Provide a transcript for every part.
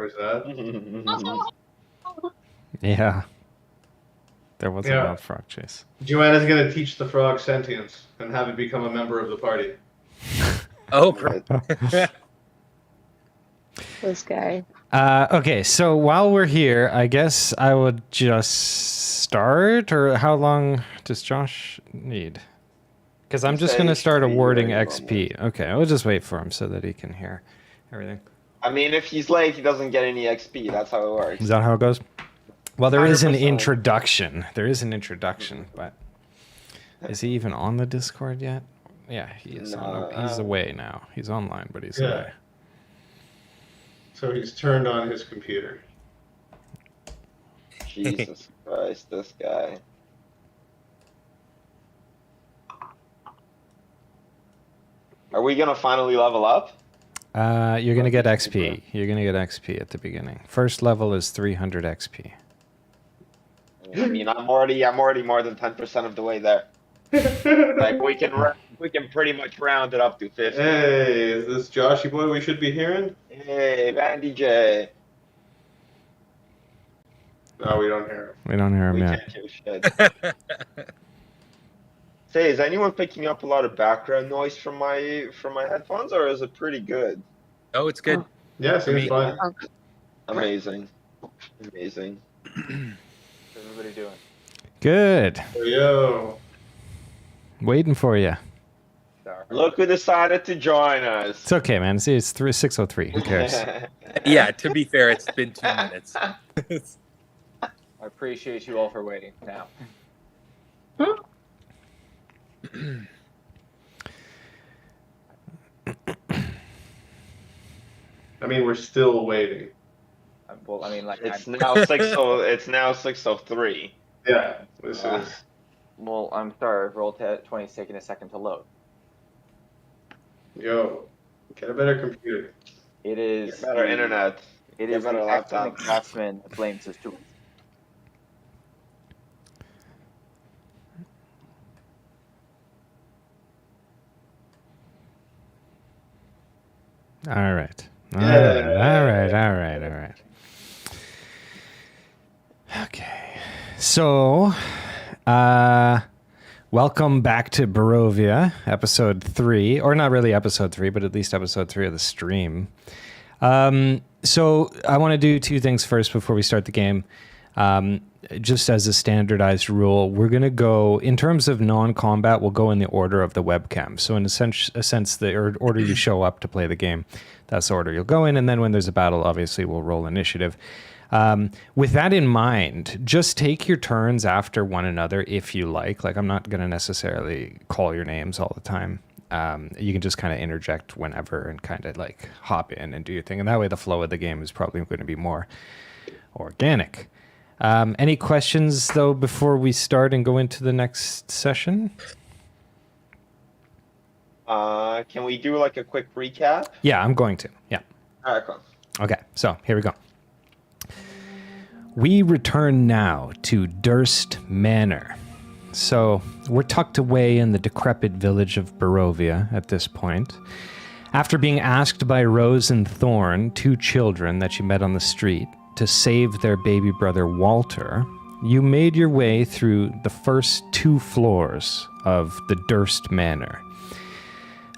was that. Yeah. There was a wild frog chase. Joanna's going to teach the frog sentience and have it become a member of the party. Oh, This guy. Okay, so while we're here, I guess I would just start, or how long does Josh need? Because I'm just going to start awarding XP. Okay, I'll just wait for him so that he can hear everything. I mean, if he's late, he doesn't get any XP. That's how it works. Is that how it goes? Well, there is an 100%. introduction. There is an introduction, but is he even on the Discord yet? Yeah, he is. He's away now. He's online, but he's away. So he's turned on his computer. Jesus Christ, this guy. Are we gonna finally level up? You're gonna get XP. You're gonna get XP at the beginning. First level is 300 XP. I mean, I'm already more than 10% of the way there. Like we can pretty much round it up to 50. Hey, is this Joshy boy we should be hearing? Hey, Vandy J. No, we don't hear him. We don't hear him We yet. can't hear shit. Say, is anyone picking up a lot of background noise from my headphones, or is it pretty good? Oh, it's good. Yeah, seems fine. Amazing. Amazing. How's everybody doing? Good. Yo. Waiting for you. Sorry. Look who decided to join us. It's okay, man. See, it's 6:03. Who cares? Yeah, to be fair, it's been 2 minutes. I appreciate you all for waiting. Now, I mean, we're still waiting. well, I mean, like, It's now 6:03. Yeah, this is. well, I'm sorry. Roll20 is taking a second to load. Yo, get a better computer. It is Get better internet. It Get is better the laptop. excellent craftsman that blames his tools. All right. All Yeah. right. Okay. So, welcome back to Barovia, episode 3, or not really episode 3, but at least episode 3 of the stream. So I want to do 2 things first before we start the game. Just as a standardized rule, we're going to go, in terms of non-combat, we'll go in the order of the webcam. So in a sense, the order you show up to play the game, that's the order you'll go in. And then when there's a battle, obviously, we'll roll initiative. With that in mind, just take your turns after one another if you like. Like, I'm not going to necessarily call your names all the time. You can just kind of interject whenever and kind of like hop in and do your thing. And that way the flow of the game is probably going to be more organic. Any questions, though, before we start and go into the next session? Can we do like a quick recap? Yeah, I'm going to. Yeah. All right, cool. Okay, so here we go. We return now to Durst Manor. So we're tucked away in the decrepit village of Barovia at this point. After being asked by Rose and Thorn, 2 children that you met on the street, to save their baby brother Walter, you made your way through the first 2 floors of the Durst Manor.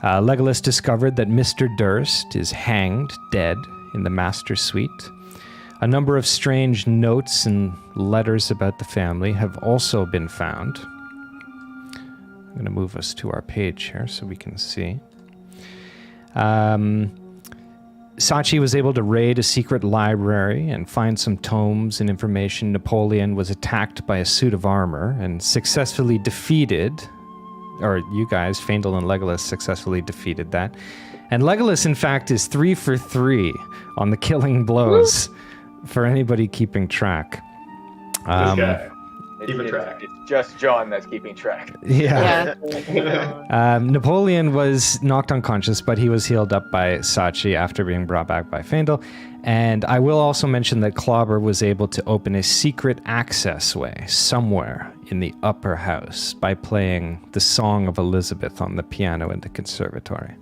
Legolas discovered that Mr. Durst is hanged dead in the master suite. A number of strange notes and letters about the family have also been found. I'm going to move us to our page here so we can see. Sachi was able to raid a secret library and find some tomes and information. Napoleon was attacked by a suit of armor and successfully defeated, or you guys, Faendal and Legolas, successfully defeated that. And Legolas, in fact, is 3 for 3 on the killing blows. For anybody keeping track. This guy. Keeping It's track. just John that's keeping track. Yeah. Napoleon was knocked unconscious, but he was healed up by Sachi after being brought back by Faendal. And I will also mention that Clobber was able to open a secret access way somewhere in the upper house by playing the Song of Elizabeth on the piano in the conservatory.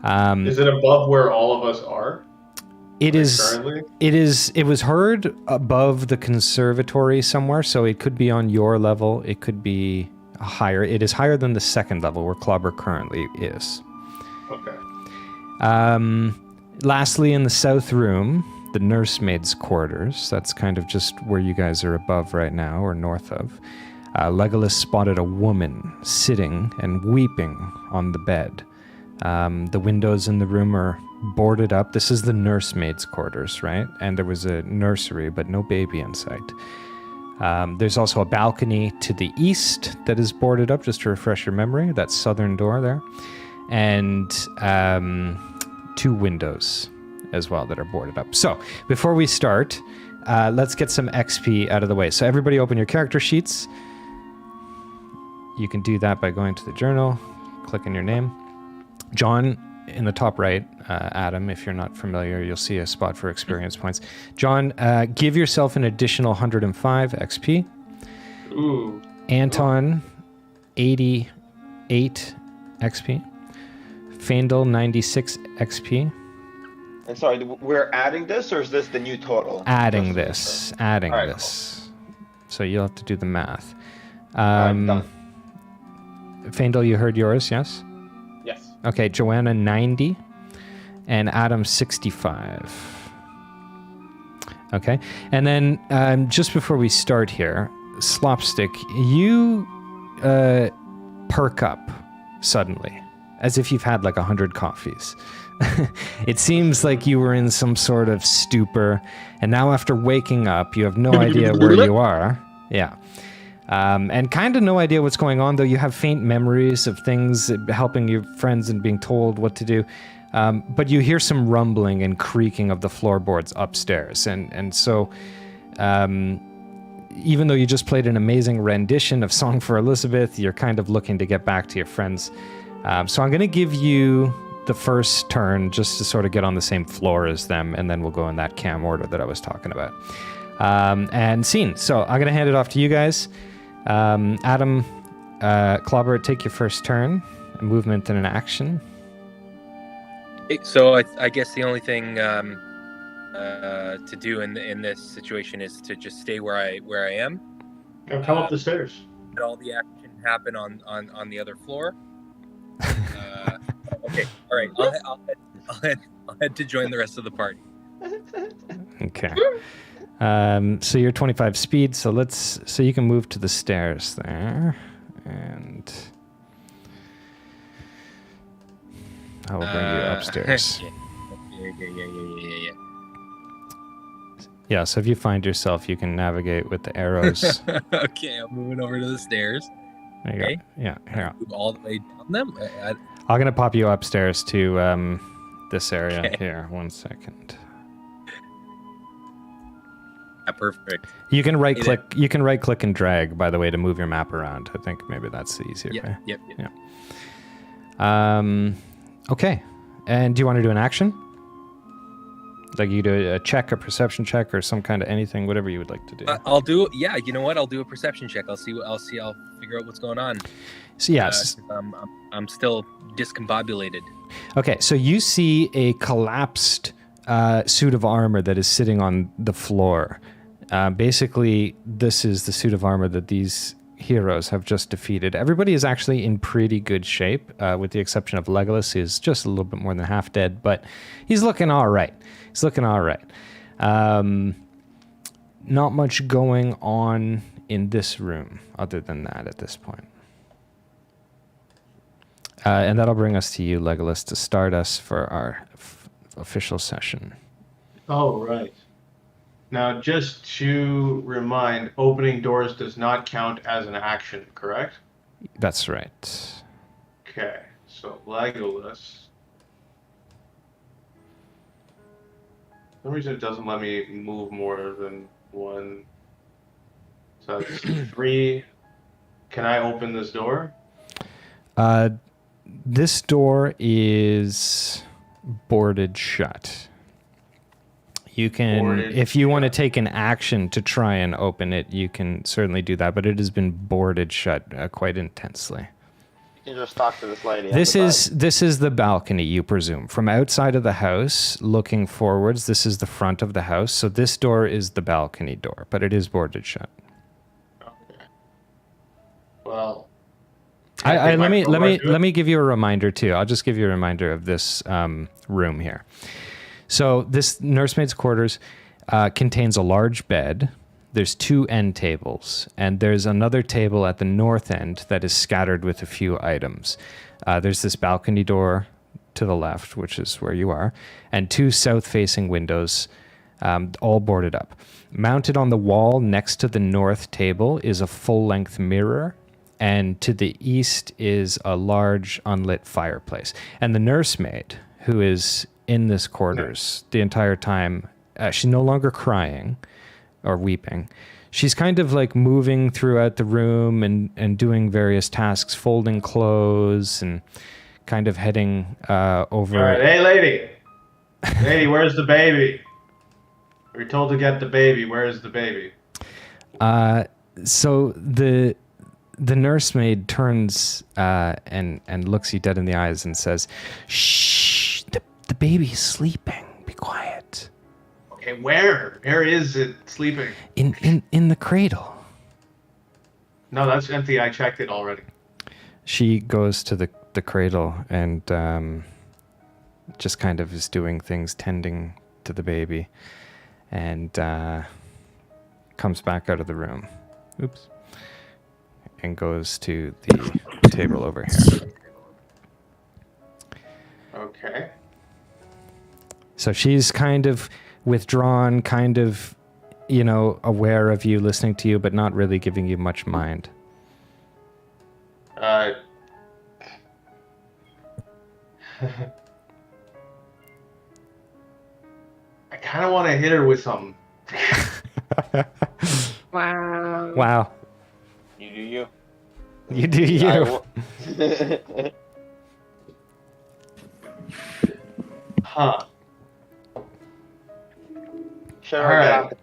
Is it above where all of us are? It is. Currently? It was heard above the conservatory somewhere, so it could be on your level. It could be higher. It is higher than the second level where Clobber currently is. Okay. Lastly, in the south room, the nursemaid's quarters. That's kind of just where you guys are above right now, or north of. Legolas spotted a woman sitting and weeping on the bed. The windows in the room are boarded up. This is the nursemaid's quarters, right? And there was a nursery, but no baby in sight. There's also a balcony to the east that is boarded up, just to refresh your memory, that southern door there. And 2 windows as well that are boarded up. So, before we start, let's get some XP out of the way. So everybody open your character sheets. You can do that by going to the journal, clicking your name. John, in the top right, Adam, if you're not familiar, you'll see a spot for experience points. John, give yourself an additional 105 XP. Ooh. Anton, 88 XP. Fandel, 96 XP. And sorry, we're adding this, or is this the new total? Adding Just to this. Adding All right, this. So you'll have to do the math. I'm done. Fandel, you heard yours, yes? Yes. Okay, Joanna, 90. And Adam, 65. Okay. And then just before we start here, Slopstick, you perk up suddenly, as if you've had like 100 coffees. It seems like you were in some sort of stupor, and now after waking up, you have no idea where you are. Yeah. And kind of no idea what's going on, though you have faint memories of things, helping your friends and being told what to do. But you hear some rumbling and creaking of the floorboards upstairs. And so, even though you just played an amazing rendition of Song for Elizabeth, you're kind of looking to get back to your friends. So I'm going to give you the first turn just to sort of get on the same floor as them, and then we'll go in that cam order that I was talking about. And scene. So I'm going to hand it off to you guys. Adam, Clobber, take your first turn. A movement and an action. So I guess the only thing to do in this situation is to just stay where I am. Now come up the stairs. Let all the action happen on the other floor. Okay, all right. I'll head to join the rest of the party. Okay. So you're 25 speed, so you can move to the stairs there, and I will bring you upstairs. Yeah. Yeah, so if you find yourself, you can navigate with the arrows. Okay, I'm moving over to the stairs. There you Okay. go. Yeah, here. Move all the way down them. I'm gonna pop you upstairs to this area Okay. here. 1 second. Perfect. You can right click. You can right click and drag, by the way, to move your map around. I think maybe that's the easier way. Yep. Yeah. Okay. And do you want to do an action? Like you do a check, a perception check, or some kind of anything, whatever you would like to do. I'll do. Yeah, you know what? I'll do a perception check. I'll figure out what's going on. So yes. 'Cause I'm still discombobulated. Okay. So you see a collapsed suit of armor that is sitting on the floor. Basically, this is the suit of armor that these heroes have just defeated. Everybody is actually in pretty good shape, with the exception of Legolas, who's just a little bit more than half dead, but he's looking all right. Not much going on in this room other than that at this point. And that'll bring us to you, Legolas, to start us for our official session. Oh, right. Now, just to remind, opening doors does not count as an action, correct? That's right. Okay, so Legolas. For some reason, it doesn't let me move more than one. So that's 3. Can I open this door? This door is boarded shut. You can, if you want to take an action to try and open it, you can certainly do that, but it has been boarded shut quite intensely. can just talk to this lady. on This the bed. is the balcony, you presume. From outside of the house, looking forwards, this is the front of the house. So this door is the balcony door, but it is boarded shut. Okay. Well. Let me give you a reminder too. I'll just give you a reminder of this room here. So this nursemaid's quarters contains a large bed. There's 2 end tables, and there's another table at the north end that is scattered with a few items. There's this balcony door to the left, which is where you are, and 2 south-facing windows, all boarded up. Mounted on the wall next to the north table is a full-length mirror, and to the east is a large unlit fireplace. And the nursemaid, who is in this quarters the entire time, she's no longer crying or weeping. She's kind of like moving throughout the room and doing various tasks, folding clothes and kind of heading over. All right, hey, lady. Lady, where's the baby? We're told to get the baby. Where is the baby? So the nursemaid turns and looks you dead in the eyes and says, "Shh, the baby's sleeping. Be quiet." Okay, where? Where is it sleeping? In the cradle. No, that's empty. I checked it already. She goes to the cradle and just kind of is doing things, tending to the baby, and comes back out of the room. Oops. And goes to the table over here. Okay. So she's kind of withdrawn, kind of, aware of you, listening to you, but not really giving you much mind. I kind of want to hit her with something. Wow. Wow. You do you. You do you. Huh. Should All I get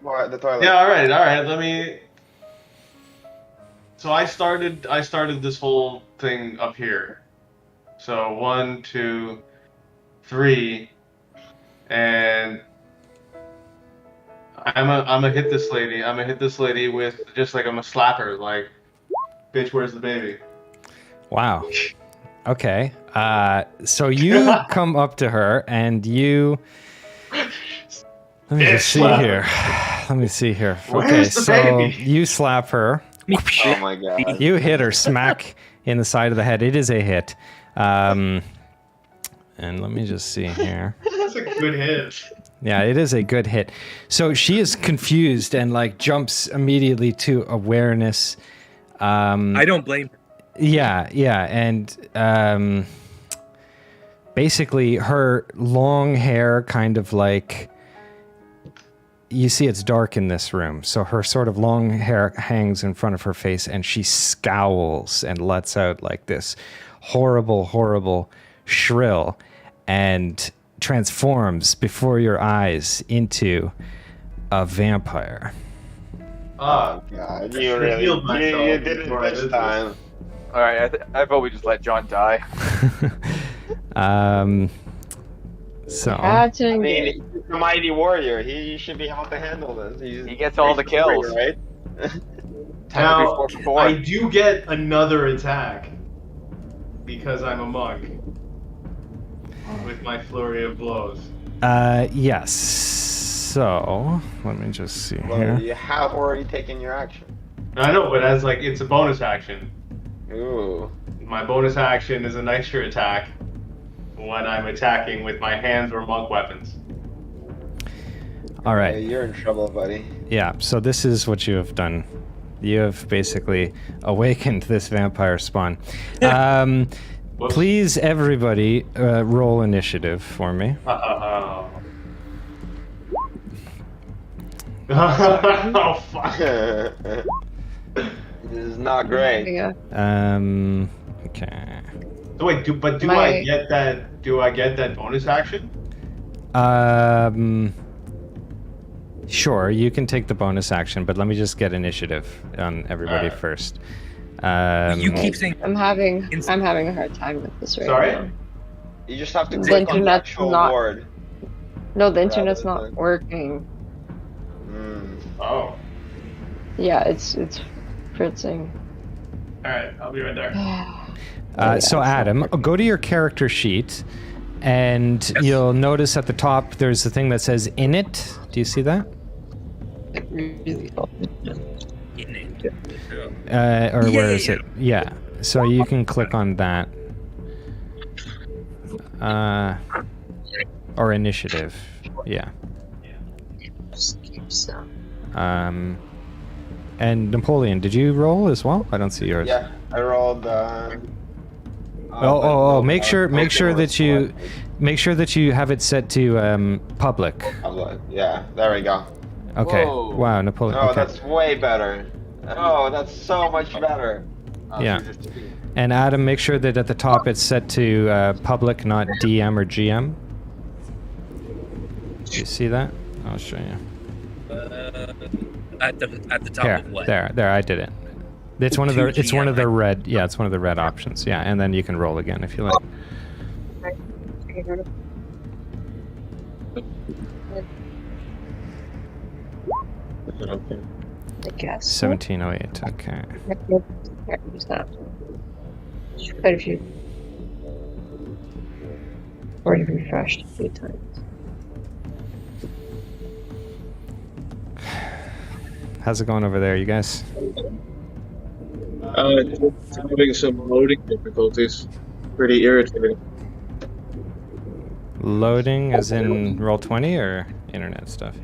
right. out the toilet? Yeah, all right. Let me. So I started this whole thing up here. So 1, 2, 3, and I'm gonna hit this lady. I'm gonna hit this lady with just like I'm gonna slap her like, bitch, where's the baby? Wow. Okay. So you come up to her and you. Let me just see here. Let me see here. Okay, Where's the so baby? you slap her. Oh my god. You hit her smack in the side of the head. It is a hit. And let me just see here. That's a good hit. Yeah, it is a good hit. So she is confused and like jumps immediately to awareness. I don't blame her. Yeah, and basically her long hair kind of like, you see it's dark in this room, so her sort of long hair hangs in front of her face and she scowls and lets out like this horrible shrill and transforms before your eyes into a vampire. Oh god, you really healed myself you did it before I did this this. time. All right, I vote we just let John die. So I Catching mean, it. he's a mighty warrior. He should be able to handle this. He gets all the kills. right? Now, 10 I do get another attack because I'm a monk with my flurry of blows. yes. So let me just see Well, here. you have already taken your action. I know, but as like it's a bonus action. Ooh. My bonus action is a nicer attack when I'm attacking with my hands or monk weapons. All Yeah, right. you're in trouble, buddy. Yeah, so this is what you have done. You have basically awakened this vampire spawn. Whoops. Please, everybody, roll initiative for me. Oh fuck! This is not There great. you go. Okay. So wait, do I My- get that? Do I get that bonus action? Sure, you can take the bonus action, but let me just get initiative on everybody Alright. first. You keep saying I'm having a hard time with this right Sorry? now. You just have to The click on the internet's actual not- board. No, the internet's Rather not than- working. Oh. Yeah, it's fritzing. Alright, I'll be right there. So Adam, go to your character sheet, and Yes. you'll notice at the top there's a thing that says "init." Do you see that? in it. Or where Yeah, is yeah, it? Yeah. So you can click on that. Or initiative. Yeah. And Napoleon, did you roll as well? I don't see yours. Yeah, I rolled. Make sure that you have it set to public. Yeah, there we go. Okay. Whoa. Wow, Napoleon. Oh, okay. that's way better. Oh, that's so much better. Yeah. And Adam, make sure that at the top it's set to public, not DM or GM. Do you see that? I'll show you. At the top There, of what? there, I did it. It's one of the. To It's one GM, of the right? red. Yeah, it's one of the red options. Yeah, and then you can roll again if you like. I guess. 1708. Okay. Use that. Quite a few. Already refreshed a few times. How's it going over there, you guys? Just having some loading difficulties. Pretty irritating. Loading, as in Roll20 or internet stuff?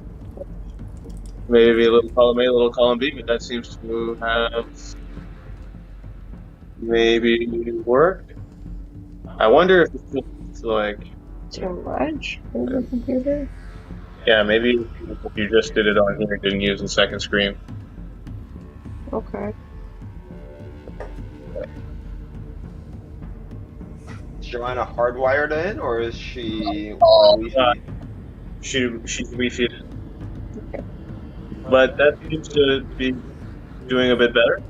Maybe a little column A, a little column B, but that seems to have maybe worked. I wonder if it's like, Too much for the computer? yeah, maybe if you just did it on here, didn't use the second screen. Okay. Is Joanna hardwired in, or is she Wi-Fi? She's Wi-Fi. But that seems to be doing a bit better.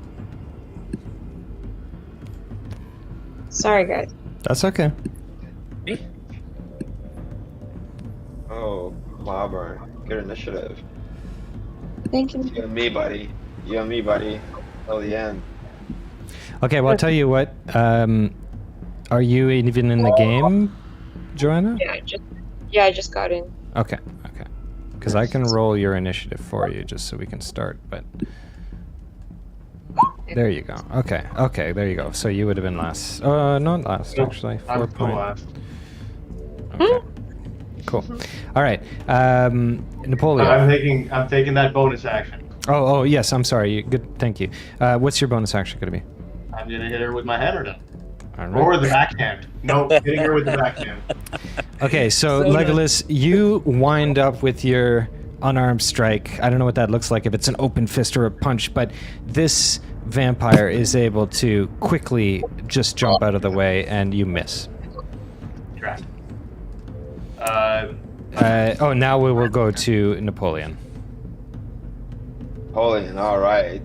Sorry, guys. That's okay. Oh, clobber. Good initiative. Thank you. You and me, buddy. You and me, buddy. Till the end. Okay, well, I'll tell you what. Are you even in the game, Joanna? Yeah, I just got in. Okay. Because I can roll your initiative for you just so we can start, but... There you go. Okay, there you go. So you would have been last. Not last, actually. 4 I'm still point. last. Okay. Cool. All right. Napoleon. I'm taking that bonus action. Oh, yes. I'm sorry. Good. Thank you. What's your bonus action going to be? I'm gonna hit her with my hammer now. All right. Or the backhand. No, hitting her with the backhand. Okay, so Legolas, you wind up with your unarmed strike. I don't know what that looks like, if it's an open fist or a punch, but this vampire is able to quickly just jump out of the way, and you miss. Trapped. Now we will go to Napoleon. Napoleon, alright.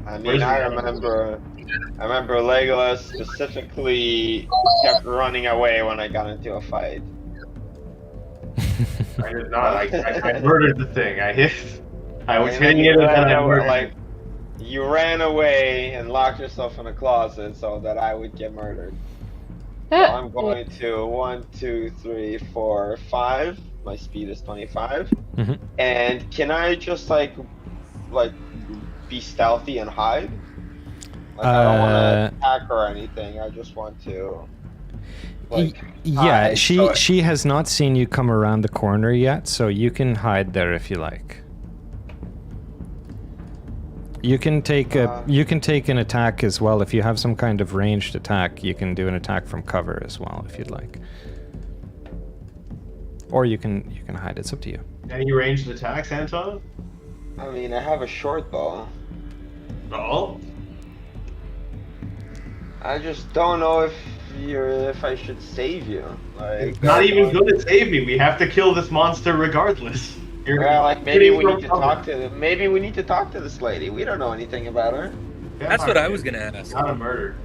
I mean, I remember Legolas specifically kept running away when I got into a fight. I did not. I murdered the thing. I was hitting it and then I murdered it. You ran away and locked yourself in a closet so that I would get murdered. So I'm going to 1, 2, 3, 4, 5. My speed is 25. Mhm. And can I just like be stealthy and hide? Like, I don't want to attack or anything. I just want to. Yeah, hide. she has not seen you come around the corner yet, so you can hide there if you like. You can take an attack as well if you have some kind of ranged attack. You can do an attack from cover as well if you'd like, or you can hide. It's up to you. Any ranged attacks, Anton? I mean, I have a short bow. No. I just don't know if I should save you. Like, It's not even good to save me. We have to kill this monster regardless. Well, like maybe Getting we from need to cover. talk to. Maybe we need to talk to this lady. We don't know anything about her. That's what I was gonna ask. Not a murder.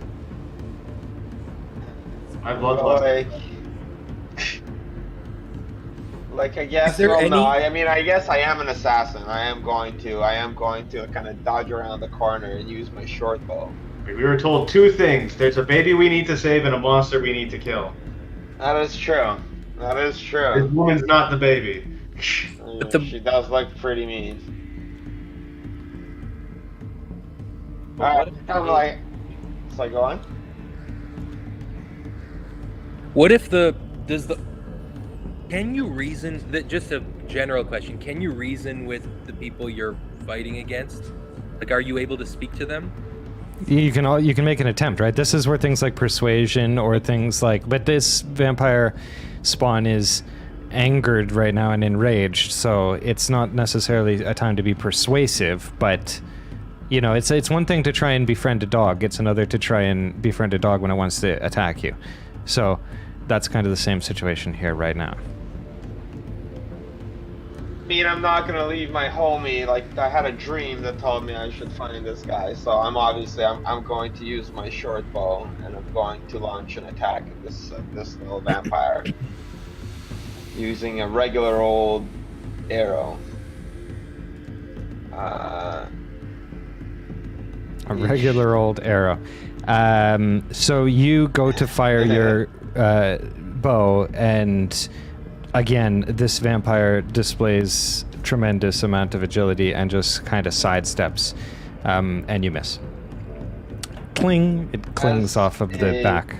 My bloodlust. Like I guess. Is there Well, no. any- I mean, I guess I am an assassin. I am going to kind of dodge around the corner and use my short bow. We were told two things. There's a baby we need to save and a monster we need to kill. That is true. That is This true. woman's not the baby. But the- She does look pretty mean. But Alright, what- I'm like. So go on. What if can you reason that, just a general question, can you reason with the people you're fighting against? Like, are you able to speak to them? You can make an attempt, right? This is where things like persuasion or things like, but this vampire spawn is angered right now and enraged, so it's not necessarily a time to be persuasive, but you know, it's one thing to try and befriend a dog, it's another to try and befriend a dog when it wants to attack you. So that's kind of the same situation here right now. I mean, I'm not gonna leave my homie. Like, I had a dream that told me I should find this guy. So I'm going to use my short bow and I'm going to launch an attack at this little vampire using a regular old arrow. A regular old arrow. So you go to fire your bow, and again, this vampire displays tremendous amount of agility and just kind of sidesteps, and you miss. Cling! It clings off of the back.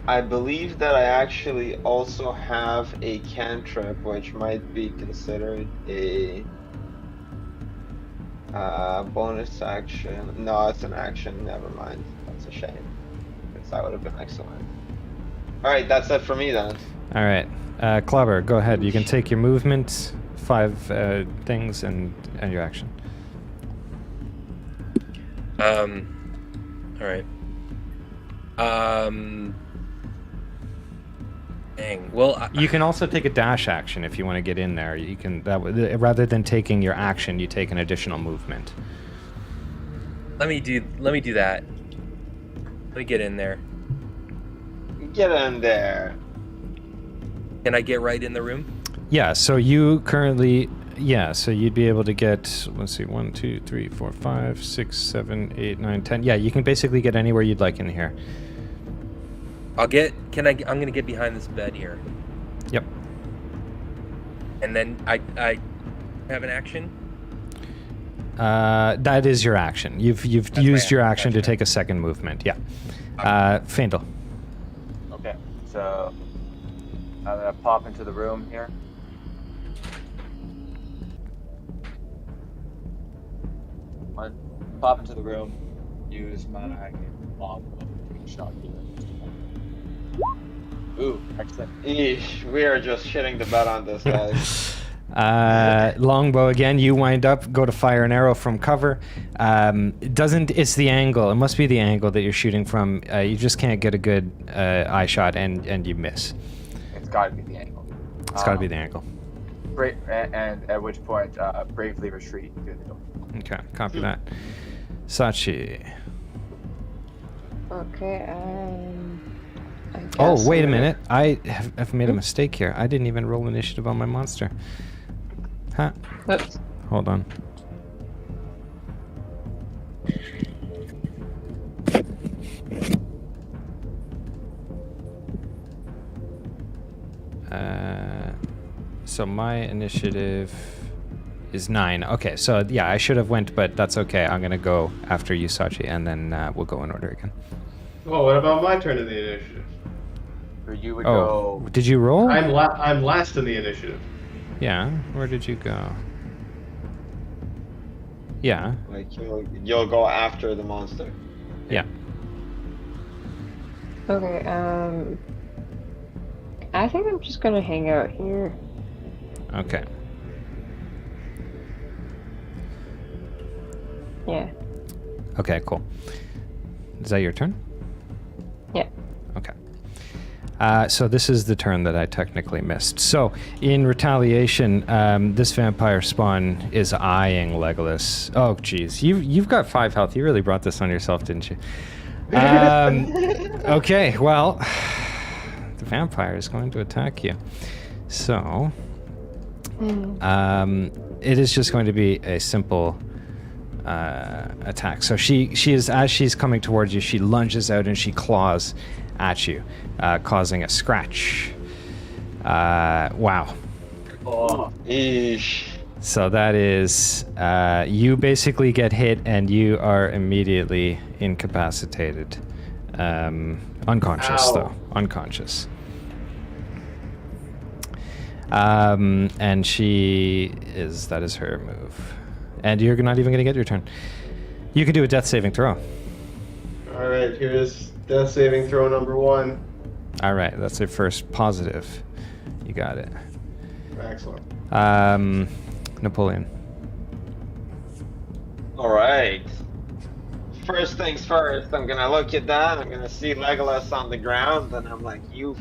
I believe that I actually also have a cantrip, which might be considered a bonus action. No, it's an action. Never mind. That's a shame. Because that would have been excellent. Alright, that's it for me then. All right, Clobber, go ahead. You can take your movement, 5 things, and your action. All right. Dang. Well, You can also take a dash action if you want to get in there. You can rather than taking your action, you take an additional movement. let me do that. Let me get in there. Get in there. Can I get right in the room? Yeah. So you currently, so you'd be able to get. Let's see, 1, 2, 3, 4, 5, 6, 7, 8, 9, 10. Yeah, you can basically get anywhere you'd like in here. I'm gonna get behind this bed here. Yep. And then I have an action. That is your action. You've That's my used your action, action to gotcha. take a second movement. Yeah. Faendal. Okay, so I'm gonna pop into the room here. Pop into the room. Use my longbow to take a shot here. Ooh, excellent. Eesh, we are just shitting the bed on this guy. Longbow again. You wind up, go to fire an arrow from cover. It's the angle. It must be the angle that you're shooting from. You just can't get a good eye shot, and you miss. It's gotta be the angle. It's got to be the angle. And at which point, bravely retreat through the door. Okay, copy that. Sachi. Okay, I Oh, guess wait a I'm gonna- minute. I have made a mistake here. I didn't even roll initiative on my monster. Huh. Oops. Hold on. So my initiative is 9. Okay, so yeah, I should have went, but that's okay. I'm gonna go after you, Sachi, and then we'll go in order again. Oh, what about my turn in the initiative? Or you would Oh, go. did you roll? I'm last in the initiative. Yeah. Where did you go? Yeah. Like you'll go after the monster. Yeah. Okay, I think I'm just gonna hang out here. Okay. Yeah. Okay, cool. Is that your turn? Yeah. Okay. So this is the turn that I technically missed. So in retaliation, this vampire spawn is eyeing Legolas. Oh, geez. You've got 5 health. You really brought this on yourself, didn't you? Okay, well, the vampire is going to attack you. So it is just going to be a simple attack. So she is, as she's coming towards you, she lunges out and she claws at you, causing a scratch. Wow. Oh, Eesh. So that is, you basically get hit and you are immediately incapacitated. Unconscious, Ow. though. Unconscious. And that is her move. And you're not even going to get your turn. You can do a death saving throw. All right, here's death saving throw number 1. All right, that's a first positive. You got it. Excellent. Napoleon. Alright. First things first, I'm gonna look at that, I'm gonna see Legolas on the ground, and I'm like, you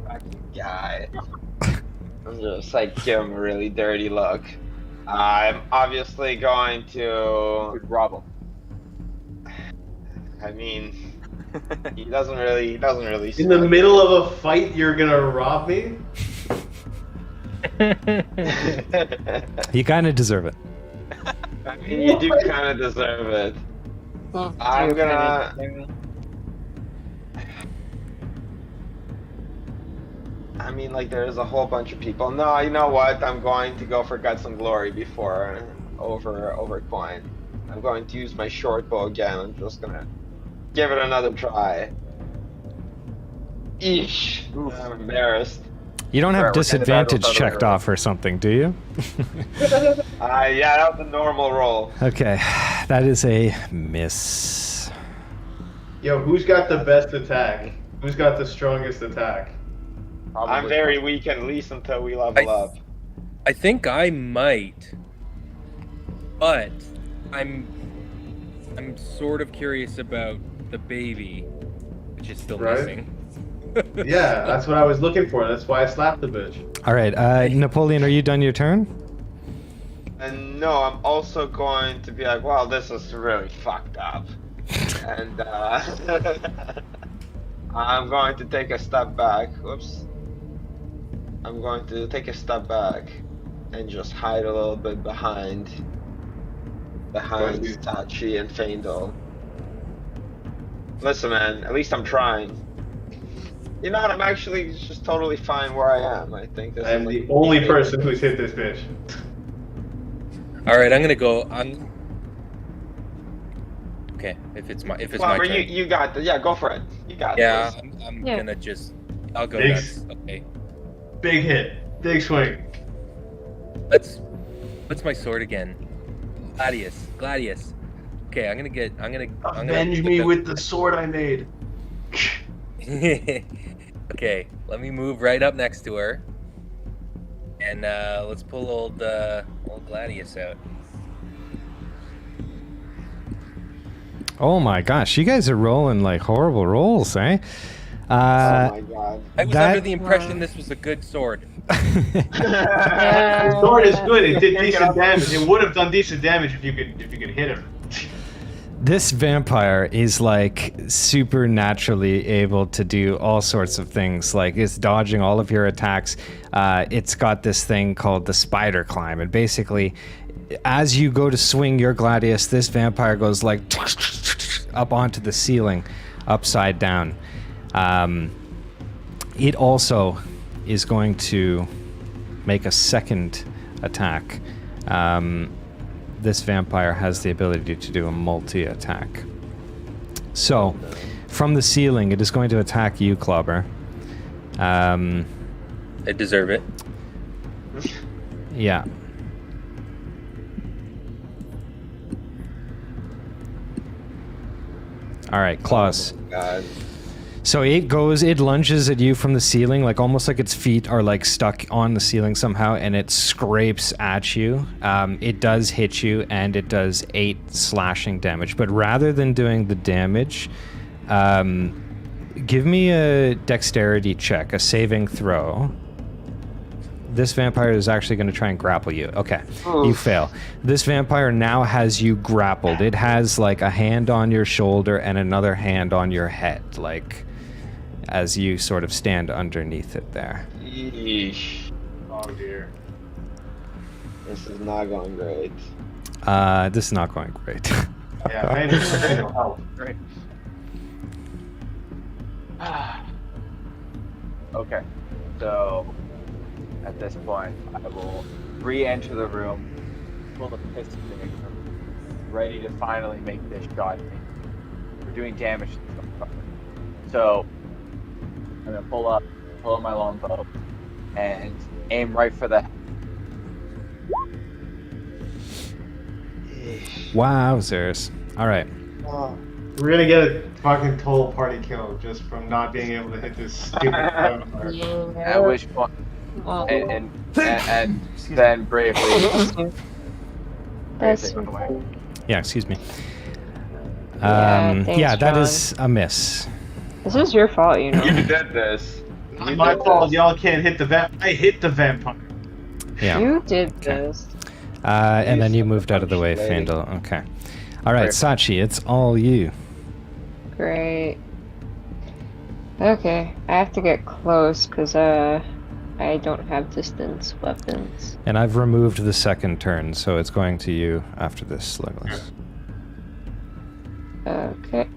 fucking guy. I'm just like, give him a really dirty look. I'm obviously going to... Rob him. I mean, he doesn't really In the seem middle of a fight, you're gonna rob me? You kind of deserve it. I mean, you do kind of deserve it. I'm gonna... I mean, like, there's a whole bunch of people. No, you know what? I'm going to go for Guts and Glory before over coin. I'm going to use my short bow again. I'm just gonna give it another try. Eesh. I'm embarrassed. You don't have Alright, we're getting disadvantage battles out of checked the way. off or something, do you? Yeah, that was a normal roll. Okay, that is a miss. Yo, who's got the best attack? Who's got the strongest attack? Probably I'm very weak, at least until we level up. I think I might, but I'm sort of curious about the baby, which is still Right. missing. Yeah, that's what I was looking for. That's why I slapped the bitch. All right, Napoleon, are you done your turn? And no, I'm also going to be like, well, this is really fucked up. And I'm going to take a step back. Whoops. I'm going to take a step back and just hide a little bit behind Tachi and Feindel. Listen, man, at least I'm trying. You know what? I'm actually just totally fine where I am. I think this I'm is the like only person who's hit this bitch. All right, I'm gonna go. Okay, if it's my Clobber, turn. you got this. Yeah, go for it. You got Yeah, this. I'm Yeah. gonna just. I'll go Thanks. nuts. Okay. Big hit. Big swing. What's my sword again? Gladius. Okay, I'm gonna. Avenge me with the sword I made. Okay, let me move right up next to her, and let's pull old Gladius out. Oh my gosh, you guys are rolling like horrible rolls, eh? Oh my god. I was That- under the impression this was a good sword. The sword is good. It did decent damage. It would have done decent damage if you could hit him. This vampire is like supernaturally able to do all sorts of things. Like it's dodging all of your attacks. It's got this thing called the spider climb, and basically, as you go to swing your Gladius, this vampire goes like up onto the ceiling, upside down. It also is going to make a second attack. This vampire has the ability to do a multi-attack. So, from the ceiling, it is going to attack you, Clobber. I deserve it. Yeah. All right, Klaus. God. So it lunges at you from the ceiling, like almost like its feet are like stuck on the ceiling somehow, and it scrapes at you. It does hit you, and it does 8 slashing damage. But rather than doing the damage, give me a dexterity check, a saving throw. This vampire is actually going to try and grapple you. Okay, you fail. This vampire now has you grappled. It has like a hand on your shoulder and another hand on your head, like as you sort of stand underneath it there. Yeesh. Oh dear. This is not going great. This is not going great. Yeah, maybe it'll help. Great. Okay, so at this point, I will re-enter the room, pull the pistol trigger, ready to finally make this shot. We're doing damage to the property. So I'm gonna pull up my longbow and aim right for the. Wowzers. All right. We're gonna get a fucking total party kill just from not being able to hit this stupid vampire. At which point, and then bravely. That's run away. Yeah, excuse me. Yeah, thanks, yeah, that John. is a miss. This is your fault, you know. You did this. Not my fault. Y'all can't hit the I hit the vampire. Yeah. You did this. And then you moved out of the way, Fandel. Okay. All right, Sachi, it's all you. Great. Okay, I have to get close because I don't have distance weapons. And I've removed the second turn, so it's going to you after this, Legolas. Okay.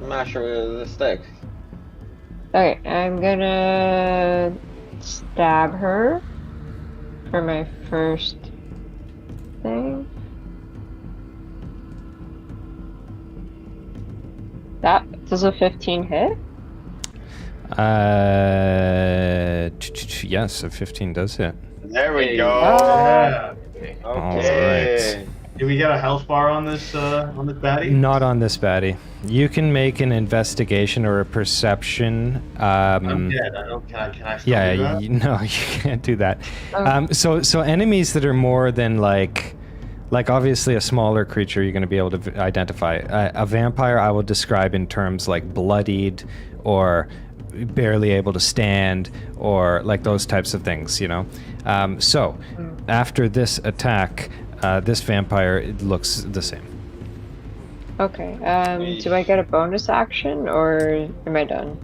Mash her with a stick. Okay, I'm gonna stab her for my first thing. That does a 15 hit? Yes, a 15 does hit. There we go. Yeah. Okay. Did we get a health bar on this baddie? Not on this baddie. You can make an investigation or a perception. I'm dead. I don't. Can I still do that? No, you can't do that. Oh. So enemies that are more than like obviously a smaller creature you're going to be able to identify. A vampire I will describe in terms like bloodied or barely able to stand or like those types of things, you know. So after this attack, this vampire looks the same. Okay, do I get a bonus action or am I done?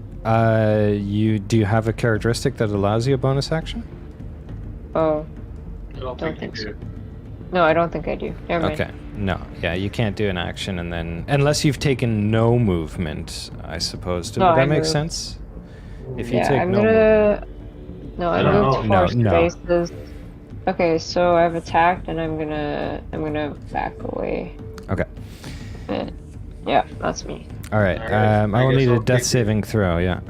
Do you have a characteristic that allows you a bonus action? Oh, I don't think you do. no, I don't think I do. Never mind. Okay. No. Yeah, you can't do an action and then unless you've taken no movement, I suppose. No, Would that I make moved. sense? If you Yeah, take I'm no gonna. No, I No, moved no, 4 no. spaces. Okay, so I've attacked and I'm gonna back away. Okay. Yeah, that's me. All right. Alright, I will I guess need a I'll death take saving throw. Yeah,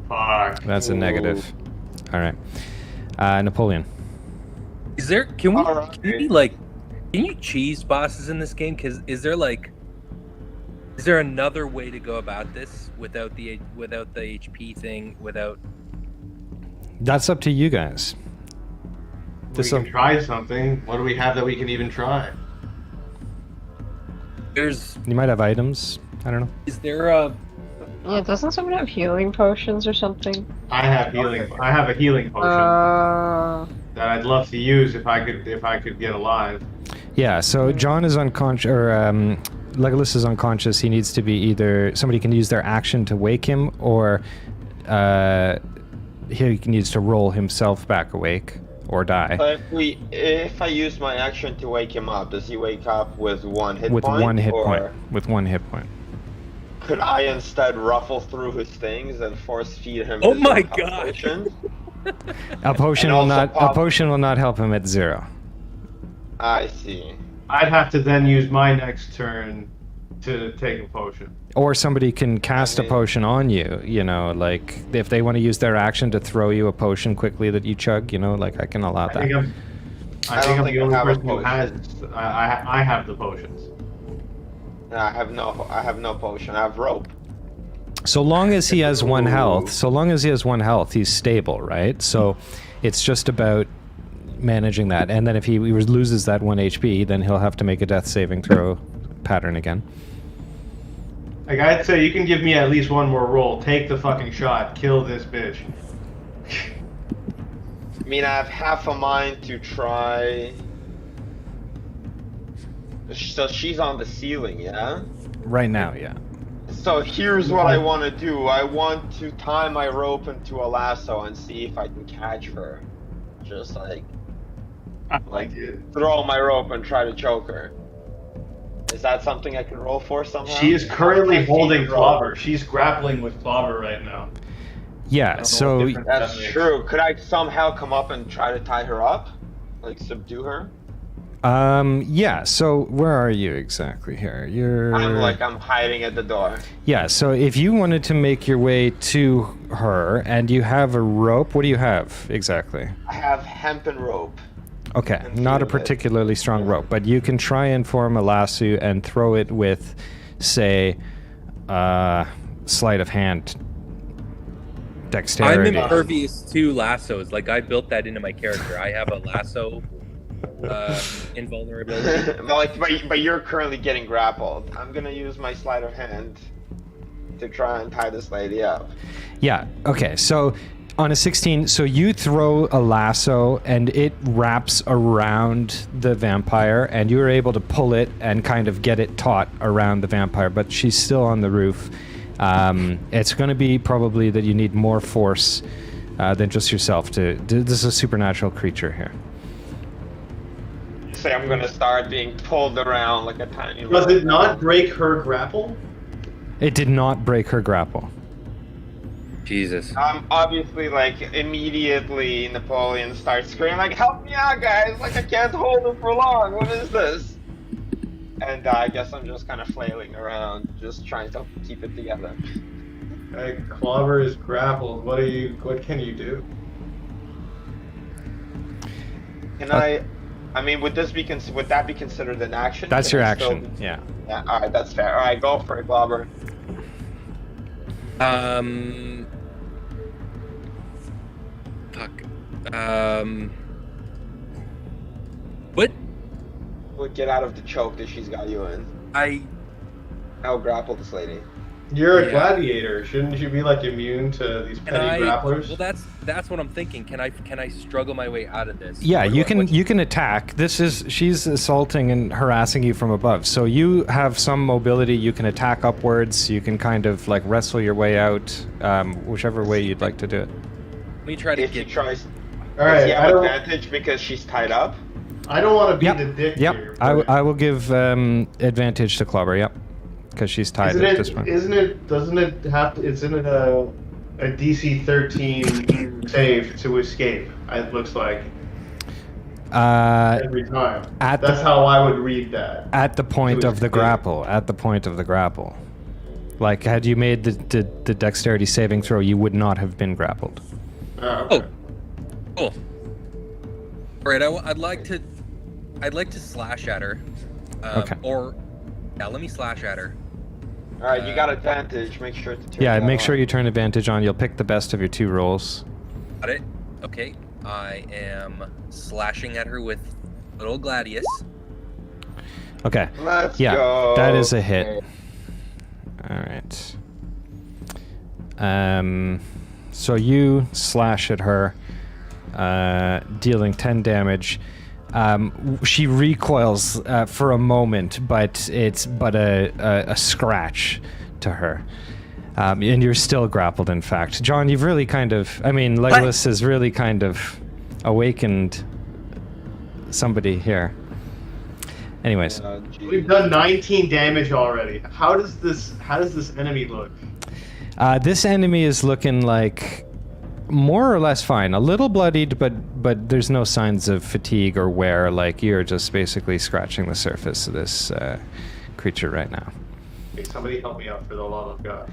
Fuck. that's a negative. All right. Napoleon. Is there? Can we? Alright. Can we like? Can you cheese bosses in this game? Because is there like? Is there another way to go about this without the HP thing? Without? That's up to you guys. We can try something. What do we have that we can even try? There's. You might have items. I don't know. Is there a? Yeah, doesn't someone have healing potions or something? I have healing. I have a healing potion that I'd love to use if I could get alive. Yeah. So John is unconscious, or Legolas is unconscious. He needs to be either somebody can use their action to wake him, or he needs to roll himself back awake or die. If I use my action to wake him up, does he wake up with one hit With point? one hit or point. With one hit point. Could I instead ruffle through his things and force feed him? Oh his my own God. potion? A potion And will also not. pop- A potion will not help him at 0. I see. I'd have to then use my next turn to take a potion. Or somebody can cast I mean- a potion on you, you know, like if they want to use their action to throw you a potion quickly that you chug, you know, like I can allow I that. think I'm. I I think don't I'm think the I only have a person who has. I have the potions. I have no potion. I have rope. So long as he has one health, he's stable, right? So it's just about managing that. And then if he loses that 1 HP, then he'll have to make a death saving throw pattern again. Like, I'd say you can give me at least one more roll. Take the fucking shot. Kill this bitch. I mean, I have half a mind to try. So she's on the ceiling, yeah? Right now, yeah. So here's what I want to do. I want to tie my rope into a lasso and see if I can catch her. Just like throw my rope and try to choke her. Is that something I can roll for somehow? She is currently holding Clobber. She's grappling with Clobber right now. Yeah, so... That's true. Could I somehow come up and try to tie her up? Like, subdue her? Yeah, so where are you exactly here? I'm hiding at the door. Yeah, so if you wanted to make your way to her and you have a rope, what do you have exactly? I have hempen rope. Okay, not a particularly strong rope, but you can try and form a lasso and throw it with, say, sleight of hand dexterity. I'm impervious to lassos. Like, I built that into my character. I have a lasso invulnerability. but you're currently getting grappled. I'm gonna use my sleight of hand to try and tie this lady up. Yeah, okay, so on a 16, so you throw a lasso and it wraps around the vampire and you're able to pull it and kind of get it taut around the vampire, but she's still on the roof. It's going to be probably that you need more force than just yourself to... This is a supernatural creature here. Say I'm gonna start being pulled around like a tiny... Does it not break her grapple? It did not break her grapple. Jesus. Obviously, like, immediately Napoleon starts screaming, like, help me out, guys! Like, I can't hold him for long, what is this? And I guess I'm just kind of flailing around, just trying to keep it together. Hey, Clobber is grappled. What can you do? Can I mean, would that be considered an action? That's Can your I action, still... yeah. Yeah, alright, that's fair. Alright, go for it, Clobber. Fuck. What? Would get out of the choke that she's got you in. I'll grapple this lady. You're a gladiator. Shouldn't you be like immune to these petty grapplers? Well, that's what I'm thinking. Can I struggle my way out of this? Yeah, you can attack. She's assaulting and harassing you from above. So you have some mobility. You can attack upwards. You can kind of like wrestle your way out, whichever way you'd like to do it. Let me try to If she get. tries, All right, does he have advantage because she's tied up? I don't want to be the dick here. I will give advantage to Clobber. Yep, because she's tied at this point. Isn't it have to? Isn't it a DC 13 save to escape? It looks like every time. That's how I would read that. At the point of the grapple. At the point of the grapple. Like, had you made the dexterity saving throw, you would not have been grappled. Okay. Cool. All right, I'd like to slash at her. Okay. Or, yeah, let me slash at her. Alright, you got advantage. Make sure to turn Yeah, that make sure on. you turn advantage on. You'll pick the best of your 2 rolls. Got it. Okay. I am slashing at her with little Gladius. Okay. Let's Yeah, go. that is a hit. All right. So you slash at her, dealing 10 damage. She recoils for a moment, but it's but a scratch to her. And you're still grappled, in fact. John, you've really kind of... I mean, Legolas has really kind of awakened somebody here. Anyways. We've done 19 damage already. How does this enemy look? This enemy is looking like more or less fine. A little bloodied, but there's no signs of fatigue or wear. Like, you're just basically scratching the surface of this creature right now. Hey, somebody help me out for the love of God.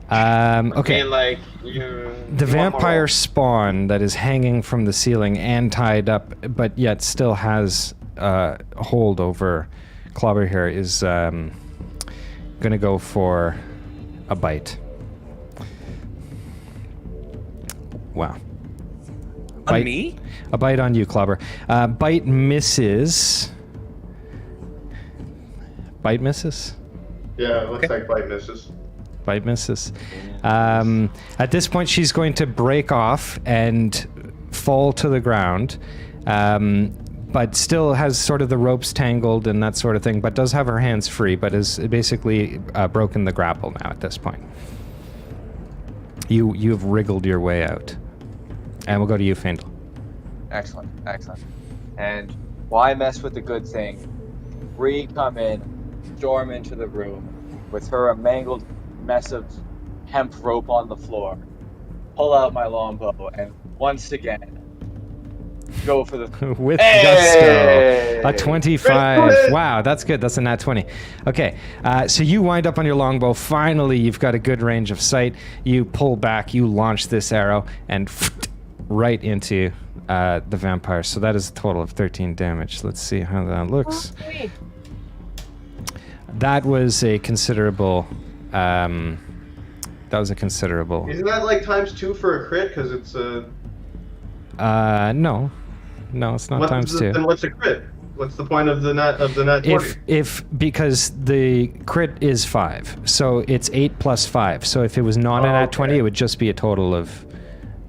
Okay. And like The vampire spawn that is hanging from the ceiling and tied up, but yet still has a hold over Clobber here, is going to go for a bite. Wow. Bite, me? A bite on you, Clobber. Bite misses. Bite misses? Yeah, it looks like bite misses. Bite misses. At this point, she's going to break off and fall to the ground, but still has sort of the ropes tangled and that sort of thing, but does have her hands free, but is basically broken the grapple now at this point. You've wriggled your way out. And we'll go to you, Faendal. Excellent, excellent. And why mess with the good thing? Bree come in, storm into the room with her a mangled mess of hemp rope on the floor, pull out my longbow, and once again go for the With Hey! gusto. A 25. Wow, that's good. That's a nat 20. Okay, so you wind up on your longbow. Finally, you've got a good range of sight. You pull back, you launch this arrow, and right into the vampire. So that is a total of 13 damage. Let's see how that looks. That was a considerable... that was a considerable... Isn't that like ×2 for a crit? Because it's a... No. No, it's not ×2. Then what's a crit? What's the point of the nat 20? If because the crit is 5, so it's 8 plus 5. So if it was not a nat 20, it would just be a total of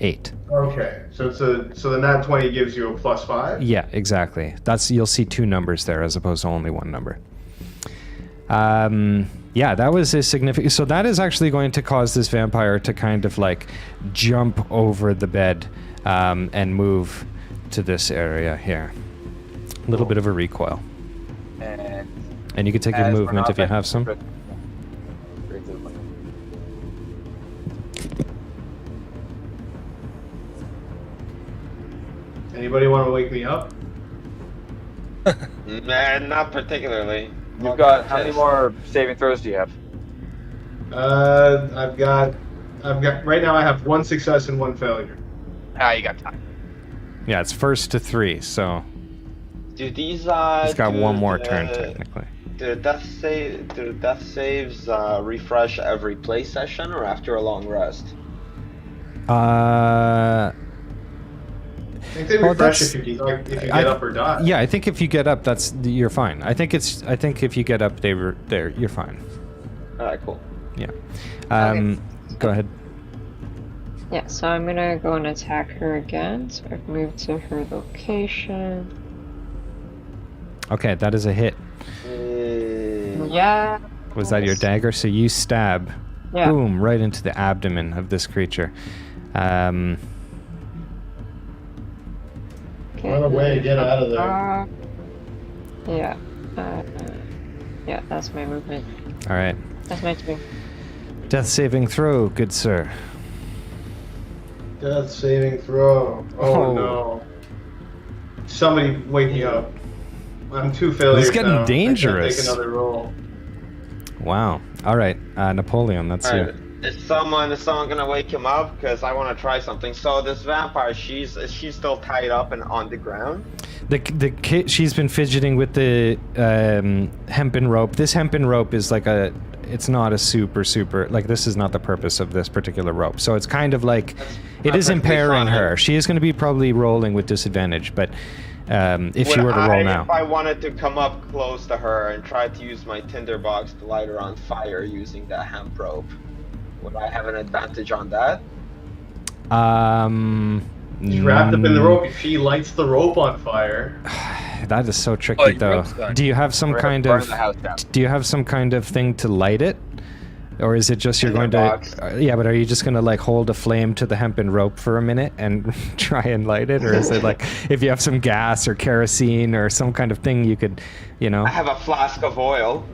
8. Okay, so the nat 20 gives you a +5. Yeah, exactly. You'll see 2 numbers there as opposed to only 1 number. Yeah, that was a significant... So that is actually going to cause this vampire to kind of like jump over the bed and move to this area here. A little bit of a recoil. And you can take your movement if you have some. Anybody want to wake me up? Nah, not particularly. You've got how many more saving throws do you have? I've got right now I have 1 success and 1 failure. Ah, you got time. Yeah, it's first to 3, so Do these he's got do 1 more the- turn technically. Do death saves refresh every play session or after a long rest? Uh, I think they Well, refresh that's- if you get up or die. yeah, I think if you get up, you're fine. I think if you get up, you're fine. Alright, cool. Yeah. Okay. Go ahead. Yeah, so I'm gonna go and attack her again. So I've moved to her location. Okay, that is a hit. Yeah. Was that your dagger? So you stab, Yeah. boom, right into the abdomen of this creature. Okay. Run away, get out of there. Yeah. Yeah, that's my movement. All right. That's my turn. Death saving throw, good sir. Death saving throw. Oh no. Somebody wake me up. I'm 2 failures. It's getting now. dangerous. I can't take another roll. Wow. All right, Napoleon, that's Alright, you. is someone gonna wake him up? Because I want to try something. So this vampire, is she still tied up and on the ground? She's been fidgeting with the hempen rope. This hempen rope is like it's not a super, like this is not the purpose of this particular rope. So it's kind of like, it is impairing her. She is going to be probably rolling with disadvantage, but if she were to roll now. If I wanted to come up close to her and try to use my tinderbox to light her on fire using the hemp rope, would I have an advantage on that? She's wrapped up in the rope. If she lights the rope on fire. That is so tricky, your though. rope's gone. Do you have some We're kind gonna of burn the house down. Do you have some kind of thing to light it, or is it just you're going to? Tinderbox. Yeah, but are you just going to like hold a flame to the hempen rope for a minute and try and light it, or is it like if you have some gas or kerosene or some kind of thing you could, I have a flask of oil.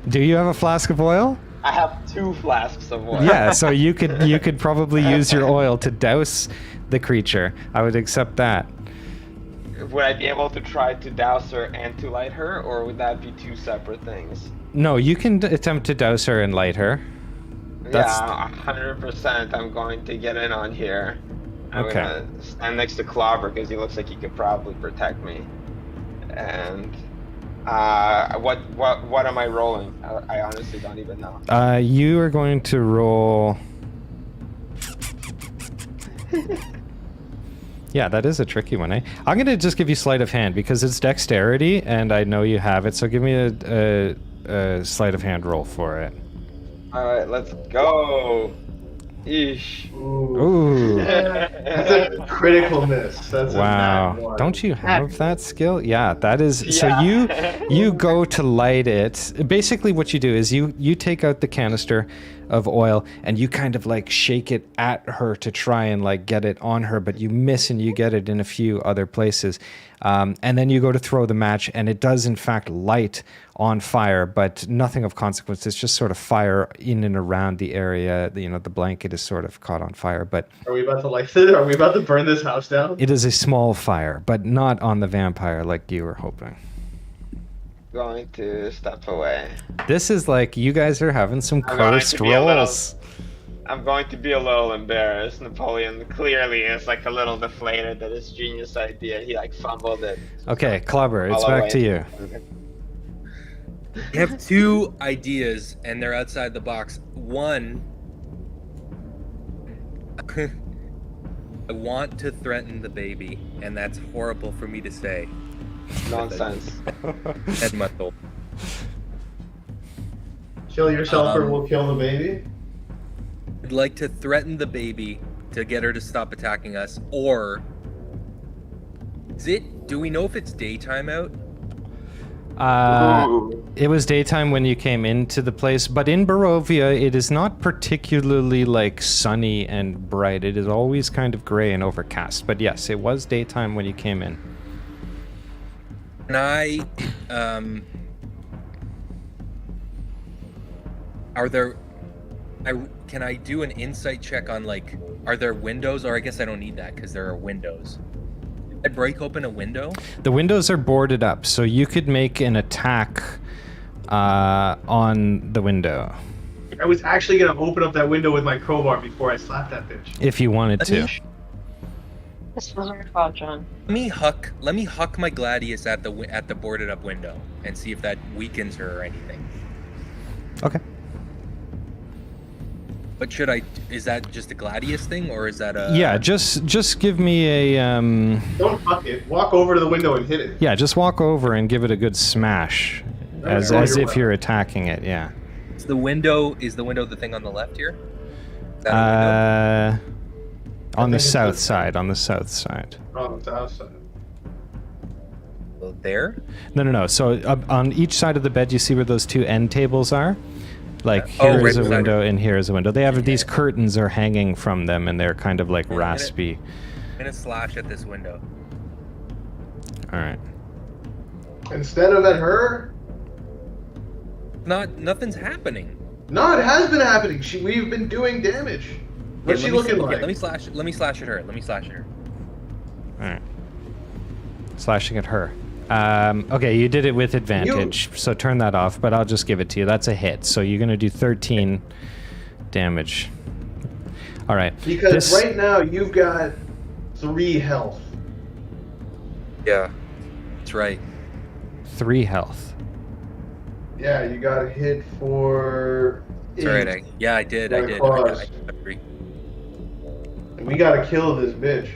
Do you have a flask of oil? I have 2 flasks of oil. Yeah, so you could probably use your oil to douse the creature. I would accept that. Would I be able to try to douse her and to light her, or would that be 2 separate things? No, you can attempt to douse her and light her. That's- Yeah, 100%. I'm going to get in on here. I'm Okay. gonna stand next to Clobber because he looks like he could probably protect me. And what am I rolling? I honestly don't even know. You are going to roll. Yeah, that is a tricky one, eh? I'm going to just give you sleight of hand because it's dexterity, and I know you have it, so give me a sleight of hand roll for it. Alright, let's go. Eesh. Ooh. That's a critical miss. That's a nat Wow. one. Don't you have that skill? Yeah, that is. So Yeah. you go to light it. Basically what you do is you take out the canister of oil and you kind of like shake it at her to try and like get it on her, but you miss and you get it in a few other places. And then you go to throw the match and it does in fact light on fire, but nothing of consequence. It's just sort of fire in and around the area. You know, the blanket is sort of caught on fire, but Are we about to light it? Are we about to burn this house down? it is a small fire, but not on the vampire like you were hoping. Going to step away. This is like you guys are having some I'm going cursed to be a little- rolls. I'm going to be a little embarrassed. Napoleon clearly is like a little deflated at his genius idea. He like fumbled it. Okay, Clubber, it's All back away. to you. I have two ideas, and they're outside the box. One, I want to threaten the baby, and that's horrible for me to say. Nonsense. 10-month-old. Kill yourself or we'll kill the baby? I'd like to threaten the baby to get her to stop attacking us, or do we know if it's daytime out? It was daytime when you came into the place, but in Barovia, it is not particularly like sunny and bright. It is always kind of gray and overcast. But yes, it was daytime when you came in. Can I, can I do an insight check on like, are there windows? Or I guess I don't need that because there are windows. Did I break open a window? The windows are boarded up, so you could make an attack on the window I was actually gonna open up that window with my crowbar before I slapped that bitch. if you wanted to. This was our fault, John. Let me huck my gladius at the boarded up window and see if that weakens her or anything. Okay. But is that just a gladius thing or is that a... Yeah, just give me a Don't fuck it. Walk over to the window and hit it. yeah, just walk over and give it a good smash as if you're attacking it. Yeah. Is the window the thing on the left here? Is that a window? On the think it's south the- side. On the south side. On the south side. There? No. So on each side of the bed, you see where those two end tables are. Like Oh, here is right a beside window and here is a window. They have these curtains are hanging from them, and they're kind of like raspy. I'm gonna slash at this window. All right. Instead of at her? Nothing's happening. No, it has been happening. We've been doing damage. What's she looking like? Let me slash at her. All right. Slashing at her. Okay, you did it with advantage, so turn that off, but I'll just give it to you. That's a hit, so you're going to do 13 damage. All right. Because right now you've got 3 health. Yeah, that's right. 3 health. Yeah, you got a hit for. That's right. I did. I did. I agree. And we gotta kill this bitch.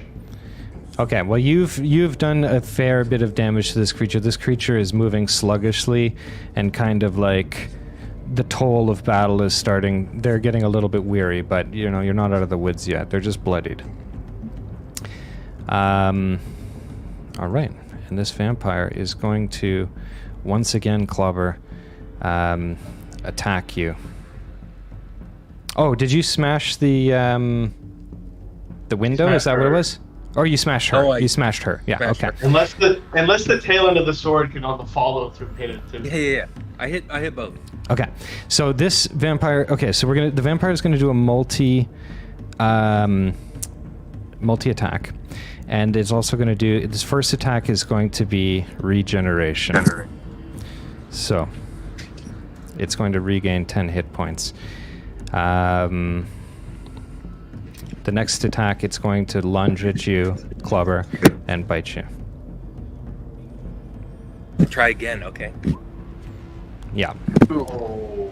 Okay, well you've done a fair bit of damage to this creature. This creature is moving sluggishly and kind of like the toll of battle is starting. They're getting a little bit weary, but you know, you're not out of the woods yet. They're just bloodied. All right, and this vampire is going to once again, Clobber, attack you. Oh, did you smash the window? Is that what it was? Or you smashed her? Oh, You smashed her. Yeah. smashed Okay. her. Unless the tail end of the sword can all follow through hit it too. Yeah. I hit both. Okay. So this vampire. Okay. So the vampire is going to do a multi attack, and it's also going to do its first attack is going to be regeneration. So it's going to regain 10 hit points. The next attack, it's going to lunge at you, Clobber, and bite you. Try again. Okay. Yeah. Oh.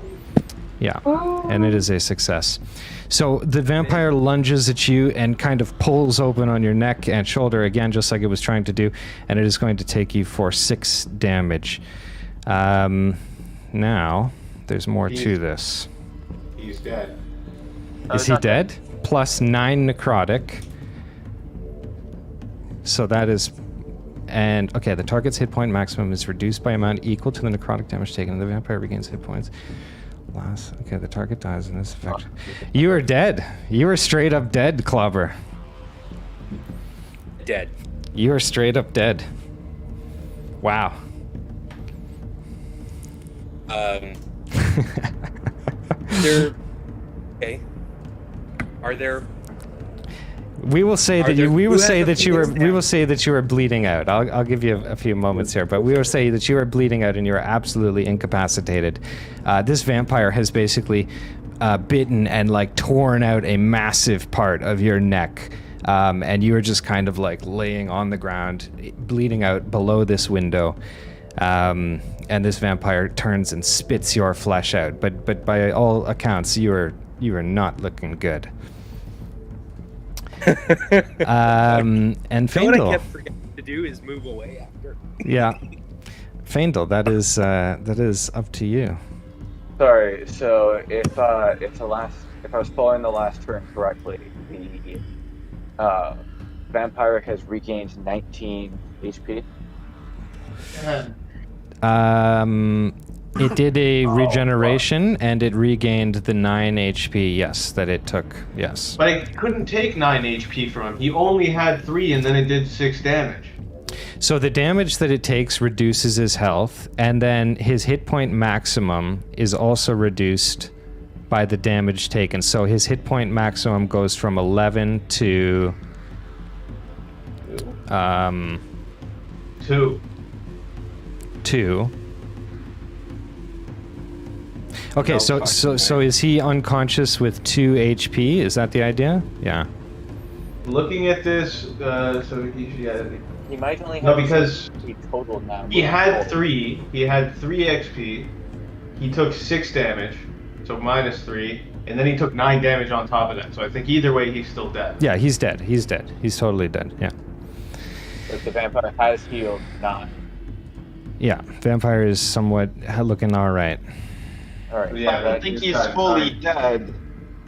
Yeah, and it is a success. So the vampire lunges at you and kind of pulls open on your neck and shoulder again, just like it was trying to do, and it is going to take you for 6 damage. Now, there's more to this. He's dead. Is he dead? Plus 9 necrotic. So that is... And, okay, the target's hit point maximum is reduced by amount equal to the necrotic damage taken. The vampire regains hit points. Okay, the target dies in this effect. You are dead. You are straight up dead, Clobber. Dead. You are straight up dead. Wow. There. Okay. Are there? We will say that there- we will who say has the that you were Phoenix we will now? say that you are bleeding out. I'll give you a few moments here, but we will say that you are bleeding out and you are absolutely incapacitated. This vampire has basically bitten and like torn out a massive part of your neck, and you are just kind of like laying on the ground, bleeding out below this window. And this vampire turns and spits your flesh out. But by all accounts, you are not looking good. And What I Faendal. kept forgetting to do is move away after. Yeah. Faendal, that is up to you. Sorry. So if I was following the last turn correctly, the vampire has regained 19 HP. It did a regeneration and it regained the 9 HP, yes, that it took, yes. But I couldn't take 9 HP from him. He only had 3 and then it did 6 damage. So the damage that it takes reduces his health, and then his hit point maximum is also reduced by the damage taken. So his hit point maximum goes from 11 to 2. 2. Okay, No so fucking is he unconscious with 2 HP? Is that the idea? Yeah. Looking at this, so He might only have no, because 60 total now. he had 3. He had 3 XP. He took 6 damage, so minus 3, and then he took 9 damage on top of that. So I think either way, he's still dead. Yeah, he's dead. He's dead. He's totally dead. Yeah. But the vampire has healed 9. Yeah, vampire is somewhat looking all right. All right. Yeah, I don't think he's fully dead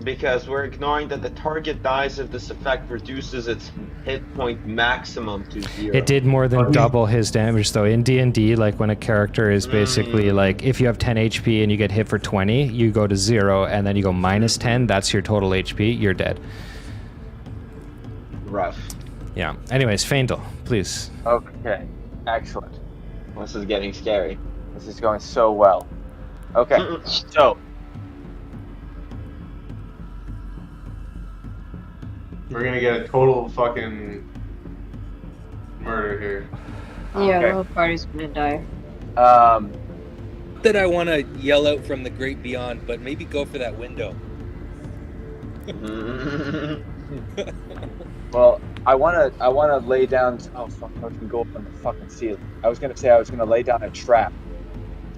because we're ignoring that the target dies if this effect reduces its hit point maximum to 0. It did more than double his damage though. In D&D, like when a character is basically like, if you have 10 HP and you get hit for 20, you go to 0 and then you go minus 10, that's your total HP, you're dead. Rough. Yeah. Anyways, Faendal, please. Okay. Excellent. This is getting scary. This is going so well. Okay. So We're gonna get a total fucking murder here. Yeah, Okay. the whole party's gonna die. That I want to yell out from the great beyond, but maybe go for that window. well, I wanna lay down. Oh fuck! I can go up on the fucking ceiling. I was gonna say I was gonna lay down a trap.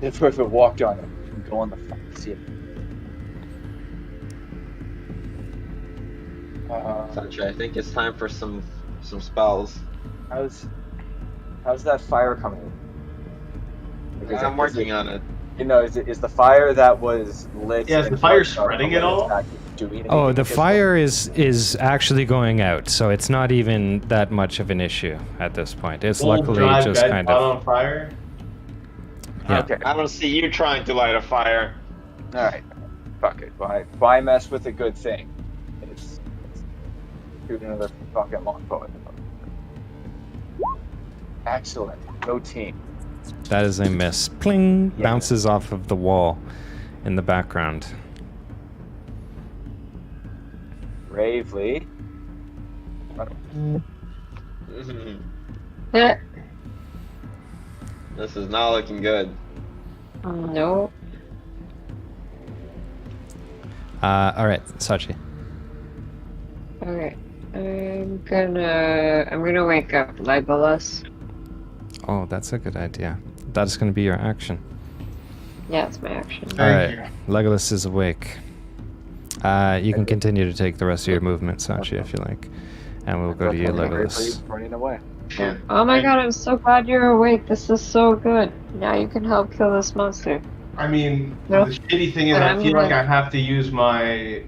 If it walked on it, I can go on the fucking ceiling. Sancho, I think it's time for some spells. How's that fire coming? Like, I'm working on it. You know, is the fire that was lit? Yeah, is and the fire worked on spreading the at all? attack doing anything? Oh, the Because fire is actually going out, so it's not even that much of an issue at this point. It's Old luckily dry just bed kind caught of... on fire. Yeah. Okay. I don't see you trying to light a fire. All right. Fuck it. Why mess with a good thing? It's shoot another fucking longbow. Excellent. No team. That is a miss. Pling! Yeah. Bounces off of the wall in the background. Bravely. Eh, This is not looking good. no. All right, Sachi. Okay. I'm gonna wake up Legolas. Oh, that's a good idea. That's going to be your action. Yeah, it's my action. All Thank right, you. Legolas is awake. You can continue to take the rest of your movement, Sachi, if you like. And we'll go to you, Legolas. Running away. Shit. Oh my god, I'm so glad you're awake. This is so good. Now you can help kill this monster. I mean, No. the shitty thing is, But I I'm feel like gonna- I have to use my.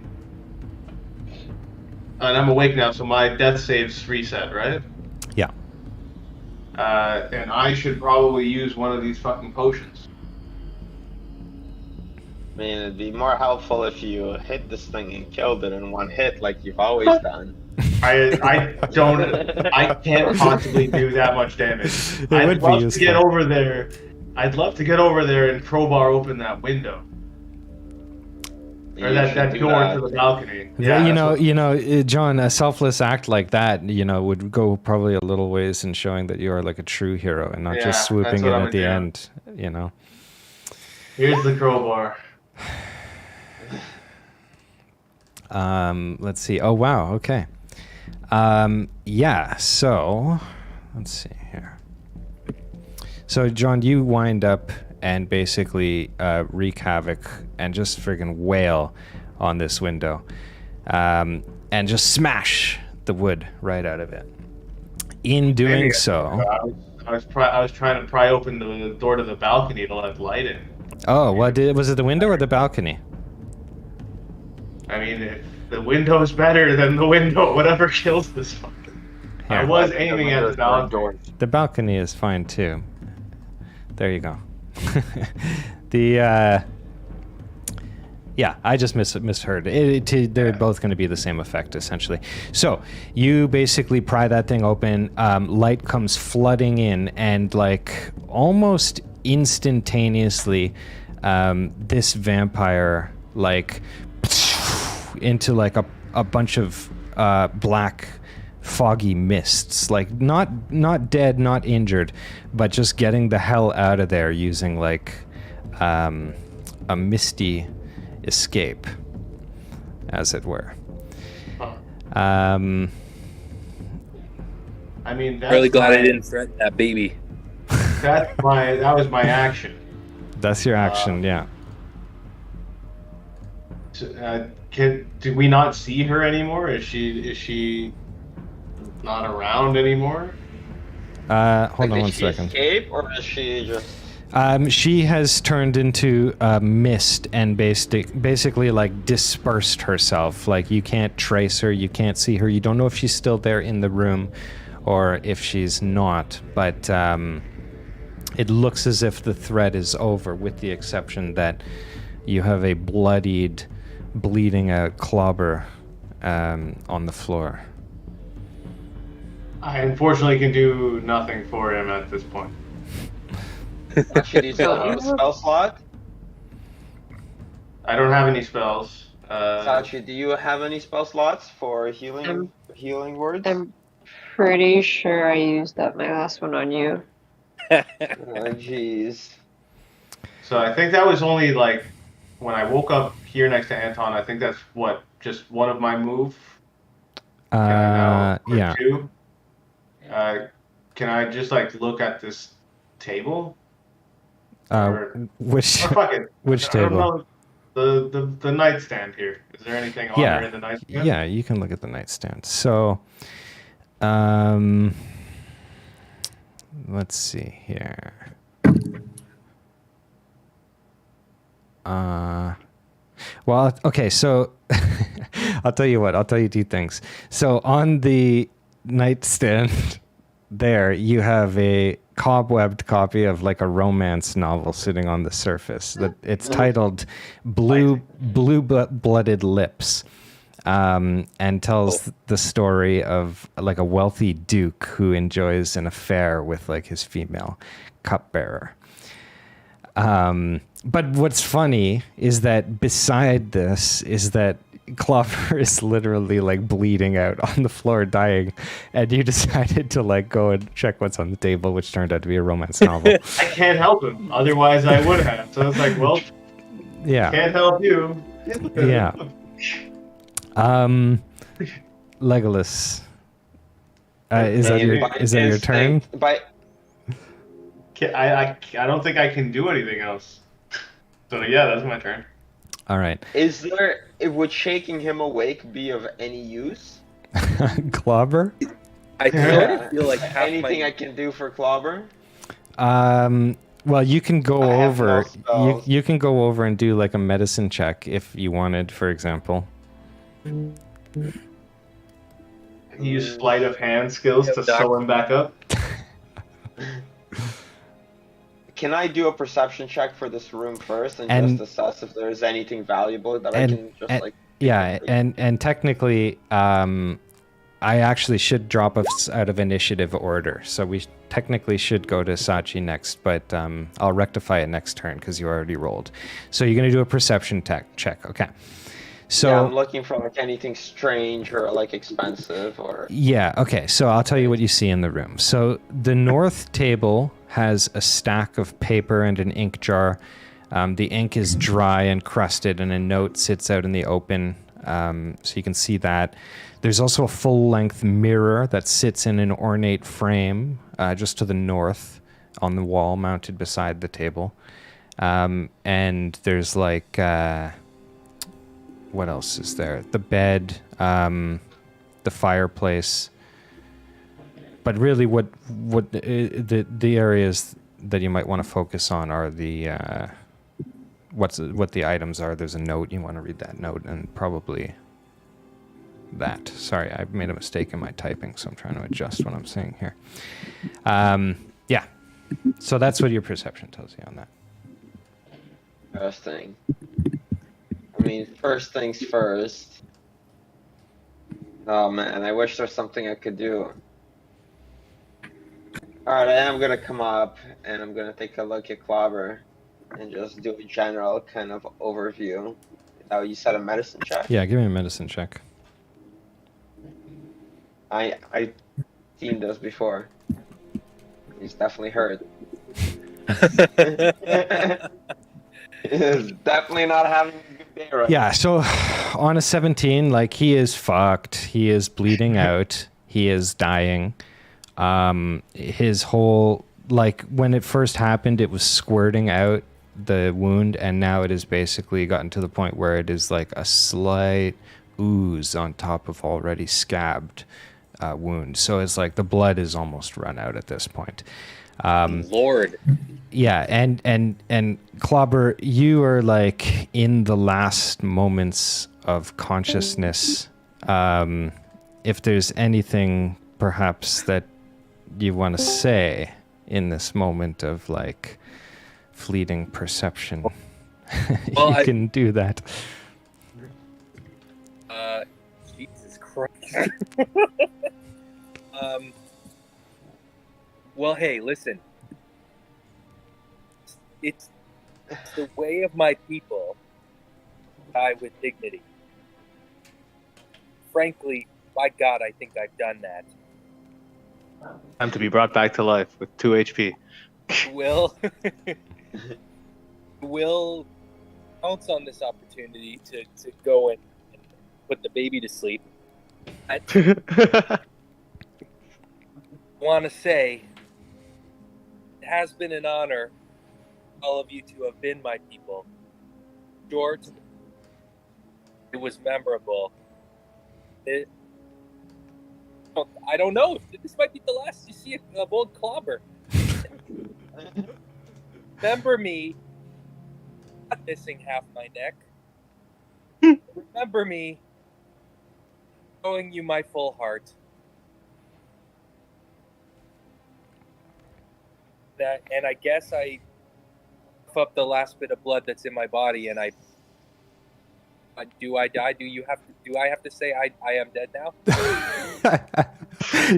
And I'm awake now, so my death save's reset, right? Yeah. And I should probably use one of these fucking potions. I mean, it'd be more helpful if you hit this thing and killed it in one hit, like you've always done. I can't possibly do that much damage. It would I'd be love to useful. get over there. I'd love to get over there and crowbar open that window. Or You that should do door that. to the balcony. Yeah, that's you know, John, a selfless act like that, would go probably a little ways in showing that you are like a true hero and not Yeah, just swooping that's in what I'm at the gonna end, Here's the crowbar. Let's see. Oh, wow. Okay. Yeah. So let's see here. So, John, you wind up and basically wreak havoc and just friggin' wail on this window, and just smash the wood right out of it. In doing so, I was trying to pry open the door to the balcony to let light in. oh, was it the window or the balcony? I mean, if the window's better than the window, whatever kills this fucker. I Here. was aiming at the balcony. The balcony is fine too. There you go. Yeah, I just misheard. They're both going to be the same effect, essentially. So you basically pry that thing open. Light comes flooding in, and like almost instantaneously, this vampire like into like a bunch of black foggy mists, like not dead, not injured, but just getting the hell out of there using like a misty escape, as it were. I mean, that's Really glad my, I didn't threaten that baby. that was my action. That's your action, yeah. Do we not see her anymore? Is she not around anymore? Hold on Did one she second. escape, or is she just? She has turned into mist and basically like dispersed herself. Like you can't trace her, you can't see her. You don't know if she's still there in the room or if she's not. But it looks as if the threat is over, with the exception that you have a bloodied, bleeding out clobber on the floor. I unfortunately can do nothing for him at this point. Actually, do you still have a spell slot? I don't have any spells. Sachi, do you have any spell slots for healing words? I'm pretty sure I used up my last one on you. Oh, jeez. So I think that was only like when I woke up here next to Anton. I think that's just one of my move. Can I now put Yeah. two? Can I just like look at this table? Which Or fuck it. which I don't table? know. The nightstand here. Is there anything on there in the nightstand? Yeah, you can look at the nightstand. So, let's see here. Well, okay, so I'll tell you what. I'll tell you two things. So on the nightstand there, you have a cobwebbed copy of like a romance novel sitting on the surface. That it's titled Blue Blooded Lips, and tells the story of like a wealthy duke who enjoys an affair with like his female cupbearer. But what's funny is that beside this is that Clobber is literally like bleeding out on the floor, dying, and you decided to like go and check what's on the table, which turned out to be a romance novel. I can't help him. Otherwise, I would have. So it's like, well, Yeah. can't help you. Yeah. Legolas. Is that your turn? By I don't think I can do anything else. So yeah, that's my turn. All right. Would shaking him awake be of any use? Clobber? I sort of feel like half Anything my I can do for Clobber? Well, you can go I have over. no spells. You can go over and do like a medicine check if you wanted, for example. Use sleight of hand skills to Doc. sew him back up. Can I do a perception check for this room first and And- just assess if there's anything valuable that I and- can just and- like? Yeah, and technically, I actually should drop us out of initiative order, so we technically should go to Sachi next, but I'll rectify it next turn because you already rolled. So you're gonna do a perception check, okay? So Yeah, I'm looking for like anything strange or like expensive or. yeah, okay. So I'll tell you what you see in the room. So the north table has a stack of paper and an ink jar. The ink is dry and crusted, and a note sits out in the open, so you can see that. There's also a full-length mirror that sits in an ornate frame just to the north on the wall, mounted beside the table. And there's like, what else is there? The bed, the fireplace. But really, what the areas that you might want to focus on are the what the items are. There's a note. You want to read that note, and probably that. Sorry, I made a mistake in my typing, so I'm trying to adjust what I'm saying here. Yeah. So that's what your perception tells you on that. Interesting. I mean, first things first. Oh man, I wish there's something I could do. Alright, I am gonna come up and I'm gonna take a look at Clobber and just do a general kind of overview. Oh, you said a medicine check? Yeah, give me a medicine check. I seen those before. He's definitely hurt. He's definitely not having a good day right Yeah, so on a 17, like, he is fucked. He is bleeding out. He is dying. His whole, like, when it first happened, it was squirting out the wound, and now it has basically gotten to the point where it is like a slight ooze on top of already scabbed wound. So it's like the blood is almost run out at this point. Lord. Yeah, and Clobber, you are like in the last moments of consciousness. If there's anything perhaps that you want to say in this moment of like fleeting perception, Well, you can do that. Jesus Christ. Well, hey, listen. It's the way of my people die with dignity. Frankly, by God, I think I've done that. Time to be brought back to life with 2 HP. Will pounce on this opportunity to go and put the baby to sleep. I want to say it has been an honor for all of you to have been my people. George, it was memorable. I don't know. This might be the last you see of old Clobber. Remember me not missing half my neck. Remember me showing you my full heart. And I guess I cough up the last bit of blood that's in my body, and do I die? Do I have to say I am dead now?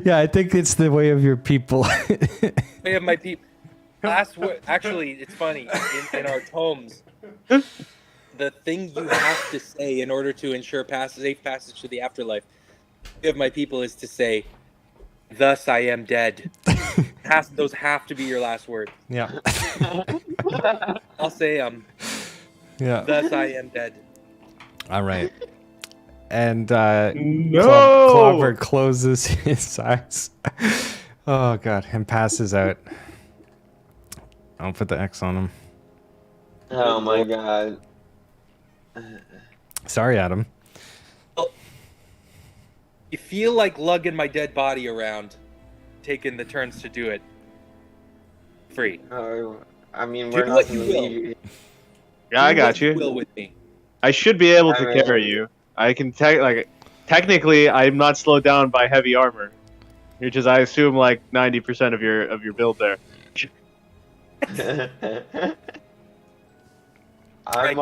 Yeah, I think it's the way of your people. Way of my people. Last word. Actually, it's funny. In our tomes, the thing you have to say in order to ensure safe passage to the afterlife of my people is to say, "Thus I am dead." Those have to be your last words. Yeah. I'll say, Yeah. "Thus I am dead." All right. And No! Clobber closes his eyes. Oh god, and passes out. I'll put the X on him. Oh my god. Sorry, Adam. You feel like lugging my dead body around, taking the turns to do it. Free. I mean, Do we're not what gonna you will. leave you. Yeah, I Do got what you. will with me. I should be able to I mean- carry you. I can technically, I'm not slowed down by heavy armor, which is I assume like 90% of your build there. I'm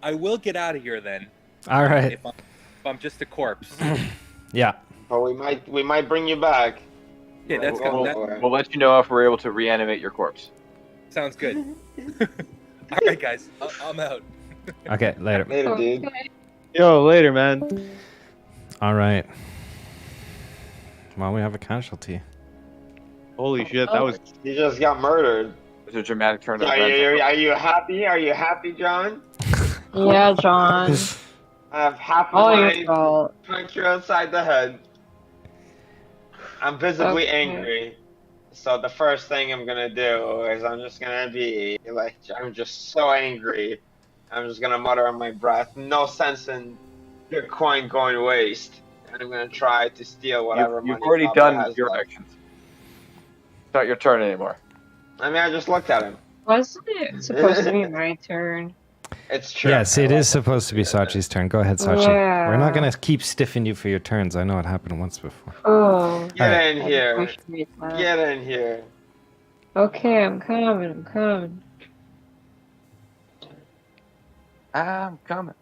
I will get out of here then. All right. If I'm just a corpse. Yeah. but we might bring you back. Yeah, that's Go good. for it. We'll let you know if we're able to reanimate your corpse. Sounds good. All right, guys. I'm out. Okay, later. Later, dude. Okay. Yo, later, man. All right. Well, we have a casualty. Holy shit, that was. You just got murdered. There's a dramatic turn of Are events. you happy? Are you happy, John? Yeah, John. I have half of All my your fault. punch you outside the head. I'm visibly Okay. angry. So the first thing I'm gonna do is I'm just gonna be like, I'm just so angry. I'm just gonna mutter on my breath. No sense in your coin going to waste. And I'm gonna try to steal whatever You've money already Papa done has your left. actions. It's not your turn anymore. I mean, I just looked at him. Wasn't it supposed to be my turn? It's true. Yes, it is supposed to be Sachi's turn. Go ahead, Sachi. We're not Yeah. going to keep stiffing you for your turns. I know it happened once before. Oh, Get Alright. in I here. appreciate that. Get in here. Okay, I'm coming. I'm coming. I'm coming.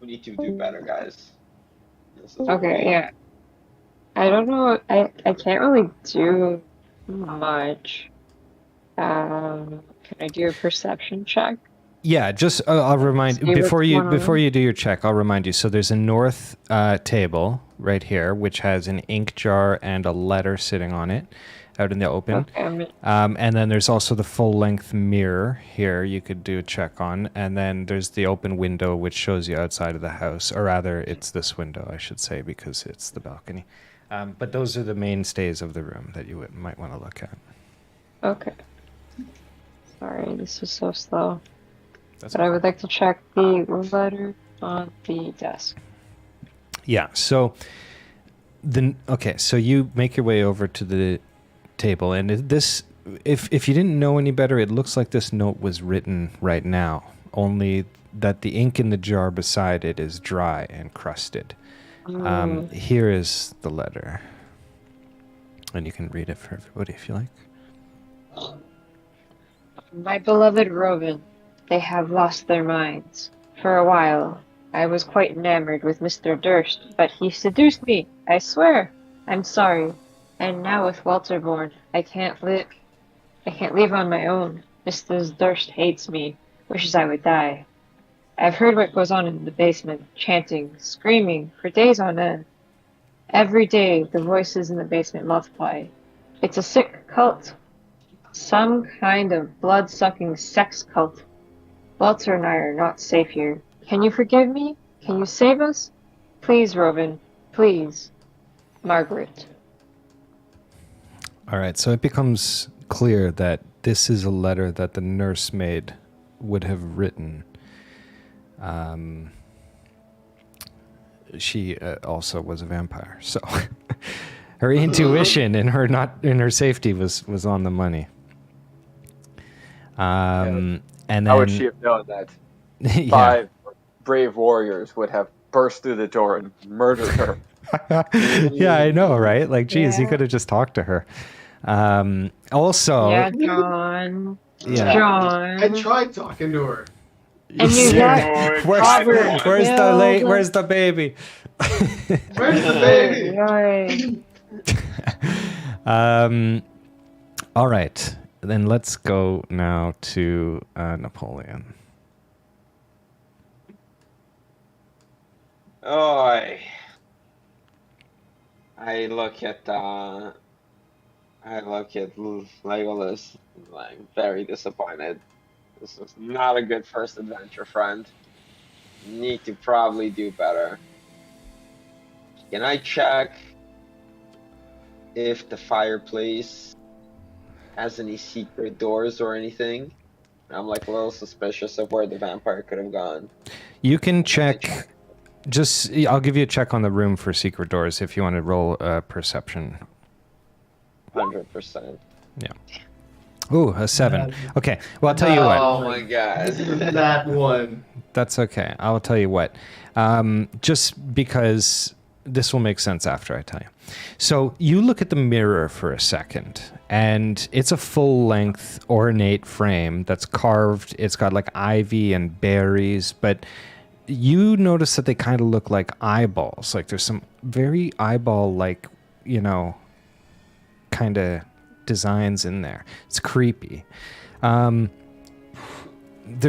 We need to do better, guys. This is Okay, yeah. I don't know. I can't really do much. Can I do a perception check? Yeah, just I'll remind See what's before going on. you do your check. I'll remind you. So there's a north table right here, which has an ink jar and a letter sitting on it, out in the open. Okay, I'm And then there's also the full length mirror here. You could do a check on, and then there's the open window which shows you outside of the house, or rather, it's this window, I should say, because it's the balcony. But those are the mainstays of the room that you might want to look at. okay. Sorry, this is so slow. That's But I would like to check the letter on the desk. Yeah. So so you make your way over to the table, and this, if you didn't know any better, it looks like this note was written right now. Only that the ink in the jar beside it is dry and crusted. Here is the letter, and you can read it for everybody if you like. My beloved Robin, they have lost their minds. For a while, I was quite enamored with Mr. Durst, but he seduced me, I swear. I'm sorry. And now with Walter born, I can't leave on my own. Mr. Durst hates me, wishes I would die. I've heard what goes on in the basement, chanting, screaming, for days on end. Every day, the voices in the basement multiply. It's a sick cult. Some kind of blood-sucking sex cult. Walter and I are not safe here. Can you forgive me? Can you save us? Please, Robin. Please. Margaret. All right. So it becomes clear that this is a letter that the nursemaid would have written. She also was a vampire, so her intuition and her safety was on the money. And then How would she have known that yeah. 5 brave warriors would have burst through the door and murdered her? Yeah, I know, right? Like, geez, you Yeah. could have just talked to her. Also, Yeah, John. yeah. John. I tried talking to her. And you Yeah. got Where's Robert the late? killed. Where's the baby? Where's the baby? Right. All right. Then let's go now to Napoleon. Oh, I look at Legolas, like very disappointed. This is not a good first adventure, friend. Need to probably do better. Can I check if the fireplace has any secret doors or anything. I'm like a little suspicious of where the vampire could have gone. You can They check. Just, I'll give you a check on the room for secret doors if you want to roll perception. 100%. Yeah. Ooh, a 7. Okay. Well, I'll tell you what. Oh my god. This is that one. That's okay. I'll tell you what. Just because this will make sense after I tell you. So you look at the mirror for a second, and it's a full-length ornate frame that's carved. It's got like ivy and berries, but you notice that they kind of look like eyeballs. Like there's some very eyeball-like, kind of designs in there. It's creepy. There's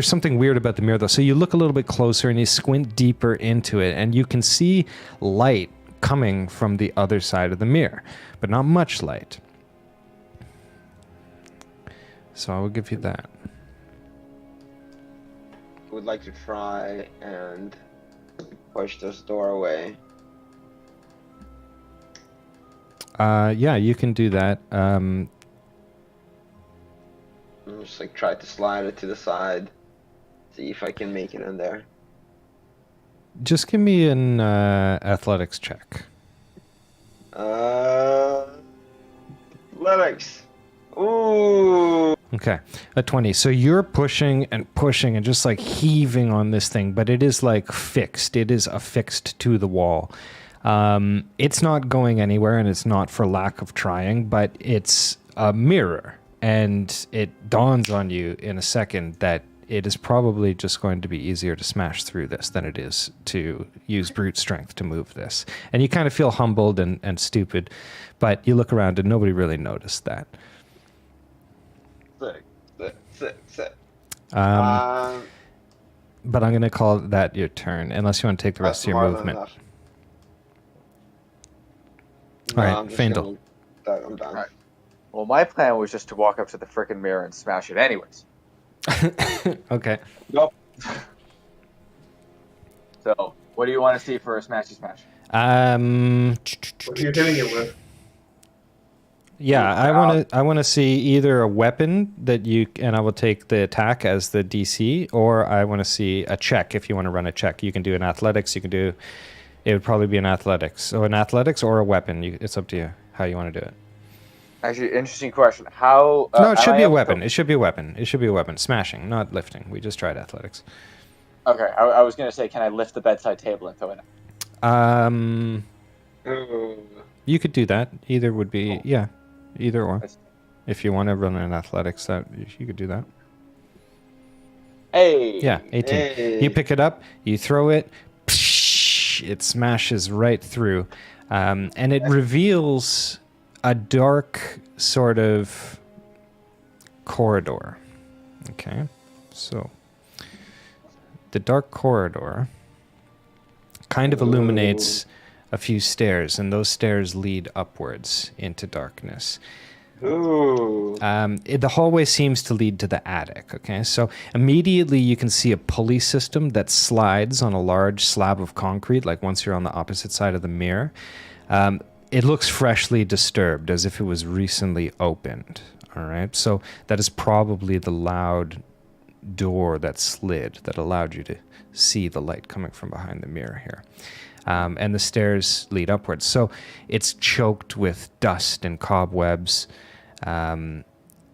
something weird about the mirror, though. So you look a little bit closer and you squint deeper into it, and you can see light coming from the other side of the mirror, but not much light. So I will give you that. I would like to try and push this door away. Yeah, you can do that. And just like try to slide it to the side. See if I can make it in there. Just give me an athletics check. Athletics. Ooh. Okay, a 20. So you're pushing and just like heaving on this thing, but it is like fixed. It is affixed to the wall. It's not going anywhere, and it's not for lack of trying, but it's a mirror, and it dawns on you in a second that it is probably just going to be easier to smash through this than it is to use brute strength to move this. And you kind of feel humbled and stupid, but you look around and nobody really noticed that. Sick. But I'm going to call that your turn, unless you want to take the rest of your movement. Enough. All right, I'm just Faendal. I'm done. Alright. Well, my plan was just to walk up to the frickin' mirror and smash it anyways. Okay. Nope. So, what do you want to see for a smashy smash? What are you hitting it with? Yeah, I want to see either a weapon that and I will take the attack as the DC, or I want to see a check. If you want to run a check, you can do an athletics. It would probably be an athletics. So an athletics or a weapon. It's up to you how you want to do it. Actually, interesting question. How? No, it should be a able to- weapon. It should be a weapon. It should be a weapon. Smashing, not lifting. We just tried athletics. Okay, I was gonna say, can I lift the bedside table and throw it in? Ooh. You could do that. Either would be Cool. yeah, either or. That's- If you want to run an athletics, that you could do that. Hey. Yeah, 18. Hey. You pick it up, you throw it, it smashes right through, and it reveals a dark sort of corridor. Okay, so the dark corridor kind of illuminates a few stairs, and those stairs lead upwards into darkness. Ooh. The hallway seems to lead to the attic, okay? So immediately you can see a pulley system that slides on a large slab of concrete, like once you're on the opposite side of the mirror. It looks freshly disturbed, as if it was recently opened, all right? So that is probably the loud door that slid that allowed you to see the light coming from behind the mirror here. And the stairs lead upwards. So it's choked with dust and cobwebs. And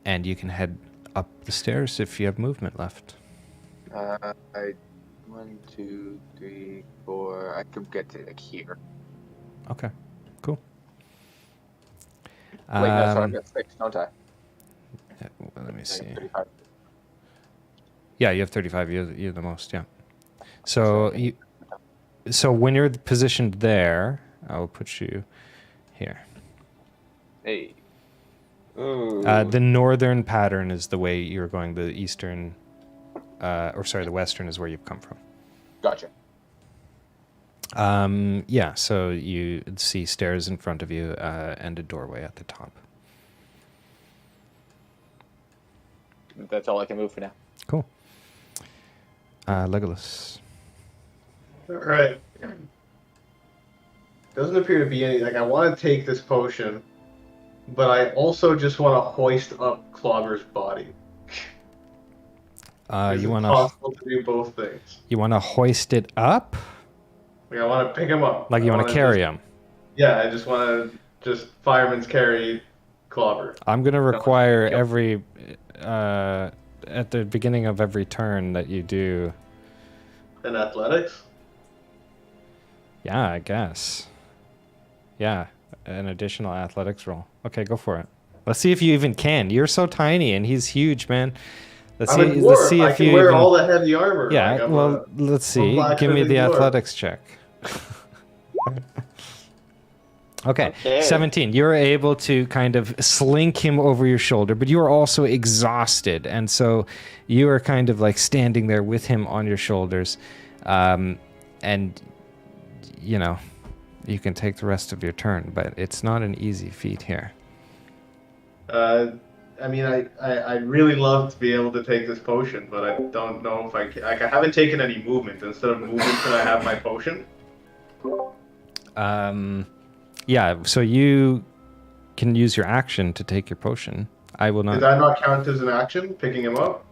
you can head up the stairs if you have movement left. 1, 2, 3, 4. I could get to like here. Okay, cool. Wait, no, sorry, I've got 6, don't I? Let me see. 35. Yeah, you have 35. You're the most, yeah. So when you're positioned there, I will put you here. Hey. Ooh. The northern pattern is the way you're going. The eastern, the western is where you've come from. Gotcha. Yeah, so you see stairs in front of you and a doorway at the top. That's all I can move for now. Cool. Legolas. All right. Doesn't appear to be any. Like, I want to take this potion, but I also just want to hoist up Clobber's body. Is You it wanna possible to do both things? hoist it up? Like, I want to pick him up. Like you want to carry him? Yeah, I just want to just fireman's carry Clobber. I'm gonna No, require kill. every at the beginning of every turn that you do. In athletics? Yeah, I guess. Yeah, an additional athletics roll. Okay, go for it. Let's see if you even can. You're so tiny and he's huge, man. Let's I'm a see. dwarf. Let's see I if can you wear even. all the heavy armor. Yeah. Like, Well, let's I'm a see. Give me blacksmithing the dwarf. athletics check. Okay, Okay. 17. You're able to kind of slink him over your shoulder, but you are also exhausted. And so you are kind of like standing there with him on your shoulders. And, you know, you can take the rest of your turn, but it's not an easy feat here. I mean, I'd really love to be able to take this potion, but I don't know if I can. Like, I haven't taken any movement. Instead of movement, can I have my potion? Yeah, so you can use your action to take your potion. I will Did not. that not count as an action, picking him up?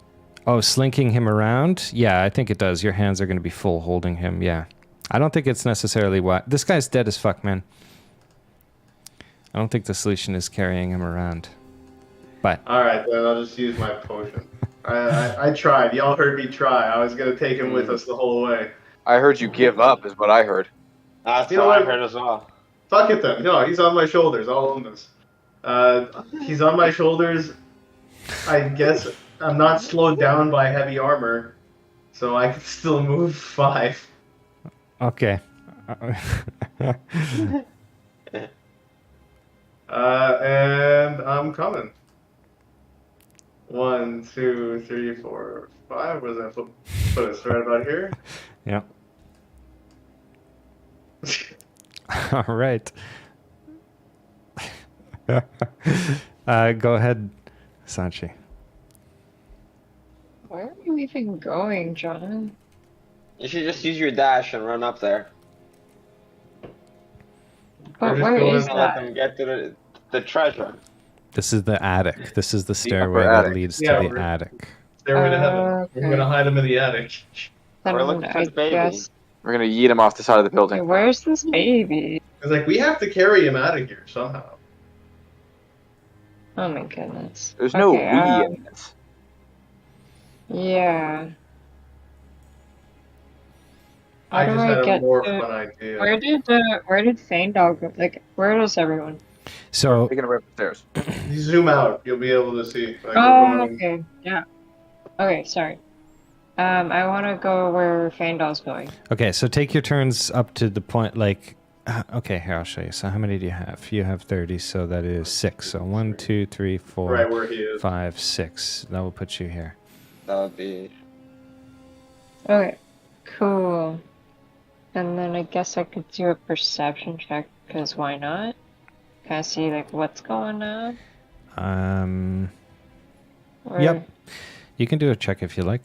Oh, slinking him around? Yeah, I think it does. Your hands are going to be full holding him. Yeah. I don't think it's necessarily what. This guy's dead as fuck, man. I don't think the solution is carrying him around. But Alright, then I'll just use my potion. I tried. Y'all heard me try. I was going to take him with us the whole way. I heard you give up, is what I heard. That's You know what I what? heard as well. Fuck it then. No, he's on my shoulders. I'll own this. He's on my shoulders. I guess I'm not slowed down by heavy armor, so I can still move 5. okay. And I'm coming. 1, 2, 3, 4, 5. Where does that put us? Right about here? Yeah. All right. Go ahead, Sanchi. Where are you even going, John? You should just use your dash and run up there. But just where going is to Let that? them get to the treasure. This is the attic. This is the stairway upper that attic. leads Yeah, to the we're- attic. Stairway to heaven. Okay. We're gonna hide him in the attic. Then We're looking for I the baby. guess. We're gonna yeet him off the side of the Hey, building. where's this baby? It's like, we have to carry him out of here somehow. Oh my goodness. There's no Okay, we in this. Yeah. How I do just I had a get more to- fun idea. Where did Feindal go? Like, where is everyone? So Taking away up the stairs. You zoom out, you'll be able to see. Like, Oh, we're going- okay. Yeah. Okay, sorry. I want to go where Feindal's going. okay, so take your turns up to the point like. Okay, here I'll show you. So how many do you have? You have 30, so that is 6. So 1, 2, 3, 4, right where he is. 5, 6. That will put you here. That would be. Okay, cool. And then I guess I could do a perception check, because why not? Can I see, like, what's going on? Or... Yep. You can do a check if you like.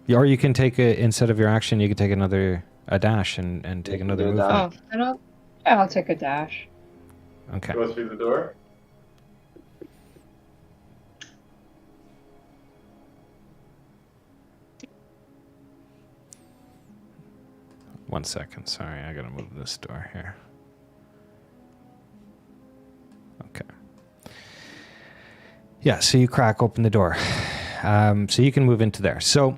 Or you can take a, instead of your action, you can take a dash and take can another do a move. dash. Oh, I'll take a dash. Okay. Go through the door. One second. Sorry, I gotta move this door here. Okay. Yeah, so you crack open the door. So you can move into there. So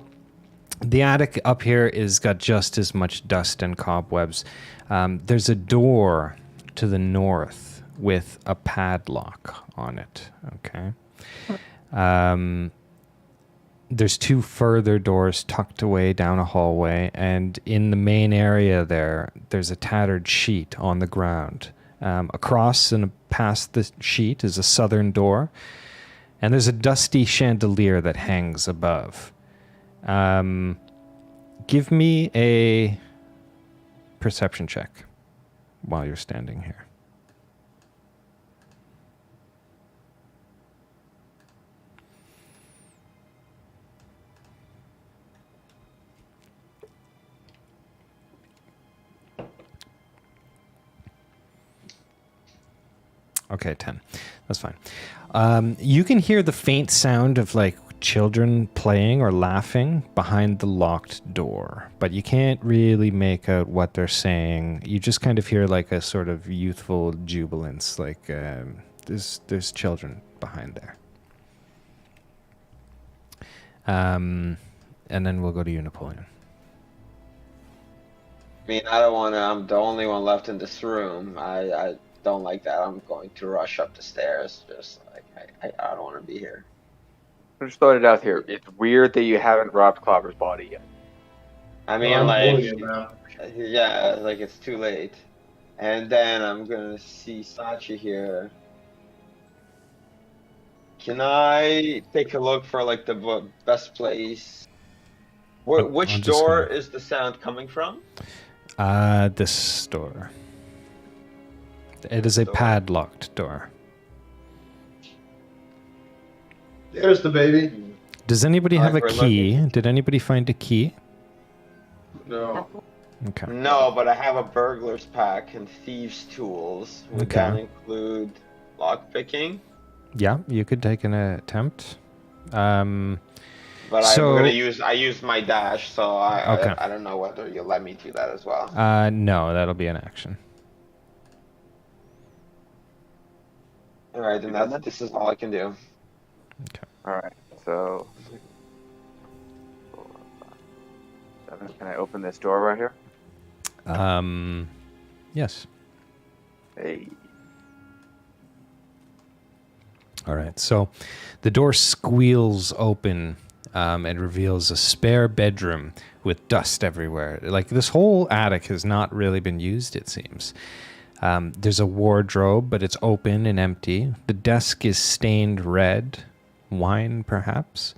the attic up here is got just as much dust and cobwebs. There's a door to the north with a padlock on it. Okay. There's 2 further doors tucked away down a hallway, and in the main area there's a tattered sheet on the ground. Across and past the sheet is a southern door, and there's a dusty chandelier that hangs above. Give me a perception check while you're standing here. Okay, 10. That's fine. You can hear the faint sound of like children playing or laughing behind the locked door, but you can't really make out what they're saying. You just kind of hear like a sort of youthful jubilance, like there's children behind there. And then we'll go to you, Napoleon. I mean, I don't want to. I'm the only one left in this room. I don't like that. I'm going to rush up the stairs. Just like I don't want to be here. I'm just throwing it out here. It's weird that you haven't robbed Clobber's body yet. I mean, I'm like, pulling it now. yeah, like it's too late. And then I'm gonna see Sachi here. Can I take a look for like the best place? Which I'm just door gonna- is the sound coming from? This door. It is a Door. padlocked door. There's the baby. Does anybody have a We're key? looking. Did anybody find a key? No. Okay. No, but I have a burglar's pack and thieves' tools. Would Okay. that include lockpicking? Yeah, you could take an attempt. But So- I'm gonna use my dash, so Okay. I don't know whether you'll let me do that as well. No, that'll be an action. All right, then this is all I can do. Alright, so 4, 5, 7. Can I open this door right here? Yes. Hey. All right. So the door squeals open and reveals a spare bedroom with dust everywhere. Like this whole attic has not really been used, it seems. There's a wardrobe, but it's open and empty. The desk is stained red, wine perhaps.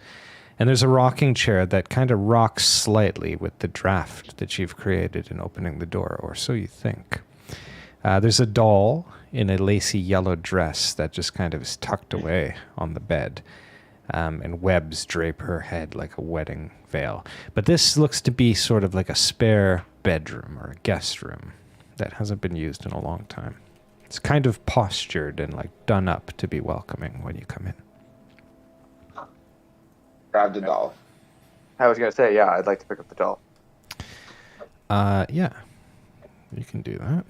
And there's a rocking chair that kind of rocks slightly with the draft that you've created in opening the door, or so you think. There's a doll in a lacy yellow dress that just kind of is tucked away on the bed. And webs drape her head like a wedding veil. But this looks to be sort of like a spare bedroom or a guest room that hasn't been used in a long time. It's kind of postured and like done up to be welcoming when you come in. Grab the doll. I was gonna say, yeah, I'd like to pick up the doll. Yeah, you can do that.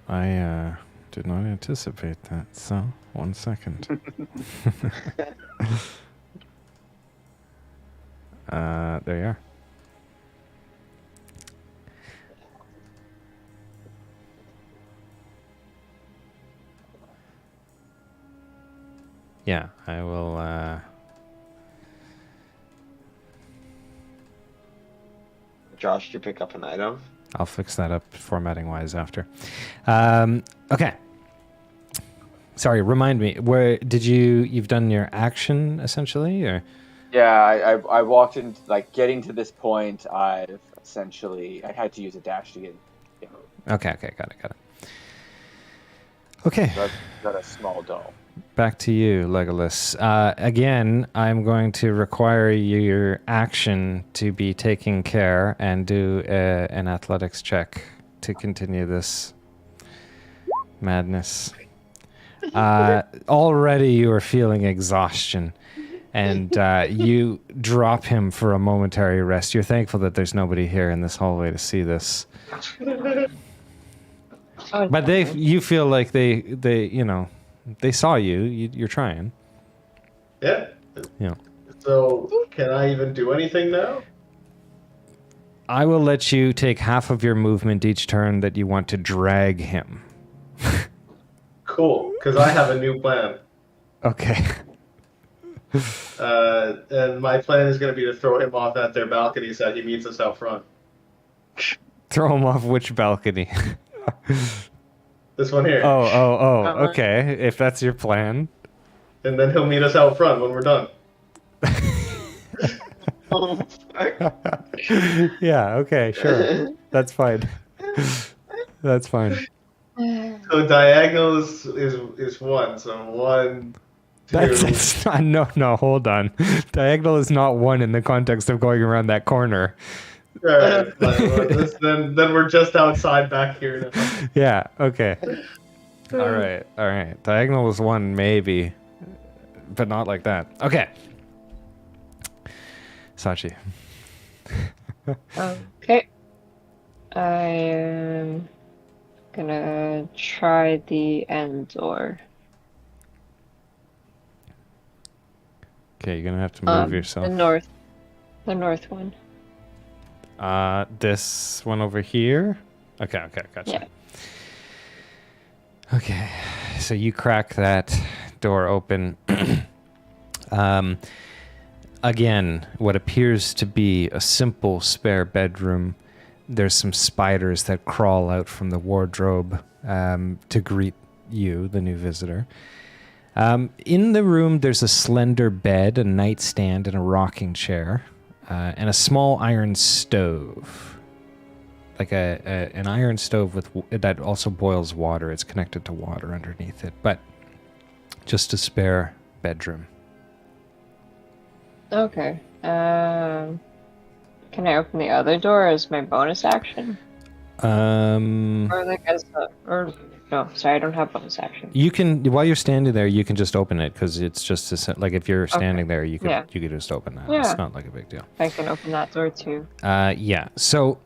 I did not anticipate that, so 1 second. There you are. Yeah, I will. Josh, did you pick up an item? I'll fix that up formatting wise after. Okay. Sorry, remind me. Where did you've done your action essentially, or? Yeah, I walked in, like, getting to this point, I had to use a dash to get. Okay, got it. Okay, Got a small doll. back to you, Legolas. Again, I'm going to require your action to be taking care and do an athletics check to continue this madness. Already you are feeling exhaustion, and you drop him for a momentary rest. You're thankful that there's nobody here in this hallway to see this. But you feel like they they saw you. You're trying. Yeah. Yeah. So, can I even do anything now? I will let you take half of your movement each turn that you want to drag him. Cool, because I have a new plan. Okay. And my plan is going to be to throw him off at their balcony so that he meets us out front. Throw him off which balcony? This one here. Oh. Okay. If that's your plan. And then he'll meet us out front when we're done. Yeah. Okay. Sure. That's fine. That's fine. So diagonal is one. So 1, 2. That's not, no. Hold on. Diagonal is not one in the context of going around that corner. Alright, then we're just outside back here now. Yeah, okay. All right. Diagonal was 1, maybe, but not like that. Okay. Sachi. Okay. I am gonna try the end door. Okay, you're gonna have to move yourself. The north one. This one over here. Okay, gotcha. Yeah. Okay, so you crack that door open. Again, what appears to be a simple spare bedroom. There's some spiders that crawl out from the wardrobe to greet you, the new visitor. In the room, there's a slender bed, a nightstand, and a rocking chair, and a small iron stove. Like an iron stove that also boils water. It's connected to water underneath it, but just a spare bedroom. Okay. Can I open the other door as my bonus action? No, sorry, I don't have bonus action. You can, while you're standing there, you can just open it because it's just like if you're standing there, you could just open that. Yeah. It's not like a big deal. I can open that door too. Yeah. So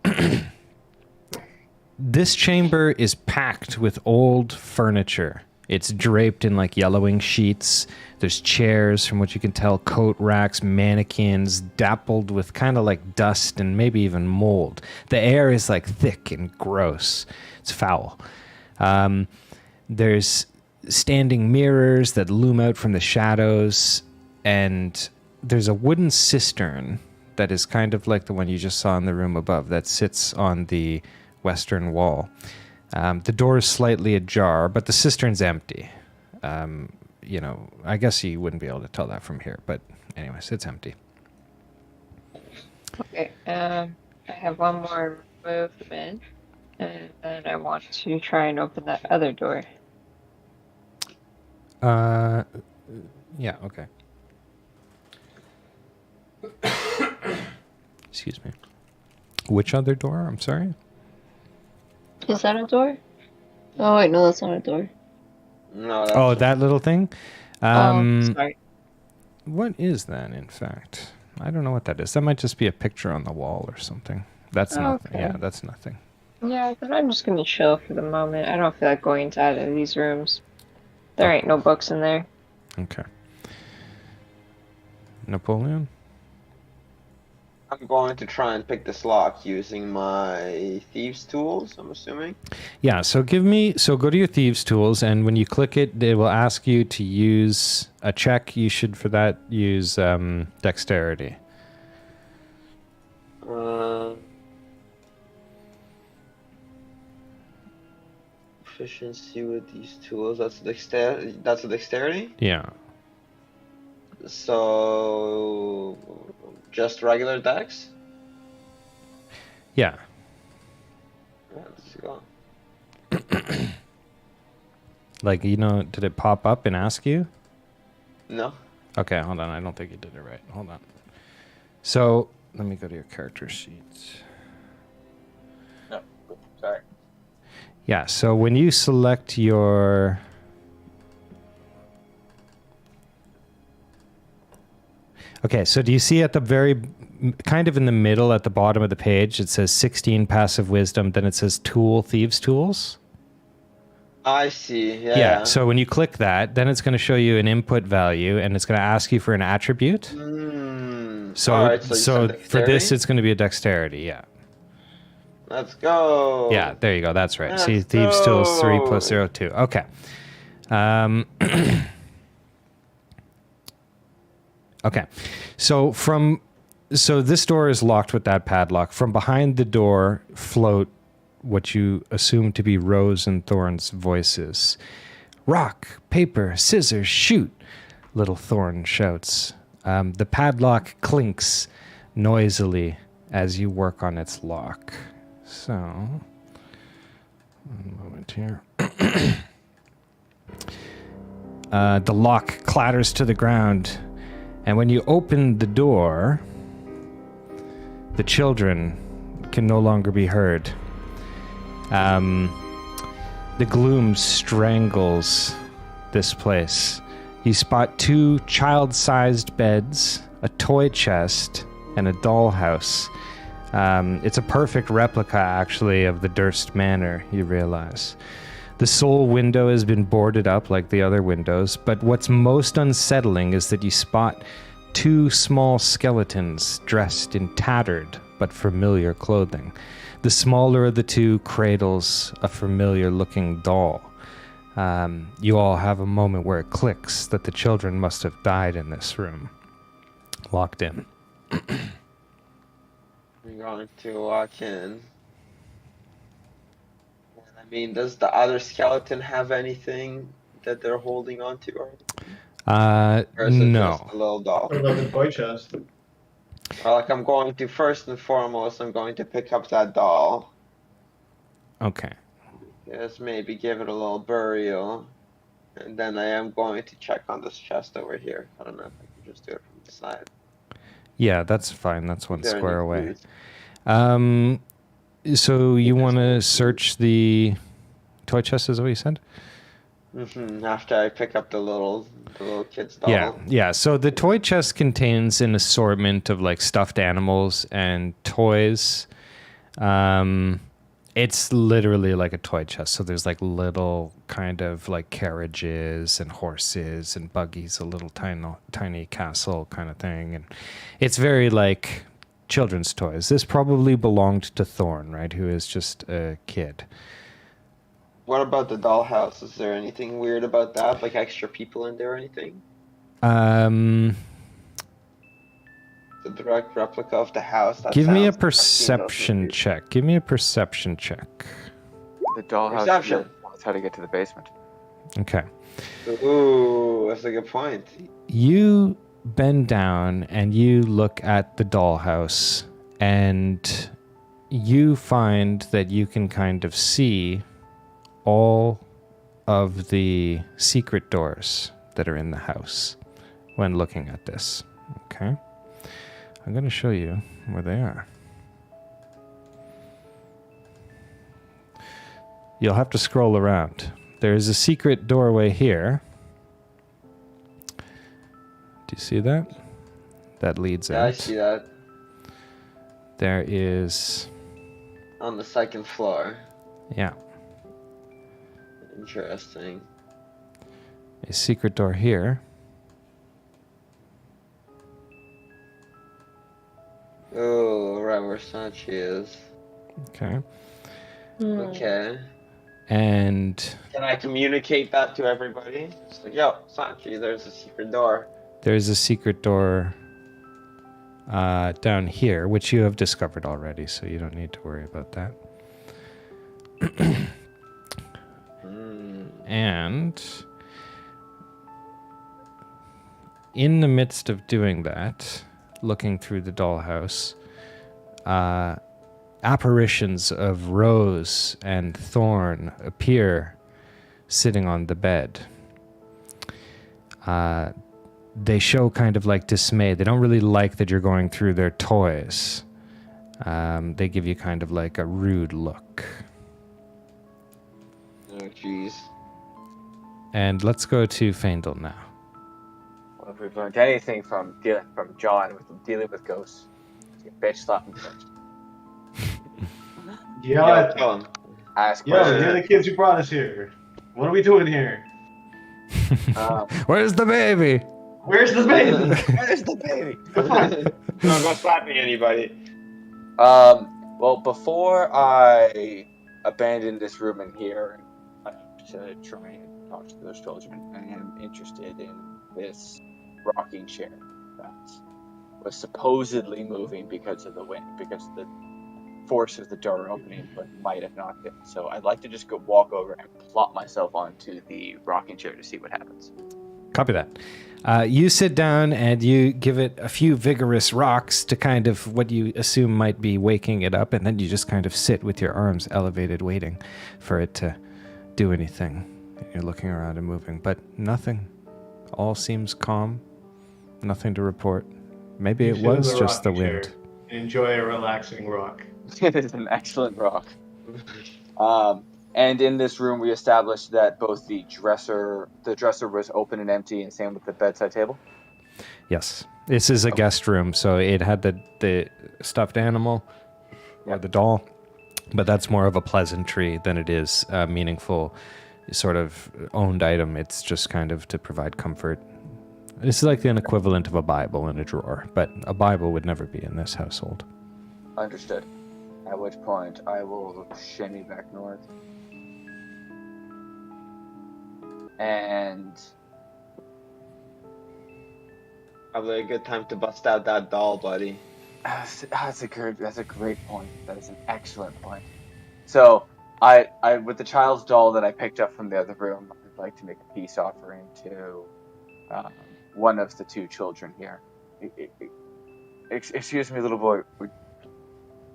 this chamber is packed with old furniture. It's draped in like yellowing sheets. There's chairs, from what you can tell, coat racks, mannequins, dappled with kind of like dust and maybe even mold. The air is like thick and gross. It's foul. There's standing mirrors that loom out from the shadows, and there's a wooden cistern that is kind of like the one you just saw in the room above that sits on the western wall. The door is slightly ajar, but the cistern's empty. I guess you wouldn't be able to tell that from here, but anyways, it's empty. Okay, I have one more movement, and then I want to try and open that other door. Yeah, okay. Excuse me. Which other door? I'm sorry? Is that a door? Oh, wait, no, that's not a door. No. That's Oh, that little thing? Sorry. What is that, in fact? I don't know what that is. That might just be a picture on the wall or something. That's nothing. Okay. Yeah, that's nothing. Yeah, but I'm just gonna chill for the moment. I don't feel like going into either of these rooms. There ain't no books in there. Okay. Napoleon? I'm going to try and pick this lock using my thieves' tools, I'm assuming. Yeah, so go to your thieves tools, and when you click it, it will ask you to use a check. You should, for that, use dexterity. Proficiency with these tools, that's a dexterity? Yeah. So, just regular dex? Yeah. Yeah, let's go. Like, did it pop up and ask you? No. Okay, hold on. I don't think you did it right. Hold on. So, let me go to your character sheets. No, sorry. Yeah, so when you select your... Okay, so do you see at the very, kind of in the middle at the bottom of the page, it says 16 passive wisdom, then it says tool, thieves tools? I see, yeah. Yeah, so when you click that, then it's going to show you an input value, and it's going to ask you for an attribute. So, Alright, so so you said for this, dexterity? it's going to be a dexterity, yeah. Let's go. Yeah, there you go, that's right. Let's See, thieves tools 3 go. plus 0, 2. Okay. Okay, so this door is locked with that padlock. From behind the door float what you assume to be Rose and Thorn's voices. Rock, paper, scissors, shoot, little Thorn shouts. The padlock clinks noisily as you work on its lock. So, one moment here. The lock clatters to the ground. And when you open the door, the children can no longer be heard. The gloom strangles this place. You spot 2 child-sized beds, a toy chest, and a dollhouse. It's a perfect replica, actually, of the Durst Manor, you realize. The sole window has been boarded up like the other windows, but what's most unsettling is that you spot 2 small skeletons dressed in tattered but familiar clothing. The smaller of the 2 cradles a familiar-looking doll. You all have a moment where it clicks that the children must have died in this room. Locked in. I'm going to walk in. I mean, does the other skeleton have anything that they're holding on to? Or is it No. just a little doll? What about the toy chest? Well, like, I'm going to, first and foremost, I'm going to pick up that doll. Okay. Just maybe give it a little burial. And then I am going to check on this chest over here. I don't know if I can just do it from the side. Yeah, that's fine. That's 1 Is there square any away. clues? So you want to search the toy chest, is that what you said? After I pick up the little kid's doll. Yeah. So the toy chest contains an assortment of like stuffed animals and toys. It's literally like a toy chest. So there's like little kind of like carriages and horses and buggies, a little tiny castle kind of thing. And it's very like children's toys. This probably belonged to Thorn, right? Who is just a kid. What about the dollhouse? Is there anything weird about that? Like extra people in there or anything? The direct replica of the house. That Give me a sounds like I've seen those perception movies. check. Give me a perception check. The dollhouse Perception. knows how to get to the basement. Okay. Ooh, that's a good point. You bend down and you look at the dollhouse, and you find that you can kind of see all of the secret doors that are in the house when looking at this. Okay? I'm going to show you where they are. You'll have to scroll around. There's a secret doorway here. Do you see that? That leads Yeah, I out. see that. There is, On the second floor. yeah, Interesting. a secret door here. Oh, right where Sanchi is. Okay. Okay. And Can I communicate that to everybody? It's like, yo, Sanchi, there's a secret door. there's a secret door down here, which you have discovered already, so you don't need to worry about that. And in the midst of doing that, looking through the dollhouse, apparitions of Rose and Thorn appear sitting on the bed. They show kind of like dismay. They don't really like that you're going through their toys. They give you kind of like a rude look. Oh, jeez. And let's go to Faendal now. Well, if we've learned anything from John with dealing with ghosts, you bitch slap him first. Yeah, Kill him. Ask yo, questions. you're the kids who brought us here. What are we doing here? Where's the baby? Where's the baby? Where's the baby? Don't go slapping anybody. Well, before I abandon this room in here to try and talk to those children, I am interested in this rocking chair that was supposedly moving because of the wind, because of the force of the door opening, but might have knocked it. So I'd like to just go walk over and plop myself onto the rocking chair to see what happens. Copy that. You sit down and you give it a few vigorous rocks to kind of what you assume might be waking it up, and then you just kind of sit with your arms elevated, waiting for it to do anything. You're looking around and moving, but nothing. All seems calm. Nothing to report. Maybe it You sit in was the just the rocking wind. chair and enjoy a relaxing rock. It is an excellent rock. And in this room, we established that both the dresser was open and empty, and same with the bedside table. Yes. This is a guest room, so it had the stuffed animal or the doll, but that's more of a pleasantry than it is a meaningful sort of owned item. It's just kind of to provide comfort. It's like an equivalent of a Bible in a drawer, but a Bible would never be in this household. Understood. At which point, I will shimmy back north. And Probably a good time to bust out that doll, buddy. that's a great point. That is an excellent point. So, I with the child's doll that I picked up from the other room, I'd like to make a peace offering to one of the two children here. Excuse me, little boy.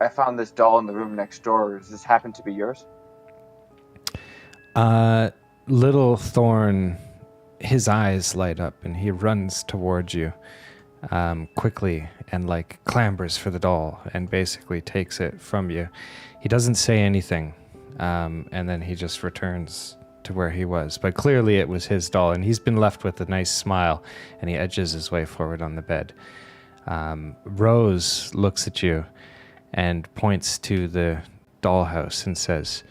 I found this doll in the room next door. Does this happen to be yours? Little Thorn, his eyes light up and he runs towards you quickly and like clambers for the doll and basically takes it from you. He doesn't say anything and then he just returns to where he was. But clearly it was his doll and he's been left with a nice smile and he edges his way forward on the bed. Rose looks at you and points to the dollhouse and says,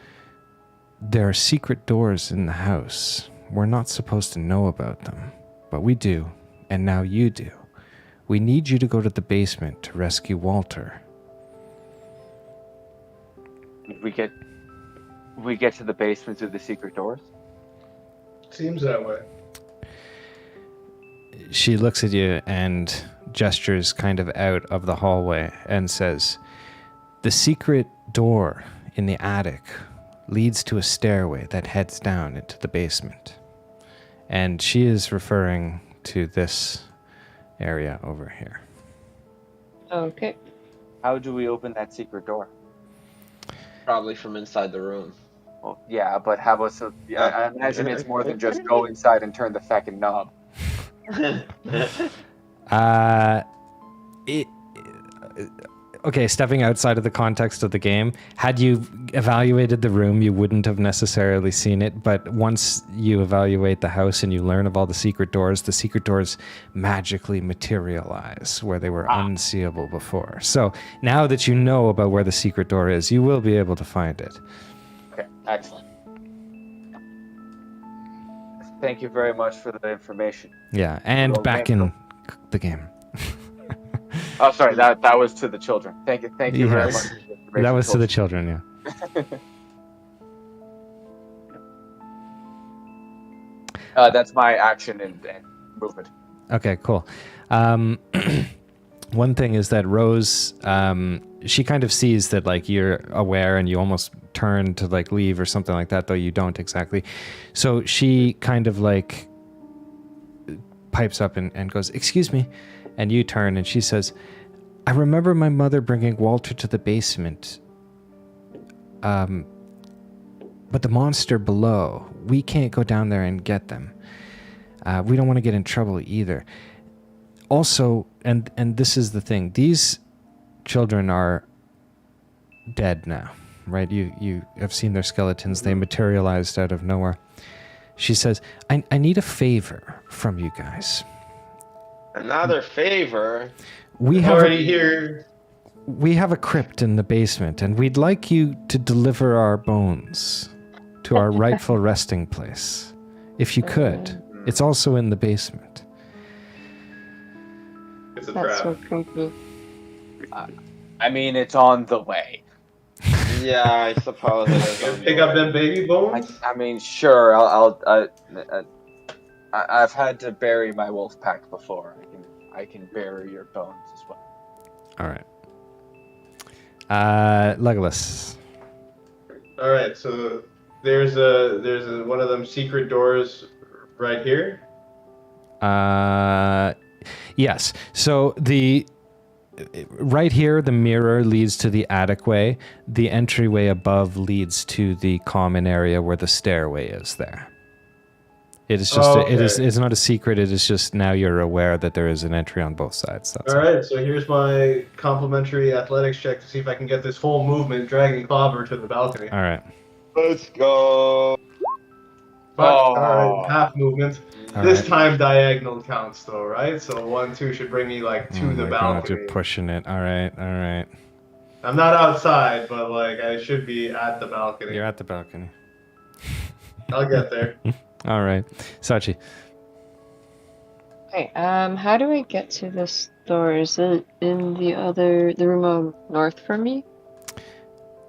"There are secret doors in the house. We're not supposed to know about them, but we do, and now you do. We need you to go to the basement to rescue Walter." We get to the basement through the secret doors? Seems that way. She looks at you and gestures kind of out of the hallway and says, "The secret door in the attic leads to a stairway that heads down into the basement." And she is referring to this area over here. Okay. How do we open that secret door? Probably from inside the room. Well, yeah, but how about I imagine it's more than just go inside and turn the feckin' knob. Okay, stepping outside of the context of the game, had you evaluated the room, you wouldn't have necessarily seen it, but once you evaluate the house and you learn of all the secret doors magically materialize where they were unseeable before. So now that you know about where the secret door is, you will be able to find it. Okay, excellent. Thank you very much for the information. Yeah, and back in the game. Oh, sorry, that was to the children. Thank you very much. Yes. That was to the children, yeah. That's my action and movement. Okay, cool. One thing is that Rose, she kind of sees that like you're aware and you almost turn to like leave or something like that, though you don't exactly. So she kind of like pipes up and goes, "Excuse me." And you turn and she says, "I remember my mother bringing Walter to the basement. But the monster below, we can't go down there and get them. We don't want to get in trouble either. Also, and this is the thing, these children are dead now, right? You have seen their skeletons. They materialized out of nowhere." She says, I need a favor from you guys. Another favor? We have Already here. We have a crypt in the basement, and we'd like you to deliver our bones to our rightful resting place. If you could. It's also in the basement. It's a That's so trap. creepy. I mean, it's on the way. Yeah, I suppose it is. Gonna pick up them baby bones? I mean, sure. I've had to bury my wolf pack before. I can bury your bones as well. All right. Legolas. All right, so there's one of them secret doors right here. Yes. So right here, the mirror leads to the attic way. The entryway above leads to the common area where the stairway is there. It is just Oh, okay. it's not a secret. It is just now you're aware that there is an entry on both sides. That's All right, so here's my complimentary athletics check to see if I can get this whole movement dragging Clobber to the balcony. All right. Let's go. Fuck, all right, Oh. half movement. All This right. time diagonal counts though, right? So 1, 2 should bring me like Oh to the my God, you're balcony. pushing it. All right. All right. I'm not outside, but like I should be at the balcony. You're at the balcony. I'll get there. All right. Sachi. Okay, how do I get to the store? Is it in the room on north for me?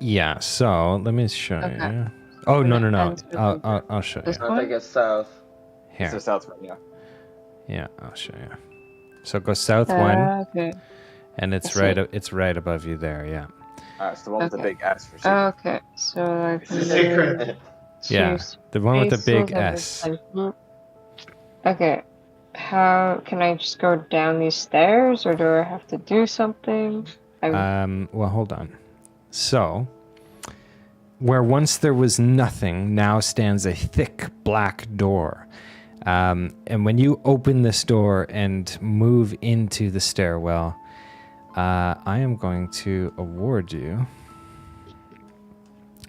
Yeah. So let me show Okay. you. Oh no no no! Ends I'll show This you. I think it's south. Here. So south from yeah. Yeah, I'll show you. So go south one, Okay. and it's I right. see. It's right above you there. Yeah. It's the one with the Okay. big S for secret. Okay, so I It's a secret. Yeah, the one with the big S. Okay, how can I just go down these stairs, or do I have to do something? Well, hold on. So, where once there was nothing, now stands a thick black door. And when you open this door and move into the stairwell, I am going to award you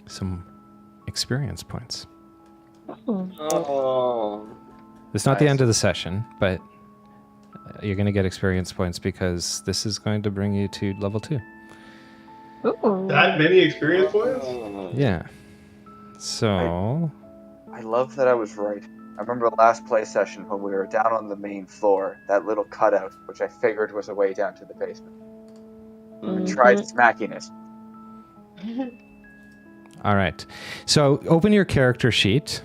some experience points. Oh. It's not the Nice. end of the session, but you're going to get experience points because this is going to bring you to level 2. Ooh. That many experience points? Yeah. So, I love that I was right. I remember the last play session when we were down on the main floor, that little cutout, which I figured was a way down to the basement. We tried smacking it. all right. So, open your character sheet.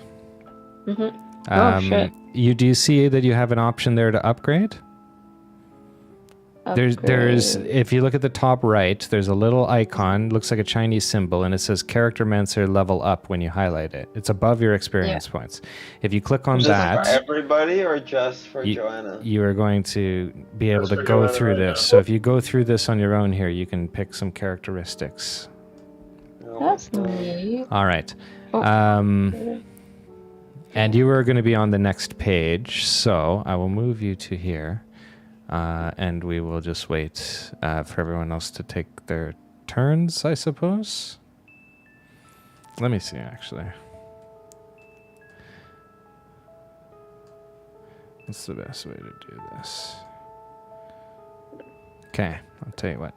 Shit. You do see that you have an option there to upgrade? There's if you look at the top right, there's a little icon, looks like a Chinese symbol, and it says Character Mancer level up when you highlight it. It's above your experience points. If you click on Is this that, for everybody or just for Joanna? you are going to be able Just to for go Joanna through right this. now. So if you go through this on your own here, you can pick some characteristics. That's neat. All right. Oh. And you are going to be on the next page, so I will move you to here. And we will just wait for everyone else to take their turns, I suppose. Let me see, actually. What's the best way to do this? Okay, I'll tell you what.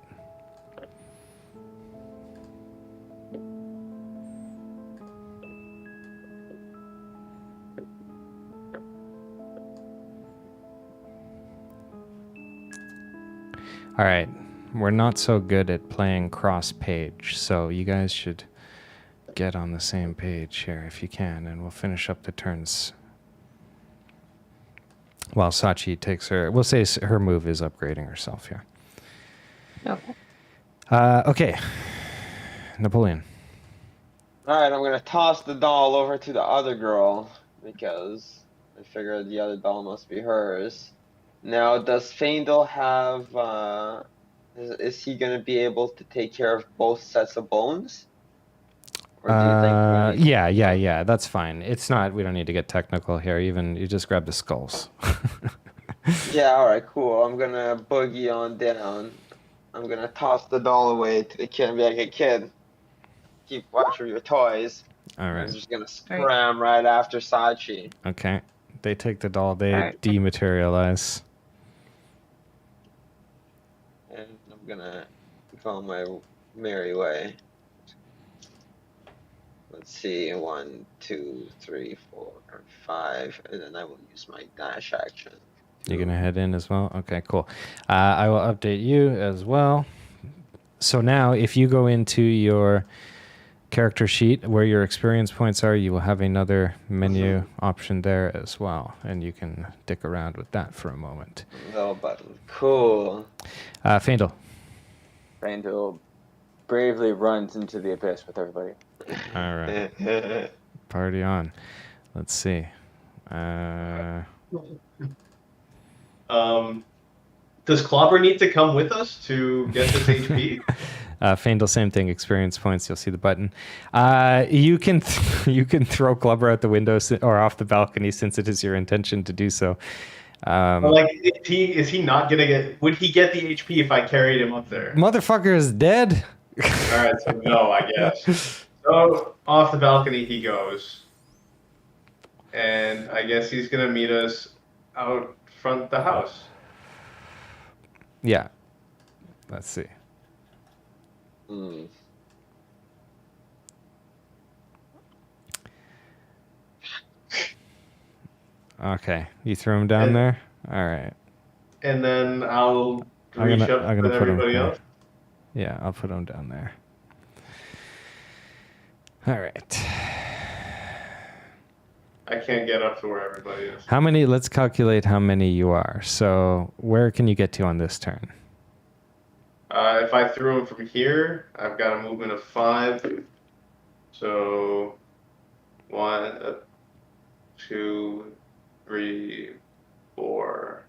All right, we're not so good at playing cross-page, so you guys should get on the same page here if you can, and we'll finish up the turns while Sachi takes her. We'll say her move is upgrading herself here. Okay. Okay, Napoleon. Alright, I'm gonna toss the doll over to the other girl because I figured the other doll must be hers. Now, does Faendal have, is he gonna be able to take care of both sets of bones? Or do you think Yeah, that's fine. It's not, we don't need to get technical here. Even, you just grab the skulls. Yeah, alright, cool. I'm gonna boogie on down. I'm gonna toss the doll away to the kid and be like, hey kid, keep watch of your toys. All I'm right. just gonna scram right after Sachi. Okay. They take the doll, they Alright. dematerialize. And I'm gonna go on my merry way. Let's see, 1, 2, 3, 4, 5, and then I will use my dash action. You're going to head in as well? Okay, cool. I will update you as well. So now, if you go into your character sheet where your experience points are, you will have another menu option there as well. And you can dick around with that for a moment. Little button. Cool. Faendal. Faendal bravely runs into the abyss with everybody. All right. Party on. Let's see. Does Clobber need to come with us to get this HP? Faendal, same thing. Experience points. You'll see the button. You can you can throw Clubber out the window or off the balcony since it is your intention to do so. But like, is he not gonna get? Would he get the HP if I carried him up there? Motherfucker is dead. All right, so no, I guess. So off the balcony he goes, and I guess he's gonna meet us out front the house. Yeah. Let's see. Hmm. Okay, you threw him down there. All right. And then I'll reach up I'm gonna with put him everybody here. else. Yeah, I'll put him down there. All right. I can't get up to where everybody is. How many? Let's calculate how many you are. So where can you get to on this turn? If I threw him from here, I've got a movement of 5. So 1, 2, 3, 4,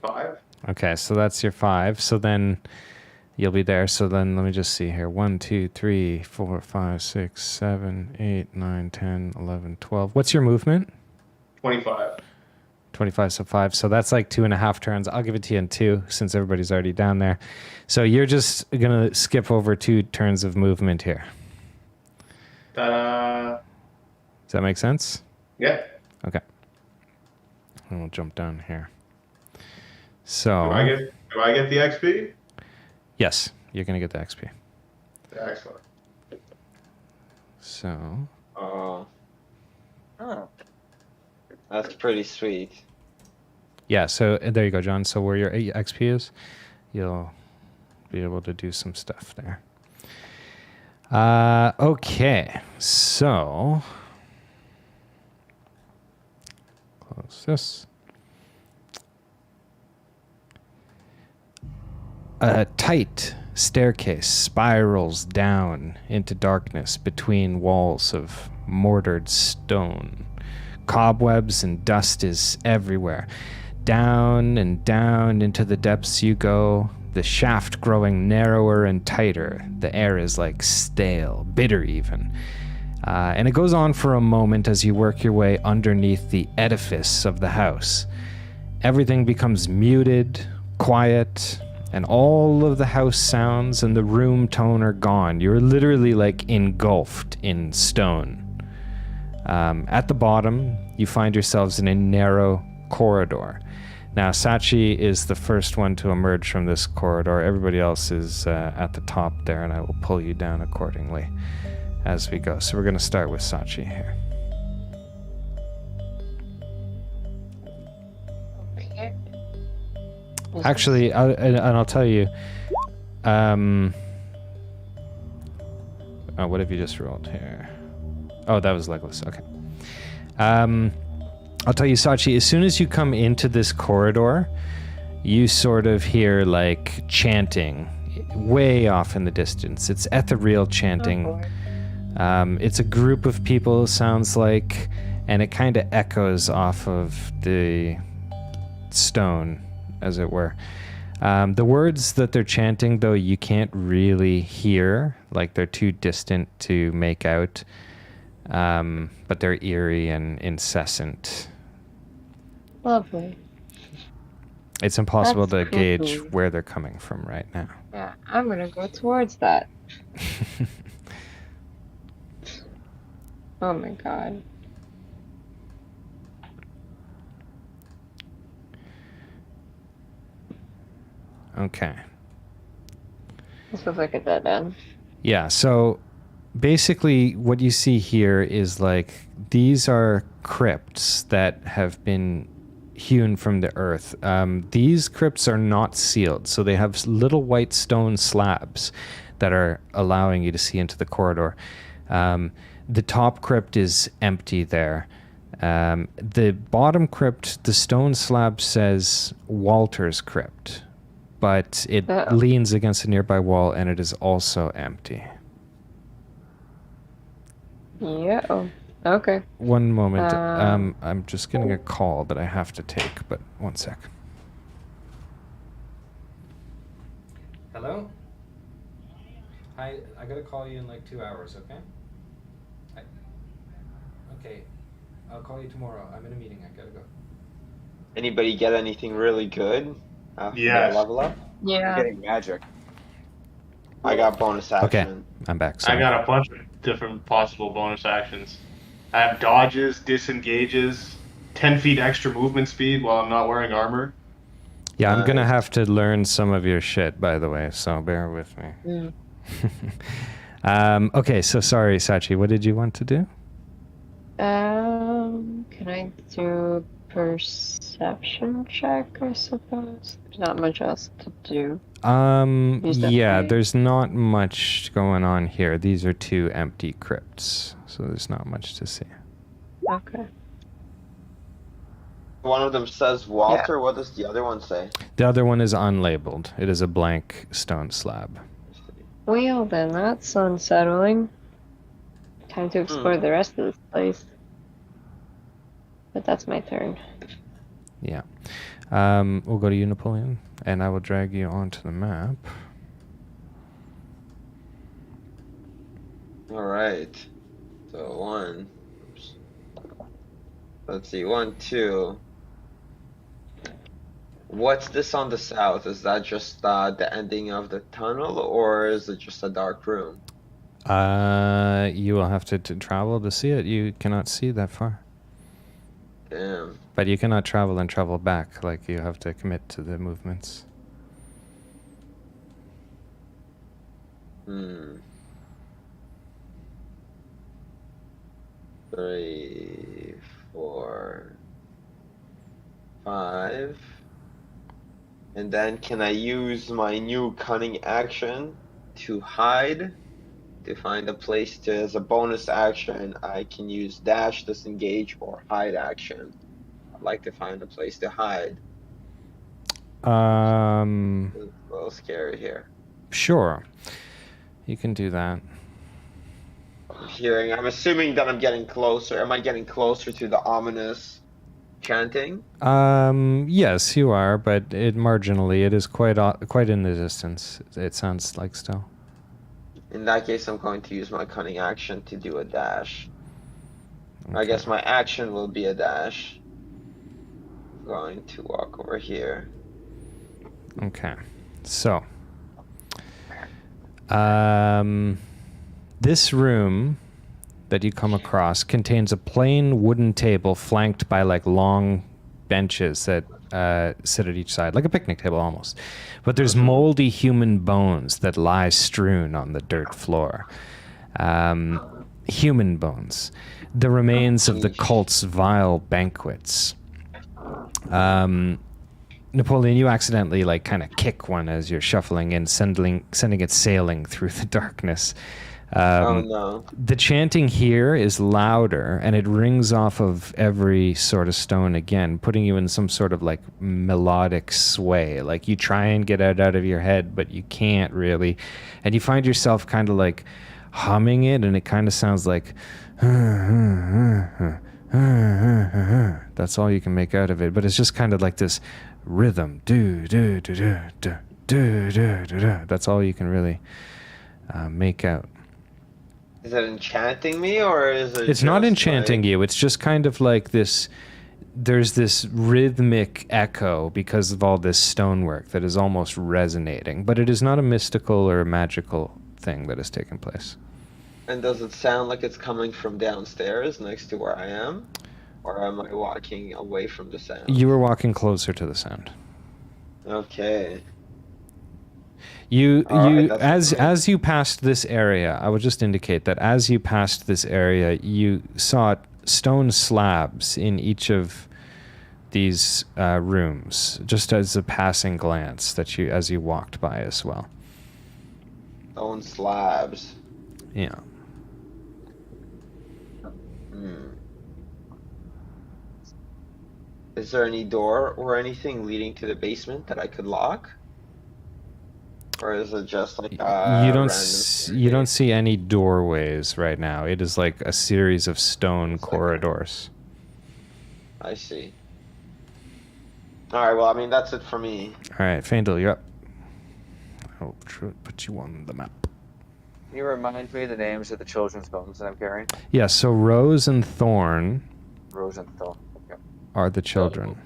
5. Okay, so that's your 5. So then you'll be there. So then let me just see here. 1, 2, 3, 4, 5, 6, 7, 8, 9, 10, 11, 12. What's your movement? 25. 25, so 5. So that's like 2.5 turns. I'll give it to you in 2 since everybody's already down there. So you're just going to skip over 2 turns of movement here. Ta-da! Does that make sense? Yeah. Okay. And we'll jump down here. So, Do I get the XP? yes, you're going to get the XP. Excellent. So, Oh, Oh. that's pretty sweet. yeah, so there you go, John. So where your XP is, you'll be able to do some stuff there. Okay, so close this. A tight staircase spirals down into darkness between walls of mortared stone. Cobwebs and dust is everywhere. Down and down into the depths you go, the shaft growing narrower and tighter. The air is like stale, bitter even. And it goes on for a moment as you work your way underneath the edifice of the house. Everything becomes muted, quiet, and all of the house sounds and the room tone are gone. You're literally like engulfed in stone. At the bottom, you find yourselves in a narrow corridor. Now, Sachi is the first one to emerge from this corridor. Everybody else is at the top there, and I will pull you down accordingly as we go. So we're going to start with Sachi here. Okay. Actually, I'll tell you. What have you just rolled here? Oh, that was Legolas. Okay. I'll tell you, Sachi, as soon as you come into this corridor, you sort of hear like chanting way off in the distance. It's ethereal chanting. It's a group of people, sounds like, and it kind of echoes off of the stone, as it were. The words that they're chanting, though, you can't really hear, like they're too distant to make out, but they're eerie and incessant. Lovely. It's impossible That's to gauge creepy. where they're coming from right now. Yeah, I'm gonna go towards that. Oh my god. Okay. This feels like a dead end. Yeah, so basically what you see here is like these are crypts that have been hewn from the earth. These crypts are not sealed, so they have little white stone slabs that are allowing you to see into the corridor. The top crypt is empty there. The bottom crypt, the stone slab says Walter's Crypt, but it leans against a nearby wall and it is also empty. Yeah. Oh. Okay. One moment. I'm just getting a call that I have to take, but one sec. Hello? Hi, I gotta call you in like 2 hours, okay? Okay, I'll call you tomorrow. I'm in a meeting. I gotta go. Anybody get anything really good after their Yes. level up? I'm Yeah. getting magic. I got bonus Okay, action. I'm back. I Sorry. got a bunch of different possible bonus actions. I have dodges, disengages, 10 feet extra movement speed while I'm not wearing armor. Yeah, I'm gonna Nice. have to learn some of your shit, by the way, so bear with me. Okay, so sorry, Sachi, what did you want to do? Can I do perception check, I suppose? There's not much else to do. Use that Yeah, thing. there's not much going on here. These are two empty crypts, so there's not much to see. Okay. One of them says Walter. What does the other one say? The other one is unlabeled. It is a blank stone slab. Well, then that's unsettling. Time to explore the rest of this place. But that's my turn. Yeah. We'll go to you, Napoleon, and I will drag you onto the map. All right. So one. Oops. Let's see. 1, 2. What's this on the south? Is that just the ending of the tunnel, or is it just a dark room? You will have to travel to see it. You cannot see that far. Damn. But you cannot travel and travel back. Like, you have to commit to the movements. 3, 4, 5. And then can I use my new cunning action to hide? To find a place to, as a bonus action, I can use dash, disengage, or hide action. I'd like to find a place to hide. It's a little scary here. Sure. You can do that. I'm assuming that I'm getting closer. Am I getting closer to the ominous chanting? Yes, you are, but marginally, it is quite in the distance. It sounds like still. In that case, I'm going to use my cunning action to do a dash. Okay. I guess my action will be a dash. I'm going to walk over here. Okay. So, this room that you come across contains a plain wooden table flanked by like long benches that sit at each side, like a picnic table almost. But there's moldy human bones that lie strewn on the dirt floor. Human bones. The remains of the cult's vile banquets. Napoleon, you accidentally like kind of kick one as you're shuffling in, sending it sailing through the darkness. Oh no. The chanting here is louder, and it rings off of every sort of stone again, putting you in some sort of like melodic sway. Like you try and get it out of your head, but you can't really. And you find yourself kind of like humming it, and it kind of sounds like that's all you can make out of it. But it's just kind of like this rhythm. Do, do, do, do, do, do, do, do, do. That's all you can really make out. Is it enchanting me, or is it? It's not just, enchanting like... you. It's just kind of like this. There's this rhythmic echo because of all this stonework that is almost resonating, but it is not a mystical or a magical thing that has taken place. And does it sound like it's coming from downstairs next to where I am? Or am I walking away from the sound? You were walking closer to the sound. Okay. As you passed this area, I would just indicate that as you passed this area, you saw stone slabs in each of these rooms, just as a passing glance as you walked by as well. Stone slabs. Yeah. Is there any door or anything leading to the basement that I could lock? Or is it just like you don't see any doorways right now. It is like a series of stone corridors. I see. All right. Well, I mean that's it for me. All right, Faendal, you're up. I'll put you on the map. Can you remind me the names of the children's homes that I'm carrying? Yeah, so Rose and Thorn Rosenthal. Okay. are the children.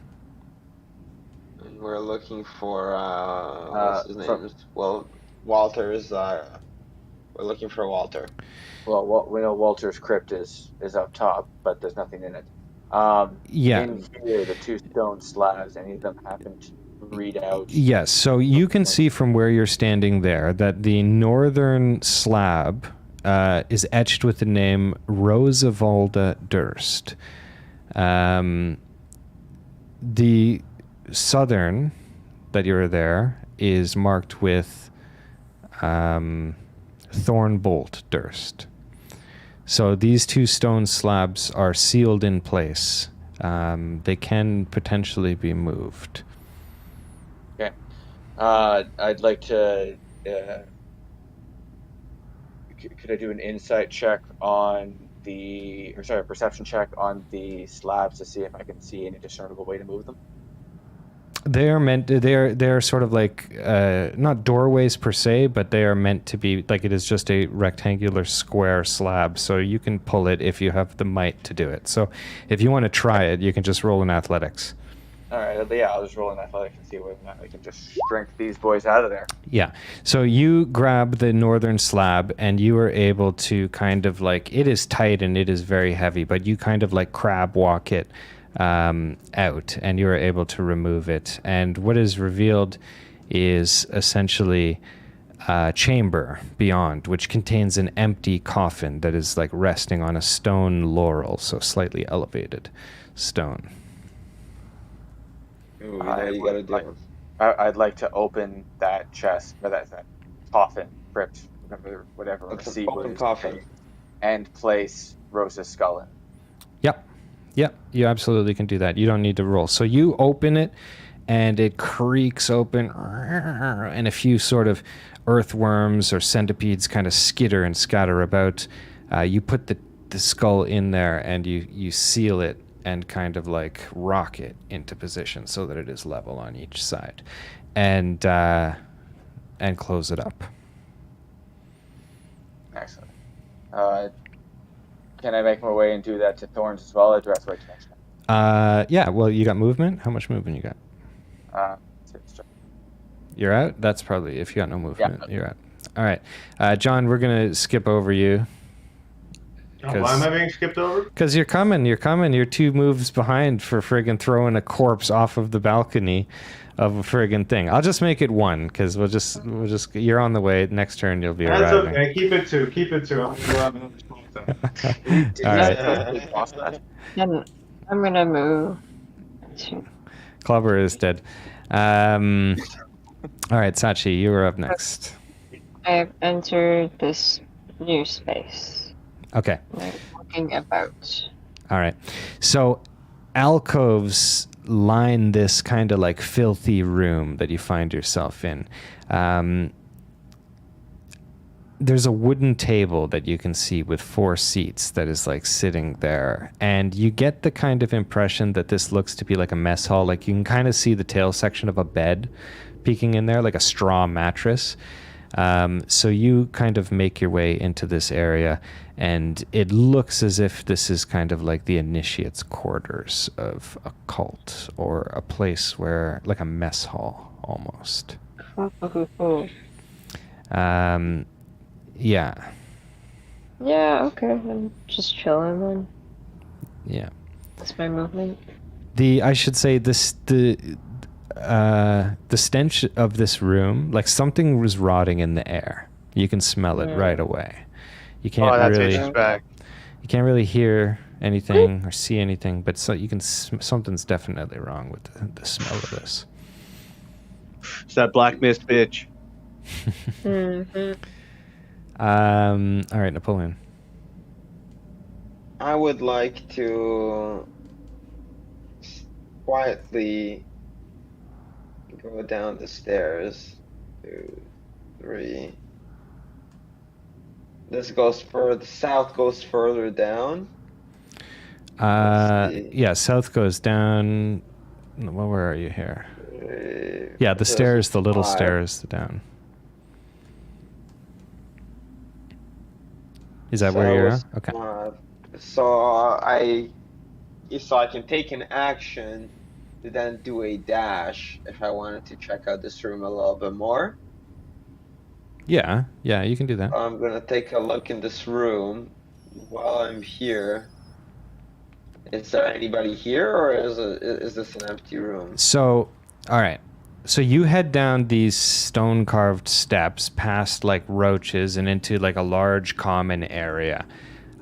And we're looking for what's his for- name? Well, Walter's. We're looking for Walter. Well, we know Walter's crypt is up top, but there's nothing in it. Yeah. In here, the 2 stone slabs, any of them happen to read out? Yes, so you can see from where you're standing there that the northern slab is etched with the name Rosavalda Durst. The southern that you're there is marked with Thornbolt Durst. So these 2 stone slabs are sealed in place. They can potentially be moved. Okay. I'd like to. Could I do an insight check on a perception check on the slabs to see if I can see any discernible way to move them? They're sort of like not doorways per se, but they are meant to be like it is just a rectangular square slab, so you can pull it if you have the might to do it. So if you want to try it, you can just roll in athletics. All right, yeah, I'll just roll in athletics and see whether or not I can just strength these boys out of there. Yeah. So you grab the northern slab and you are able to kind of like, it is tight and it is very heavy, but you kind of like crab walk it out and you are able to remove it. And what is revealed is essentially a chamber beyond, which contains an empty coffin that is like resting on a stone laurel, so slightly elevated stone. Ooh, you know what you gotta do. I'd like to open that chest, or that coffin, crypt, whatever. It's see an open coffin. And place Rosa's skull in. Yep, you absolutely can do that. You don't need to roll. So you open it, and it creaks open, and a few sort of earthworms or centipedes kind of skitter and scatter about. You put the skull in there, and you seal it and kind of like rock it into position so that it is level on each side, and close it up. Excellent. Can I make my way and do that to Thorns as well, or do I have to wait till next time? Yeah, well, you got movement? How much movement you got? You're out? That's probably, if you got no movement, you're out. All right. John, we're going to skip over you. Why am I being skipped over? Because you're coming. You're 2 moves behind for friggin' throwing a corpse off of the balcony of a friggin' thing. I'll just make it 1, because we'll just, you're on the way. Next turn, you'll be That's arriving. okay. Keep it 2. I'm All right. And I'm gonna move. Clubber is dead. All right, Sachi, you are up next. I have entered this new space. Okay. I'm looking about. All right. So alcoves line this kind of like filthy room that you find yourself in. There's a wooden table that you can see with 4 seats that is like sitting there. And you get the kind of impression that this looks to be like a mess hall. Like you can kind of see the tail section of a bed peeking in there, like a straw mattress. So you kind of make your way into this area, and it looks as if this is kind of like the initiate's quarters of a cult, or a place where, like a mess hall almost. Yeah. Yeah, okay. I'm just chilling then. Yeah. That's my movement. I should say the stench of this room, like something was rotting in the air. You can smell it right away. You can't you can't really hear anything or see anything, but so you can something's definitely wrong with the smell of this. It's that black mist bitch. All right, Napoleon. I would like to quietly go down the stairs. 2, 3. This goes further. South goes further down. Yeah, south goes down. Well, where are you here? Yeah, the stairs, the little 5. stairs down. Is that where you're at? So, Okay. so I can take an action to then do a dash if I wanted to check out this room a little bit more. Yeah, you can do that. I'm gonna take a look in this room while I'm here. Is there anybody here, or is this an empty room? So, all right. So you head down these stone-carved steps past like roaches and into like a large common area.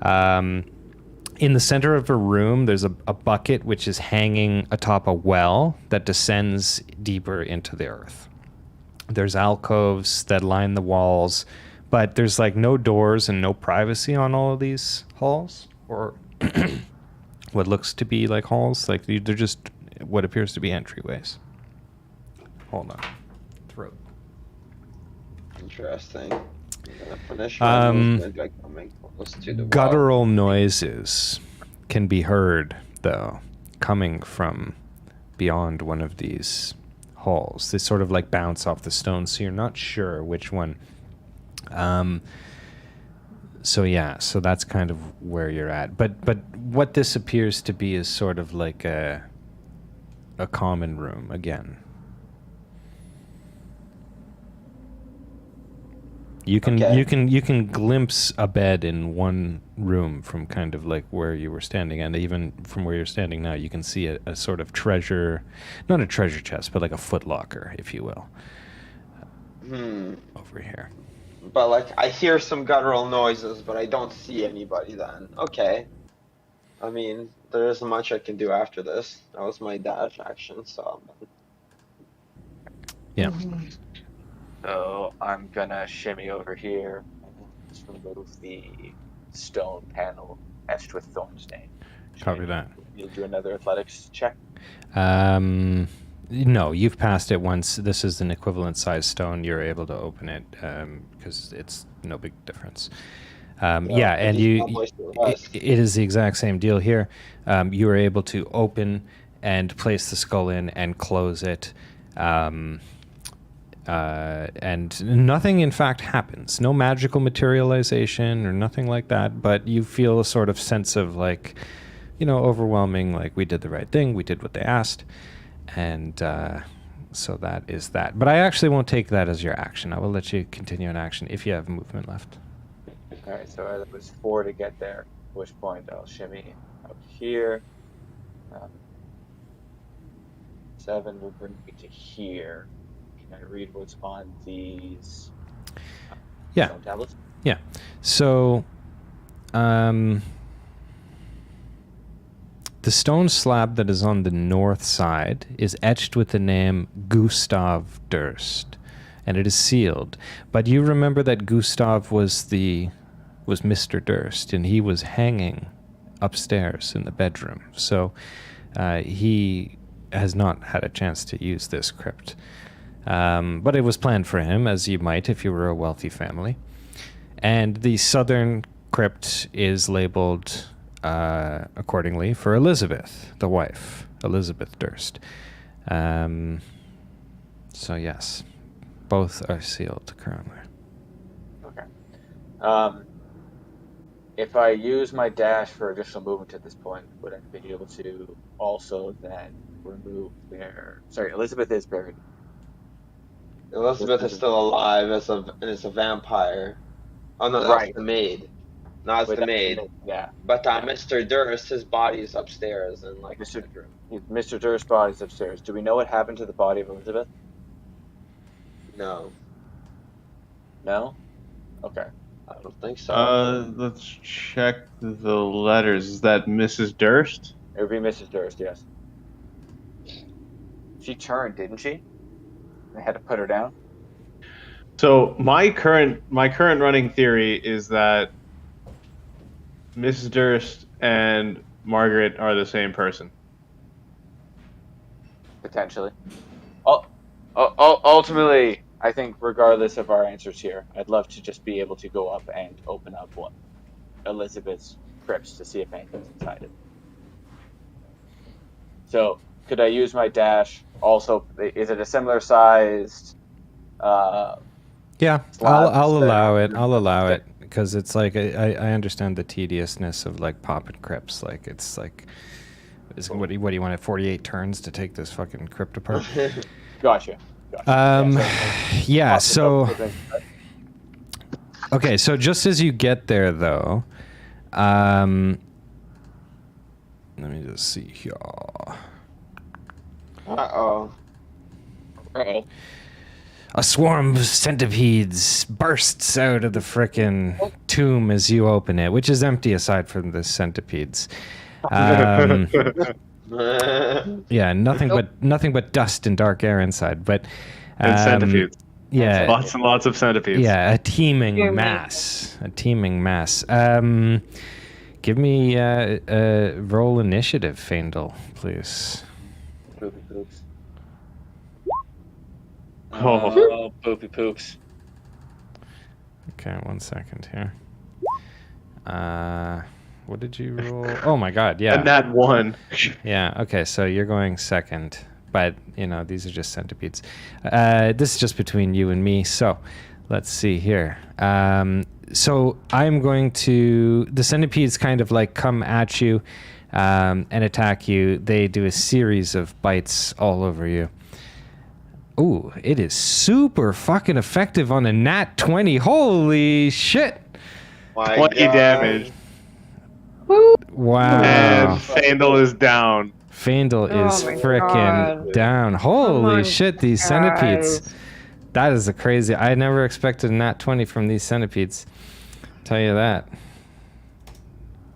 In the center of a room, there's a bucket which is hanging atop a well that descends deeper into the earth. There's alcoves that line the walls, but there's like no doors and no privacy on all of these halls, or what looks to be like halls. Like they're just what appears to be entryways. Hold on. Throat. Interesting. I'm gonna finish my movement by coming close to the wall. Guttural noises can be heard, though, coming from beyond one of these halls. They sort of like bounce off the stone, so you're not sure which one. So that's kind of where you're at. But what this appears to be is sort of like a common room again. You can glimpse a bed in one room from kind of like where you were standing, and even from where you're standing now, you can see a sort of treasure, not a treasure chest, but like a footlocker, if you will. Over here. But like I hear some guttural noises, but I don't see anybody then. Okay. I mean, there isn't much I can do after this. That was my dash action, so Yeah. So I'm gonna shimmy over here and just remove the stone panel etched with thorn stain. Copy that. You'll do another athletics check. No, you've passed it once. This is an equivalent size stone. You're able to open it because it's no big difference. And it is the exact same deal here. You are able to open and place the skull in and close it. And nothing, in fact, happens. No magical materialization or nothing like that, but you feel a sort of sense of, like, overwhelming, like, we did the right thing, we did what they asked, and so that is that. But I actually won't take that as your action. I will let you continue an action if you have movement left. All right, so it was 4 to get there, at which point I'll shimmy up here. 7 will bring me to here. Can I read what's on these stone tablets? Yeah. So, the stone slab that is on the north side is etched with the name Gustav Durst, and it is sealed. But you remember that Gustav was Mr. Durst, and he was hanging upstairs in the bedroom. So, he has not had a chance to use this crypt. But it was planned for him, as you might if you were a wealthy family. And the southern crypt is labeled accordingly for Elizabeth, the wife, Elizabeth Durst. So yes, both are sealed currently. Okay. If I use my dash for additional movement at this point, would I be able to also then remove their... Sorry, Elizabeth is buried. Elizabeth is still alive as a vampire. Oh no, that's Right. the maid. No, it's the maid. Yeah. But Mr. Durst, his body is upstairs in like Mr. bedroom. Mr. Durst's body's upstairs. Do we know what happened to the body of Elizabeth? No, No? Okay. I don't think so. Let's check the letters. Is that Mrs. Durst? It would be Mrs. Durst, yes. She turned, didn't she? They had to put her down? So my current running theory is that Mrs. Durst and Margaret are the same person. Potentially. Ultimately, I think regardless of our answers here, I'd love to just be able to go up and open up one Elizabeth's crypts to see if anything's inside it. So, could I use my dash? Also, is it a similar sized? Yeah, I'll allow it. I'll allow it. because it's like I understand the tediousness of like popping crypts. Like it's like, what do you want at 48 turns to take this fucking crypt apart? Gotcha. Yeah. So okay. So just as you get there, though, let me just see here. Uh-oh. A swarm of centipedes bursts out of the frickin' tomb as you open it, which is empty aside from the centipedes. Yeah, nothing but dust and dark air inside. But And centipedes. yeah, Lots and lots of centipedes. yeah, a teeming mass. Give me roll initiative, Faendal, please. Poopy poops. Oh. Poopy poops. Okay, 1 second here. What did you roll? Oh my god, yeah. And that one. Yeah, okay, so you're going second. But, you know, these are just centipedes. This is just between you and me. So, let's see here. So, I'm going to... The centipedes kind of, like, come at you and attack you. They do a series of bites all over you. Ooh, it is super fucking effective on a nat 20. Holy shit! My 20 God. damage. Wow. And Faendal is down. Faendal is my frickin' God. down. Holy on, shit, these guys. centipedes. That is a crazy... I never expected a nat 20 from these centipedes. Tell you that.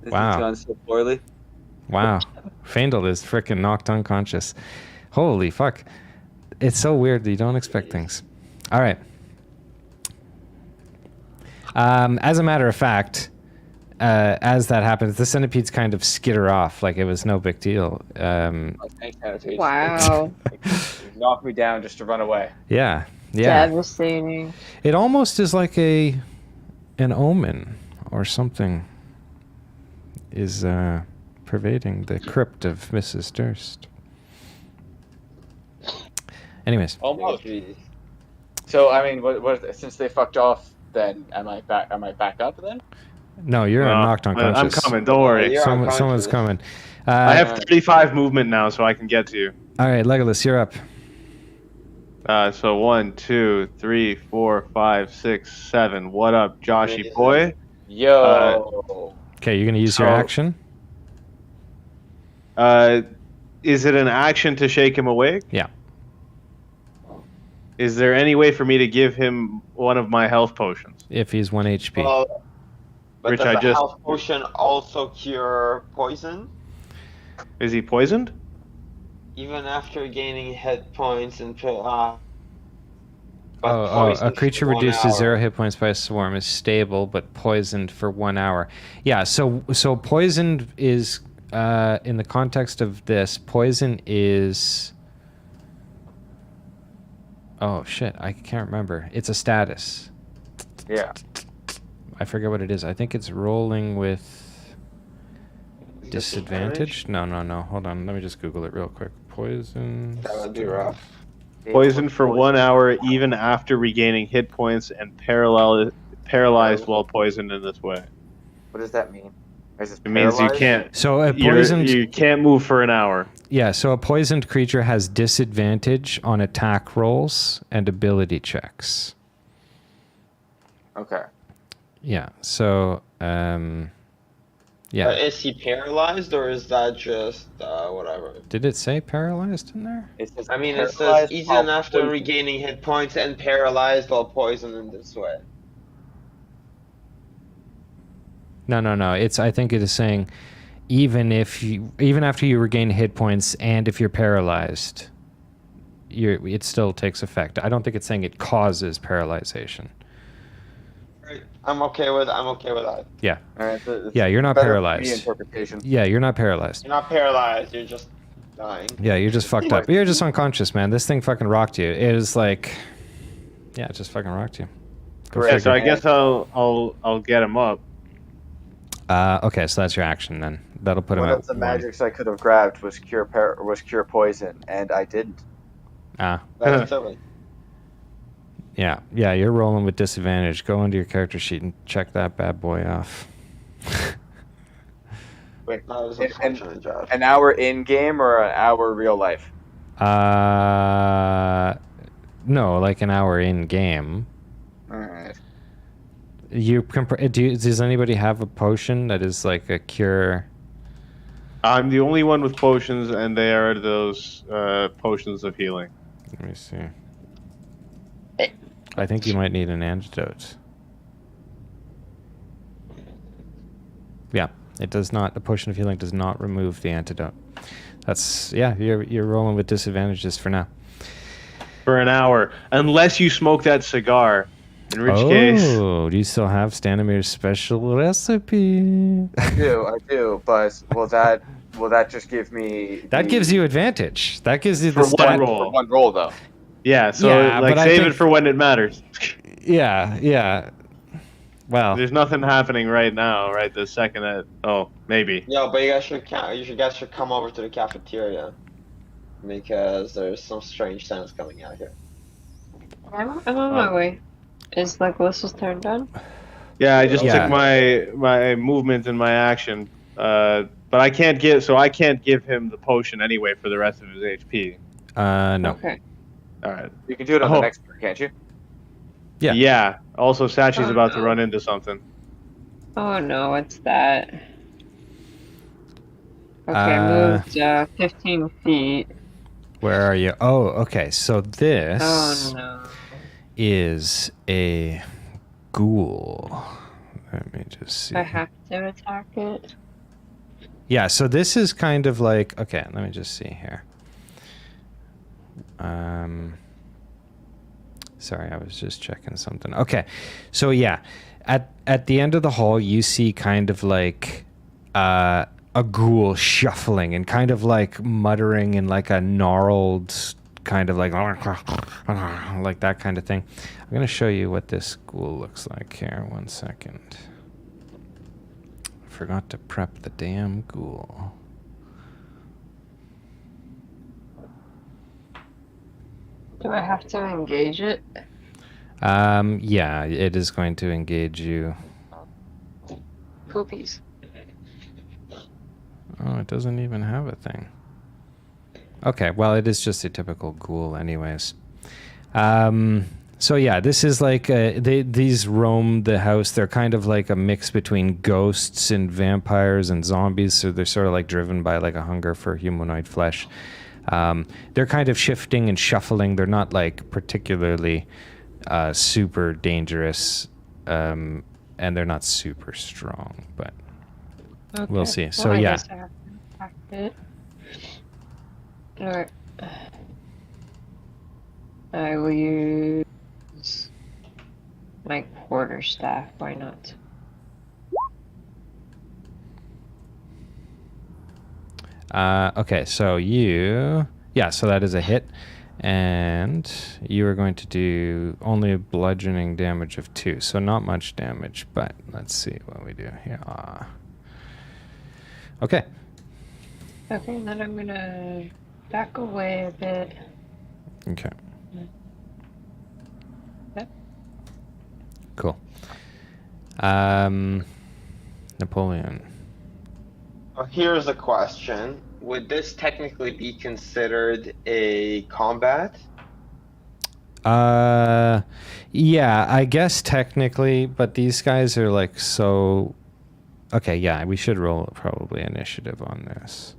Wow. Gone so poorly. Wow. Faendal is frickin' knocked unconscious. Holy fuck. It's so weird that you don't expect things. All right. As a matter of fact, as that happens, the centipedes kind of skitter off like it was no big deal. Thanks, centipedes. Wow. You knocked me down just to run away. Yeah. Yeah. Devastating. It almost is like an omen or something is pervading the crypt of Mrs. Durst. Anyways, Almost. So I mean, what? Since they fucked off, then am I back? Am I back up then? no, you're knocked unconscious. I'm coming. Don't worry. You're Someone's unconscious. coming. I have 35 movement now, so I can get to you. All right, Legolas, you're up. So 1, 2, 3, 4, 5, 6, 7. What up, Joshy boy? Yo. Okay, you're gonna use your So- action. Is it an action to shake him awake? Yeah. Is there any way for me to give him one of my health potions? If he's 1 HP. Well, but Which does I the just- health potion also cure poison? Is he poisoned? Even after gaining hit points and a creature reduced to 0 hit points by a swarm is stable but poisoned for 1 hour. Yeah, so poisoned is in the context of this, poison is... Oh shit, I can't remember. It's a status. Yeah. I forget what it is. I think it's rolling with disadvantage. No. Hold on. Let me just Google it real quick. Poison. That would be rough. Poisoned for 1 hour even after regaining hit points and paralyzed while poisoned in this way. What does that mean? Is It means you paralyzed? can't. So a poisoned... You can't move for an hour. Yeah, so a poisoned creature has disadvantage on attack rolls and ability checks. Okay. Yeah, so yeah. Is he paralyzed or is that just whatever? Did it say paralyzed in there? It says I mean, it says paralyzed even while after poisoned. regaining hit points and paralyzed while poisoned in this way. No. I think it is saying even after you regain hit points and if you're paralyzed, it still takes effect. I don't think it's saying it causes paralyzation. Right. I'm okay with that. Yeah. All right, so it's Yeah, you're not better paralyzed. Interpretation. Yeah, you're not paralyzed. You're not paralyzed. You're just dying. Yeah, you're just fucked up. You're just unconscious, man. This thing fucking rocked you. It was like, yeah, it just fucking rocked you. Go Yeah, so I figure. guess I'll get him up. Okay, so that's your action then. That'll put him One at of the 1. magics I could have grabbed was cure poison, and I didn't. Ah, That's silly. Yeah, you're rolling with disadvantage. Go into your character sheet and check that bad boy off. Wait, That was unfortunate, Josh. an hour in game or an hour real life? No, like an hour in game. Alright. Does anybody have a potion that is like a cure? I'm the only one with potions, and they are those potions of healing. Let me see. I think you might need an antidote. Yeah, it does not. The potion of healing does not remove the antidote. That's You're rolling with disadvantages for now. For an hour, unless you smoke that cigar, in which case. Oh, do you still have Stanimir's special recipe? I do, but will that just give me? That gives you advantage. That gives you the For one stat. roll. For one roll though. Yeah, so Yeah, like but I save think- it for when it matters. Yeah. Well, There's nothing happening right now, right? The second that maybe. Yo, but you guys should come over to the cafeteria because there's some strange sounds coming out here. I'm on my way. Is Legolas's turn done? Yeah, I just Yeah. took my movement and my action, but I can't give him the potion anyway for the rest of his HP. no. Okay. All right. You can do it on the next turn, can't you? Yeah. Yeah. Also, Sachi's Oh, about to no. run into something. Oh no, it's that. Okay, I moved 15 feet. Where are you? Oh, okay. So this Oh no. is a ghoul. Let me just see. I have to attack it. Yeah, so this is kind of like, okay, let me just see here. Sorry, I was just checking something. Okay. So yeah, at the end of the hall you see kind of like a ghoul shuffling and kind of like muttering in like a gnarled kind of like that kind of thing. I'm going to show you what this ghoul looks like here. 1 second. Forgot to prep the damn ghoul. Do I have to engage it? Yeah, it is going to engage you. Poopies. Oh, it doesn't even have a thing. Okay, well, it is just a typical ghoul anyways. So yeah, this is like, these roam the house. They're kind of like a mix between ghosts and vampires and zombies, so they're sort of like driven by like a hunger for humanoid flesh. They're kind of shifting and shuffling. They're not like particularly super dangerous, and they're not super strong, but we'll see. So I yeah. guess I have to attack it. Alright. I will use my quarterstaff. Why not? Okay, so so that is a hit, and you are going to do only a bludgeoning damage of 2, so not much damage, but let's see what we do here. Okay. Okay, and then I'm gonna back away a bit. Okay. Yep. Cool. Napoleon. Here's a question. Would this technically be considered a combat? Yeah, I guess technically, but these guys are like so. Okay, yeah, we should roll probably initiative on this.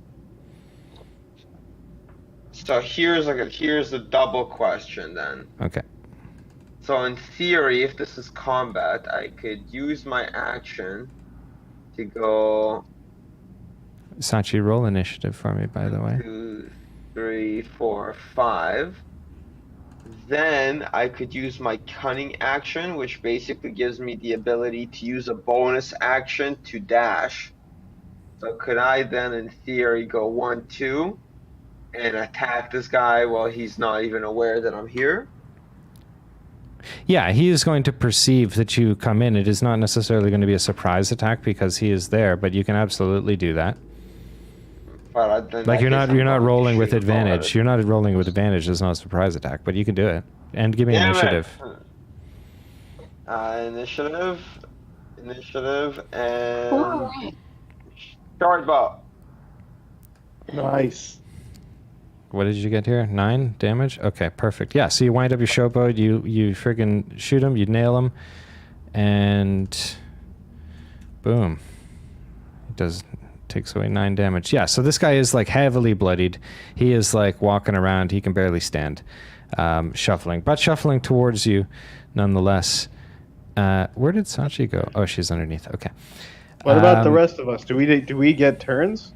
So here's a double question then. Okay. So in theory, if this is combat, I could use my action to go Sachi, roll initiative for me, by the way. 2, 3, 4, 5. Then I could use my cunning action, which basically gives me the ability to use a bonus action to dash. So could I then, in theory, go 1, 2, and attack this guy while he's not even aware that I'm here? Yeah, he is going to perceive that you come in. It is not necessarily going to be a surprise attack because he is there, but you can absolutely do that. But then Like I you're guess not I'm you're not going to rolling with shoot a bullet. advantage. You're not rolling with advantage. It's not a surprise attack, but you can do it. And give me initiative. Initiative, and short bow. Nice. What did you get here? 9 damage? Okay, perfect. Yeah, so you wind up your showbow, you friggin' shoot him, you nail him, and boom. It takes away 9 damage. Yeah, so this guy is like heavily bloodied. He is like walking around, he can barely stand, shuffling towards you nonetheless. Where did Sachi go? Oh, she's underneath. Okay. What about the rest of us? Do we get turns?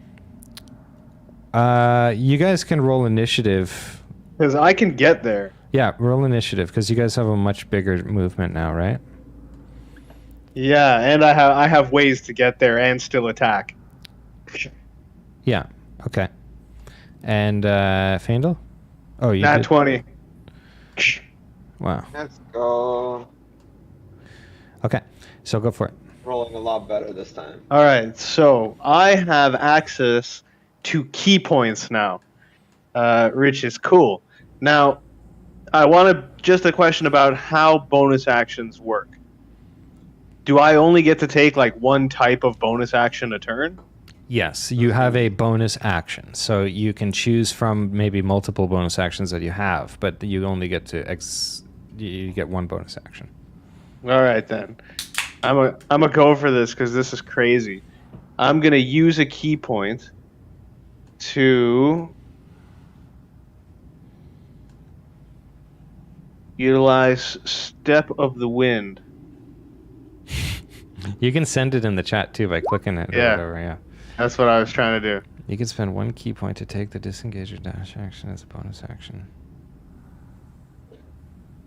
You guys can roll initiative. Because I can get there. Yeah, roll initiative because you guys have a much bigger movement now, right? Yeah, and I have ways to get there and still attack. Yeah. Okay. And Fandel? Oh, you Nat did. 20. Wow. Let's go. Okay, so go for it. Rolling a lot better this time. All right, so I have access to key points now, which is cool. Now, I want just a question about how bonus actions work. Do I only get to take like one type of bonus action a turn? Yes, you have a bonus action, so you can choose from maybe multiple bonus actions that you have, but you only get to you get one bonus action. All right then, I'm a go for this because this is crazy. I'm gonna use a key point to utilize Step of the Wind. You can send it in the chat too by clicking it. Yeah. Or whatever, yeah. That's what I was trying to do. You can spend 1 key point to take the disengage or dash action as a bonus action.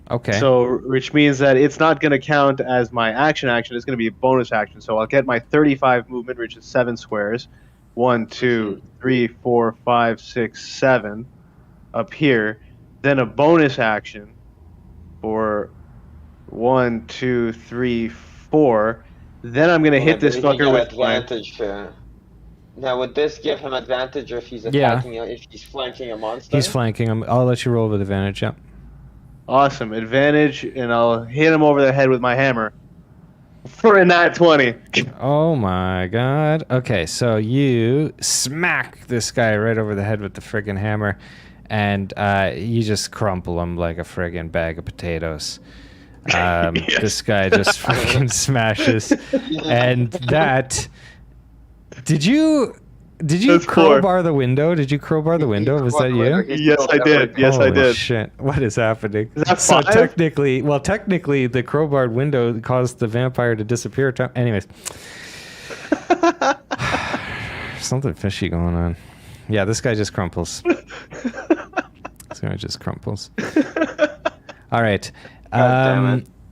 Okay. So, which means that it's not going to count as my action. It's going to be a bonus action. So I'll get my 35 movement, which is 7 squares. 1, 2, 3, 4, 5, 6, 7 up here. Then a bonus action for 1, 2, 3, 4. Then I'm going to hit this fucker with advantage here. Now, would this give him advantage if he's attacking, if he's flanking a monster? He's flanking him. I'll let you roll with advantage, yeah. Awesome. Advantage, and I'll hit him over the head with my hammer for a nat 20. Oh my god. Okay, so you smack this guy right over the head with the friggin' hammer, and you just crumple him like a friggin' bag of potatoes. Yes. This guy just fucking smashes. And that... Did you That's crowbar the window? Did you crowbar the window? Was that you? Yes, I did. Yes, I Holy did. Shit! What is happening? Is that So 5? technically, the crowbarred window caused the vampire to disappear. Anyways, something fishy going on. Yeah, this guy just crumples. This guy just crumples. All right.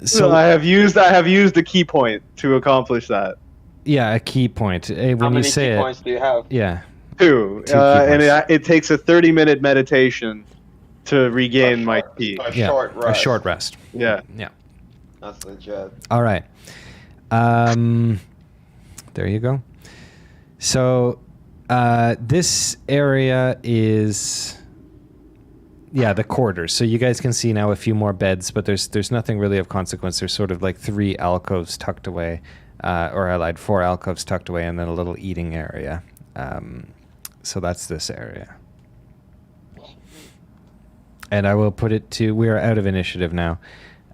So I have used the key point to accomplish that. Yeah, a key point. When How you many say key it, points do you have? yeah. 2. Key And points. it takes a 30-minute meditation to regain my key. A Yeah, short rest. a short rest. Yeah. Yeah. That's legit. All right. There you go. So this area is the quarters. So you guys can see now a few more beds, but there's nothing really of consequence. There's sort of like 3 alcoves tucked away, or I lied, 4 alcoves tucked away, and then a little eating area. So that's this area. And I will put it to, we are out of initiative now.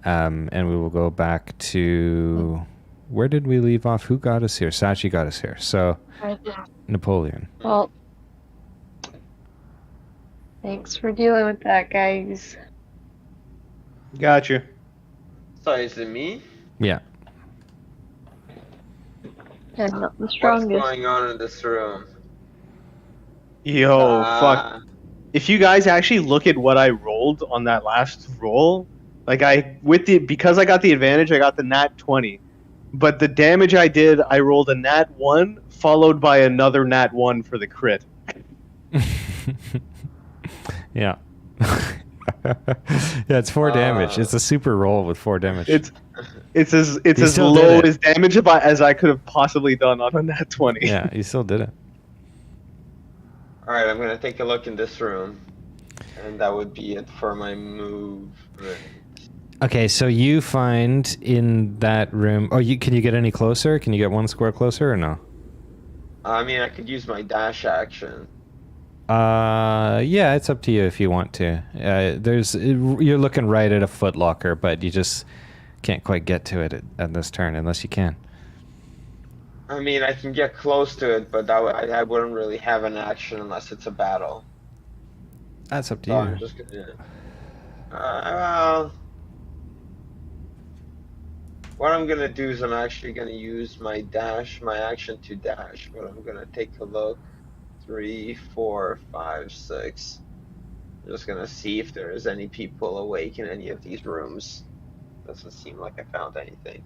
And we will go back to, where did we leave off? Who got us here? Sachi got us here. So, Napoleon. Well, thanks for dealing with that, guys. Gotcha. Sorry, is it me? Yeah. I'm not the What's strongest. going on in this room? Yo, fuck. If you guys actually look at what I rolled on that last roll, like because I got the advantage, I got the nat 20. But the damage I did, I rolled a nat 1 followed by another nat 1 for the crit. Yeah. Yeah, it's 4 damage. It's a super roll with 4 damage. It's as still low did it. as damage as I could have possibly done on a nat 20. Yeah, you still did it. Alright, I'm gonna take a look in this room. And that would be it for my move. Right. Okay, so you find in that room. Oh, can you get any closer? Can you get 1 square closer or no? I mean, I could use my dash action. Yeah, it's up to you if you want to. You're looking right at a foot locker, but you just can't quite get to it at this turn unless you can. I mean, I can get close to it, but I wouldn't really have an action unless it's a battle. That's up to So you. I'm just gonna. Well, what I'm gonna do is I'm actually gonna use my action to dash. But I'm gonna take a look. 3, 4, 5, 6. I'm just gonna see if there is any people awake in any of these rooms. Doesn't seem like I found anything.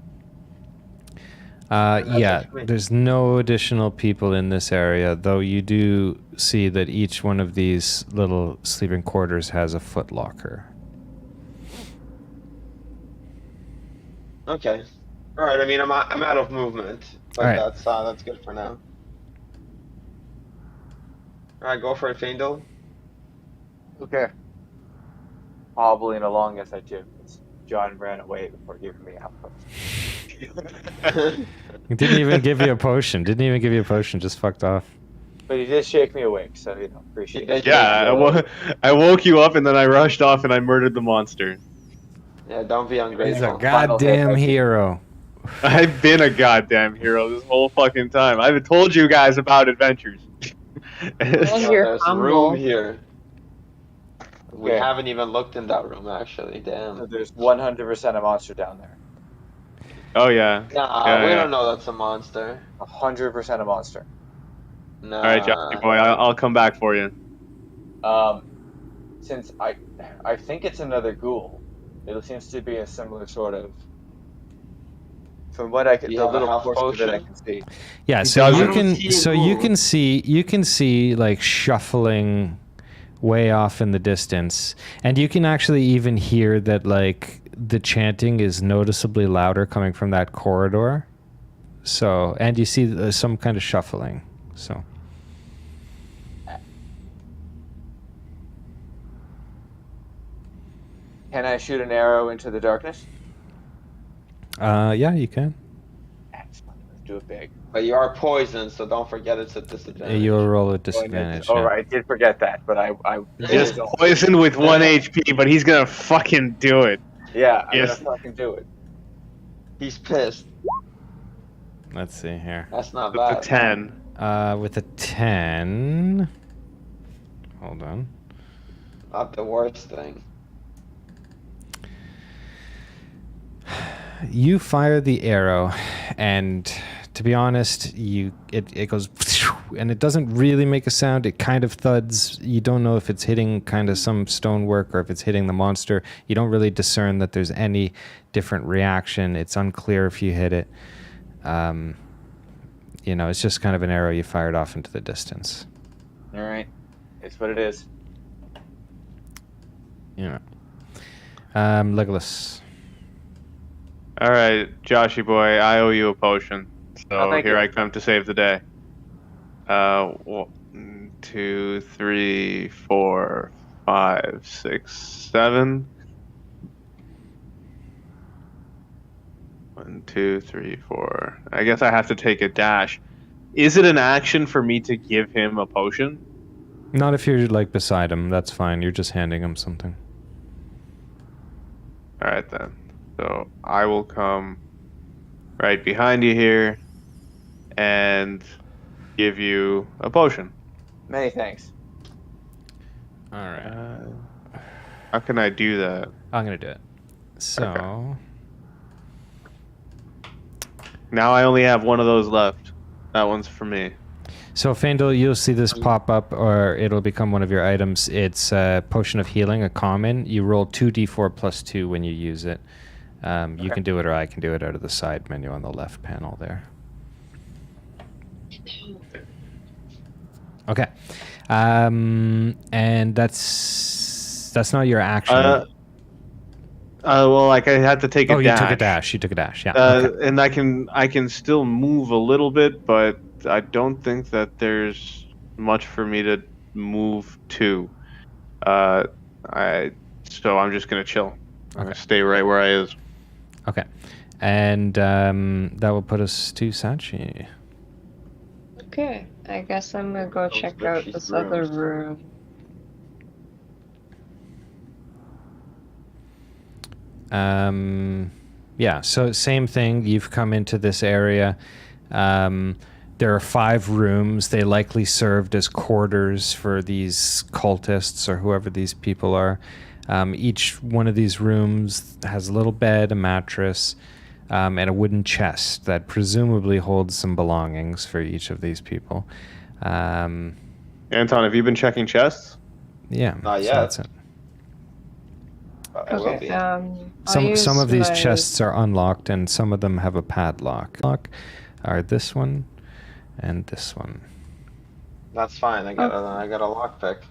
Yeah, it for me. there's no additional people in this area, though you do see that each one of these little sleeping quarters has a foot locker. Okay. All right. I mean, I'm out of movement, but All right. that's good for now. All right, go for it, Faendal. Okay. Hobbling along as I do. John ran away before giving me outpost. He didn't even give you a potion. Just fucked off. But he did shake me awake, so appreciate it. Yeah, I woke you up and then I rushed off and I murdered the monster. Yeah, don't be He's ungrateful. a goddamn hero. I've been a goddamn hero this whole fucking time. I haven't told you guys about adventures. And Oh, you're there's humble. room here. We Okay. haven't even looked in that room, actually. So Damn. there's 100% a monster down there. Oh yeah. Nah, Yeah, we yeah. don't know that's a monster. 100% a monster. Nah. All right, Johnny boy, I'll come back for you. Since I think it's another ghoul, it seems to be a similar sort of. From what You the have a little health portion that I potion? can see. Yeah, He so doesn't. you can see a so you ghoul. can see like shuffling way off in the distance, and you can actually even hear that like the chanting is noticeably louder coming from that corridor. So, and you see some kind of shuffling. So, Can I shoot an arrow into the darkness? yeah, you can. Excellent. Let's do it big. But you are poisoned, so don't forget it's a disadvantage. You'll roll a disadvantage. Oh, yeah. right. I did forget that, but I Just poisoned with 1 HP, but he's gonna fucking do it. Yeah, I'm Yes. gonna fucking do it. He's pissed. Let's see here. That's not With a bad. 10. With a 10. Hold on. Not the worst thing. You fire the arrow, and to be honest, it goes, and it doesn't really make a sound. It kind of thuds. You don't know if it's hitting kind of some stonework or if it's hitting the monster. You don't really discern that there's any different reaction. It's unclear if you hit it. It's just kind of an arrow you fired off into the distance. All right. It's what it is. Legolas. All right, Joshy boy, I owe you a potion. So thank here you. I come to save the day. 1, 2, 3, 4, 5, 6, 7. 1, 2, 3, 4. I guess I have to take a dash. Is it an action for me to give him a potion? Not if you're like beside him. That's fine. You're just handing him something. All right then. So I will come right behind you here and give you a potion. Many thanks. All right. How can I do that? I'm gonna do it. So. Now I only have one of those left. That one's for me. So, Faendal, you'll see this pop up, or it'll become one of your items. It's a Potion of Healing, a common. You roll 2d4 plus 2 when you use it. You can do it, or I can do it out of the side menu on the left panel there. Okay. And that's not your action. Well, like I had to take a dash. You took a dash. You took a dash, yeah. Okay. And I can still move a little bit, but I don't think that there's much for me to move to. So I'm just gonna chill. I'm gonna stay right where I is. Okay. And that will put us to Sachi. Okay, I guess I'm gonna go Those check out bitches this other rooms. room. Yeah, so same thing. You've come into this area. There are 5 rooms. They likely served as quarters for these cultists or whoever these people are. Each one of these rooms has a little bed, a mattress, and a wooden chest that presumably holds some belongings for each of these people. Anton, have you been checking chests? Yeah, Not so yet. that's it. But I will Okay, be. I'll Some use of these my- chests are unlocked, and some of them have a padlock. Lock are this one and this one. That's fine. I got a lockpick.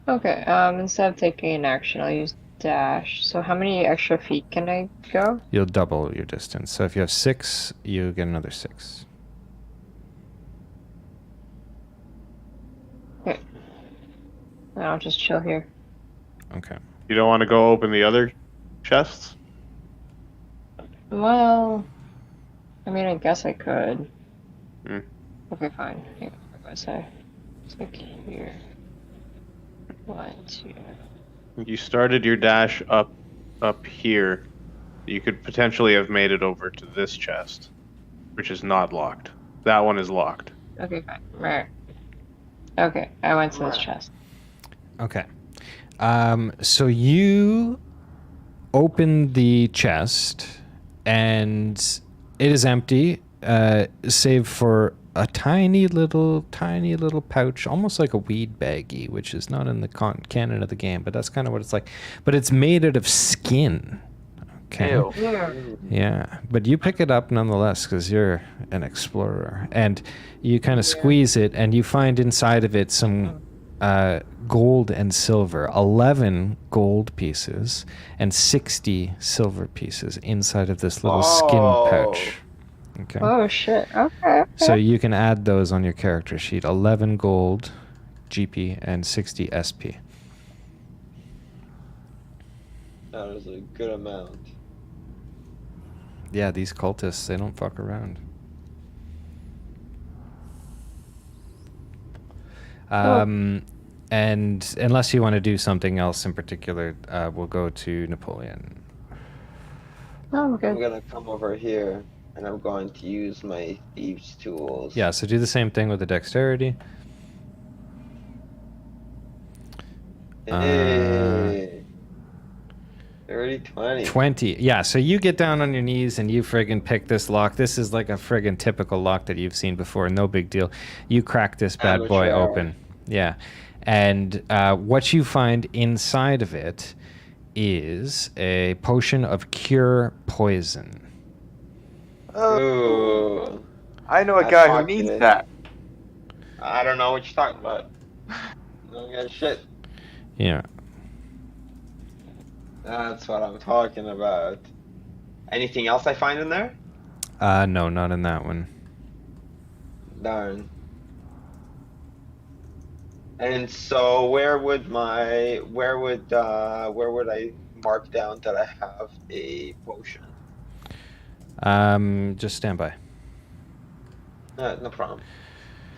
Okay, instead of taking an action, I'll use dash. So how many extra feet can I go? You'll double your distance. So if you have 6, you get another 6. Okay. And I'll just chill here. Okay. You don't want to go open the other chests? Well, I mean, I guess I could. Hmm. Okay, fine. Here, what do I say? It's like here. 1, 2. You started your dash up here. You could potentially have made it over to this chest, which is not locked. That one is locked. Okay, fine. Right. Okay, I went to this chest. Okay. So you open the chest, and it is empty, save for a tiny little pouch, almost like a weed baggie, which is not in the canon of the game, but that's kind of what it's like. But it's made out of skin. Okay. Ew. Yeah. Yeah, but you pick it up nonetheless because you're an explorer, and you kind of squeeze it, and you find inside of it some gold and silver, 11 gold pieces and 60 silver pieces inside of this little skin pouch. Okay. Oh shit. Okay. So you can add those on your character sheet: 11 gold GP and 60 SP. That is a good amount. Yeah, these cultists, they don't fuck around. And unless you want to do something else in particular, we'll go to Napoleon. Oh, I'm good. gonna come over here and I'm going to use my thieves' tools. Yeah, so do the same thing with the dexterity. Hey. 30, 20. 20. Yeah, so you get down on your knees and you friggin' pick this lock. This is like a friggin' typical lock that you've seen before. No big deal. You crack this bad boy Amateur. open. Yeah. And what you find inside of it is a potion of cure poison. Ooh. I know a That's guy who fucking needs it. that. I don't know what you're talking about. I don't get shit. Yeah. That's what I'm talking about. Anything else I find in there? No, not in that one. Darn. And so where would I mark down that I have a potion? Just stand by. No problem.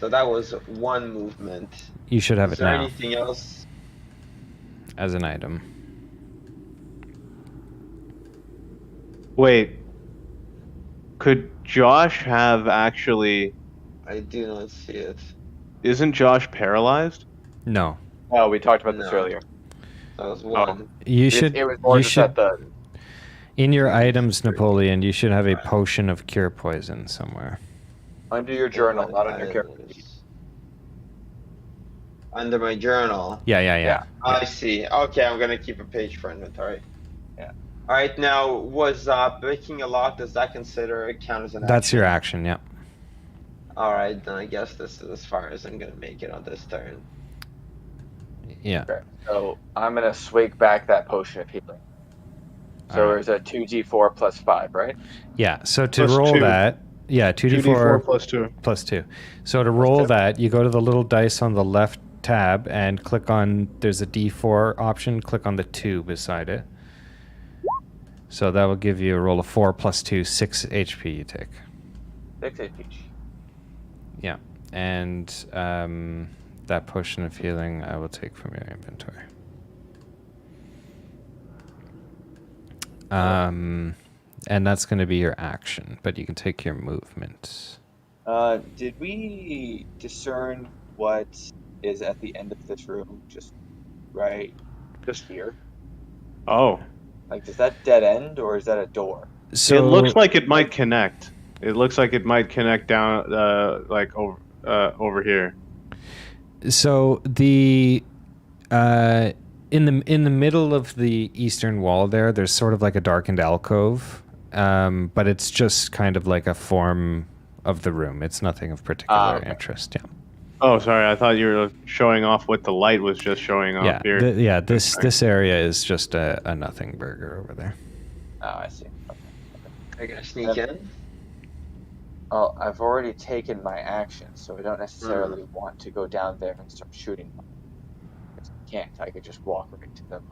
So that was one movement. You should have Is it there now anything else? as an item. Wait. Could Josh have actually... I do not see it. Isn't Josh paralyzed? No. Oh, we talked about this No. earlier. That was one. You It should. was more You just should. at the. In your items, Napoleon, you should have a potion of cure poison somewhere. Under your journal, not on your character sheet. Under my journal. Yeah. I see. Okay, I'm gonna keep a page for inventory. Yeah. All right. Now, was breaking a lock? Does that count as an? That's action? your action. Yeah. All right. Then I guess this is as far as I'm gonna make it on this turn. Yeah. Okay, so I'm gonna swig back that potion of healing. So Alright. there's a 2d4 plus 5, right? Yeah. So to Plus roll 2. that, yeah, 2d4 2d4 plus 2. plus 2. So to roll 2. that, you go to the little dice on the left tab and click on. There's a D4 option. Click on the 2 beside it. So that will give you a roll of 4 plus 2, 6 HP you take. 6 HP. Yeah. And that potion of healing I will take from your inventory. And that's going to be your action, but you can take your movement. Did we discern what is at the end of this room? Just here. Oh, Like, is that dead end or is that a door? So it looks like it might connect. It looks like it might connect down, like over here. So the in the middle of the eastern wall there's sort of like a darkened alcove, but it's just kind of like a form of the room. It's nothing of particular Okay. interest. Yeah. Oh, sorry. I thought you were showing off what the light was just showing off here. This area is just a nothing burger over there. Oh, I see. Okay. I gotta sneak in. Oh, I've already taken my action, so I don't necessarily want to go down there and start shooting them. If I can't, I could just walk right to them.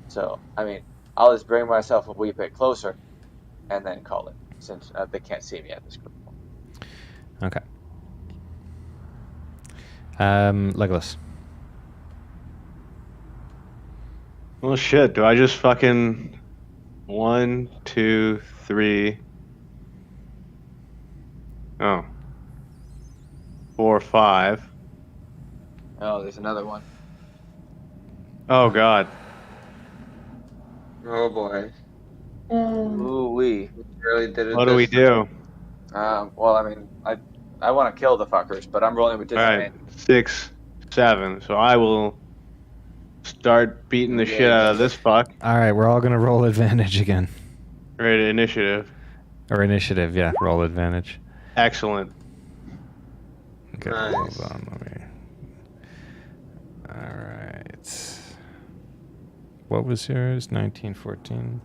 So, I mean, I'll just bring myself a wee bit closer and then call it, since they can't see me at this point. Okay. Legolas. Well, shit. Do I just fucking 1, 2, 3? Oh. 4, 5. Oh, there's another one. Oh God. Oh boy. Ooh-wee. Really did it. What do we do? Well, I mean, I want to kill the fuckers, but I'm rolling with All right, disadvantage. 6, 7. So I will start beating the shit out of this fuck. All right, we're all gonna roll advantage again, Right, initiative. or initiative. Yeah, roll advantage. Excellent. Okay, Nice. hold on. Let me. All right. What was yours? 1914.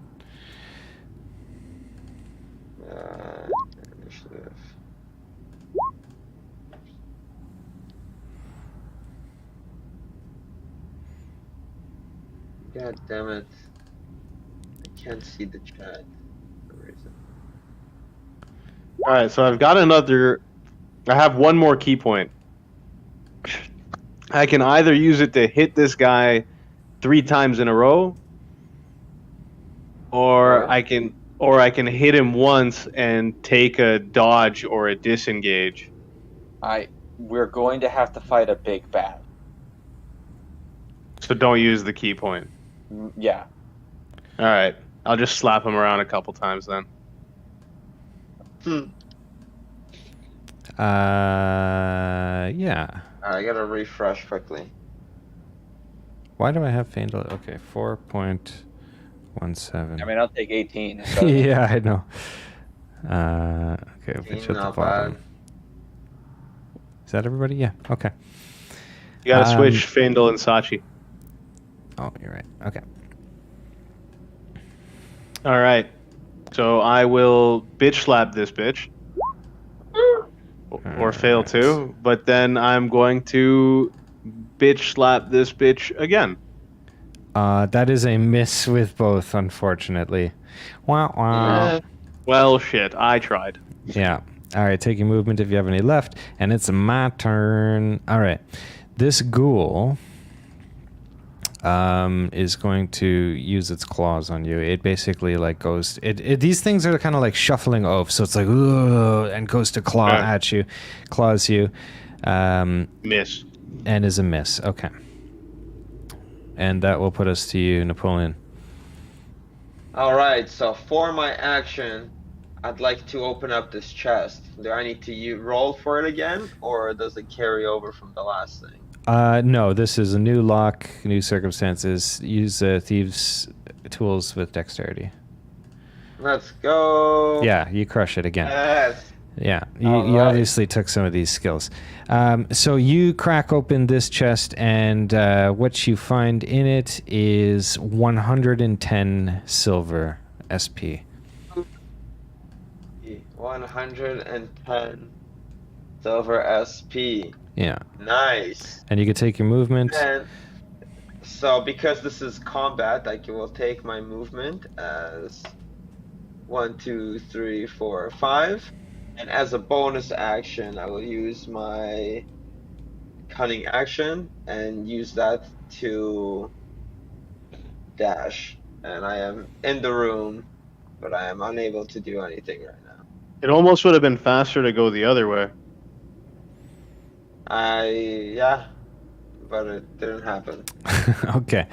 Initiative. God damn it. I can't see the chat for some reason. All right, so I've got another. I have one more key point. I can either use it to hit this guy 3 times in a row, or I can hit him once and take a dodge or a disengage. We're going to have to fight a big bad. So don't use the key point. Yeah. All right, I'll just slap him around a couple times then. Yeah. I gotta refresh quickly. Why do I have feigned? Okay, 4.17. I mean, I'll take 18. So Yeah, I know. Okay, which at the Not bottom. bad. Is that everybody? Yeah. Okay. You gotta switch Fandel and Sachi. Oh, you're right. Okay. All right, so I will bitch slap this bitch, or fail to. But then I'm going to bitch slap this bitch again. That is a miss with both, unfortunately. Wow, wow. Well, shit, I tried. Yeah. All right, take your movement if you have any left, and it's my turn. All right. This ghoul is going to use its claws on you. It basically like goes. These things are kind of like shuffling oath, so it's like "Ugh," and goes to claw at you, claws you. Miss. And is a miss. Okay. And that will put us to you, Napoleon. Alright, so for my action, I'd like to open up this chest. Do I need to roll for it again, or does it carry over from the last thing? No, this is a new lock, new circumstances. Use thieves' tools with dexterity. Let's go. Yeah, you crush it again. Yes. Yeah, you Alright. obviously took some of these skills. So you crack open this chest, and what you find in it is 110 silver SP. 110 silver SP. Yeah. Nice. And you can take your movement. And So because this is combat, I will take my movement as 1, 2, 3, 4, 5, and as a bonus action, I will use my cunning action and use that to dash. And I am in the room, but I am unable to do anything right now. It almost would have been faster to go the other way. Yeah, but it didn't happen. Okay.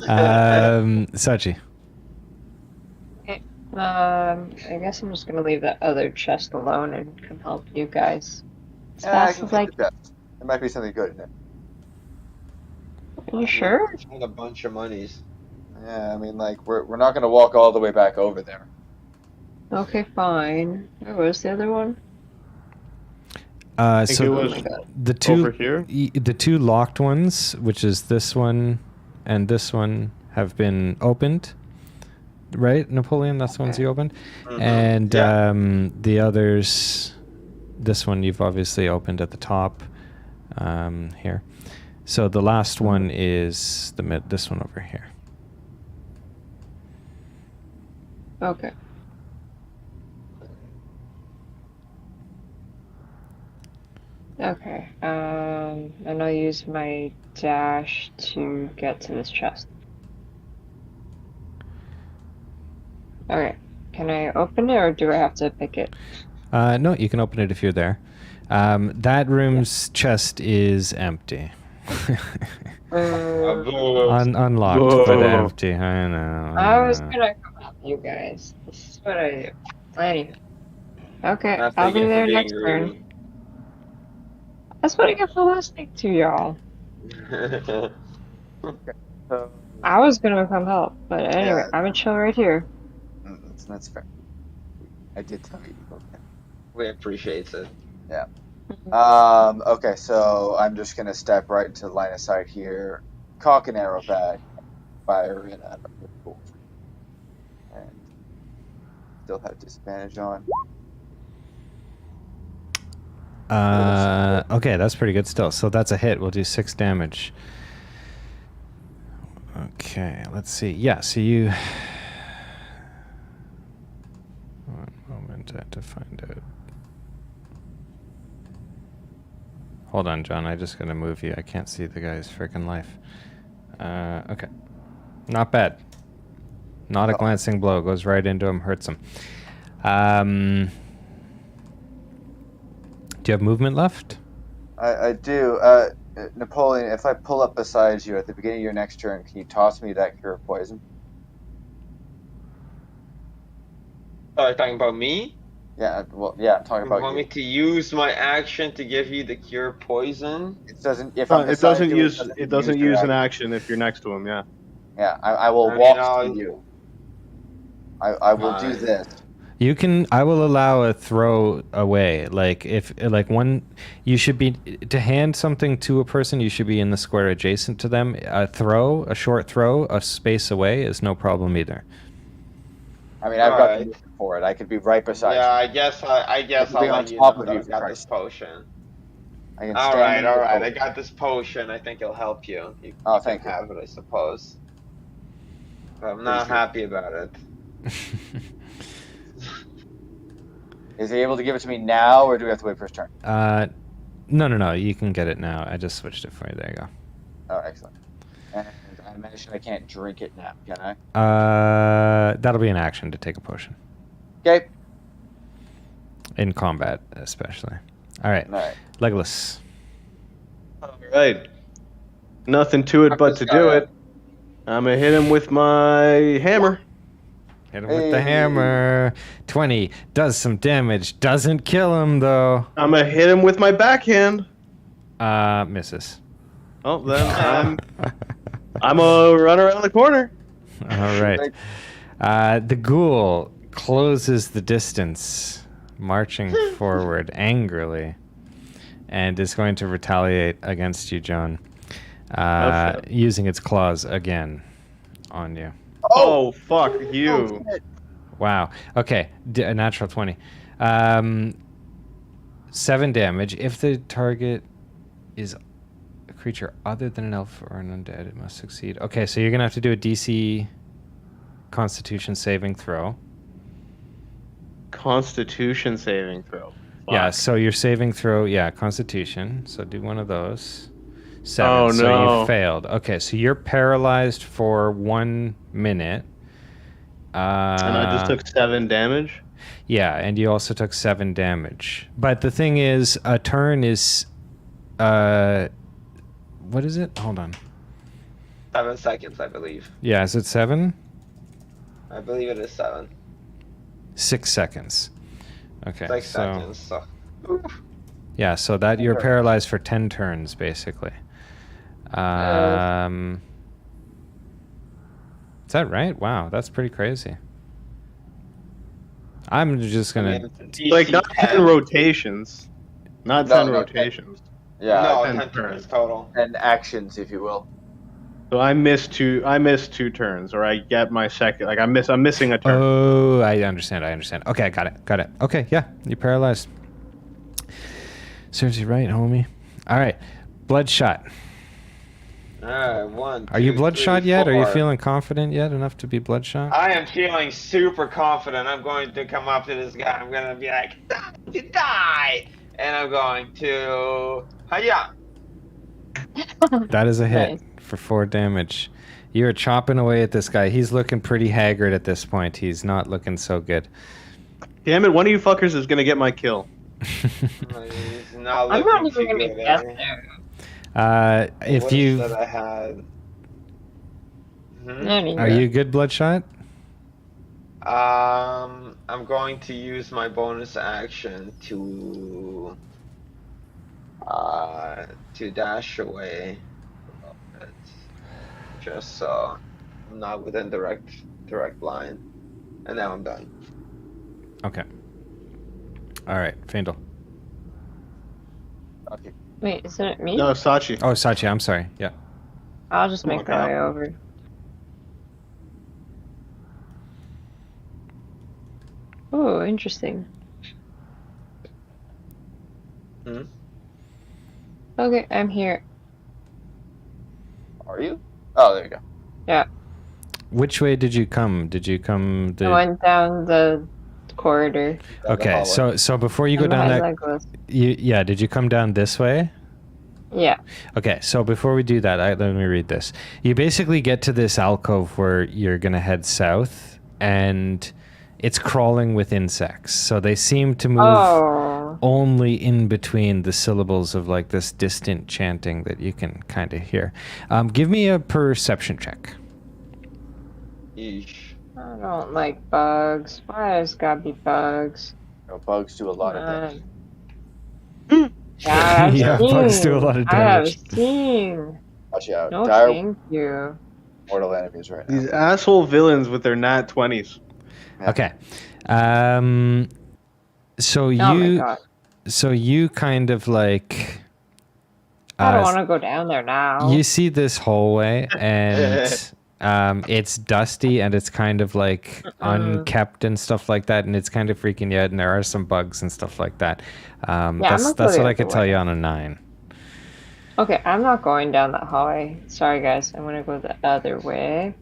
Sachi. Okay. I guess I'm just gonna leave that other chest alone and come help you guys. As I fast can as take I the chest. There might be something good in it. Are you sure? I found a bunch of monies. Yeah, I mean, like, we're not gonna walk all the way back over there. Okay, fine. Where was the other one? I think it So was the two over here. the two locked ones, which is this one and this one, have been opened. Right, Napoleon? That's the ones you opened. Mhm. And Yeah. the others, this one you've obviously opened at the top here. So the last one is this one over here. Okay. Okay. And I'll use my dash to get to this chest. Okay. Can I open it or do I have to pick it? No, you can open it if you're there. That room's chest is empty. Unlocked, but Whoa. empty. I know. I was know. gonna come help you guys. This is what I do. Anyway. Okay, That's I'll what be you get for there being next turn. greedy. That's what I get for listening to y'all. So, I was gonna come help, but anyway, Yeah. I'm gonna chill right here. that's fair. I did tell you. Okay. We appreciate it. Okay, so I'm just gonna step right into line of sight here, cock an arrow back, fire it at her, and still have disadvantage on. Okay, that's pretty good still. So that's a hit. We'll do 6 damage. Okay, let's see. Yeah, so you... One moment, I have to find out. Hold on, John. I just gotta move you. I can't see the guy's freaking life. Okay. Not bad. Not a glancing blow. Goes right into him, hurts him. Do you have movement left? I do. Napoleon, if I pull up beside you at the beginning of your next turn, can you toss me that cure of poison? Are you talking about me? Yeah, well, yeah, I'm talking You about want me you. to use my action to give you the cure poison? It doesn't. If I'm It beside doesn't you, use your an action. action if you're next to him. Yeah. Yeah, I will I mean, walk I'll- to you. I will do Fine. this. You can. I will allow a throw away. Like if one, you should be to hand something to a person. You should be in the square adjacent to them. A short throw, a space away is no problem either. I mean, I've got the Alright. movement for it. I could be right beside Yeah, you. I guess It'll I'll be on let you top know of that you, I've for got Christ's this potion. I can All stand right, in the I potion. got this potion. I think it'll help you. You Oh, can thank you. have it, I suppose. But I'm not Appreciate it. happy about it. Is he able to give it to me now, or do we have to wait for his turn? No. You can get it now. I just switched it for you. There you go. Oh, excellent. And I imagine I can't drink it now, can I? That'll be an action to take a potion Okay. in combat, especially. All right, All right. Legolas. All right. Nothing to it Knock but this to guy do out. it. I'm gonna hit him with my hammer. Hit him with the Hey. hammer. 20 does some damage. Doesn't kill him though. I'm gonna hit him with my backhand. Misses. Oh, then I'm a run around the corner. All right. The ghoul closes the distance, marching forward angrily, and is going to retaliate against you, John, shit. using its claws again on you. Oh, fuck you. shit. Wow. Okay. A natural 20. 7 damage. If the target is creature other than an elf or an undead, it must succeed. Okay, so you're gonna have to do a DC Constitution saving throw. Constitution saving throw. Yeah, Fuck. so your saving throw, Constitution. So do one of those. 7. Oh, So no. you failed. Okay, so you're paralyzed for 1 minute. And I just took 7 damage. Yeah, and you also took 7 damage. But the thing is, a turn is, what is it? Hold on. 7 seconds, I believe. Yeah, is it 7? I believe it is 7. 6 seconds. Okay, 6 so seconds. So. Oof. yeah, so that you're paralyzed for 10 turns basically. Is that right? Wow, that's pretty crazy. I'm just gonna. Like, not 10 rotations. Not 10 rotations. Yeah, no, 10 10 turns. turns total. and actions, if you will. So I missed 2 turns, or I get my second. Like, I'm missing a turn. Oh, I understand. Okay, got it. Okay, yeah, you're paralyzed. Serves you right, homie. All right, bloodshot. Alright, 1, Are you 2, bloodshot 3, yet? Are you 4. feeling confident yet enough to be bloodshot? I am feeling super confident. I'm going to come up to this guy. I'm going to be like, die! And I'm going to... Hiya! That is a hit Nice. for 4 damage. You're chopping away at this guy. He's looking pretty haggard at this point. He's not looking so good. Damn it! One of you fuckers is gonna get my kill. He's not I'm not looking even too gonna good, guess eh? there. If What you that I had? Hmm? Not even. are you good bloodshot? I'm going to use my bonus action to dash away a little bit, just so I'm not within direct line, and now I'm done. Okay. All right, Fandel. Okay. Wait, isn't it me? No, Sachi. Oh, Sachi, I'm sorry. Yeah. I'll just Come make on, my Kyle. way over. Oh, interesting. Hmm? Okay, I'm here. Are you? Oh, there you go. Yeah, Which way did you come? Did you come I the went down the corridor. Down the Okay, hallway. so before you go and down my that leg was- did you come down this way? Yeah. Okay, so before we do that, let me read this. You basically get to this alcove where you're going to head south, and it's crawling with insects. So they seem to move Oh. only in between the syllables of like this distant chanting that you can kind of hear. Give me a perception check. Yeesh. I don't like bugs. Why does gotta be bugs? Bugs do a lot of damage. Yeah, I've Yeah, seen. bugs do a lot of I have damage. seen. Watch out. No, Dire thank you. mortal enemies right now. These asshole villains with their nat 20s. Okay. So Oh my you god. so you kind of like I don't want to go down there now. you see this hallway and it's dusty and it's kind of like unkept and stuff like that, and it's kind of freaking you out, and there are some bugs and stuff like that. I'm That's not what going I could the tell way. you on a 9. Okay, I'm not going down that hallway. Sorry, guys. I'm gonna go the other way.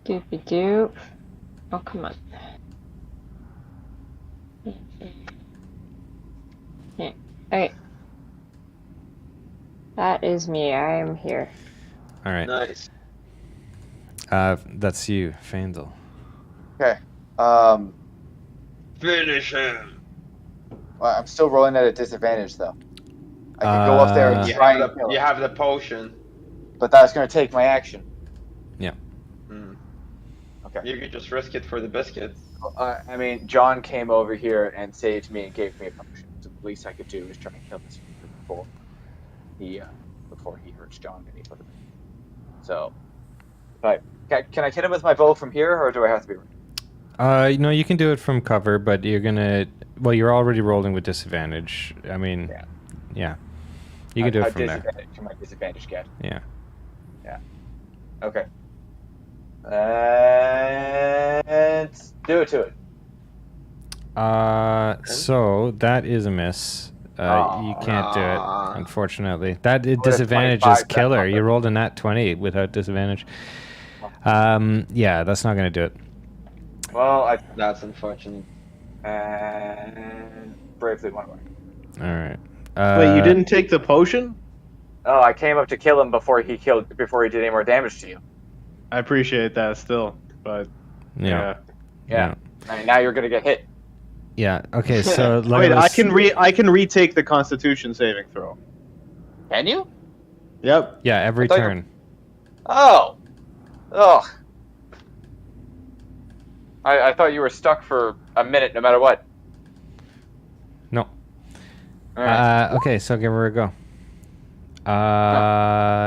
Doopy doop. Oh, come on. Yeah. Okay. That is me. I am here. All right. Nice. That's you, Fandel. Okay. Finish him. Well, I'm still rolling at a disadvantage though. I could go up there and You try and kill You him, have the potion. but that's going to take my action. Hmm. Okay. You could just risk it for the biscuits. I mean, John came over here and saved me and gave me a potion. So the least I could do is try and kill this before he hurts John any further. So, but can I hit him with my bow from here, or do I have to be ready? No, you can do it from cover, but you're gonna. Well, you're already rolling with disadvantage. I mean, yeah. You can do it from there. Can my disadvantage get? Yeah. Okay. Let's do it to it. So that is a miss. You can't do it, Aw. unfortunately. That have disadvantage 25 is killer. then. You rolled a nat 20 without disadvantage. Yeah, that's not going to do it. Well, That's unfortunate. and bravely one way. All right. Wait, you didn't take the potion? Oh, I came up to kill him before he did any more damage to you. I appreciate that still, but Yeah. Yeah. I mean, now you're gonna get hit. Yeah. Okay. So Wait, I Legolas- can retake the Constitution saving throw. Can you? Yep. Yeah, every I thought you- turn. Oh. Ugh. I thought you were stuck for a minute, no matter what. No. All right. Okay, so give her a go.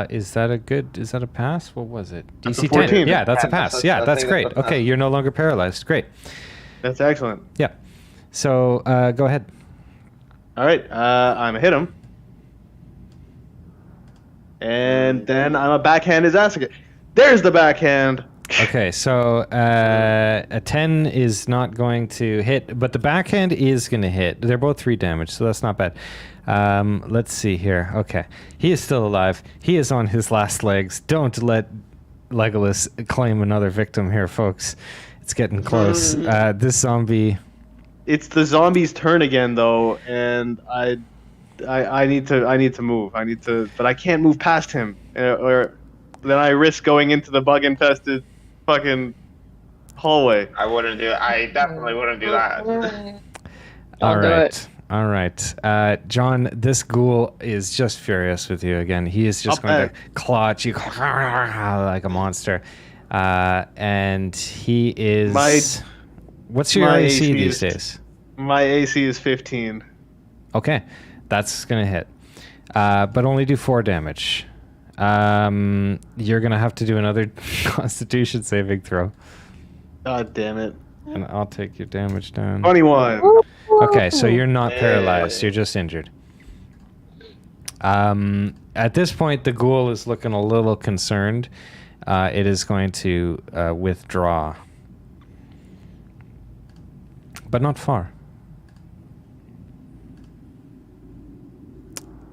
Is that a pass? What was it? That's a DC 10. 14. Yeah, that's a Yeah, pass. that's- Yeah, I that's think great. that's a Okay, pass. you're no longer paralyzed. Great. That's excellent. Yeah. So go ahead. All right, I'm gonna hit him, and then I'm a backhand his ass again. There's the backhand. Okay, so a 10 is not going to hit, but the backhand is going to hit. They're both 3 damage, so that's not bad. Let's see here. Okay, he is still alive. He is on his last legs. Don't let Legolas claim another victim here, folks. It's getting close. This zombie. It's the zombie's turn again, though, and I need to move. But I can't move past him, or then I risk going into the bug-infested fucking hallway. I definitely wouldn't do that. All Don't do right. it. All right. John, this ghoul is just furious with you again. He is just I'll going to claw at you like a monster. And he is... What's your my AC AC these is- days? My AC is 15. Okay. That's going to hit. But only do 4 damage. You're going to have to do another Constitution saving throw. God damn it. And I'll take your damage down. 21. Okay, so you're not paralyzed. You're just injured. At this point, the ghoul is looking a little concerned. It is going to withdraw. But not far.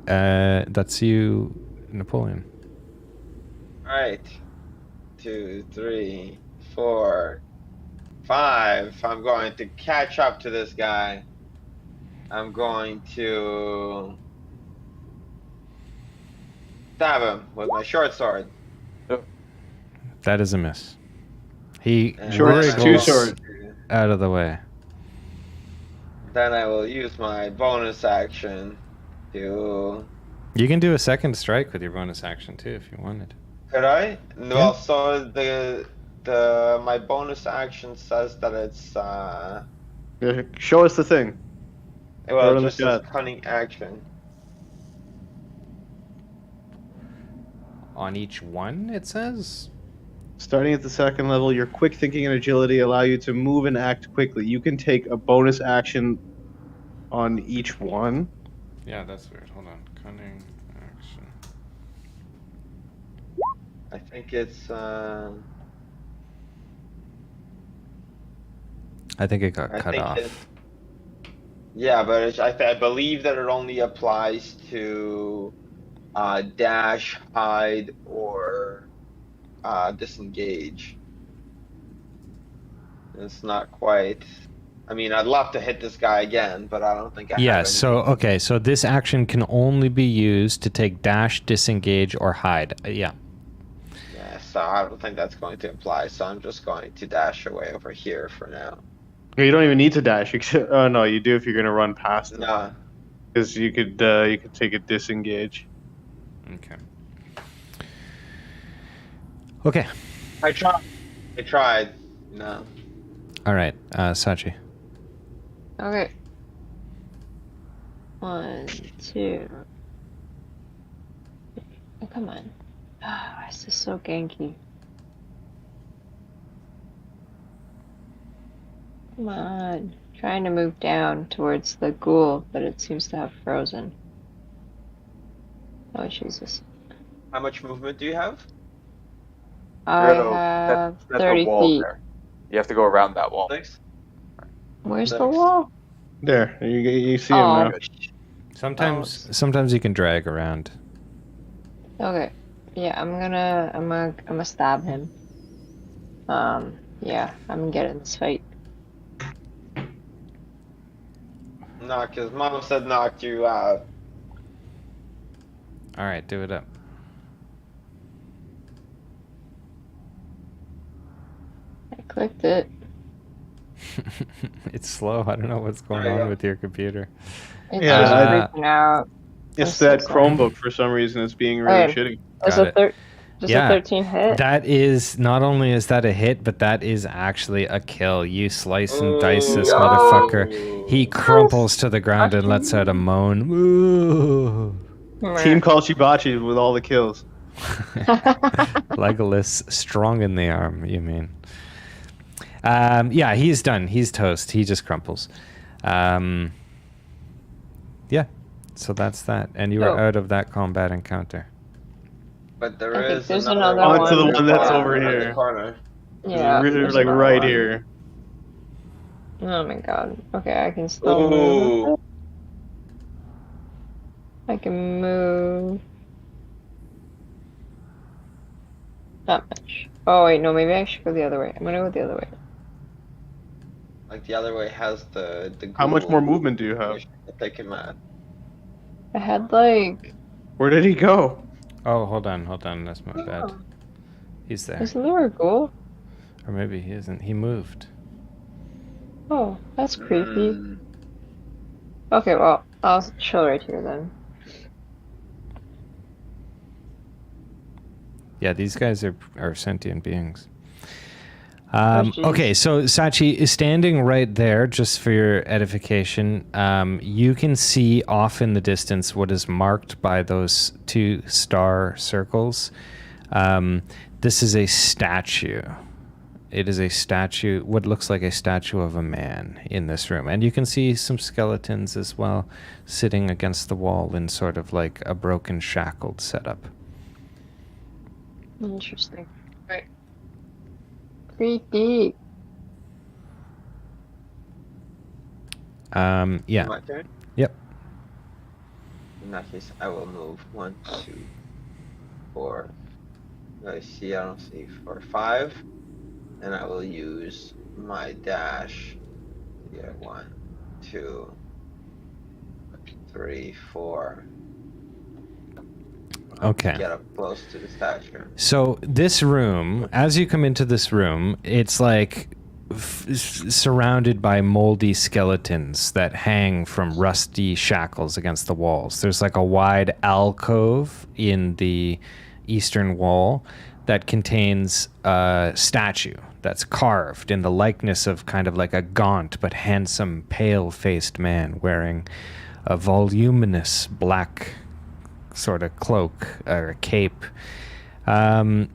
That's you, Napoleon. Alright. 2, 3, 4, 5. I'm going to catch up to this guy. I'm going to stab him with my short sword. That is a miss. He And Short then I two will- sword. out of the way. Then I will use my bonus action to. You can do a second strike with your bonus action too if you wanted. Could I? Well, so the my bonus action says that it's Yeah, show us the thing. well, Throw it it in the just says chat. cunning action. On each one, it says. Starting at the second level, your quick thinking and agility allow you to move and act quickly. You can take a bonus action on each one. Yeah, that's weird. Hold on. Cunning action. I think it's I think it got I cut think off. yeah, but I believe that it only applies to dash, hide, or disengage. It's not quite. I mean, I'd love to hit this guy again, but I don't think I Yeah, have so okay, so this action can only be used to take dash, disengage, or hide. Yeah. Yeah, so I don't think that's going to apply. So I'm just going to dash away over here for now. You don't even need to dash. Oh no, you do if you're gonna run past them. No, Because you could take a disengage. Okay. Okay. I tried. No. All right, Sachi. Okay. 1, 2. Oh, come on. Ah, this is so ganky. Come on. Trying to move down towards the ghoul, but it seems to have frozen. Oh, Jesus. How much movement do you have? I have That's 30 a wall feet. there. You have to go around that wall. 6. Where's the Thanks. wall? There, you see him Oh. now. Sometimes you can drag around. Okay. Yeah, I'm gonna stab him. Yeah, I'm gonna get in this fight. Knock his mom said knock you out. All right, do it up. I clicked it. It's slow. I don't know what's going There you on go. with your computer. It's Yeah, just I- freaking out. It's I'm that so sorry. Chromebook for some reason. It's being really Okay. shitty. Does Got it. a Yeah. 13 hit? That is not only is that a hit, but that is actually a kill. You slice and dice this Ooh. motherfucker. He crumples to the ground and lets out a moan. Ooh. Team Kalchibachi with all the kills. Legolas strong in the arm, you mean? Yeah, he's done. He's toast. He just crumples. Yeah, so that's that. And you are Oh. out of that combat encounter. But there I think is there's another another On to the one that's over in the here. corner. Yeah. Really, there's like another right one. here. Oh my god. Okay, I can still move. Ooh. I can move. Not much. Oh wait, no, maybe I should go the other way. I'm gonna go the other way. Like the other way has the How much ghoul. more movement do you have? Wish I could take him out. I had like. Where did he go? Oh, hold on. That's my bad. Oh, He's there. isn't there a ghoul? Or maybe he isn't. He moved. Oh, that's creepy. Mm. Okay, well, I'll chill right here then. Yeah, these guys are sentient beings. jeez. Okay, so Sachi is standing right there, just for your edification. You can see off in the distance what is marked by those 2 star circles. This is a statue. It is a statue, what looks like a statue of a man in this room. And you can see some skeletons as well, sitting against the wall in sort of like a broken, shackled setup. Interesting. Right. Creepy. Yeah. My turn? Yep. In that case, I will move 1, 2, 4. I don't see 4, 5. And I will use my dash. Yeah, 1, 2, 3, 4. Okay. Get up close to the statue. So this room, as you come into this room, it's like surrounded by moldy skeletons that hang from rusty shackles against the walls. There's like a wide alcove in the eastern wall that contains a statue that's carved in the likeness of kind of like a gaunt but handsome, pale-faced man wearing a voluminous black sort of cloak or a cape.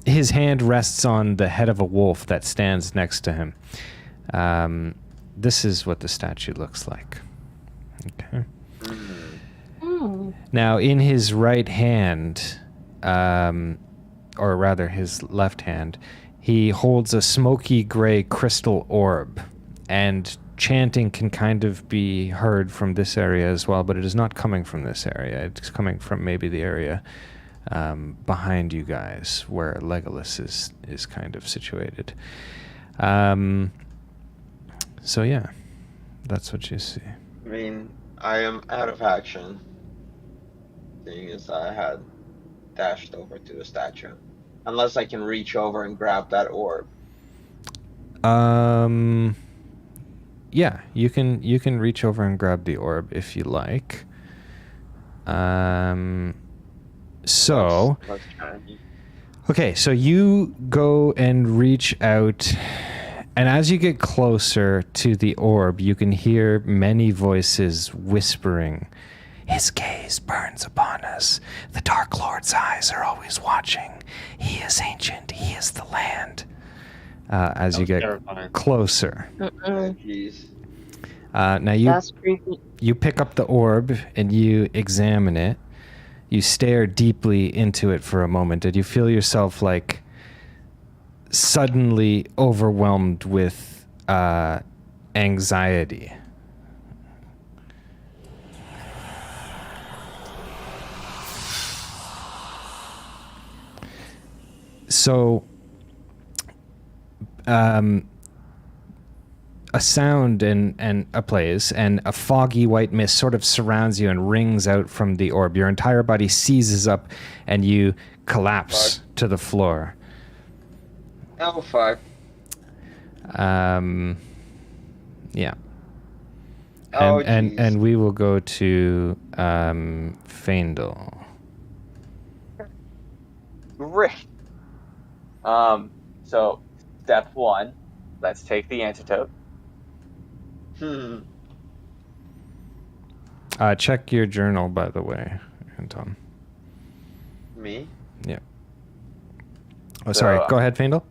His hand rests on the head of a wolf that stands next to him. This is what the statue looks like. Okay. Hmm. Now, in his right hand, or rather his left hand, he holds a smoky gray crystal orb, and chanting can kind of be heard from this area as well, but it is not coming from this area. It's coming from maybe the area behind you guys, where Legolas is kind of situated. So yeah, that's what you see. I mean, I am out of action. Seeing as I had dashed over to the statue. Unless I can reach over and grab that orb. Yeah, you can reach over and grab the orb if you like. So Let's try. okay, so you go and reach out, and as you get closer to the orb, you can hear many voices whispering, "His gaze burns upon us. The Dark Lord's eyes are always watching. He is ancient. He is the land." As you get closer. Jeez. Now That's creepy. you pick up the orb and you examine it. You stare deeply into it for a moment, and you feel yourself like suddenly overwhelmed with anxiety. So, a sound and a place and a foggy white mist sort of surrounds you and rings out from the orb. Your entire body seizes up and you collapse to the floor. Oh fuck. Yeah. Oh, And we will go to Faendal. Great. So step 1, let's take the antidote. Check your journal, by the way, Anton. Me? Yeah. Oh, sorry. So, Go ahead, Faendal.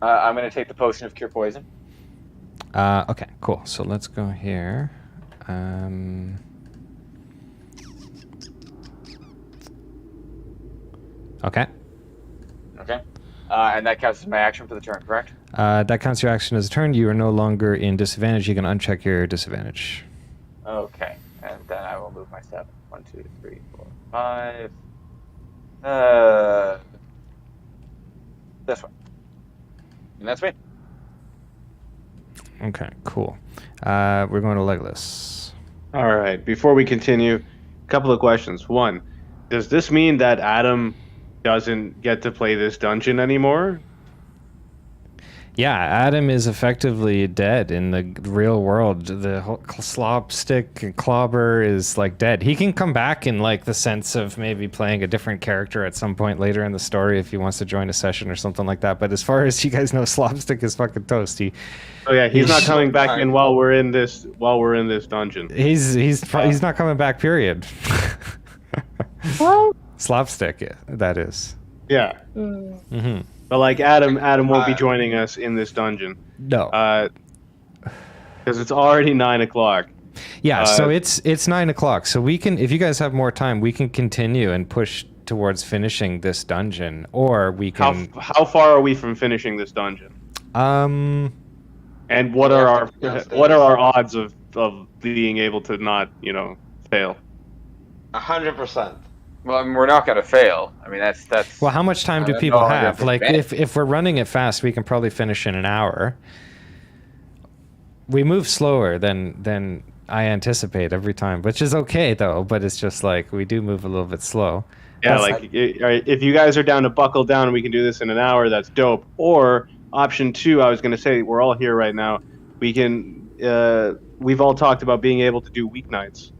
I'm going to take the potion of cure poison. Okay, cool. So let's go here. Okay. Okay. And that counts as my action for the turn, correct? That counts your action as a turn. You are no longer in disadvantage. You can uncheck your disadvantage. Okay. And then I will move my step. 1, 2, 3, 4, 5. This one. And that's me. Okay, cool. We're going to Legolas. All right. Before we continue, a couple of questions. One, does this mean that Adam doesn't get to play this dungeon anymore? Yeah, Adam is effectively dead in the real world. The whole slopstick clobber is like dead. He can come back in like the sense of maybe playing a different character at some point later in the story if he wants to join a session or something like that. But as far as you guys know, Slopstick is fucking toast. Oh yeah, he's not coming back in while we're in this dungeon. He's not coming back. Period. What? Slopstick, that is. Yeah. Mm-hmm. But like Adam won't be joining us in this dungeon. No. Because it's already 9 o'clock. Yeah, so it's 9 o'clock. So we can, if you guys have more time, we can continue and push towards finishing this dungeon, or we can. How far are we from finishing this dungeon? Um. And what are our odds of being able to not fail? 100%. Well, I mean, we're not going to fail. I mean, that's. Well, how much time do people have? Like, if we're running it fast, we can probably finish in an hour. We move slower than I anticipate every time, which is okay though. But it's just like we do move a little bit slow. Yeah, if you guys are down to buckle down and we can do this in an hour, that's dope. Or option 2, I was going to say, we're all here right now. We can. We've all talked about being able to do weeknights.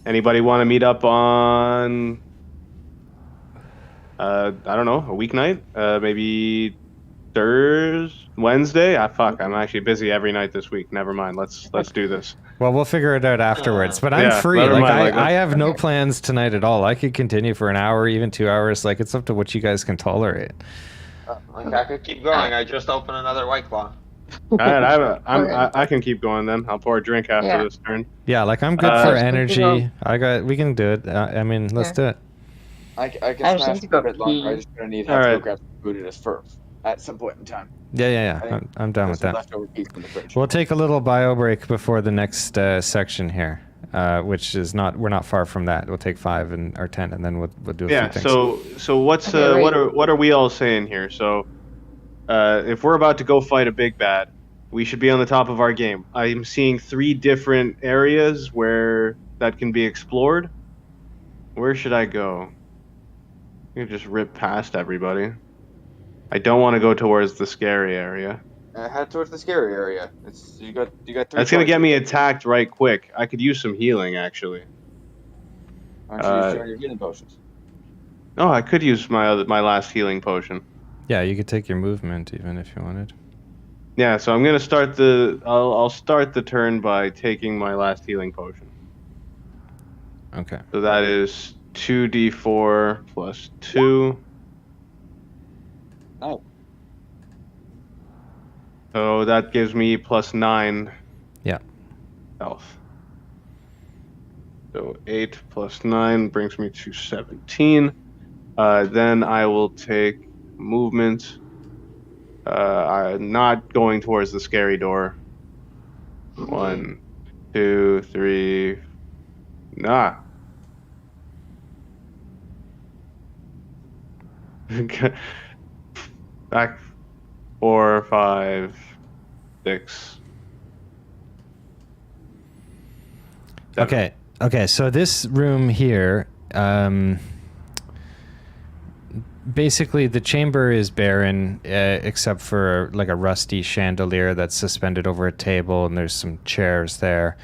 Anybody want to meet up on, I don't know, a weeknight? Maybe Wednesday? I'm actually busy every night this week. Never mind. Let's do this. Well, we'll figure it out afterwards. But I'm free. I have no plans tonight at all. I could continue for an hour, even 2 hours. Like, it's up to what you guys can tolerate. I could keep going. I just opened another White Claw. All right, I can keep going then. I'll pour a drink after this turn. Yeah, like I'm good for energy. We can do it. I mean, let's do it. I can smash a bit longer. I just gonna need to go grab some food at us first at some point in time. Yeah. I'm done with that. Leftover piece from the fridge. We'll take a little bio break before the next section here, which is we're not far from that. We'll take 5 or 10, and then we'll do a few things. So what's what are we all saying here? So. If we're about to go fight a big bad, we should be on the top of our game. I'm seeing 3 different areas where that can be explored. Where should I go? I can just rip past everybody. I don't want to go towards the scary area. Head towards the scary area. You got 3. That's gonna get me attacked right quick. I could use some healing actually. Why don't you use your healing potions? No, I could use my last healing potion. Yeah, you could take your movement even if you wanted. Yeah, so I'm gonna start I'll start the turn by taking my last healing potion. Okay. So that is 2d4 plus 2. Oh. So that gives me plus 9. Yeah. Health. So 8 plus 9 brings me to 17. Then I will take movement. I'm not going towards the scary door. 1, 2, 3. Nah. Back 4, 5, 6. 7. Okay, so this room here, basically the chamber is barren, except for like a rusty chandelier that's suspended over a table, and there's some chairs there.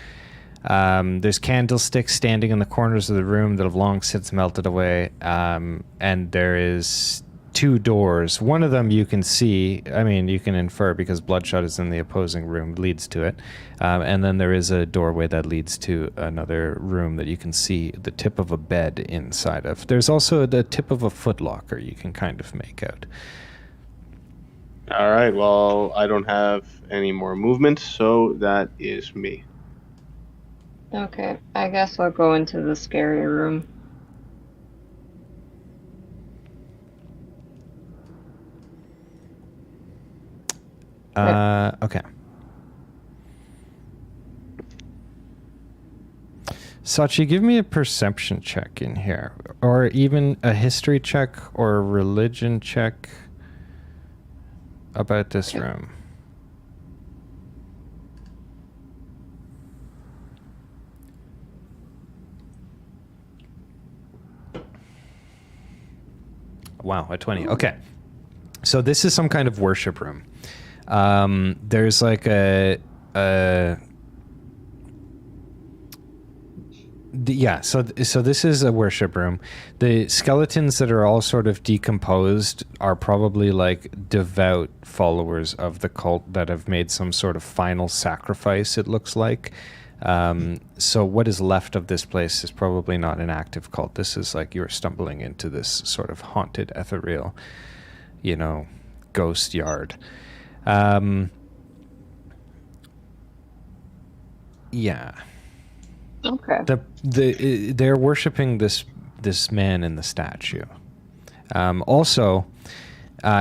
There's candlesticks standing in the corners of the room that have long since melted away, and there is 2 doors. One of them you can see, I mean, you can infer because Bloodshot is in the opposing room, leads to it. And then there is a doorway that leads to another room that you can see the tip of a bed inside of. There's also the tip of a footlocker you can kind of make out. All right, well, I don't have any more movement, so that is me. Okay, I guess I'll go into the scary room. Okay. Sachi, give me a perception check in here, or even a history check or a religion check about this room. Wow, a 20. Okay. So this is some kind of worship room. There's like so this is a worship room. The skeletons that are all sort of decomposed are probably like devout followers of the cult that have made some sort of final sacrifice, it looks like. So what is left of this place is probably not an active cult. This is like you're stumbling into this sort of haunted, ethereal, ghost yard. Yeah. Okay. They're worshiping this man in the statue. Also,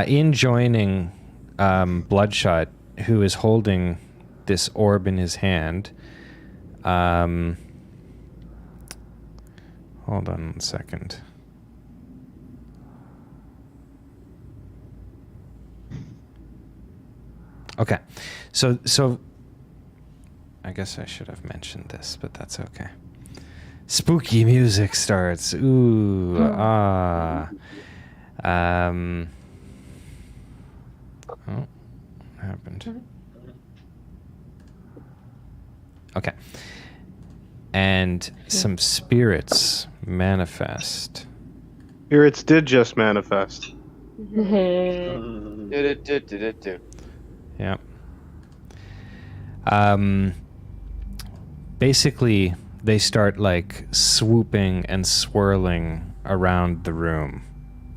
in joining Bloodshot, who is holding this orb in his hand. Hold on 1 second. Okay, so I guess I should have mentioned this, but that's okay. Spooky music starts. Ooh, ah. Oh, what happened? Okay. And some spirits manifest. Spirits did just manifest. Yeah. Basically, they start like swooping and swirling around the room.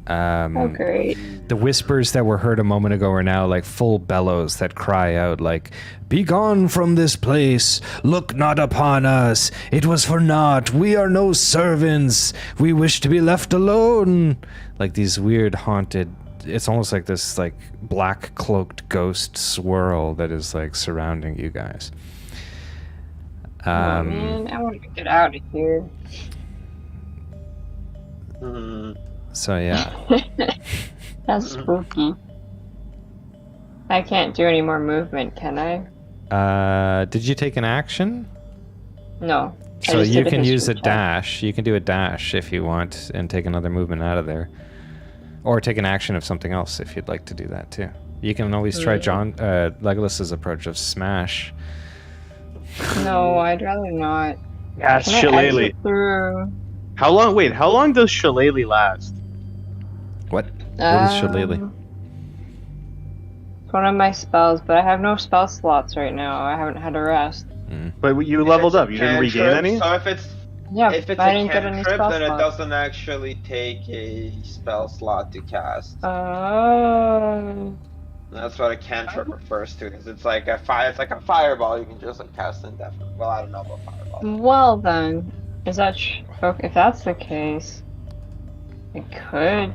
Oh, great. The whispers that were heard a moment ago are now like full bellows that cry out like, "Begone from this place! Look not upon us! It was for naught! We are no servants! We wish to be left alone!" Like these weird haunted, it's almost like this like black cloaked ghost swirl that is like surrounding you guys. Oh man, I want to get out of here. So yeah. That's spooky. I can't do any more movement, can I? Did you take an action? No. So you can use a dash. You can do a dash if you want and take another movement out of there. Or take an action of something else if you'd like to do that too. You can always try Legolas's approach of smash. No, I'd rather not. Yeah, it's Shillelagh. How long does Shillelagh last? What is Shillelagh? It's one of my spells, but I have no spell slots right now. I haven't had a rest. But you leveled up. You didn't regain any? So if it's a I didn't get any cantrip, spell then it slots. doesn't actually take a spell slot to cast. Oh. That's what a cantrip refers to. Because it's like a fireball. You can just like cast indefinitely. Well, I don't know about fireball. Well then, is that okay? If that's the case, I could. I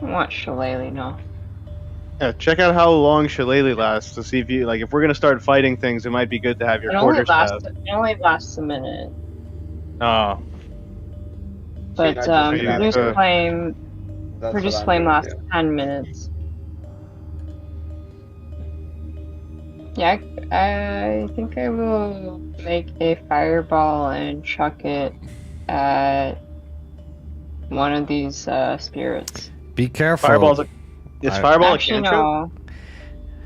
don't want Shillelagh, no. Yeah, check out how long Shillelagh lasts to see if we're gonna start fighting things, it might be good to have your quarter staff. It only lasts a minute. Oh. But you Loose could. Flame That's We're what just I'm flame gonna last do. 10 minutes. Yeah, I think I will make a fireball and chuck it at one of these spirits. Be careful. Is I- fireball a Actually, cantrip? no.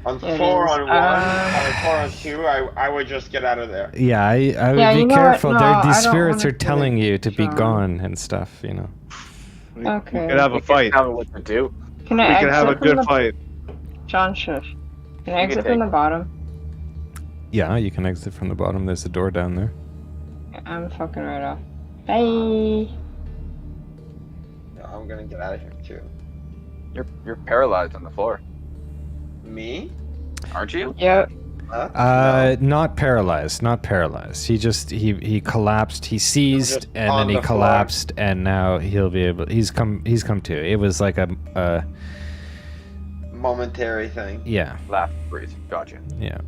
On It 4 is. on 1, on 4 on 2, I would just get out of there. Yeah, I would Yeah, be you know what? careful. No, These I don't spirits wanna are do telling it, you to be John. gone and stuff, you know. We Okay. could have a You can fight. tell me what to do. Can We I could have a exit from good the fight. John shush? Can I You can exit from take the bottom? Yeah, you can exit from the bottom. There's a door down there. I'm fucking right off. Bye. No, I'm gonna get out of here too. You're paralyzed on the floor, Me? aren't you? Yep. Huh? Not paralyzed. Not paralyzed. He just he collapsed. He seized just and on then he the floor. collapsed, and now he'll be able. He's come to. It was like a Momentary thing. yeah. Laugh, breathe. Gotcha. Yeah.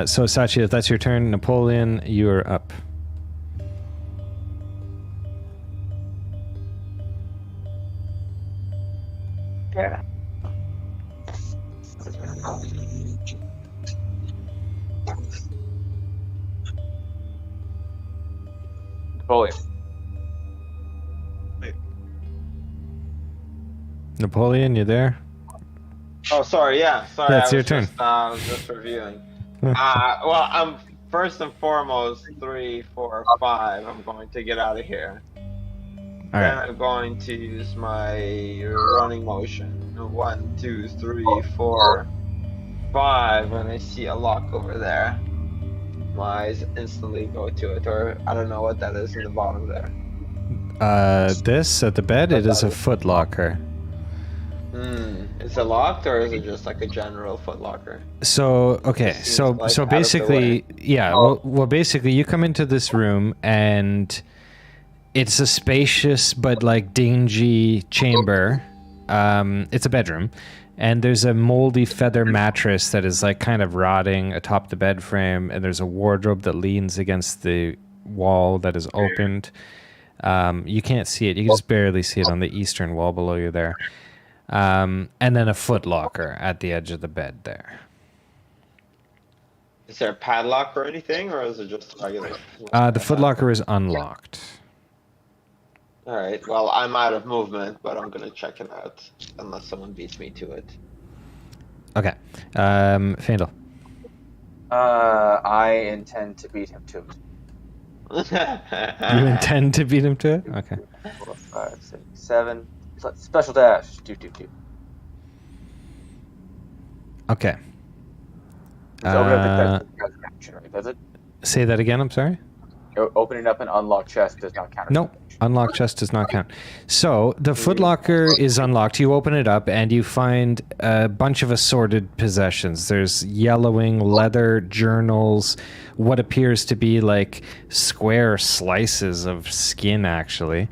So Sachi, if that's your turn, Napoleon, you are up. Yeah. Napoleon. Napoleon, you there? Oh, sorry. Yeah, sorry. Yeah, it's I your was turn. Just, I was just reviewing. Well, I'm first and foremost 3, 4, 5. I'm going to get out of here. All Then right. I'm going to use my running motion. 1, 2, 3, 4, 5. When I see a lock over there, my eyes instantly go to it. Or I don't know what that is in the bottom there. This at the bed, it is a foot locker. Is it locked or is it just like a general foot locker? So okay, It seems so like so out of the basically, way. yeah. Well, basically, you come into this room and it's a spacious but like dingy chamber. It's a bedroom, and there's a moldy feather mattress that is like kind of rotting atop the bed frame, and there's a wardrobe that leans against the wall that is opened. You can't see it; you can just barely see it on the eastern wall below you there. And then a foot locker at the edge of the bed there. Is there a padlock or anything, or is it just regular? The foot locker is unlocked. All right. Well, I'm out of movement, but I'm gonna check it out unless someone beats me to it. Okay. Fandel. I intend to beat him to it. You intend to beat him to it? Okay. 4, 5, 6, 7. Special dash. Do. Okay. So open up the chest doesn't count action, right? Does it? Say that again, I'm sorry? Opening up an unlocked chest does not count. Nope. Unlocked chest does not count. So the footlocker is unlocked. You open it up and you find a bunch of assorted possessions. There's yellowing leather, journals, what appears to be like square slices of skin, actually.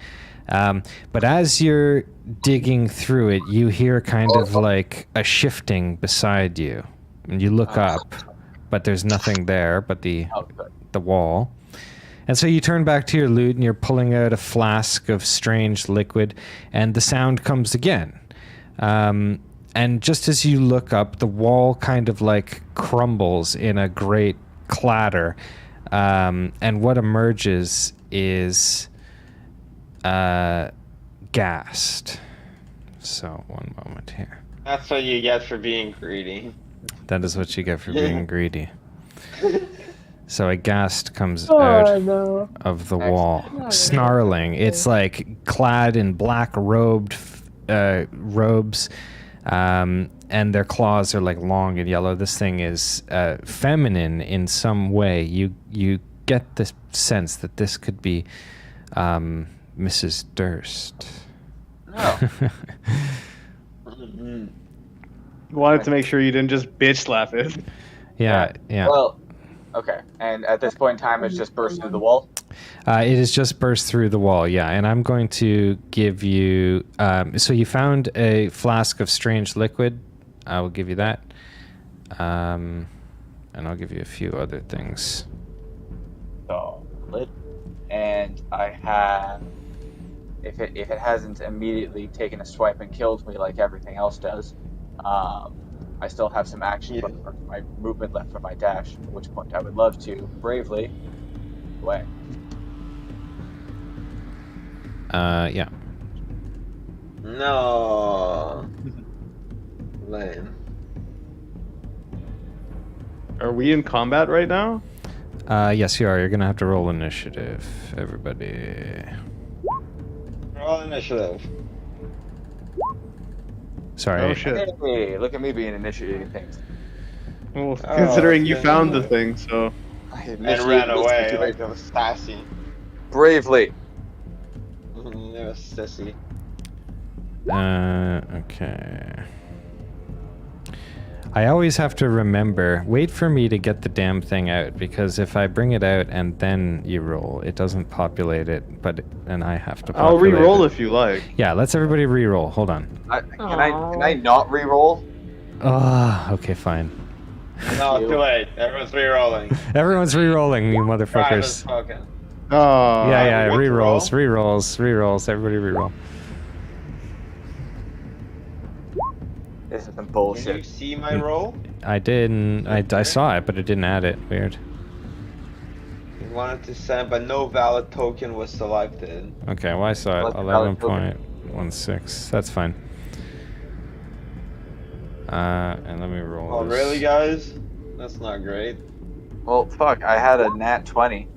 But as you're digging through it, you hear kind of like a shifting beside you. And you look up, but there's nothing there but the wall. And so you turn back to your loot and you're pulling out a flask of strange liquid, and the sound comes again. And just as you look up, the wall kind of like crumbles in a great clatter. And what emerges is gassed. So one moment here. That's what you get for being greedy. That is what you get for being greedy. So a ghast comes out of the wall, snarling. It's like clad in black robes, and their claws are like long and yellow. This thing is feminine in some way. You get the sense that this could be Mrs. Durst. Wanted to make sure you didn't just bitch slap it. Yeah. Well, okay. And at this point in time, it's just burst through the wall. It has just burst through the wall, yeah. And I'm going to give you... so you found a flask of strange liquid. I will give you that. And I'll give you a few other things. Solid. and I have, if it hasn't immediately taken a swipe and killed me like everything else does, I still have some action Yeah. left for my movement left for my dash. At which point I would love to bravely away. Yeah. No. Lame. Are we in combat right now? Yes, you are. You're gonna have to roll initiative, everybody. Roll initiative. Sorry. Oh shit. Hey, look at me being initiating things. Well, Oh, considering you yeah. found the thing, so I And initiated ran this away situation like a sassy. bravely. It was sissy. Okay. I always have to remember, wait for me to get the damn thing out, because if I bring it out and then you roll, it doesn't populate it, and I have to I'll populate re-roll it. if you like. Yeah, let's everybody re-roll. Hold on. Can I not re-roll? Okay, fine. No, too late. Everyone's re-rolling. Everyone's re-rolling, you Private motherfuckers. spoken. Oh. Yeah, what re-rolls, roll? re-rolls. Everybody re-roll. This is some Did you bullshit. see my roll? I didn't. I saw it, but it didn't add it. Weird. You wanted to send, but no valid token was selected. Okay, well I saw it. What's the valid token? 11.16. That's fine. And let me roll. Oh, this. really, guys? That's not great. Well, fuck, I had a nat 20.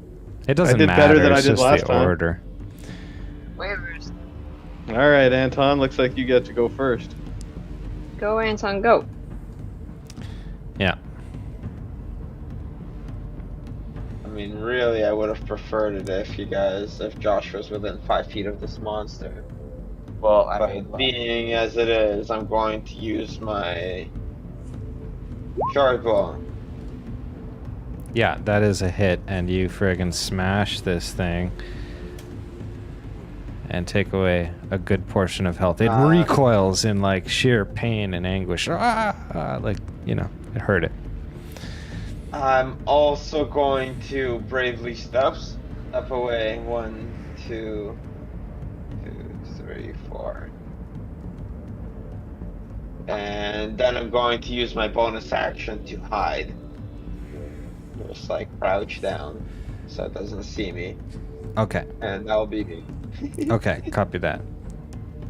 It doesn't did matter. better than I it's did just last the time. order. Waivers. All right, Anton. Looks like you get to go first. Go, Anton, go. Yeah. I mean, really, I would have preferred it if Josh was within 5 feet of this monster. Well, I But mean, being as it is, I'm going to use my shard ball. Yeah, that is a hit, and you friggin' smash this thing and take away a good portion of health. It recoils in like sheer pain and anguish. Like, you know, it hurt it. I'm also going to bravely steps up away. 1, 2, 3, 4. And then I'm going to use my bonus action to hide. Just like crouch down so it doesn't see me. Okay. And that'll be me. Okay, copy that.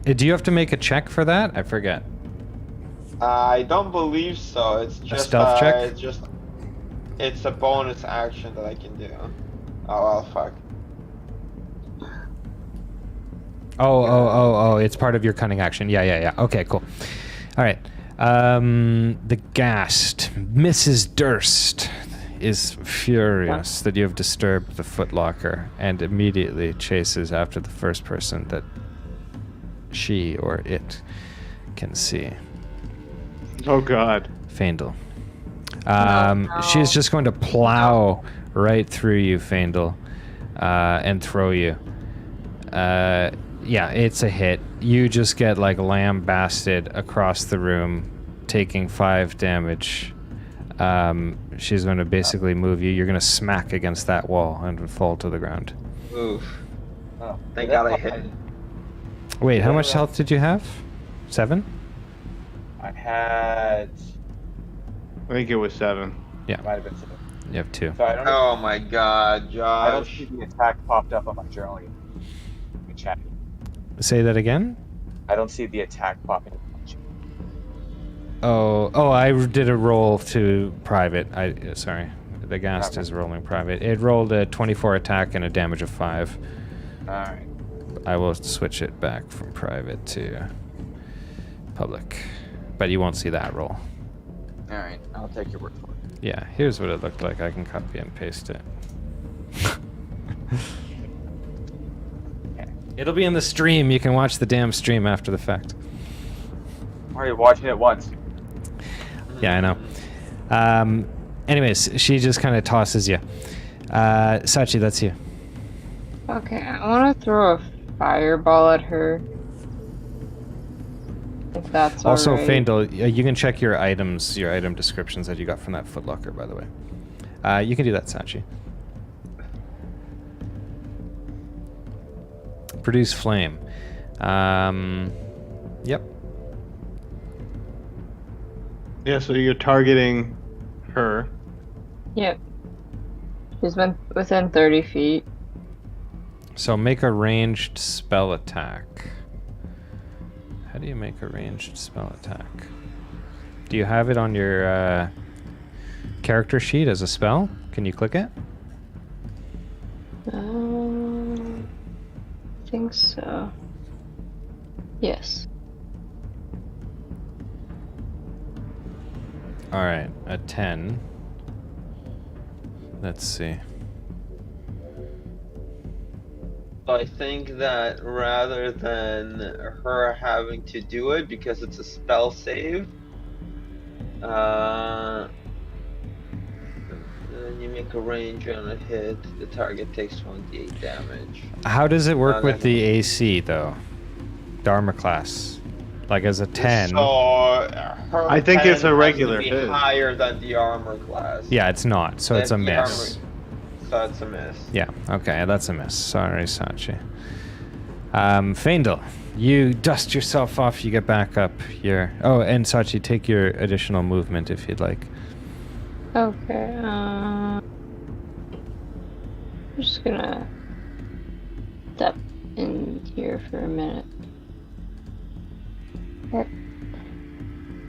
Do you have to make a check for that? I forget. I don't believe so. It's just stealth check? It's a bonus action that I can do. Oh well, fuck. Oh, it's part of your cunning action. Yeah. Okay, cool. All right. The Ghast, Mrs. Durst, is furious that you have disturbed the footlocker and immediately chases after the first person that she or it can see. Oh God. Faendal. No. She's just going to plow right through you, Faendal, and throw you. Yeah, it's a hit. You just get like lambasted across the room, taking 5 damage. She's going to basically move you. You're going to smack against that wall and fall to the ground. Oof. Oh, Thank God I hit. Wait, how much health did you have? 7? I had. I think it was 7. Might have been 7. You have 2. So I don't. Oh my God, I don't Josh. see the attack popped up on my journal yet. Let me check. Say that again? I don't see the attack popping up on my journal. Oh, I did a roll to private. Sorry. The Ghast is rolling private. It rolled a 24 attack and a damage of 5. Alright. I will switch it back from private to public. But you won't see that roll. Alright, I'll take your word for it. Yeah, here's what it looked like. I can copy and paste it. It'll be in the stream. You can watch the damn stream after the fact. I'm already watching it once. Yeah, I know. Anyways, she just kind of tosses you. Sachi, that's you. Okay, I want to throw a fireball at her. If that's Also, alright. Faendal, you can check your items, your item descriptions that you got from that footlocker, by the way. You can do that, Sachi. Produce flame. Yep. Yeah, so you're targeting her. Yep. She's been within 30 feet. So make a ranged spell attack. How do you make a ranged spell attack? Do you have it on your character sheet as a spell? Can you click it? I think so. Yes. All right, a 10. Let's see. I think that rather than her having to do it because it's a spell save, then you make a range on a hit. The target takes 1d8 damage. How does it work with that's- the AC though? The armor class, like as a 10. So her I think 10 it's a has regular to be hit. higher than the armor class. Yeah, it's not. So it's a The miss. So it's a miss. Yeah. Okay, that's a miss. Sorry, Sachi. Faendal, you dust yourself off. You get back up here. Oh, and Sachi, take your additional movement if you'd like. Okay. I'm just gonna step in here for a minute.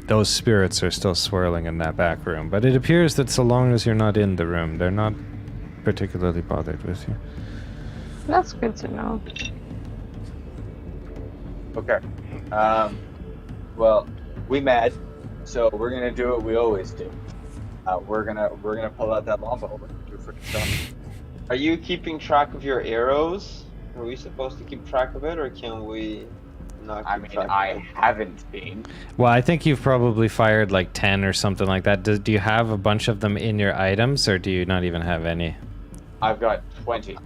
Those spirits are still swirling in that back room, but it appears that so long as you're not in the room, they're not particularly bothered with you. That's good to know. Okay. Well, we mad, so we're gonna do what we always do. We're gonna pull out that longbow. We're gonna do freaking something. Are you keeping track of your arrows? Are we supposed to keep track of it, or can we not keep I mean, track I of it? haven't been. Well, I think you've probably fired like 10 or something like that. Do you have a bunch of them in your items, or do you not even have any? I've got 20.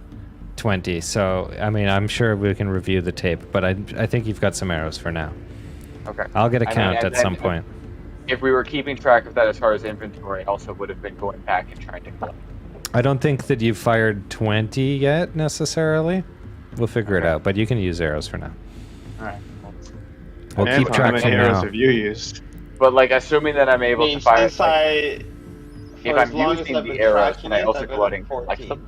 20. So, I mean, I'm sure we can review the tape, but I think you've got some arrows for now. Okay. I'll get a I mean, count and at then some point. If we were keeping track of that as far as inventory, I also would have been going back and trying to collect. I don't think that you've fired 20 yet, necessarily. We'll figure it out, but you can use arrows for now. Alright. We'll And keep how track many from arrows now. have you used? But like, assuming that I'm I able mean, to fire, since if for as I'm long as using I've the been arrows, tracking can I it, also I've been go out at and collect 14. them?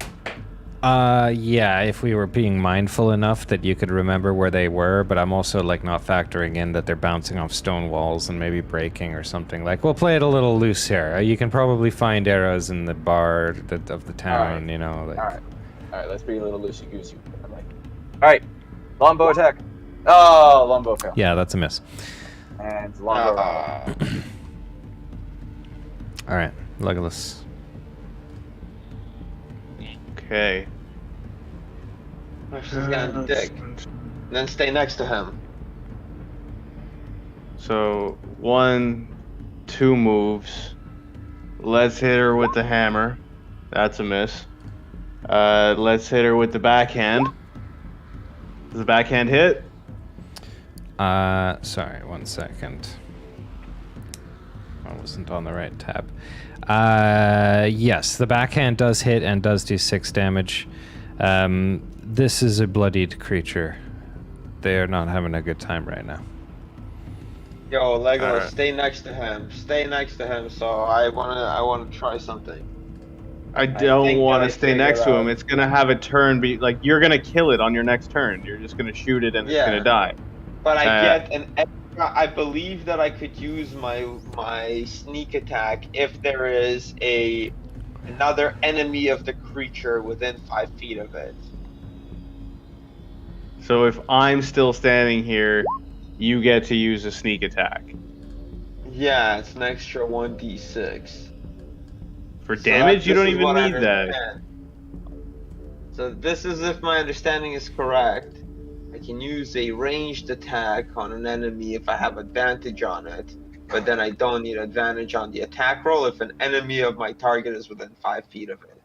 Yeah, if we were being mindful enough that you could remember where they were, but I'm also like not factoring in that they're bouncing off stone walls and maybe breaking or something. Like, we'll play it a little loose here. You can probably find arrows in the bar of the town, you know. Like. Alright, let's be a little loosey-goosey. Alright, longbow attack. Oh, longbow fail. Yeah, that's a miss. And longbow round. All right, Legolas. Okay. She's got a dick. Then stay next to him. So 1, 2 moves. Let's hit her with the hammer. That's a miss. Let's hit her with the backhand. Does the backhand hit? Sorry, 1 second. I wasn't on the right tab. Yes, the backhand does hit and does do 6 damage. This is a bloodied creature. They are not having a good time right now. Yo, Legolas, Alright. stay next to him. Stay next to him. So I wanna try something. I don't think want I to stay figured next to him. out- It's gonna have a turn. Be like you're gonna kill it on your next turn. You're just gonna shoot it and Yeah. it's gonna die. But I Uh, get an extra. I believe that I could use my sneak attack if there is another enemy of the creature within 5 feet of it. So if I'm still standing here, you get to use a sneak attack. Yeah, it's an extra 1d6. For So damage, you this don't is even what I need that. understand. So this is if my understanding is correct. I can use a ranged attack on an enemy if I have advantage on it, but then I don't need advantage on the attack roll if an enemy of my target is within 5 feet of it.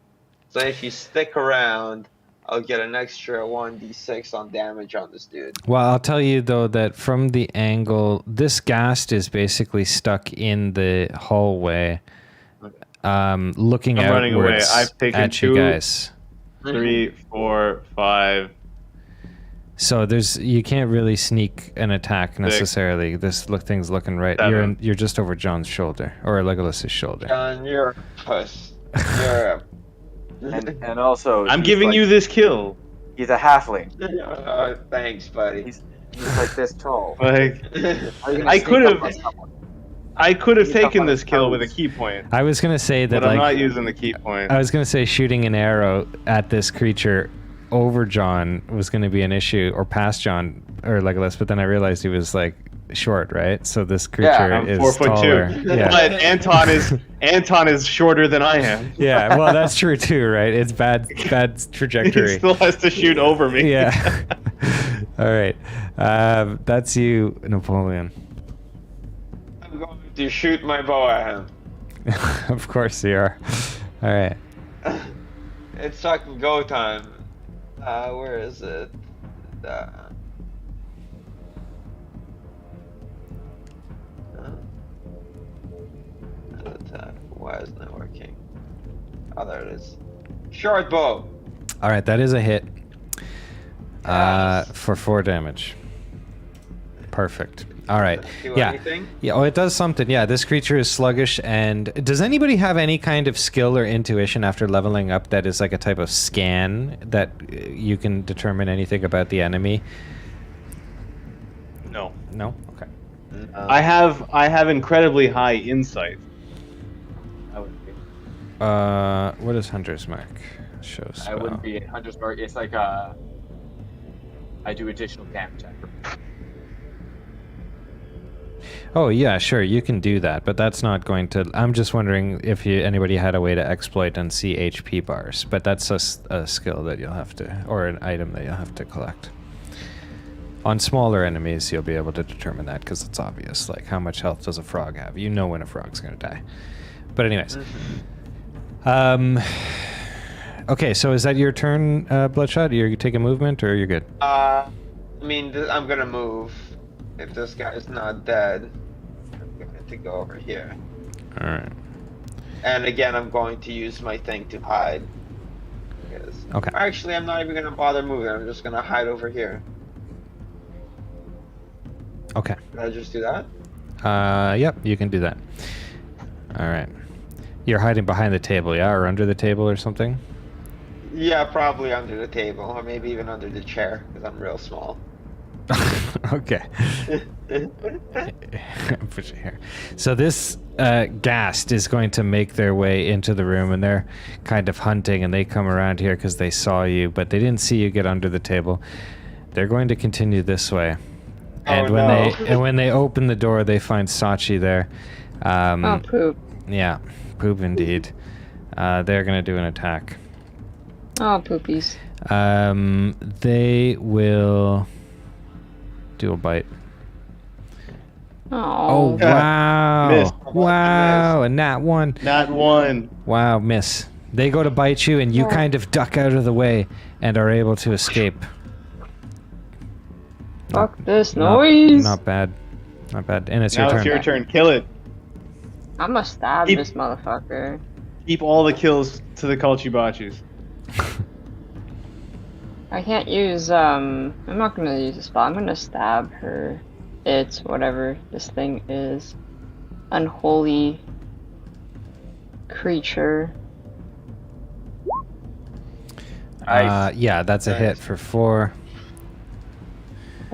So if you stick around, I'll get an extra 1d6 on damage on this dude. Well, I'll tell you though that from the angle, this ghast is basically stuck in the hallway, looking I'm running away. outwards I've taken at you 2, guys. 3, 4, 5, So you can't really sneak an attack necessarily. Thing's looking right. 7. You're just over John's shoulder or Legolas's shoulder. John, you're a puss. You're And also, I'm he's giving like- you this kill. He's a halfling. thanks, buddy. He's like this tall. Like, How are you gonna I sneak could up have- on someone? I could have He's up taken on this his kill with a toes. key point, I was gonna say that but I'm like not using the key point. I was gonna say shooting an arrow at this creature over John was gonna be an issue, or past John or Legolas, but then I realized he was like short, right? So this creature I'm is 4'2". taller. Yeah. But Anton is shorter than I am. Yeah, well, that's true too, right? It's bad He trajectory. still has to shoot over me. Yeah. All right. That's you, Napoleon. I'm going to shoot my bow at him. Of course you are. All right. It's fucking go time. Where is it? Why isn't it working? Oh, there it is. Short bow. All right, that is a hit. Yes. For 4 damage. Perfect. All right. Do Yeah. anything? Yeah. Oh, it does something. Yeah. This creature is sluggish. And does anybody have any kind of skill or intuition after leveling up that is like a type of scan that you can determine anything about the enemy? No. No. Okay. I have incredibly high insight. I wouldn't be. What is Hunter's Mark? Show I spell. wouldn't be in Hunter's Mark. It's like I do additional damage. Oh yeah, sure, you can do that, but that's not going to. I'm just wondering if anybody had a way to exploit and see HP bars, but that's a skill that you'll have to, or an item that you'll have to collect. On smaller enemies, you'll be able to determine that because it's obvious. Like, how much health does a frog have? You know when a frog's going to die. But anyways, okay. So is that your turn, Bloodshot? You take a movement, or you're good? I mean, I'm gonna move. If this guy's not dead, I'm going to go over here. All right. And again, I'm going to use my thing to hide. Because Okay. actually, I'm not even going to bother moving. I'm just going to hide over here. Okay. Can I just do that? Yep, you can do that. All right. You're hiding behind the table, yeah, or under the table or something? Yeah, probably under the table, or maybe even under the chair, because I'm real small. Okay. Put you here. So this ghast is going to make their way into the room, and they're kind of hunting, and they come around here because they saw you, but they didn't see you get under the table. They're going to continue this way. And when they open the door, they find Sachi there. Oh, poop. Yeah, poop indeed. They're going to do an attack. Oh, poopies. They will do a bite. Oh, Oh. wow. Missed. Wow, and nat 1. Not one. Wow, miss. They go to bite you, and you Oh. kind of duck out of the way and are able to escape. Fuck this Not- noise. Not bad. Not bad. And it's Now your turn. it's your turn. Kill it. I'm gonna stab Keep- this motherfucker. Keep all the kills to the Culchibachis. I can't use, I'm not gonna use a spell. I'm gonna stab her. It's whatever this thing is. Unholy creature. Yeah, that's a hit Nice. for 4.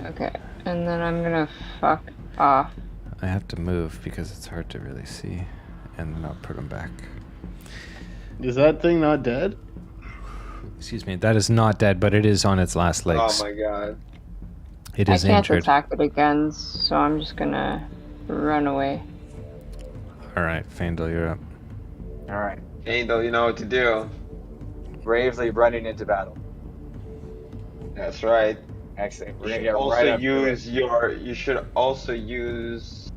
Okay. And then I'm gonna fuck off. I have to move because it's hard to really see, and then I'll put them back. Is that thing not dead? Excuse me. That is not dead, but it is on its last legs. Oh my god. It I is can't injured. attack it again, so I'm just gonna run away. All right, Faendal, you're up. Alright. Angel, you know what to do. Bravely running into battle. That's right. Excellent. We're You gonna should get also right up to use it. you should also use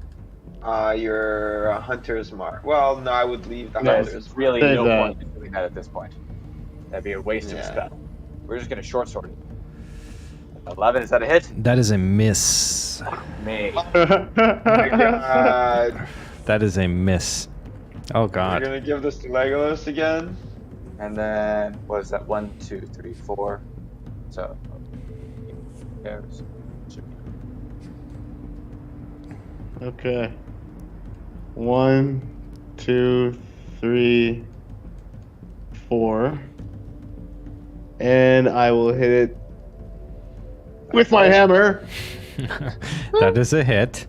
your hunter's mark. Well, no, I would leave the There's hunter's really Say no that. point in doing that at this point. That'd be a waste of a Yeah. spell. We're just gonna short sword it. 11, is that a hit? That is a miss. Me. Oh my god. That is a miss. Oh We're God. gonna give this to Legolas again. And then, what is that? 1, 2, 3, 4. So, There's Okay. 1, 2, 3, 4. And I will hit it with my hammer. That is a hit.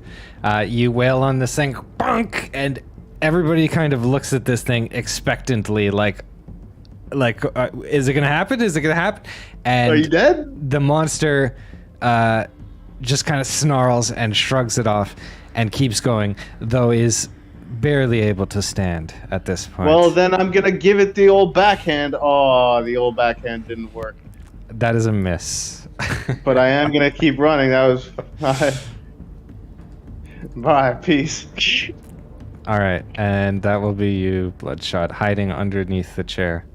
You wail on this thing, bonk, and everybody kind of looks at this thing expectantly, like, is it gonna happen? Is it gonna happen? And Are you dead? the monster just kind of snarls and shrugs it off and keeps going, though is barely able to stand at this point. Well, then I'm going to give it the old backhand. Oh, the old backhand didn't work. That is a miss. But I am going to keep running. That was... Bye. Peace. All right, and that will be you, Bloodshot, hiding underneath the chair.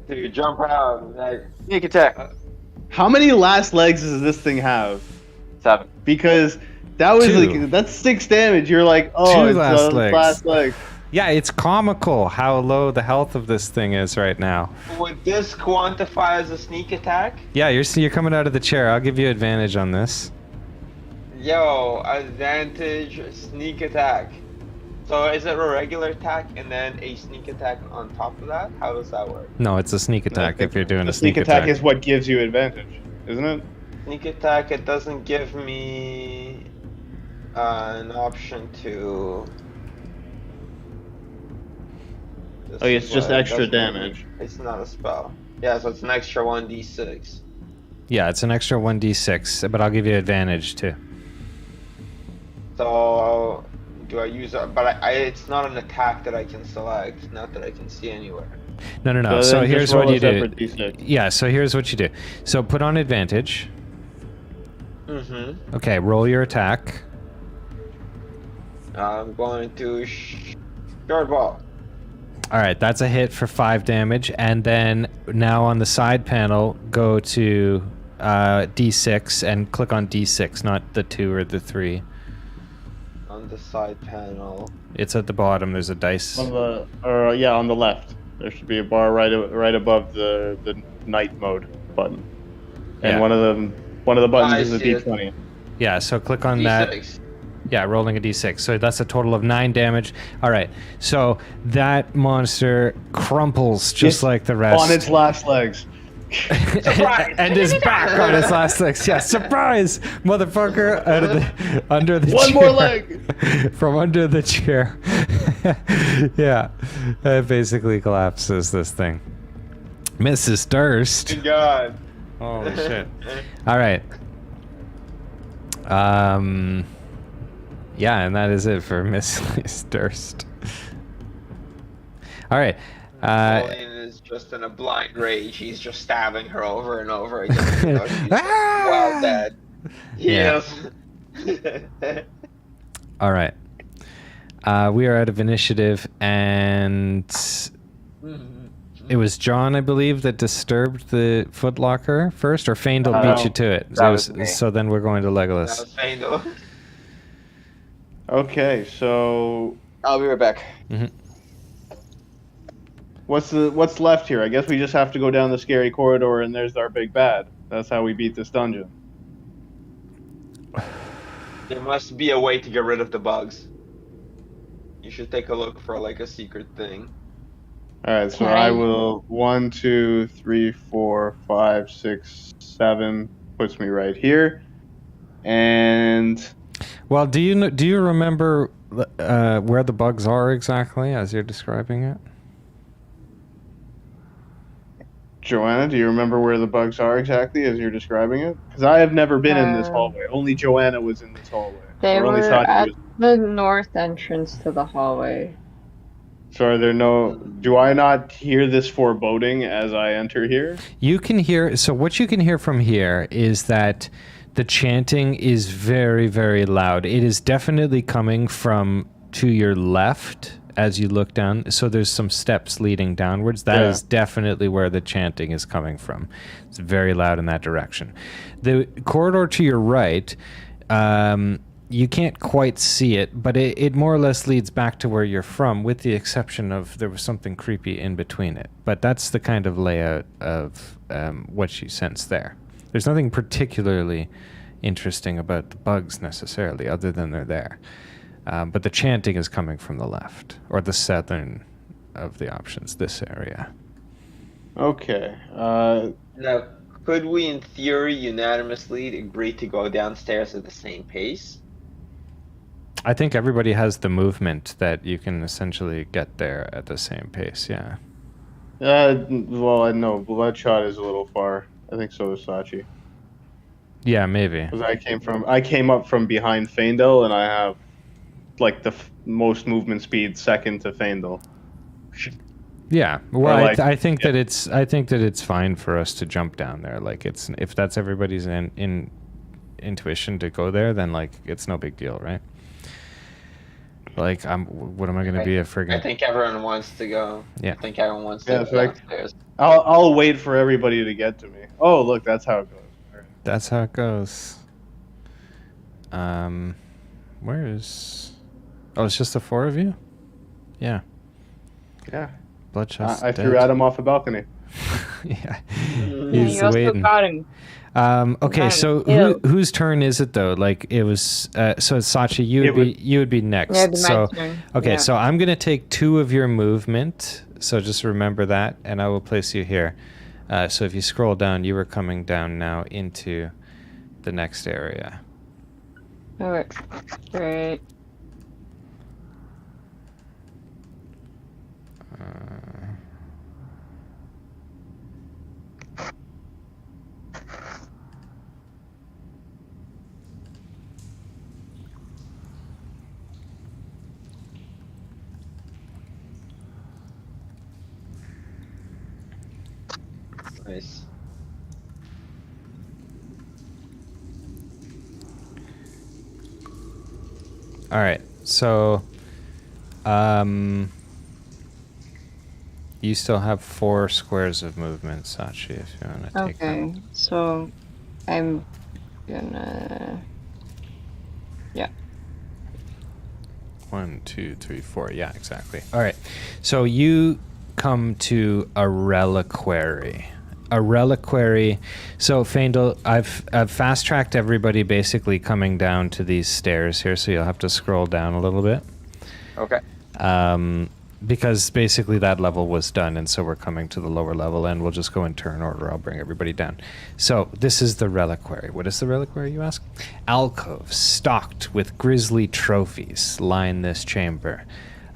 So you jump out, like, sneak attack. How many last legs does this thing have? 7. Because that was 2. like... That's 6 damage. You're like, oh, 2 it's last legs. last leg. Yeah, it's comical how low the health of this thing is right now. would this quantify as a sneak attack? Yeah, you're coming out of the chair. I'll give you advantage on this. Yo, advantage sneak attack. So is it a regular attack and then a sneak attack on top of that? How does that work? No, it's a sneak attack if you're doing The a sneak attack attack. is what gives you advantage, isn't it? Sneak attack, it doesn't give me an option to... This Oh, it's is just what it extra doesn't give me. damage. It's not a spell. Yeah, so it's an extra 1d6. Yeah, it's an extra 1d6, but I'll give you advantage too. So, do I use it? But it's not an attack that I can select, not that I can see anywhere. No. So then here's just roll what a you do. separate D6. Yeah, so here's what you do. So put on advantage. Mm-hmm. Okay, roll your attack. I'm going to short ball. All right, that's a hit for 5 damage, and then now on the side panel, go to D6 and click on D6, not the 2 or the 3. On the side panel. It's at the bottom. There's a dice. On the left. There should be a bar right above the night mode button. And Yeah. one of the buttons I is a see it. D20. Yeah, so click on that. D6. Yeah, rolling a d6. So that's a total of 9 damage. All right, so that monster crumples just It's like the rest. On its last legs. And is back on its last legs. Yeah, surprise, motherfucker! Out of the under the One chair. more leg. From under the chair. Yeah, it basically collapses this thing. Mrs. Durst. Good God. Holy shit! All right. Yeah, and that is it for Mrs. Durst. All right. Pauline is just in a blind rage. He's just stabbing her over and over again. You know, she's Ah! well dead. Yeah. Yes. All right. We are out of initiative, and it was John, I believe, that disturbed the footlocker first, or Faendal beat you to it. that was me. So then we're going to That Legolas. was Faendal. Okay, so I'll be right back. what's left here? I guess we just have to go down the scary corridor and there's our big bad. That's how we beat this dungeon. There must be a way to get rid of the bugs. You should take a look for like a secret thing. Alright, so Can I I- will 1, 2, 3, 4, 5, 6, 7 puts me right here. And Well, do you remember where the bugs are exactly as you're describing it? Joanna, do you remember where the bugs are exactly as you're describing it? Because I have never been in this hallway. Only Joanna was in this hallway. They Or only were thought she at was- the north entrance to the hallway. So are there no... Do I not hear this foreboding as I enter here? You can hear. So what you can hear from here is that the chanting is very, very loud. It is definitely coming from to your left as you look down. So there's some steps leading downwards. That is definitely where the chanting is coming from. It's very loud in that direction. The corridor to your right, you can't quite see it, but it more or less leads back to where you're from, with the exception of there was something creepy in between it. But that's the kind of layout of what you sense there. There's nothing particularly interesting about the bugs necessarily, other than they're there. But the chanting is coming from the left, or the southern of the options, this area. Okay. Now, could we, in theory, unanimously agree to go downstairs at the same pace? I think everybody has the movement that you can essentially get there at the same pace, yeah. Well, I know Bloodshot is a little far. I think so is Sachi. Yeah, maybe. Because I came up from behind Faendal, and I have like the most movement speed second to Faendal. Yeah, well, Or like- I think that it's fine for us to jump down there. Like, it's if that's everybody's in intuition to go there, then like it's no big deal, right? Like, what am I going to be a friggin'? I think everyone wants to go. Yeah. I think everyone wants to Yeah, go so downstairs. I'll wait for everybody to get to me. Oh, look, that's how it goes. All right. That's how it goes. Where is? Oh, it's just the four of you. Yeah, Yeah. Bloodshot's I dead. threw Adam off a balcony. Yeah, Mm. Yeah, he's you also waiting. got him. Okay, Got so him. whose turn is it though? Like it was. So it's Sachi, you would be next. Yeah, it'd be my so turn. okay, Yeah. so I'm gonna take 2 of your movement. So just remember that, and I will place you here. So if you scroll down, you are coming down now into the next area. Okay. Great. Nice. All right, so you still have 4 squares of movement, Sachi, if you want to take them. Okay. So I'm gonna. Yeah. 1, 2, 3, 4. Yeah, exactly. All right. So you come to a reliquary. A reliquary. So Faendal, I've fast tracked everybody basically coming down to these stairs here, so you'll have to scroll down a little bit. Okay. Because basically that level was done, and so we're coming to the lower level, and we'll just go in turn order. I'll bring everybody down. So this is the reliquary. What is the reliquary, you ask? Alcoves stocked with grisly trophies line this chamber.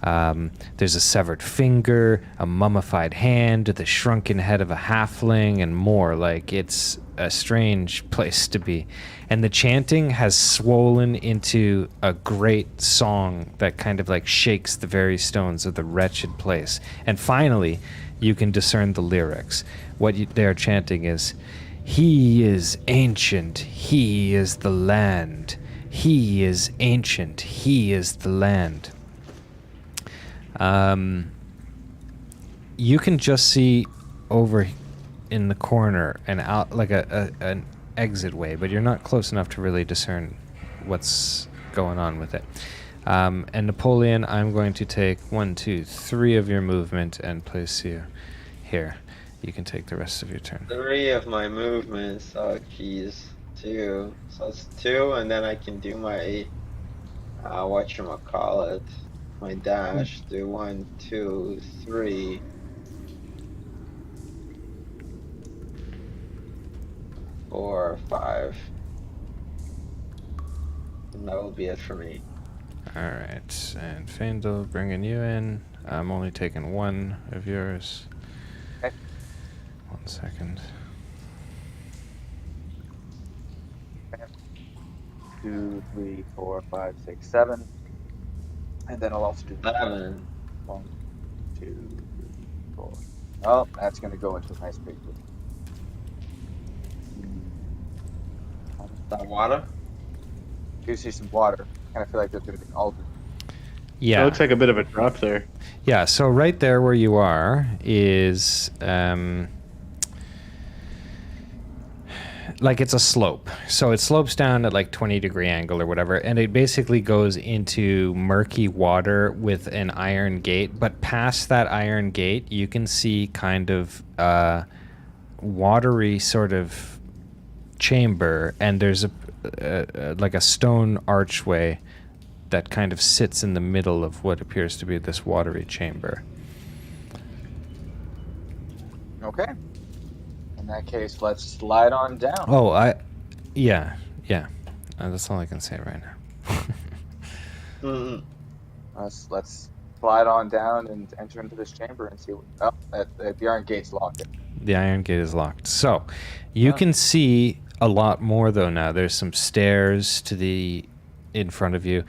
There's a severed finger, a mummified hand, the shrunken head of a halfling, and more. Like, it's a strange place to be. And the chanting has swollen into a great song that kind of like shakes the very stones of the wretched place. And finally, you can discern the lyrics. What they're chanting is, "He is ancient, he is the land. He is ancient, he is the land." You can just see over in the corner and out like an exit way, but you're not close enough to really discern what's going on with it. And Napoleon, I'm going to take 1, 2, 3 of your movement and place you here. You can take the rest of your turn. 3 of my movements. Oh, geez. 2. So it's 2, and then I can do my whatchamacallit, my dash. Do 1, 2, 3. 4, 5. And that will be it for me. All right, and Faendal, bringing you in. I'm only taking 1 of yours. Okay. 1 second. 2, 3, 4, 5, 6, 7. And then I'll also do 7. 1, 2, 3, 4. Oh, that's going to go into a nice big room. That water? You see some water. Kind of feel like there's going to be an altar. Yeah. It looks like a bit of a drop there. Yeah, so right there where you are is like it's a slope. So it slopes down at like 20-degree angle or whatever, and it basically goes into murky water with an iron gate. But past that iron gate, you can see kind of watery sort of chamber, and there's like a stone archway that kind of sits in the middle of what appears to be this watery chamber. Okay. In that case, let's slide on down. Oh, yeah. That's all I can say right now. Mm. Let's slide on down and enter into this chamber and see what. Oh, the iron gate's locked. The iron gate is locked. So, you can see a lot more though now. There's some stairs in front of you.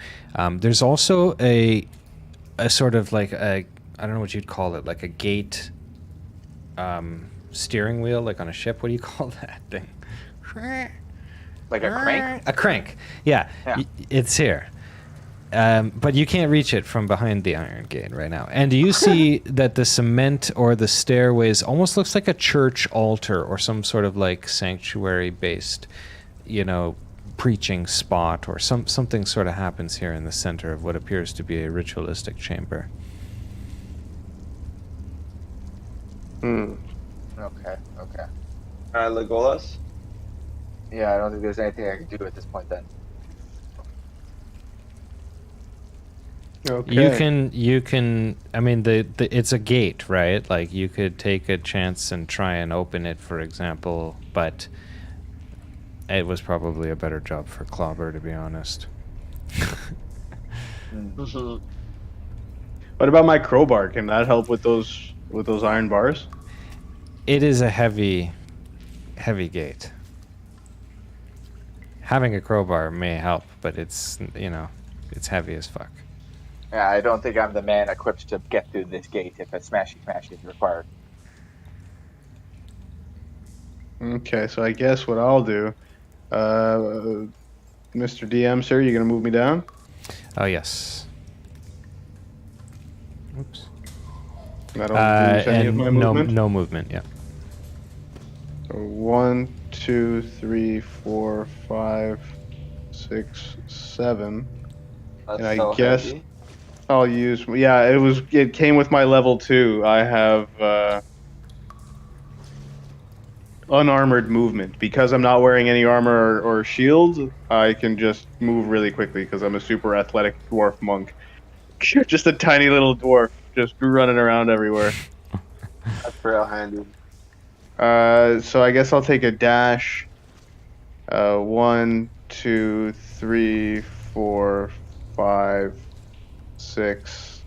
There's also a sort of like I don't know what you'd call it, like a gate steering wheel, like on a ship. What do you call that thing? Like a crank? A crank. Yeah. Yeah. It's here. But you can't reach it from behind the iron gate right now. And you see that the cement or the stairways almost looks like a church altar or some sort of like sanctuary-based, preaching spot, or something sort of happens here in the center of what appears to be a ritualistic chamber. Okay. Legolas? Yeah, I don't think there's anything I can do at this point then. Okay. You can. I mean, it's a gate, right? Like you could take a chance and try and open it, for example. But it was probably a better job for Clobber, to be honest. Mhm. What about my crowbar? Can that help with those iron bars? It is a heavy gate. Having a crowbar may help, but it's it's heavy as fuck. Yeah, I don't think I'm the man equipped to get through this gate if a smashy is required. Okay, so I guess what I'll do, Mr. DM, sir, you gonna move me down? Oh yes. Oops. I don't lose any of my movement. No movement. Yeah. So 1, 2, 3, 4, 5, 6, 7. That's And I so guess heavy. I'll use. Yeah, it came with my level 2. I have unarmored movement because I'm not wearing any armor or shield. I can just move really quickly because I'm a super athletic dwarf monk. Just a tiny little dwarf, just running around everywhere. That's real handy. So I guess I'll take a dash. 1, 2, 3, 4, 5, 6.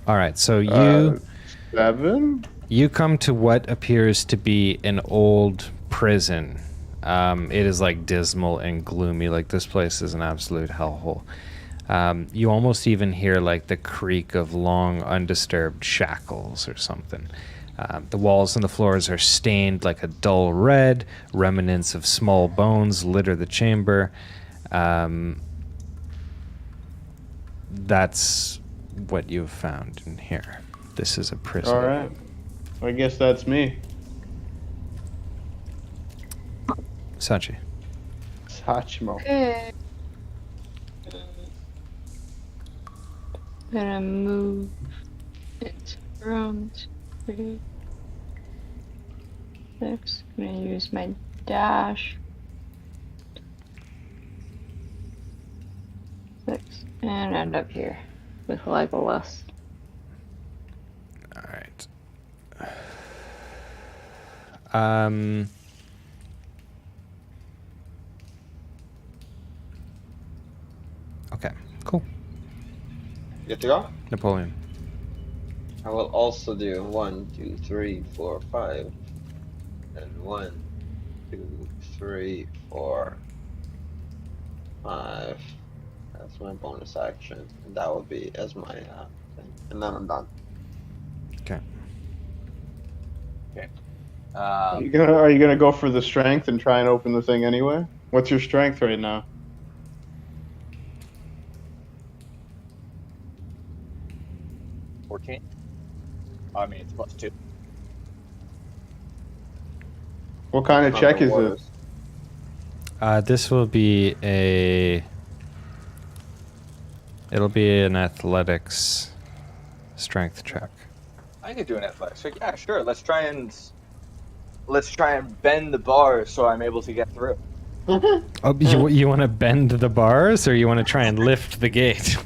All right. So you 7. you come to what appears to be an old prison. It is like dismal and gloomy. Like this place is an absolute hellhole. You almost even hear like the creak of long undisturbed shackles or something. The walls and the floors are stained like a dull red. Remnants of small bones litter the chamber. That's what you've found in here. This is a prison. All right. I guess that's me. Sachi. Sachimo. Okay. Gonna move it around 3, 6. Gonna use my dash. 6. And end up here with Legolas. All right. Okay. Cool. Good to go? Napoleon. I will also do 1, 2, 3, 4, 5. And 1, 2, 3, 4, 5. That's my bonus action. And that will be as my thing. And then I'm done. Okay. Are you gonna go for the strength and try and open the thing anyway? What's your strength right now? I mean, it's +2. What kind of check is it? This will be it'll be an athletics strength check. I could do an athletics check. Yeah, sure. Let's try and let's try and bend the bars so I'm able to get through. Oh, you want to bend the bars, or you want to try and lift the gate?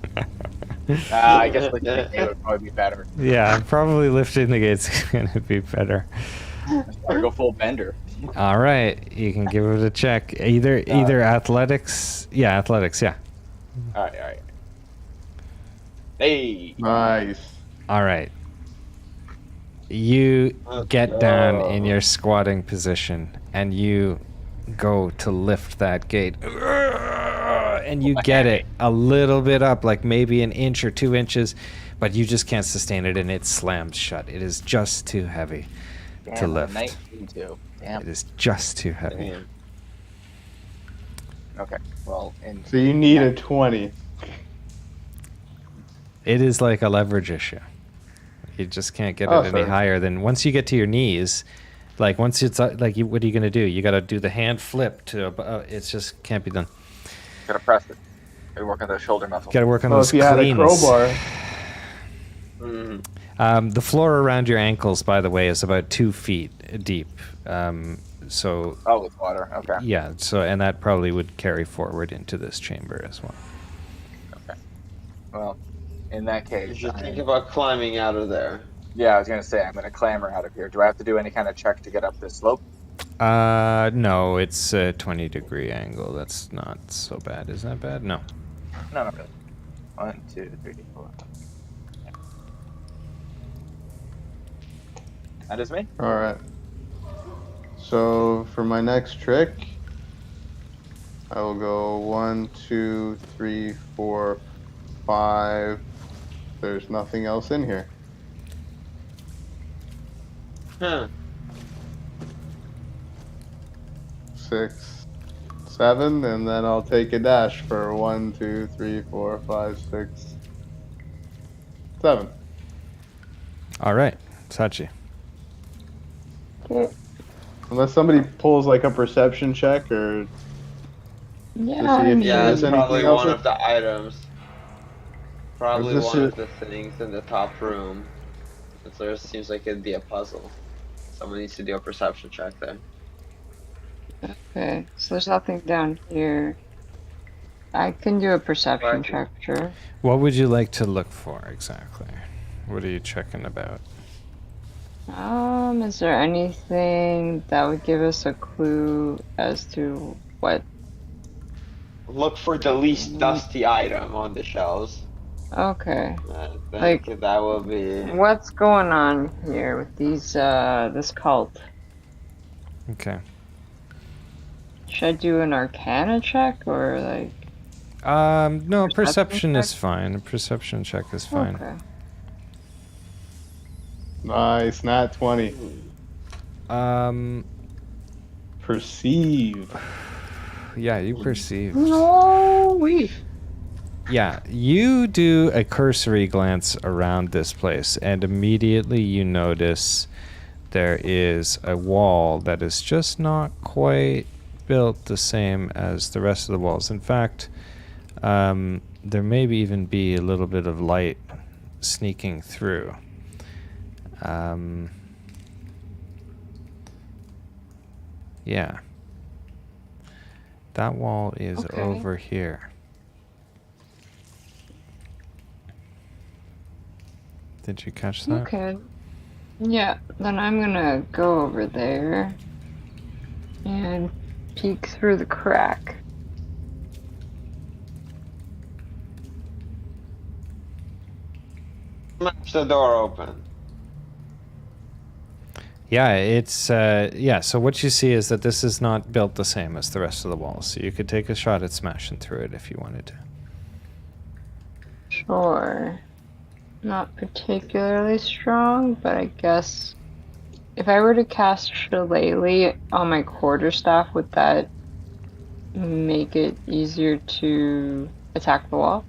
I guess lifting the gate would probably be better. Yeah, probably lifting the gate's gonna be better. Let's try to go full bender. All right, you can give it a check. Either athletics. Yeah, athletics. Yeah. All right. Hey. Nice. All right. You get down in your squatting position, and you go to lift that gate, and you get it a little bit up, like maybe an inch or 2 inches, but you just can't sustain it, and it slams shut. It is just too heavy to lift. 19 too. Damn. It is just too heavy. Damn. Okay. Well, So you need a 20. It is like a leverage issue. You just can't get it any sorry. higher than once you get to your knees. Like once it's what are you going to do? You got to do the hand flip to. It's just can't be done. gotta press it. Gotta work on the shoulder muscle. Got to work on Well, those if you had a cleans. crowbar. Mm. The floor around your ankles, by the way, is about 2 feet deep. So Oh, with water. Okay. yeah. So and that probably would carry forward into this chamber as well. Okay. Well, in that You case, should think about climbing out of there. yeah, I was gonna say I'm gonna clamber out of here. Do I have to do any kind of check to get up this slope? No, it's a 20-degree angle. That's not so bad. Is that bad? No. No, not really. 1, 2, 3, 4. Yeah. That is me. Alright. So for my next trick, I will go 1, 2, 3, 4, 5. There's nothing else in here. Huh. 6, 7, and then I'll take a dash for 1, 2, 3, 4, 5, 6, 7. All right, Sachi. Okay. Unless somebody pulls like a perception check or Yeah. see if I'm Yeah, There's it's anything probably else one in- of the items. Probably Is this one of it? the things in the top room. There seems like it'd be a puzzle. Someone needs to do a perception check there. Okay, so there's nothing down here. I can do a perception Right. check, sure. What would you like to look for exactly? What are you checking about? Is there anything that would give us a clue as to what? Look for the least dusty item on the shelves. Okay, I Like- think that will be. what's going on here with these? This cult? Okay. Should I do an Arcana check or like? No, Perception perception is check? fine. A perception check is fine. Okay. Nice, nat 20. Perceive. Yeah, you perceive. No, we. Yeah, you do a cursory glance around this place, and immediately you notice there is a wall that is just not quite built the same as the rest of the walls. In fact, there may even be a little bit of light sneaking through. Yeah. That wall is Okay. over here. Did you catch that? Okay. Yeah, then I'm gonna go over there and peek through the crack. Smash the door open. Yeah, it's yeah. So what you see is that this is not built the same as the rest of the walls. So you could take a shot at smashing through it if you wanted to. Sure. Not particularly strong, but I guess if I were to cast Shillelagh on my quarterstaff, would that make it easier to attack the wall?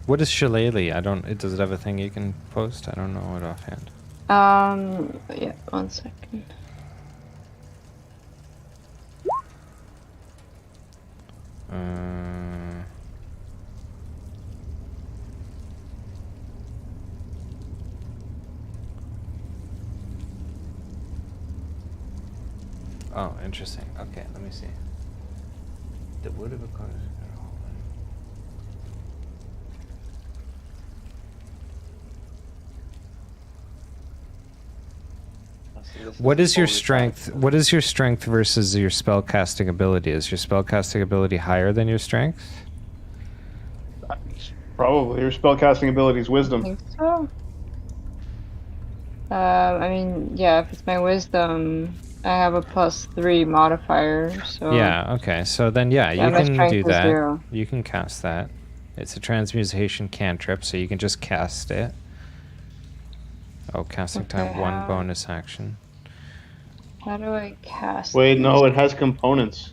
What is Shillelagh? I don't. Does it have a thing you can post? I don't know it offhand. Yeah, 1 second. Oh, interesting. Okay, let me see. The wood of a cause. What is your strength? What is your strength versus your spellcasting ability? Is your spellcasting ability higher than your strength? Probably. Your spellcasting ability is I wisdom. think so. I mean, yeah, if it's my wisdom, I have a +3 modifier, so Yeah, okay. So then, yeah, yeah, you my can strength do is that. 0. You can cast that. It's a transmutation cantrip, so you can just cast it. Oh, casting time Okay, 1 bonus action. How do I cast Wait, this? no, it has components.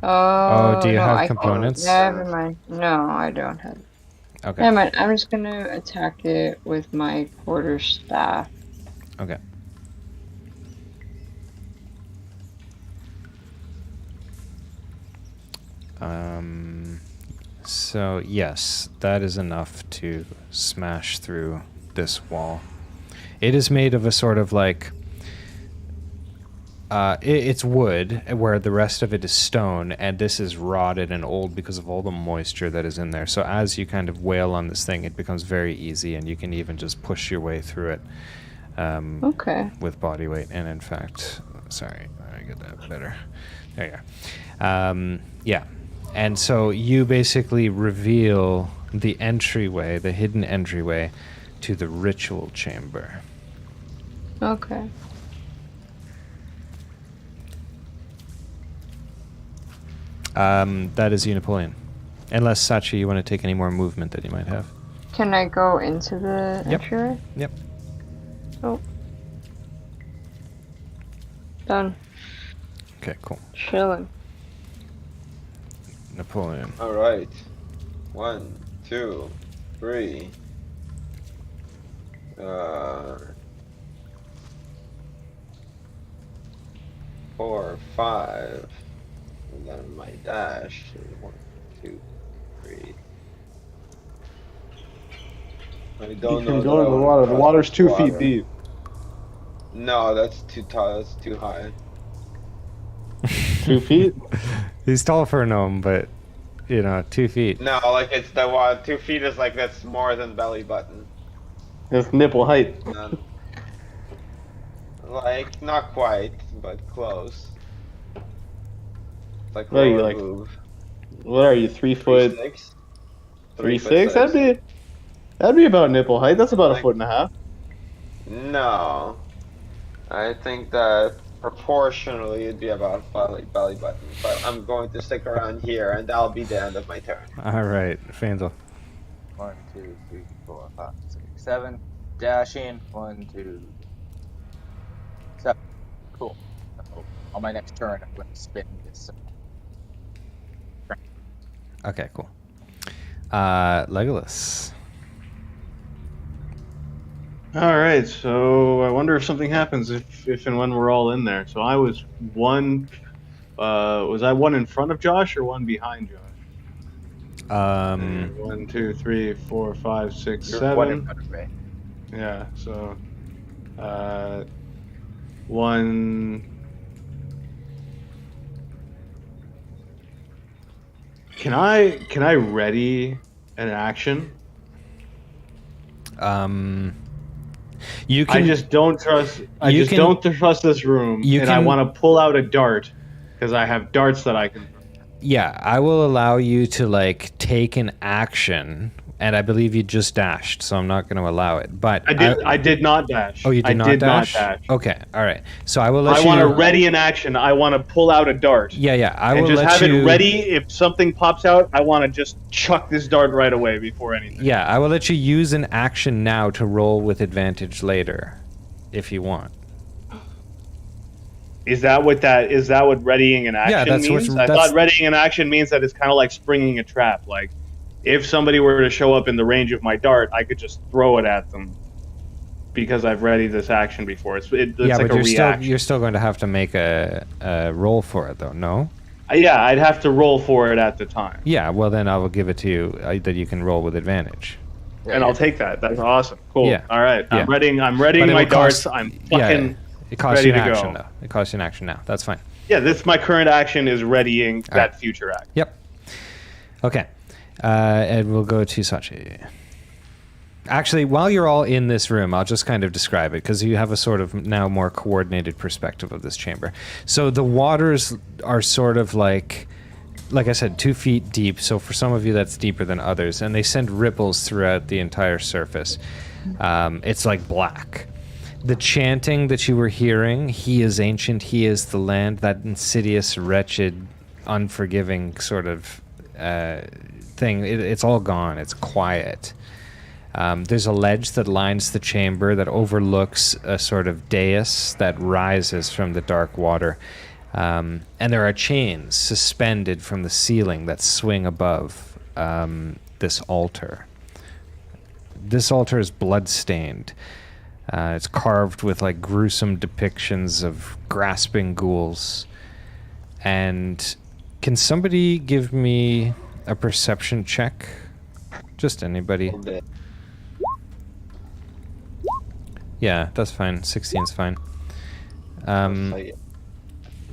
Oh, do you no, have I components? Never mind. No, I don't have. Okay. Never mind. I'm just gonna attack it with my quarterstaff. Okay. So yes, that is enough to smash through this wall. It is made of a sort of like it's wood, where the rest of it is stone, and this is rotted and old because of all the moisture that is in there. So as you kind of wail on this thing, it becomes very easy, and you can even just push your way through it Okay. with body weight. And in fact, sorry, I get that better. There you are. Yeah. And so you basically reveal the entryway, the hidden entryway to the ritual chamber. Okay. That is you, Napoleon. Unless, Sachi, you want to take any more movement that you might have. Can I go into the Yep. entryway? Yep. Oh. Done. Okay, cool. Chilling. Napoleon. All right. 1, 2, 3. 4, 5. And then my dash is 1, 2, 3. I You don't can know. go in the water. The water's 2 feet deep. No, that's too tall. That's too high. 2 feet? He's tall for a gnome, but, 2 feet. No, like it's the water. 2 feet is like that's more than belly button. It's nipple height. Like not quite, but close. It's like What are you, lower like, boob. What are you, 3 foot? 3'6"? 3'6"? That'd be about nipple height. That's about a Like- foot and a half. No, I think that proportionally it'd be about belly button. But I'm going to stick around here, and that'll be the end of my turn. All right, Faendal. 1, 2, 3, 4, 5, 6, 7. Dashing. 1, 2, 7. Cool. So on my next turn, I'm going to spin this. Okay, cool. Legolas. All right, so I wonder if something happens if and when we're all in there. So I was one. Was I one in front of Josh or one behind Josh? 1, 2, 3, 4, 5, 6, You're 7. one in front of me. Yeah. So, 1. Can I ready an action? You can. I just don't trust. I you just can- don't trust this room, you and I can- want to pull out a dart because I have darts that I can. Yeah, I will allow you to take an action, and I believe you just dashed, so I'm not going to allow it. But I did not dash. Oh, you did I not did dash? not dash. Okay, all right. So I will let I you. want to ready an action. I want to pull out a dart. Yeah. I And will just let have you. it ready. If something pops out, I want to just chuck this dart right away before anything. Yeah, I will let you use an action now to roll with advantage later, if you want. Is that what readying an action that's means? I thought readying an action means that it's kind of like springing a trap. Like, if somebody were to show up in the range of my dart, I could just throw it at them because I've readied this action before. It's like but a you're reaction. you're still going to have to make a roll for it, though. No. Yeah, I'd have to roll for it at the time, Yeah. Well, then I will give it to you that you can roll with advantage. and I'll take that. That's awesome. Cool. Yeah. All right. Yeah. I'm readying But it my will cost- darts. I'm fucking. It costs Ready you an to action, go. though. It costs you an action now. That's fine. Yeah, my current action is readying All that right. future act. Yep. Okay. And we'll go to Sachi. Actually, while you're all in this room, I'll just kind of describe it because you have a sort of now more coordinated perspective of this chamber. So the waters are sort of like I said, 2 feet deep. So for some of you, that's deeper than others. And they send ripples throughout the entire surface. It's like black. The chanting that you were hearing, he is ancient, he is the land, that insidious, wretched, unforgiving sort of thing, it's all gone. It's quiet. There's a ledge that lines the chamber that overlooks a sort of dais that rises from the dark water. And there are chains suspended from the ceiling that swing above this altar. This altar is blood-stained. It's carved with like gruesome depictions of grasping ghouls. And can somebody give me a perception check? Just anybody. Yeah, that's fine. 16's fine.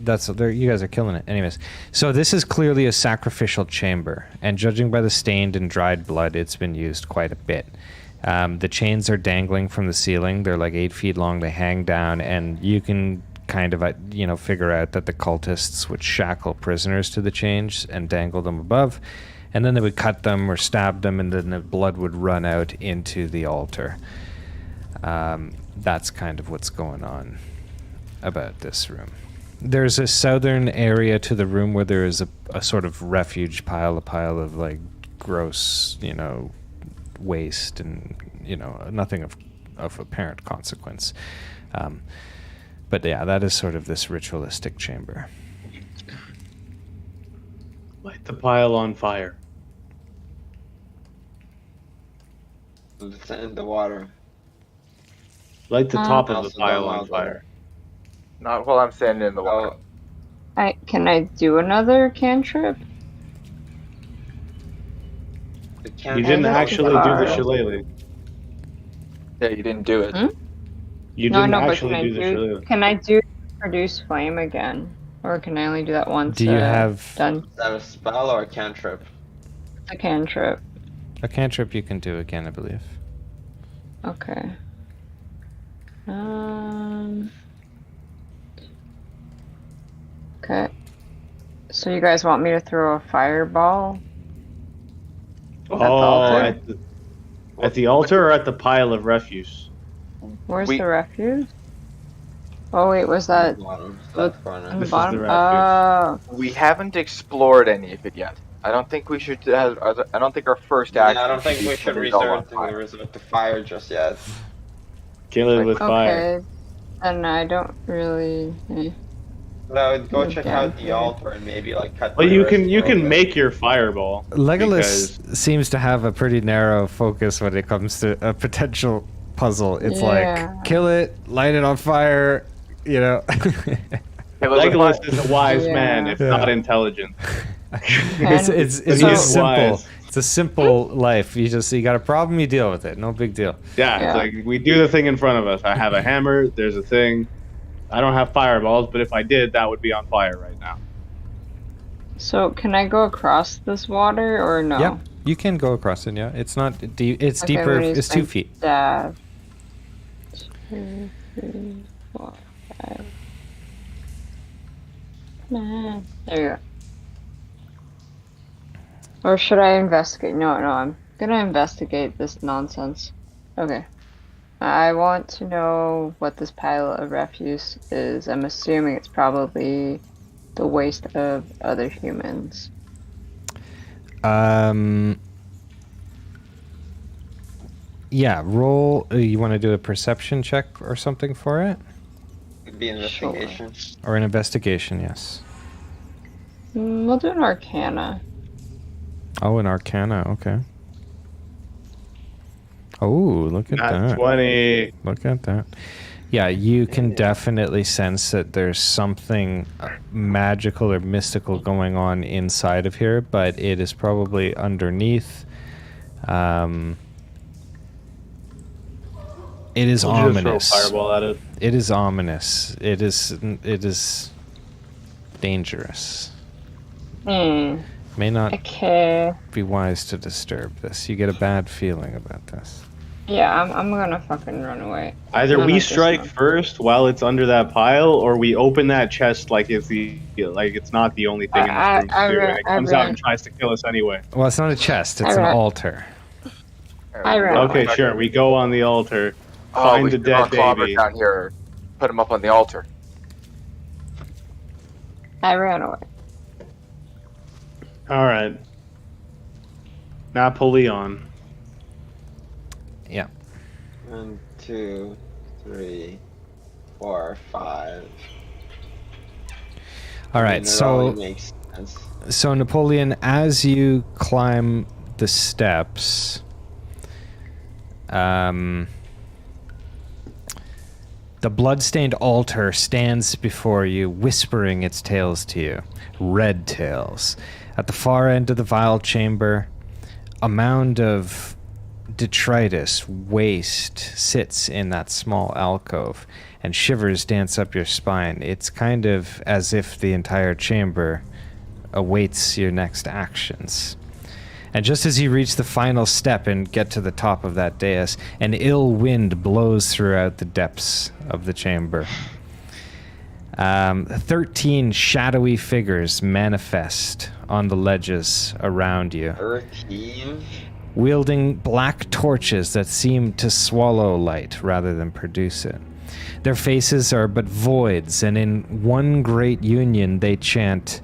That's there. You guys are killing it. Anyways, so this is clearly a sacrificial chamber, and judging by the stained and dried blood, it's been used quite a bit. The chains are dangling from the ceiling. They're like 8 feet long. They hang down, and you can kind of, figure out that the cultists would shackle prisoners to the chains and dangle them above, and then they would cut them or stab them, and then the blood would run out into the altar. That's kind of what's going on about this room. There's a southern area to the room where there is a sort of refuge pile, a pile of like gross, waste and, nothing of apparent consequence. But yeah, that is sort of this ritualistic chamber. Light the pile on fire. It's in the water. Light the top of the Also pile don't on want fire. Not while I'm standing in the water. Can I do another cantrip? You didn't actually do the shillelagh. Yeah, you didn't do it. Hmm? You No, didn't no, but actually do the shillelagh. can I do produce flame again? Or can I only do that once? Do you have done Is that a spell or a cantrip? a cantrip? a cantrip you can do again, I believe. Okay. Okay. So you guys want me to throw a fireball? Oh, altar? at the altar or at the pile of refuse? Where's We- the refuge? Oh wait, was that Bottom Look- left corner. in the This is bottom? the Oh, We haven't explored any of it yet. I don't think we should. I don't think our first Yeah, action. I don't think be we should put it all on resort fire. to fire just yet. Kill it with fire. okay. And I don't really. No, go Yeah, check down out the here. altar and maybe like cut. Well, the you rest can open. make your fireball. Legolas because- seems to have a pretty narrow focus when it comes to a potential puzzle. It's Yeah. like kill it, light it on fire, Legolas is a wise Yeah. man, if not intelligent. it's But so he is simple. wise. It's a simple life. You got a problem, you deal with it. No big deal. Yeah, Yeah. it's like we do the thing in front of us. I have a hammer. There's a thing. I don't have fireballs, but if I did, that would be on fire right now. So can I go across this water or no? Yep, you can go across it. Yeah, it's not deep. It's Okay, deeper. I'm gonna It's use my 2 feet. Staff. 2, 3, 4, 5. Nah, there you go. Or should I investigate? No, I'm gonna investigate this nonsense. Okay. I want to know what this pile of refuse is. I'm assuming it's probably the waste of other humans. Yeah. Roll. You want to do a perception check or something for it, Could be investigation. or an investigation? Yes. We'll do an arcana. Oh, an arcana. Okay. Oh, look at Not that. 20. Look at that. Yeah, you can definitely sense that there's something magical or mystical going on inside of here, but it is probably underneath. It is We'll just throw ominous. fireball at it. It is ominous. It is dangerous. May not Okay. be wise to disturb this. You get a bad feeling about this. Yeah, I'm gonna fucking run away. Either Not we at this strike one. first while it's under that pile, or we open that chest like it's not the only thing in this room to do, and it comes out and tries to kill us anyway. Well, it's not a chest. It's an altar. I ran Okay, sure. We go on the altar, find we the should dead run Clobber baby. down here, put him up on the altar. I ran away. All right. Napoleon. Yeah. 1, 2, 3, 4, 5. All right. It So only makes sense. So Napoleon, as you climb the steps, the bloodstained altar stands before you, whispering its tales to you. Red tales. At the far end of the vile chamber, a mound of detritus, waste, sits in that small alcove, and shivers dance up your spine. It's kind of as if the entire chamber awaits your next actions. And just as you reach the final step and get to the top of that dais, an ill wind blows throughout the depths of the chamber. 13 shadowy figures manifest on the ledges around you, 13. wielding black torches that seem to swallow light rather than produce it. Their faces are but voids, and in one great union they chant,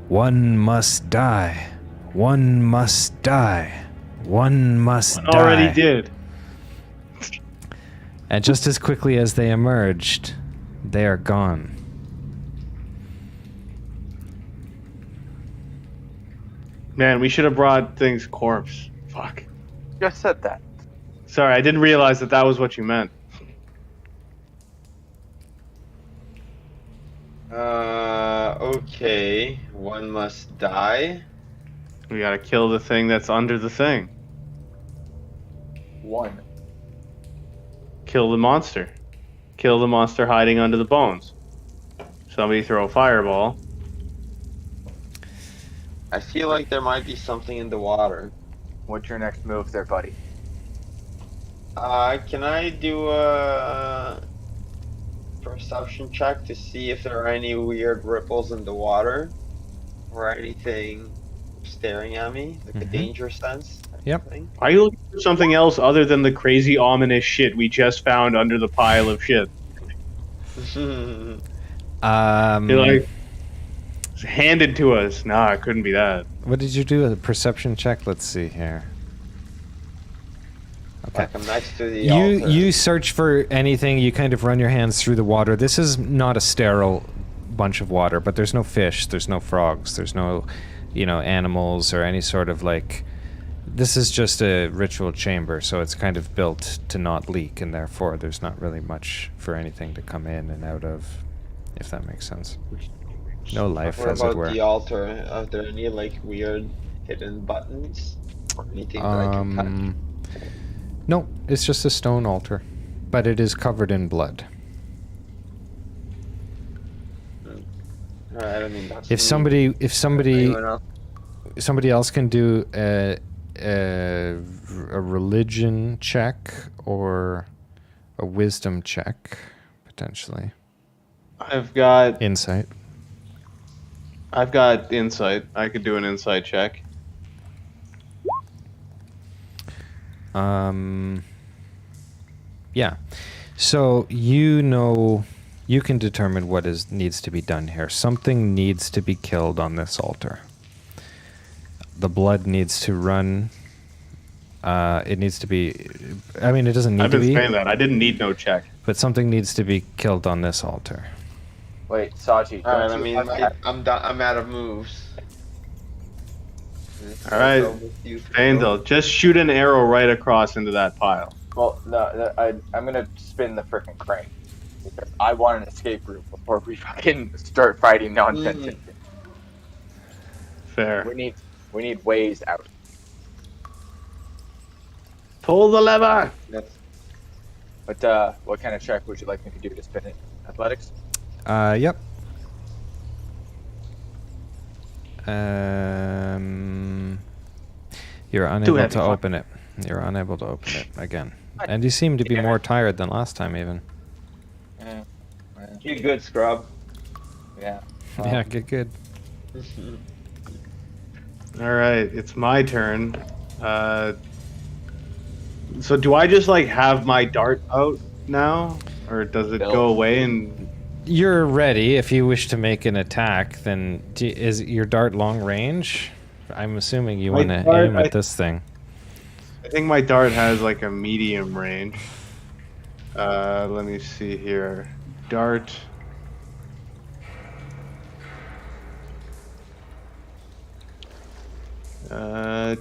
"One must die. One must die. One must die." Already did. And just as quickly as they emerged, they are gone. Man, we should have brought things corpse. Fuck. Just said that. Sorry, I didn't realize that was what you meant. Okay. One must die. We gotta kill the thing that's under the thing. One. Kill the monster. Kill the monster hiding under the bones. Somebody throw a fireball. I feel like there might be something in the water. What's your next move there, buddy? Can I do a perception check to see if there are any weird ripples in the water? Or anything staring at me? Like a danger sense? Yep. Thing? Are you looking for something else other than the crazy ominous shit we just found under the pile of shit? You're like, it's handed to us. Nah, it couldn't be that. What did you do? A perception check? Let's see here. Okay. Like I'm next to the altar. You search for anything. You kind of run your hands through the water. This is not a sterile bunch of water, but there's no fish, there's no frogs, there's no, animals or any sort of like. This is just a ritual chamber, so it's kind of built to not leak, and therefore there's not really much for anything to come in and out of, if that makes sense. No life, What as it about were. the altar? Are there any like weird hidden buttons or anything that I can touch? No, it's just a stone altar, but it is covered in blood. Alright, I mean that's If somebody else can do a religion check or a wisdom check, potentially. I've got Insight. insight. I could do an insight check. Yeah. So you can determine what needs to be done here. Something needs to be killed on this altar. The blood needs to run. It needs to be. I mean, it doesn't need I've to been be. saying that. I didn't need no check. But something needs to be killed on this altar. Wait, Sachi. Alright, I mean I'm done. I'm out of moves. Alright, Vandal, just shoot an arrow right across into that pile. Well, no, I'm gonna spin the frickin' crane. Because I want an escape route before we fucking start fighting nonsense. Fair. We need ways out. Pull the lever! What kind of check would you like me to do to spin it? Athletics? Yep. You're unable heavy, to fuck. open it. You're unable to open it again. And you seem to be more tired than last time, even. Yeah. You good, scrub. Yeah. Yeah, good. All right, it's my turn. So do I just like have my dart out now, or does it go away? And You're ready. If you wish to make an attack, then is your dart long range? I'm assuming you My want to dart, aim at this thing. I think my dart has like a medium range. Let me see here. Dart.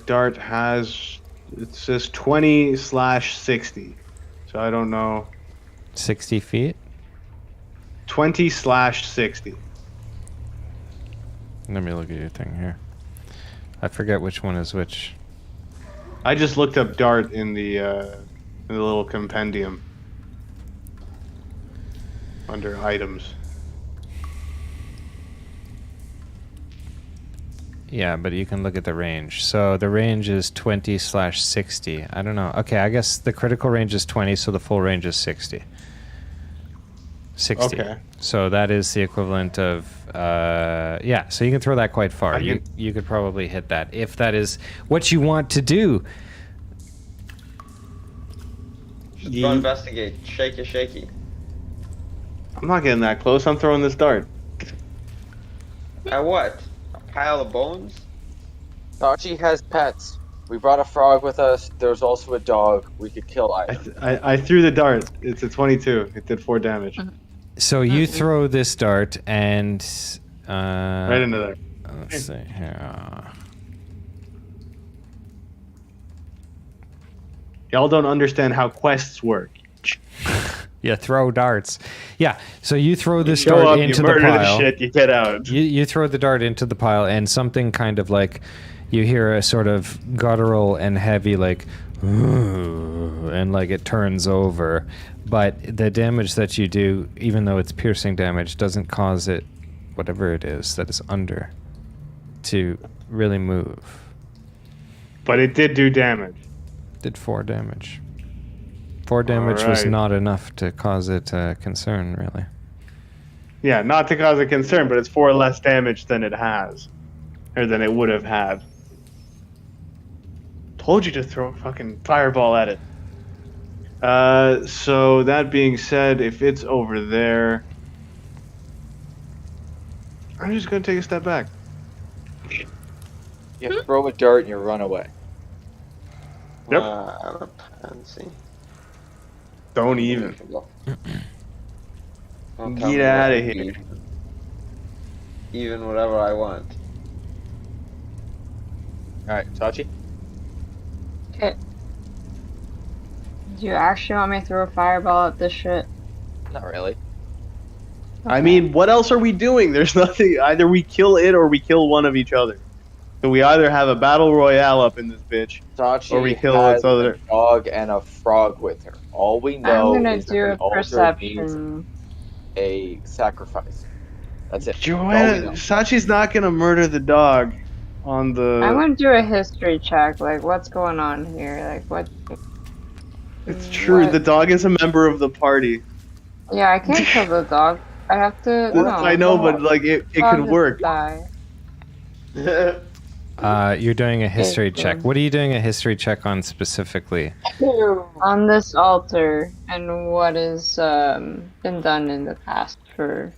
Dart has, it says 20/60. So I don't know. 60 feet? 20/60. Let me look at your thing here. I forget which one is which. I just looked up dart in the little compendium under items. Yeah, but you can look at the range. So the range is 20/60. I don't know. Okay, I guess the critical range is 20, so the full range is 60. 60. Okay. So that is the equivalent of, yeah, so you can throw that quite far. I You, can- you could probably hit that if that is what you want to do. Should go investigate. Shaky. I'm not getting that close. I'm throwing this dart. At what? A pile of bones? Sachi has pets. We brought a frog with us. There's also a dog. We could kill either. I threw the dart. It's a 22. It did 4 damage. So you throw this dart and, Right into there. let's see here. Y'all don't understand how quests work. Yeah, throw darts. Yeah, so you throw this Show dart up, into you the murder pile. the shit, you get out. You throw the dart into the pile, and something kind of like you hear a sort of guttural and heavy like, and like it turns over. But the damage that you do, even though it's piercing damage, doesn't cause it, whatever it is that is under, to really move. But it did do damage. Did 4 damage. 4 damage was Alright. not enough to cause it concern, really. Yeah, not to cause a concern, but it's 4 less damage than it has. Or than it would have had. Told you to throw a fucking fireball at it. So that being said, if it's over there, I'm just gonna take a step back. You throw a dart and you run away. Yep. Out of pansy. Don't even. Don't tell Get me outta what I here. need. Even whatever I want. Alright, Sachi? Okay. Do you actually want me to throw a fireball at this shit? Not really. I mean, what else are we doing? There's nothing. Either we kill it or we kill one of each other. So we either have a battle royale up in this bitch. Sachi Or we kill has its other- a dog and a frog with her. All we know I'm gonna is that do the a altar needs perception. a sacrifice. That's it. Joanna, Sachi's not gonna murder the dog on the. I'm gonna do a history check. Like, what's going on here? Like, what? It's true. What? The dog is a member of the party. Yeah, I can't kill the dog. I have to. No, I know, the but like it dog could has work. to die. You're doing a history Okay. check. What are you doing a history check on specifically? On this altar, and what has been done in the past for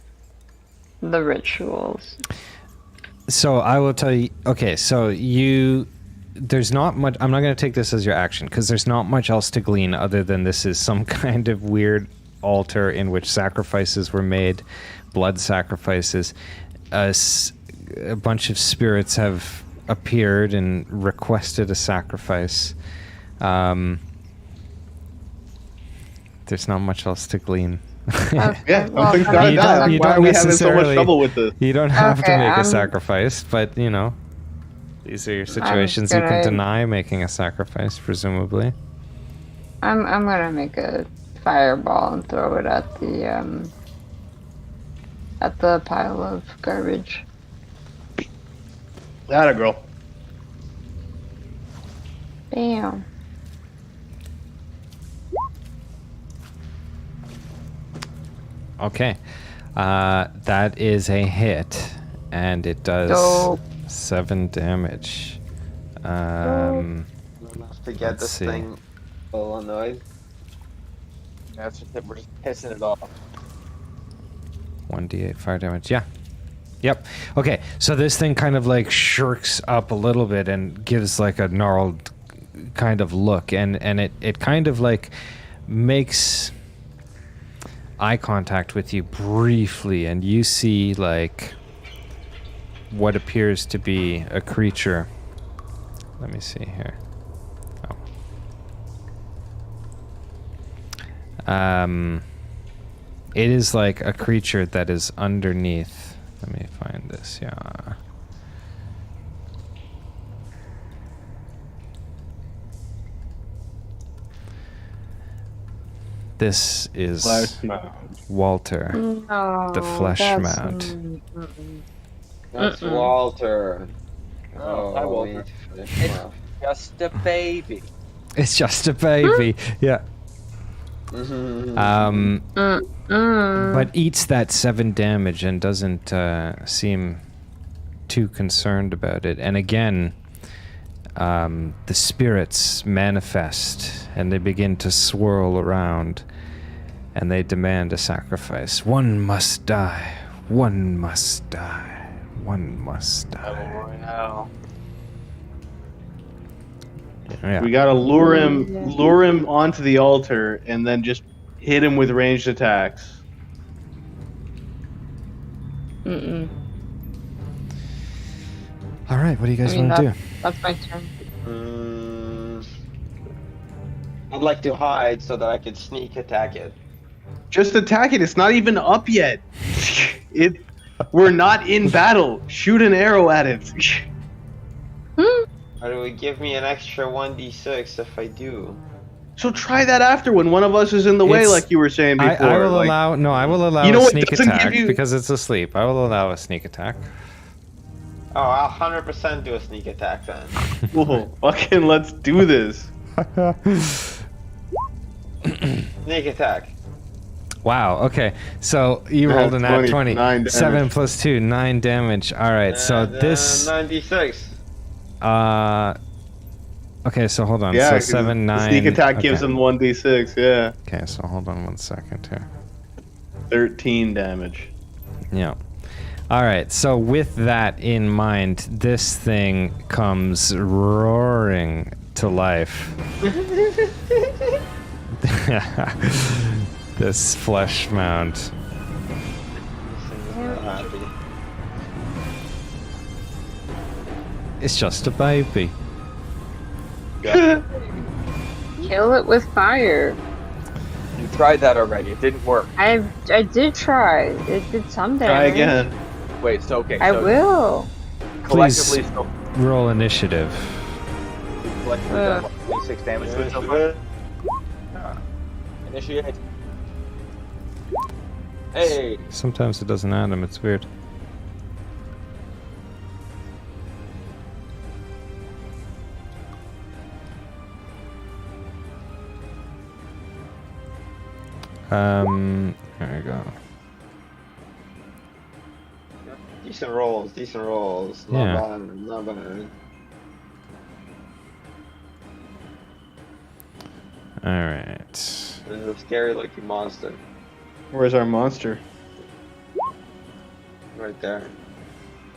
the rituals. So I will tell you. Okay, so there's not much. I'm not going to take this as your action because there's not much else to glean other than this is some kind of weird altar in which sacrifices were made, blood sacrifices. A bunch of spirits have appeared and requested a sacrifice. There's not much else to glean. Okay, Yeah, well, something's I'm gotta You die. don't- you Why are don't we having so much necessarily- trouble with this? You don't have to Okay, make a I'm- sacrifice, but you know, these are your situations. You can gonna- deny making a sacrifice, presumably. I'm gonna make a fireball and throw it at the pile of garbage. That a girl. Bam. Okay. That is a hit, and it does Dope. 7 damage. Enough to get Let's this see. thing all annoyed. That's just it. We're just pissing it off. 1d8 fire damage. Yeah. Yep. Okay. So this thing kind of like shirks up a little bit and gives like a gnarled kind of look, and it kind of like makes eye contact with you briefly, and you see like what appears to be a creature. Let me see here. It is like a creature that is underneath. Let me find this. Yeah. This is Walter, No, the flesh that's- mound. That's Mm-mm. Walter. Oh, hi, we Walter. need to finish him off. Just a baby. It's just a baby. Yeah. But eats that 7 damage and doesn't seem too concerned about it. And again, the spirits manifest and they begin to swirl around, and they demand a sacrifice. One must die. One must die. One must die. Oh no. Yeah. We gotta lure him onto the altar, and then just hit him with ranged attacks. Mm-mm. All right. What do you guys I mean, want to do? That's my turn. I'd like to hide so that I could sneak attack it. Just attack it. It's not even up yet. We're not in battle. Shoot an arrow at it. Or do it give me an extra 1d6 if I do? So try that after when one of us is in the way, It's- like you were saying before. I will like, allow. No, I will allow You know a what sneak doesn't give attack you- because it's asleep. I will allow a sneak attack. Oh, I'll 100% do a sneak attack then. Cool. Fucking let's do this. Sneak attack. Wow. Okay. So you Nat rolled a nat 20. 9 7 damage. plus 2, 9 damage. All right. So And, this. 96. Okay. So hold on. Yeah, so 'cause 7, the 9. sneak attack okay. gives him 1d6, yeah. Okay. So hold on 1 second here. 13 damage. Yeah. All right. So with that in mind, this thing comes roaring to life. This flesh mound. This thing's not happy. It's just a baby. Kill it with fire. You tried that already. It didn't work. I did try. It did some damage. Try again. Wait, so okay. I so will. collectively, so Roll initiative. collectively done what, 26 damage to it so far? Initiate. Hey, Sometimes it doesn't add them. It's weird. There we go. Decent rolls, decent rolls. Not Yeah. bad, not bad. All right. This is a scary looking monster. Where's our monster? Right there.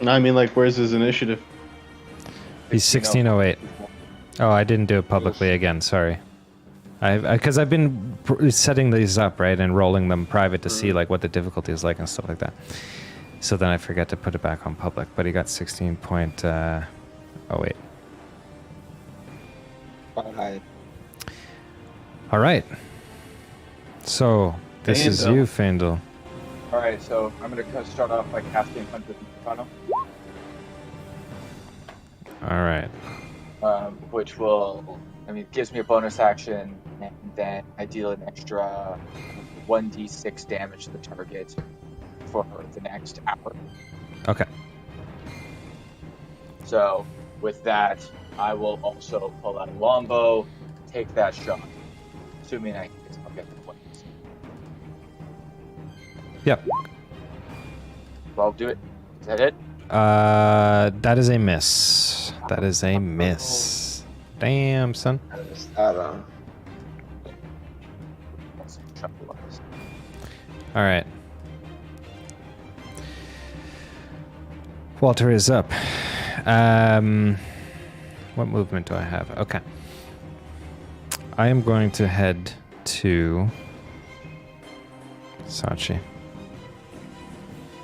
I mean, like, where's his initiative? He's 1608. Oh, I didn't do it publicly again. Sorry. Because I've been setting these up, right, and rolling them private to see like what the difficulty is like and stuff like that. So then I forget to put it back on public. But he got 16.08. Alright. All right. So this is Faendal. you, Faendal. alright, so I'm gonna start off by casting Hunter Inferno, All right. which will, I mean, gives me a bonus action and then I deal an extra 1d6 damage to the target for the next hour. Okay. So with that, I will also pull out a longbow, take that shot. Assuming I hit, I'll get the points. Yep. So I'll do it. Is that it? That is a miss. That is a miss. Damn, son. All right. Walter is up. What movement do I have? Okay. I am going to head to Sachi.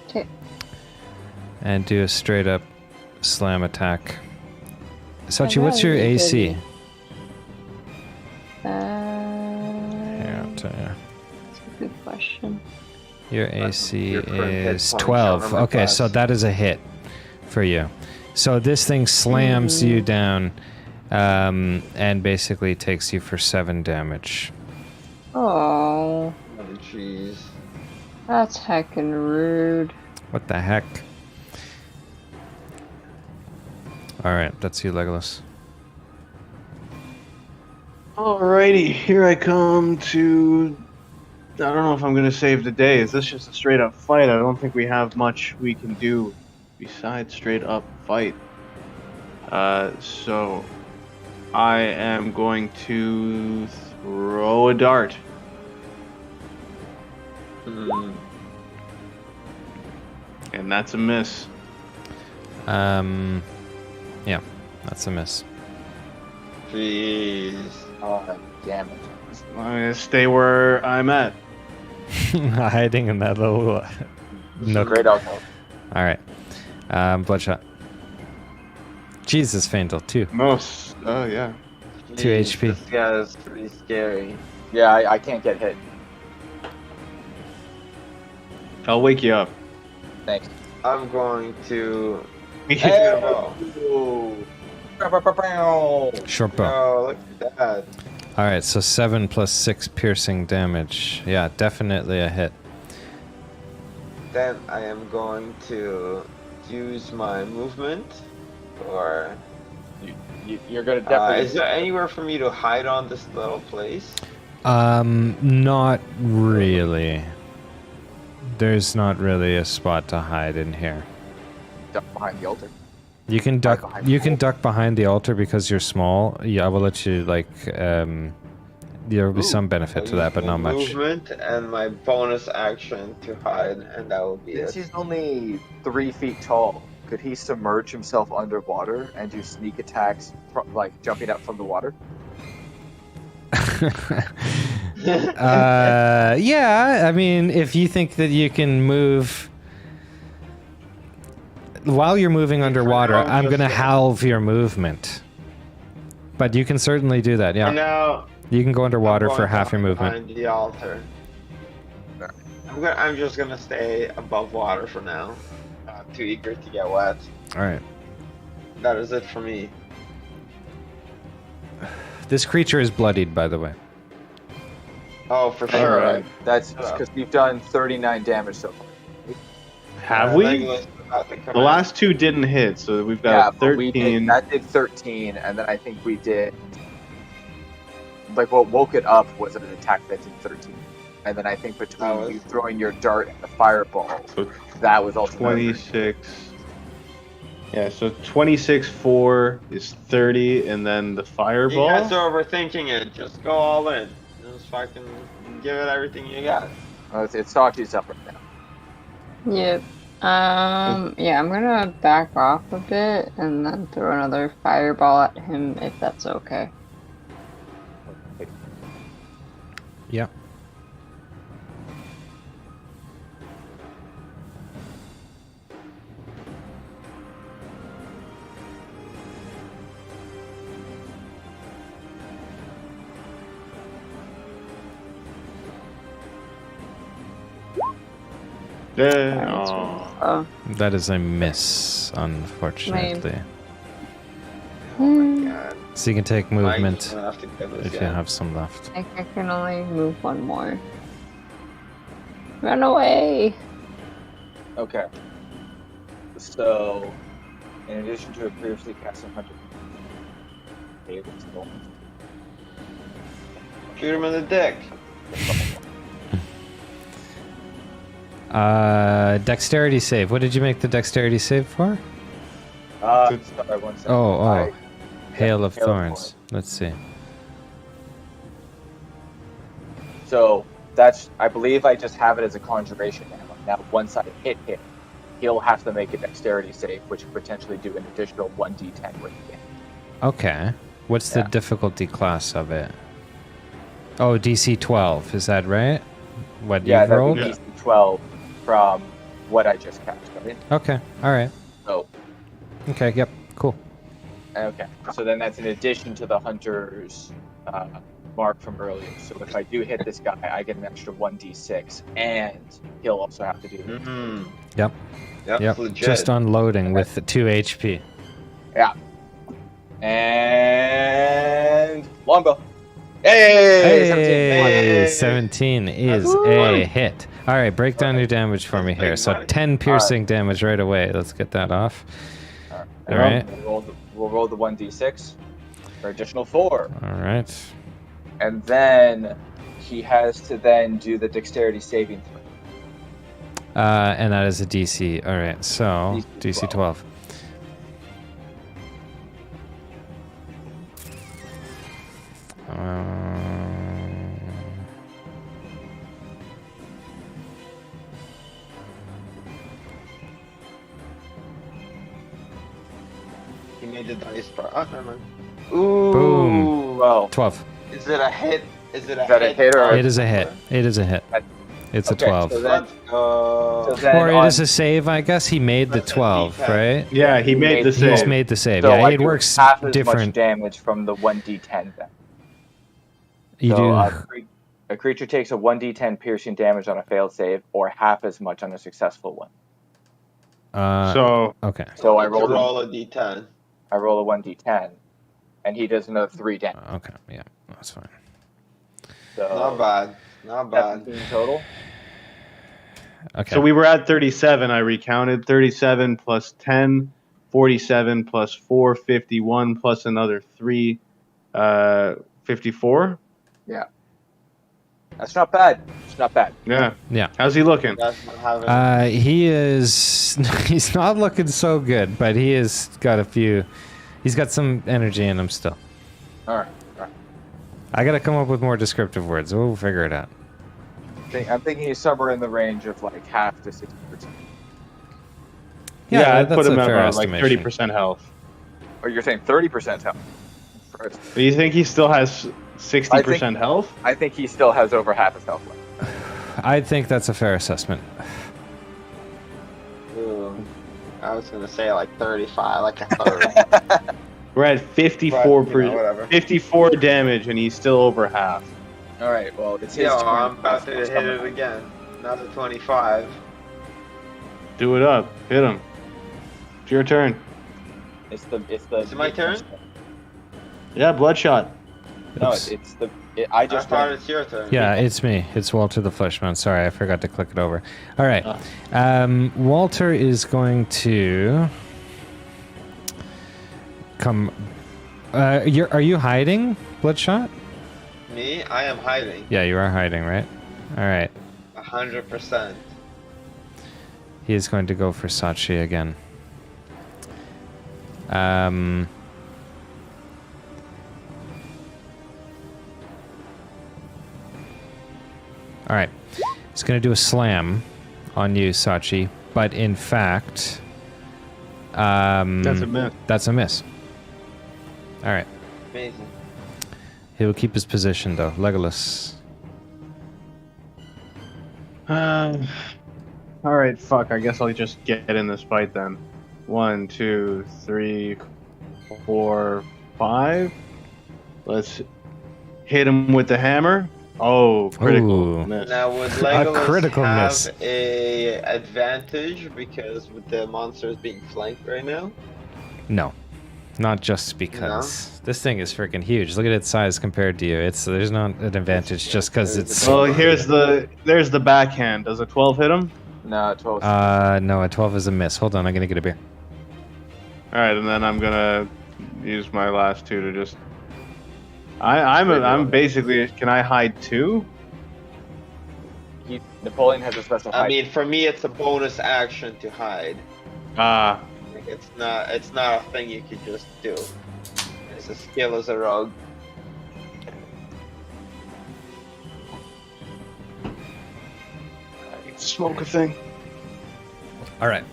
Okay. And do a straight up slam attack. Sachi, Alright, what's your you AC? good. Yeah, I'll tell you. That's a good question. Your AC Your current hit is points 12. on my Okay, class. so that is a hit for you. So this thing slams you down and basically takes you for 7 damage. Oh, Oh, jeez. that's heckin' rude. What the heck? Alright, that's you, Legolas. Alrighty, here I come to. I don't know if I'm gonna save the day. Is this just a straight up fight? I don't think we have much we can do besides straight up fight. So I am going to throw a dart. Hmm. And that's a miss. Yeah, that's a miss. Jeez. Oh, damn it. I'm gonna stay where I'm at. Hiding in that little nook. Great outcome. Alright. Bloodshot. Jesus, Faendal, 2. Most. Oh yeah. 2 Jeez, HP. This guy is pretty scary. Yeah, I can't get hit. I'll wake you up. Thanks. I'm going to. Hey! Oh, Ooh. Short bow. oh, look at that. Alright, so 7 plus 6 piercing damage. Yeah, definitely a hit. Then I am going to use my movement. Or. You're gonna definitely. Is there anywhere for me to hide on this little place? Not really. There's not really a spot to hide in here. duck behind the altar. You can duck. behind You the can altar. duck behind the altar because you're small. Yeah, I will let you like. There will be some benefit to that, but not much. Movement and my bonus action to hide, and that will be Since it. he's only 3 feet tall, could he submerge himself underwater and do sneak attacks, like jumping up from the water? Yeah, I mean, if you think that you can move while you're moving underwater, now, I'm just gonna saying. halve your movement. But you can certainly do that. For Yeah, now, you can go underwater I'm for going half your movement. behind the altar. I'm just gonna stay above water for now. Not too eager to get wet. All right. That is it for me. This creature is bloodied, by the way. Oh, for sure. Alright. That's because you've done 39 damage so far. Have we? Legolas is about to come The out. last two didn't hit, so we've Yeah, got but we 13. did, that did 13, and then I think we did. Like what woke it up was an attack that did 13, and then I think between That was- you throwing your dart and the fireball, So that was also 26. Yeah, so 26 4 is 30, and then the You fireball. guys are overthinking it. Just go all in. Just fucking give it everything you got. It's Sachi's up right now. Yep. Yeah, I'm gonna back off a bit and then throw another fireball at him if that's okay. Yeah. Oh. Oh, That is a miss, unfortunately. Oh my god. So you can take Might movement even have to get this if you guy. have some left. I can only move one more. Run away! Okay. So, in addition to a previously cast 100, Shoot him in the dick. Dexterity save. What did you make the dexterity save for? sorry, 1 second. Oh. Hail of Hail of Thorns. Let's see. So I believe I just have it as a conjuration now. Now, once I hit him, he'll have to make a dexterity save, which could potentially do an additional 1d10 worth of damage. Okay. What's the difficulty class of it? Oh, DC 12. Is that right? What Yeah, you've that rolled? would be DC 12 from what I just cast, right? Okay. All right. So, Okay. Yep. Cool. okay. So then that's in addition to the hunter's mark from earlier. So if I do hit this guy, I get an extra 1d6, and he'll also have to do it. Mm-hmm. Yep. Yep, legit. Just unloading with the 2 HP. Yeah. And longbow. Hey! 17. 17 is a hit. All right, break down your damage for me here. So 10 piercing damage right away. Let's get that off. All right. We'll roll the 1d6 for additional 4. All right. And then he has to then do the dexterity saving throw. And that is a DC. All right, so DC DC 12. He made the dice bar. Oh, never mind. Ooh. Boom. Well, 12. Is it a hit? Is it a that a hit? hit or- It is a hit. It is a hit. It's okay, a 12. So then, Let's go. so then Or it on- is a save, I guess. He made the That's a 12, D10. right? Yeah, he made the He just save. made the save. so Yeah, I it do works half as much different. damage from the 1d10 then. You So, do. a creature takes a 1d10 piercing damage on a failed save, or half as much on a successful one. So Okay. So I Let's roll roll a d10. a 1d10, and he does another 3 damage. Okay. Yeah, that's fine. So Not bad. Not bad. 17 total. Okay. So we were at 37. I recounted 37 plus 10, 47 plus 4, 51 plus another 3, 54. That's not bad. It's not bad. Yeah. Yeah. How's he looking? That's not having. He is. He's not looking so good, but he has got a few. He's got some energy in him still. All right. I gotta come up with more descriptive words. We'll figure it out. I'm thinking he's somewhere in the range of like half to 60%. Yeah, I'd that's put him a at fair around like estimation. 30% health. Or you're saying 30% health? First. Do you think he still has 60% health? I think he still has over half his health left. I think that's a fair assessment. Ooh, I was gonna say like 35, like a third. We're at 54 But, you know, whatever. 54 damage, and he's still over half. All right. Well, it's his Yeah, turn. I'm about to hit it again. Another 25. Do it up. Hit him. It's your turn. It's the. Is it my turn? Yeah, bloodshot. No, Oops. it's the. I I just. thought it's your turn. Yeah, it's me. It's Walter the Fleshman. Sorry, I forgot to click it over. All right. Walter is going to come. Are you hiding, Bloodshot? Me? I am hiding. Yeah, you are hiding, right? All right. 100%. He is going to go for Sachi again. All right. He's going to do a slam on you, Sachi, but in fact, That's a miss. that's a miss. All right. Amazing. He will keep his position, though. Legolas. All right, fuck. I guess I'll just get in this fight then. 1, 2, 3, 4, 5. Let's hit him with the hammer. Oh, critical Ooh. miss. Now would Legolas critical have miss. a advantage because with the monsters being flanked right now? No. Not just because. This thing is freaking huge. Look at its size compared to you. There's not an advantage just because it's... Well, there's the backhand. Does a 12 hit him? No, 12. No, a 12 is a miss. Hold on, I'm gonna get a beer. All right, and then I'm gonna use my last two to just. I'm basically. Can I hide two? Napoleon has a special I hide. mean, for me, it's a bonus action to hide. Ah, Like, it's not a thing you could just do. It's a skill as a rogue. I need to smoke a thing. All right.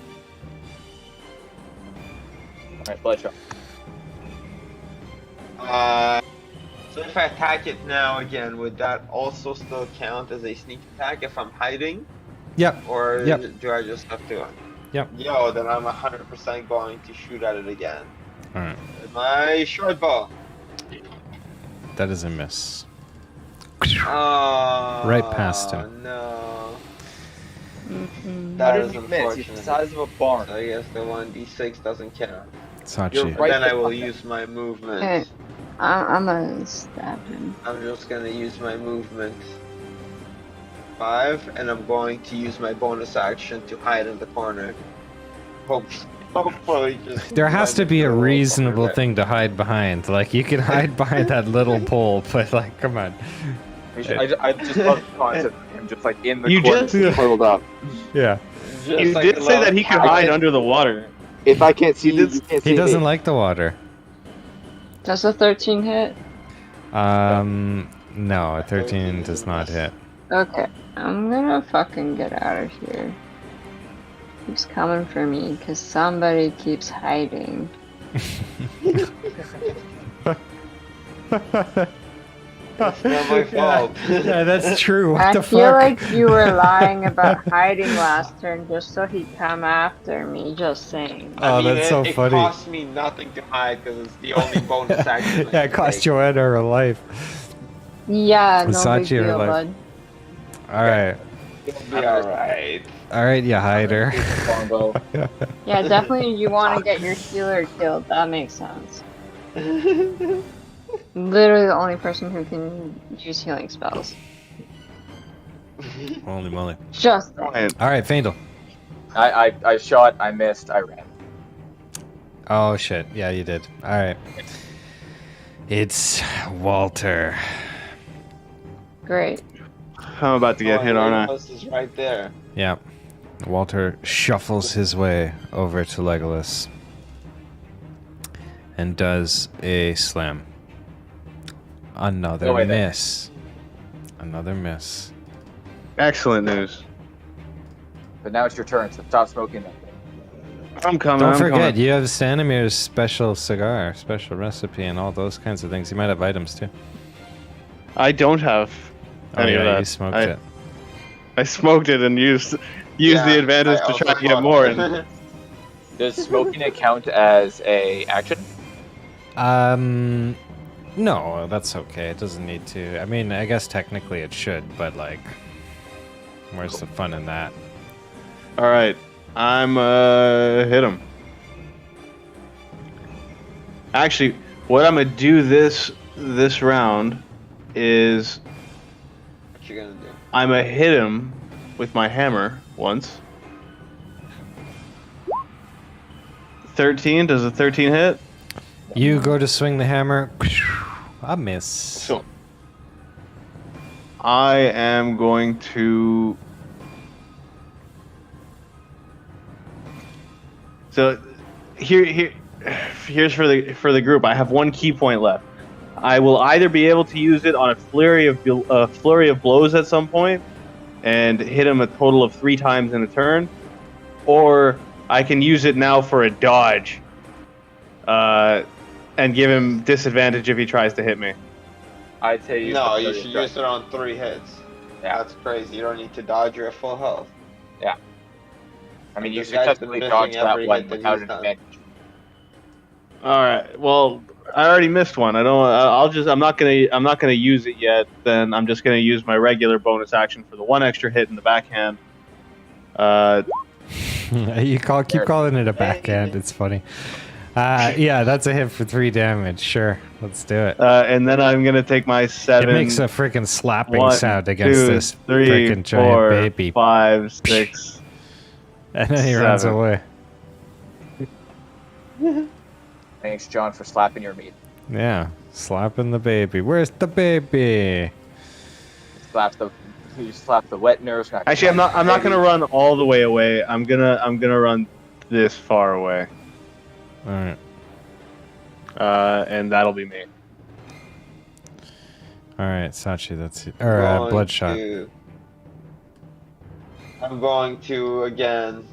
Alright, Bloodshot. So if I attack it now again, would that also still count as a sneak attack if I'm hiding? Yep. Or Yep. do I just have to? Yep. Yo, then I'm 100% going to shoot at it again. All right. With my short bow. That is a miss. Oh, Right past him. No. Mhm. That How is did you miss? He's unfortunate. the size of a barn. So I guess the 1d6 doesn't count. Sachi. You're right. Then I will behind him. use my movement. Okay. I'm gonna stab him. I'm just gonna use my movement 5, and I'm going to use my bonus action to hide in the corner. Hopefully, just There has to be a find the little reasonable corner thing to hide behind. Like, you can hide behind that little pole, but, like, come on. I just love the concept of him just like in the You corner, just- curled up. Yeah. there. You Just like did a say little that he could cat. hide under the water. If I can't see He you, did- you can't see He doesn't me. like the water. Does a 13 hit? No, a 13 does not hit. Okay. I'm gonna fucking get out of here. Keeps coming for me because somebody keeps hiding. It's not my fault. Yeah, that's true. What I the feel fuck? like you were lying about hiding last turn just so he'd come after me, just saying. Oh, that's so it funny. costs me nothing to hide because it's the only bonus action. Yeah, it cost Joanna her life. Yeah, no big Sachi or deal, like- bud. Alright. It'll be alright. Alright, you hider. Longbow. Yeah, definitely you want to get your healer killed. That makes sense. Literally the only person who can use healing spells. Holy moly. Just Alright, Faendal. I shot, I missed, I ran. Oh shit, yeah, you did. Alright. It's Walter. great. I'm about to get hit, aren't I? Legolas is right there. Yeah. Walter shuffles his way over to Legolas and does a slam. Another Go away then. miss. Another miss. Excellent news. But now it's your turn, so stop smoking that. I'm coming. Don't I'm forget, coming. you have Stanimir's special cigar, special recipe, and all those kinds of things. You might have items too. I don't have Oh any yeah, of that. you smoked I, it. I smoked it and used Yeah, the advantage I to try also to get bought more. it. And Does smoking it count as a action? No, that's okay. It doesn't need to. I mean, I guess technically it should, but like, where's the fun in that? all right, I'm hit him. Actually, what I'm gonna do this round is What you gonna do? I'm gonna hit him with my hammer once. 13. Does a 13 hit? You go to swing the hammer. I miss. So I am going to. So here's for the group. I have one key point left. I will either be able to use it on a flurry of blows at some point, and hit him a total of 3 times in a turn, or I can use it now for a dodge, and give him disadvantage if he tries to hit me. I'd say use No, the you flurry should strike. use it on 3 hits. Yeah. That's crazy. You don't need to dodge. You're at full health. I mean, you This guy's successfully been dodged missing that every one hit that without he's an done. advantage. All right. Well, I already missed one. I don't. I'm not gonna use it yet. Then I'm just gonna use my regular bonus action for the 1 extra hit in the backhand. You keep calling it a backhand. It's funny. Yeah, that's a hit for 3 damage. Sure, let's do it. And then I'm gonna take my 7. It makes a freaking slapping 1, sound against 2, this 3, freaking giant 4, baby. 5, 6. And then he runs 7. away. Thanks, John, for slapping your meat. Yeah, slapping the baby. Where's the baby? You slap the wet nurse. Actually, I'm not gonna run all the way away. I'm gonna run this far away. All right. And that'll be me. All right, Sachi, that's it. Or Bloodshot. I'm going to again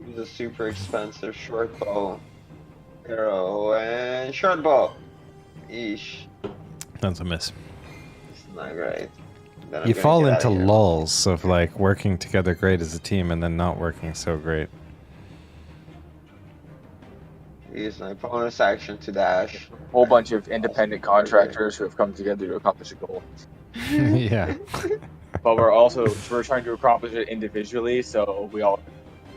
use a super expensive short bow, arrow, and short bow. Eesh, That's a miss. it's not great. Then I'm You gonna fall get into outta here. lulls of like working together great as a team and then not working so great. Use my bonus action to dash. A whole bunch of independent contractors who have come together to accomplish a goal. Yeah. But we're trying to accomplish it individually, so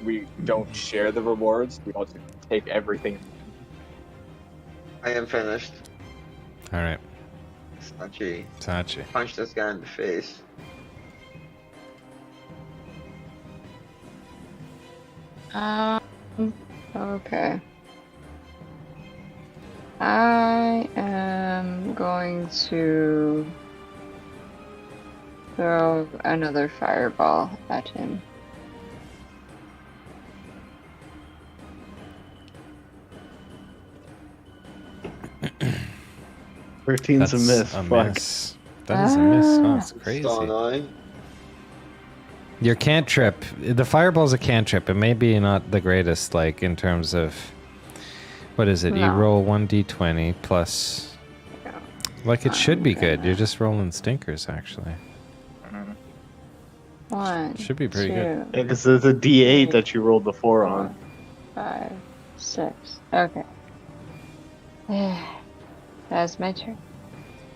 we don't share the rewards. We all just take everything. I am finished. All right, Sachi, Sachi. punch this guy in the face. Okay. I am going to throw another fireball at him. Thirteen's a miss. A Fuck. miss. That is a miss. Oh, it's So crazy. annoying. Your cantrip, the fireball's a cantrip. It may be not the greatest, like in terms of what is it? You No. roll 1d20 plus. Like it should be good. You're just rolling stinkers, actually. One. Should be pretty good. Yeah, because it's a D8 that you rolled the 4 on. 5, 6. Okay. That's my turn.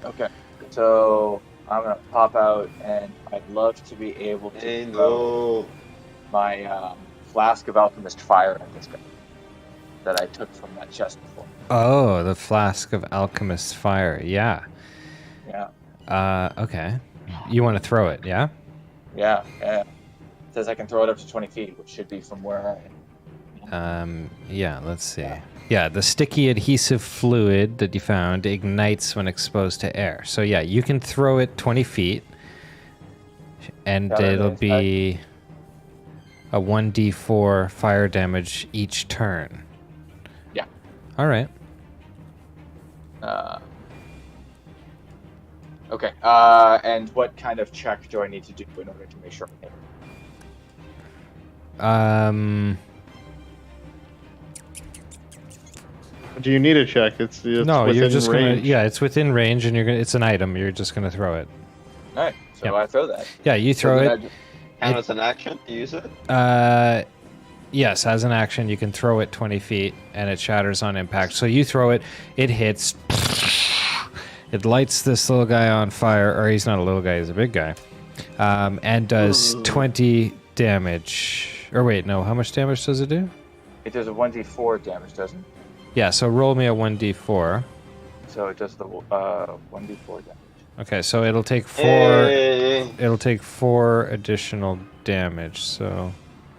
Okay, so I'm gonna pop out, and I'd love to be able to Hey, throw no. my flask of alchemist fire at this guy that I took from that chest before. Oh, the flask of alchemist fire. Yeah. Yeah, Okay. You want to throw it? Yeah. yeah. It says I can throw it up to 20 feet, which should be from where I am. Yeah. Let's see. Yeah, the sticky adhesive fluid that you found ignites when exposed to air. So yeah, you can throw it 20 feet, and Got it, it'll nice. be a 1d4 fire damage each turn. Yeah. All right. Okay, and what kind of check do I need to do in order to make sure I hit? Do you need a check? It's No, you're within just range. gonna. Yeah, it's within range, and it's an item. You're just gonna throw it. Alright, so Yep. I throw that. Yeah, you throw So it. then I just- Count as an action to use it? Yes, as an action, you can throw it 20 feet, and it shatters on impact. So you throw it, it hits, it lights this little guy on fire, or he's not a little guy, he's a big guy, and does 20 damage. Or wait, no, how much damage does it do? It does a 1d4 damage, doesn't it? Yeah, so roll me a 1d4. So it does the 1d4 damage. Okay, so it'll take four. Hey. It'll take 4 additional damage. So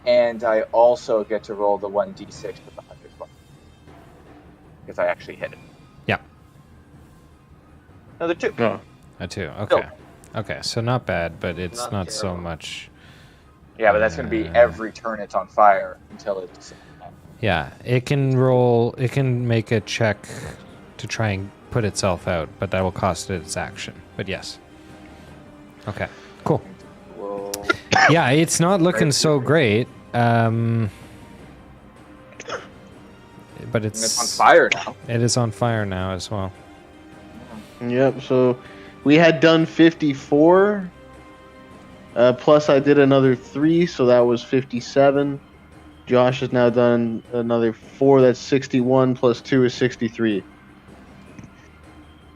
And I also get to roll the 1d6 with the 100 one. Because I actually hit it. yeah, Another 2. Oh. a 2. Okay, okay, so not bad, but it's Not not so terrible. much. Yeah, but that's going to be every turn it's on fire until it's... Yeah, it can roll. It can make a check to try and put itself out, but that will cost it its action. But yes. Okay. Cool. Whoa. Yeah, it's not looking so great. But And it's it's on fire now. It is on fire now as well. Yep. So we had done 54. Plus I did another 3, so that was 57. Josh has now done another 4. That's 61. Plus 2 is 63.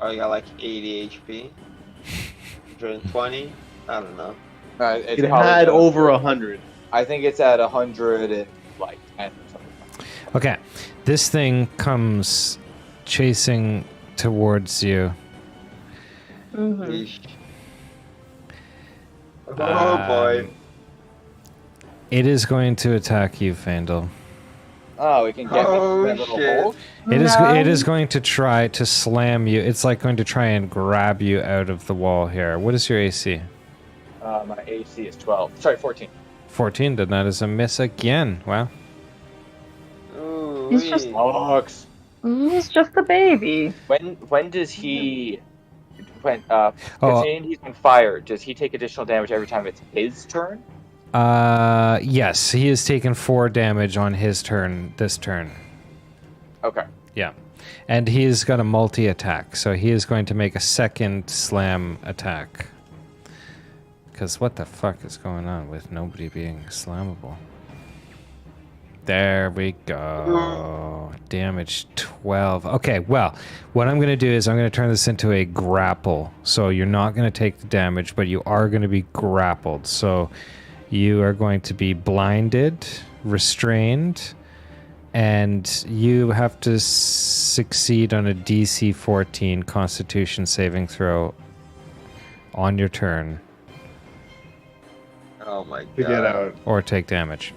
I got like 80 HP. 120? I don't know. It had over 100. I think it's at 100 and like 10 or something. Okay, this thing comes chasing towards you. Mm-hmm. Yeesh. Oh boy. It is going to attack you, Fandel. Oh, we can get Oh, that little shit. hole. It is going to try to slam you. It's like going to try and grab you out of the wall here. What is your AC? My AC is 12. Sorry, 14. 14. Then that is a miss again. Wow. Ooh, He's just- Looks. He's just a baby. When does he? When Oh. considering he's on fire, does he take additional damage every time it's his turn? Yes, he has taken 4 damage on his turn this turn. Okay. Yeah. And he's got a multi-attack, so he is going to make a second slam attack. Because what the fuck is going on with nobody being slammable? There we go. Damage 12. Okay, well, what I'm going to do is I'm going to turn this into a grapple. So you're not going to take the damage, but you are going to be grappled. So you are going to be blinded, restrained, and you have to succeed on a DC 14 Constitution saving throw on your turn Oh my god. To get out. or take damage.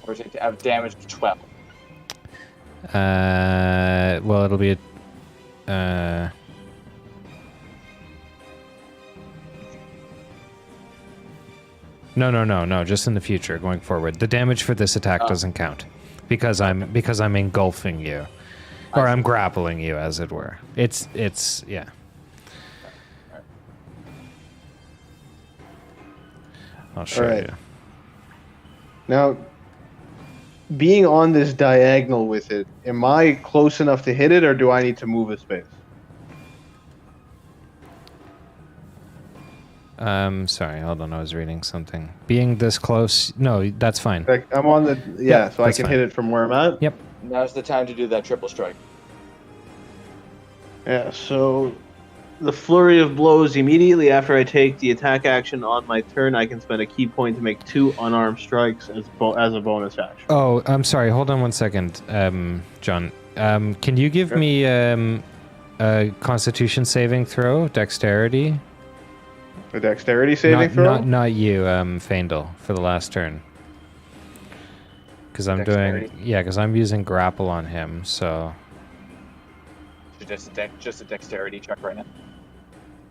Or take damage of 12. Well, it'll be a. No. Just in the future, going forward, the damage for this attack doesn't count because I'm engulfing you, or I'm grappling you, as it were. It's yeah. I'll show All right. you. Now, being on this diagonal with it, am I close enough to hit it, or do I need to move a space? Sorry, hold on. I was reading something. Being this close, no, that's fine. Like, I'm on the Yeah, so I that's can fine. hit it from where I'm at. Yep. Now's the time to do that triple strike. Yeah. So, the flurry of blows immediately after I take the attack action on my turn, I can spend a key point to make 2 unarmed strikes as a bonus action. Oh, I'm sorry. Hold on one second, John. Can you give me a Constitution saving throw, dexterity? A dexterity saving throw. Not you, Fandel, for the last turn. Because I'm Dexterity? because I'm using grapple on him. So Just a dexterity check right now.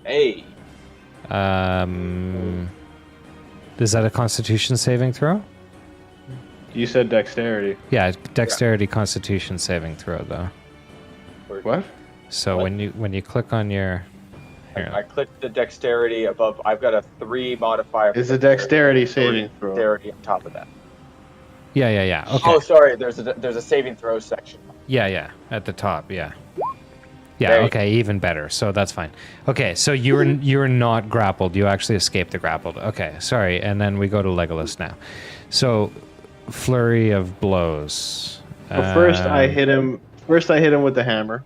Hey. is that a Constitution saving throw? You said dexterity. Yeah, dexterity Constitution saving throw though. What? So What? when you click on your here, I clicked the dexterity above. I've got a 3 modifier. for It's a dexterity saving throw. Dexterity on top of that. yeah. Okay. Oh, sorry. There's a saving throw section. Yeah, at the top, yeah. There Yeah, you okay, even better. So that's fine. Okay, so you're not grappled. You actually escaped the grappled. Okay, sorry. And then we go to Legolas now. So flurry of blows. So first I hit him. First I hit him with the hammer.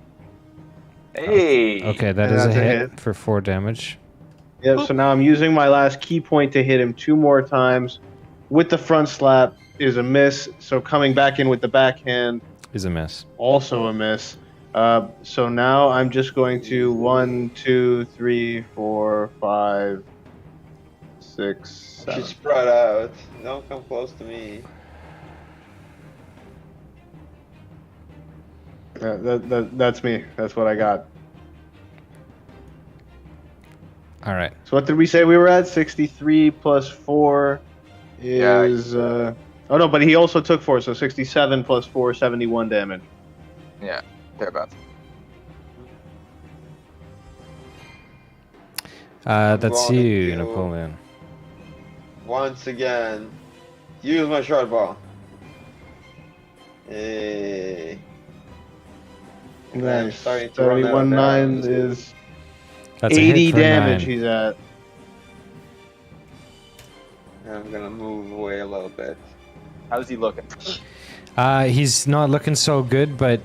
Hey. Okay, that And is a that's a hit hit. for 4 damage. Yep. So now I'm using my last key point to hit him 2 more times. With the front slap is a miss. So coming back in with the backhand, Is a miss. also a miss. So now I'm just going to 1, 2, 3, 4, 5, 6, 7. She's spread out. Don't come close to me. That's me. That's what I got. All right. So what did we say we were at? 63 plus 4 is... oh no, but he also took 4, so 67 plus 4, 71 damage. Yeah. Thereabouts. That's going you, to- Napoleon. Once again, use my short bow. Hey. I'm Nice. starting to run out of 71 9 arrows. is That's a hit 80 for damage 9. he's at. I'm gonna move away a little bit. How's he looking? He's not looking so good, but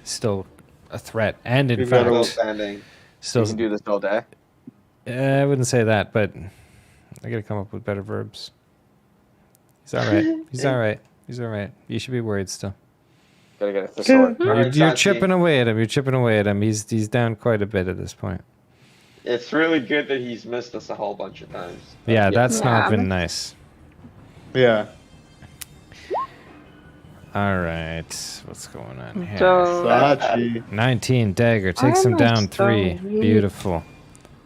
still a threat. And in We've got Still fact, standing. still You can do this all day. I wouldn't say that, but I gotta come up with better verbs. He's all right. He's all right. He's all right. You should be worried still. Gotta get a thesaurus. All right, You're Sachi. chipping away at him. You're chipping away at him. He's down quite a bit at this point. It's really good that he's missed us a whole bunch of times. Yeah, that's not Yeah. been nice. Yeah. All right, what's going on here? So, Sachi. 19 dagger takes him Why am I down so 3. weak? Beautiful.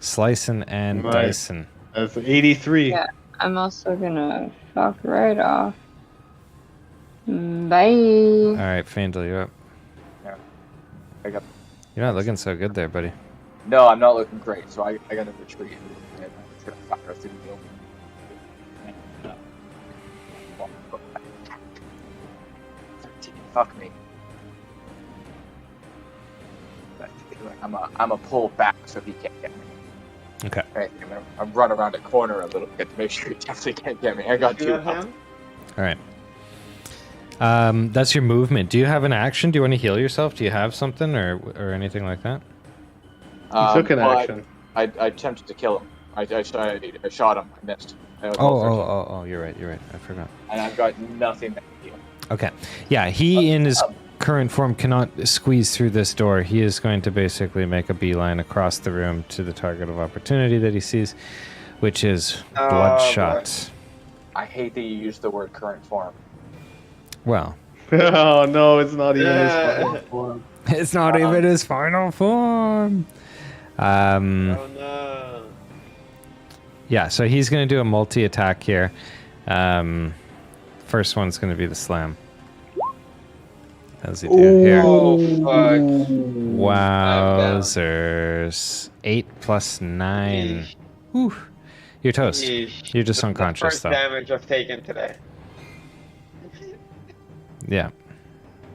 Slicing and Nice. dicing. That's 83. Yeah. I'm also gonna fuck right off. Bye. All right, Fandle, you're up. I got. You're not looking so good there, buddy. No, I'm not looking great, so I gotta retreat. And I'm just gonna fuck us through the building. Fuck me. I'm a pull back so he can't get me. Okay. Right, I'm run around a corner a little bit to make sure he definitely can't get me. I got You two got health. him? All right. That's your movement. Do you have an action? Do you want to heal yourself? Do you have something or anything like that? He took an well, action. I attempted to kill him. I shot him. I missed. I was Oh, also- oh, you're right. You're right. I forgot. And I've got nothing that can heal. Okay. Yeah, he in his current form cannot squeeze through this door. He is going to basically make a beeline across the room to the target of opportunity that he sees, which is Oh, Bloodshot. I hate that you use the word current form. Well, Oh no, it's not even his Yeah. final form. it's not even his final form. Oh no. Yeah, so he's going to do a multi-attack here. First one's going to be the slam. How's he do here? Oh fuck. Wowzers. 8 plus 9. Yeesh. Whew. You're toast. Yeesh. You're just The unconscious, first though. damage I've taken today. Yeah.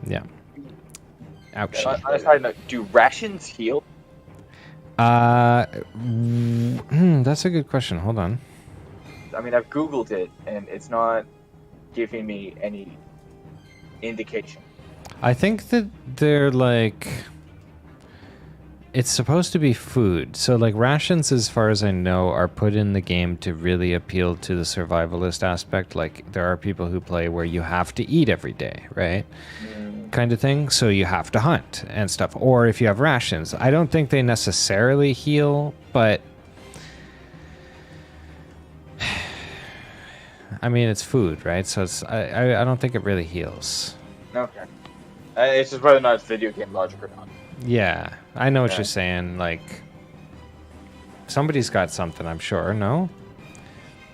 Yeah. Ouch. I was trying to do rations heal? That's a good question. Hold on. I mean, I've Googled it, and it's not giving me any indication. I think that they're like... It's supposed to be food. So, like, rations, as far as I know, are put in the game to really appeal to the survivalist aspect. Like, there are people who play where you have to eat every day, right? Kind of thing. So you have to hunt and stuff. Or if you have rations. I don't think they necessarily heal, but... I mean, it's food, right? So it's I don't think it really heals. Okay. It's just whether or not it's video game logic or not. Yeah, I know what Okay. you're saying. Like, somebody's got something, I'm sure. No?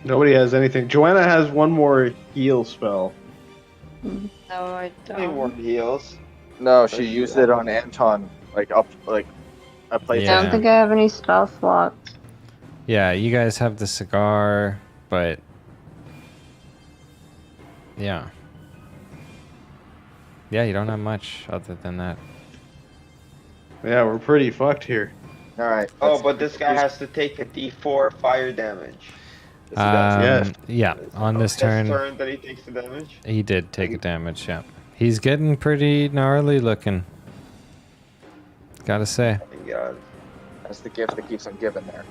Nobody has anything. Joanna has one more heal spell. No, I Any more don't. heals? No, she used it on Anton, like a place. I Yeah. don't think I have any spell slots. Yeah, you guys have the cigar, but yeah. Yeah, you don't have much other than that. Yeah, we're pretty fucked here. All right. Oh, but this guy has to take a D4 fire damage. Yes. Yeah, on this turn, that he takes the damage. he did take a damage, yeah. He's getting pretty gnarly looking. Gotta say. Thank God. That's the gift that keeps on giving there.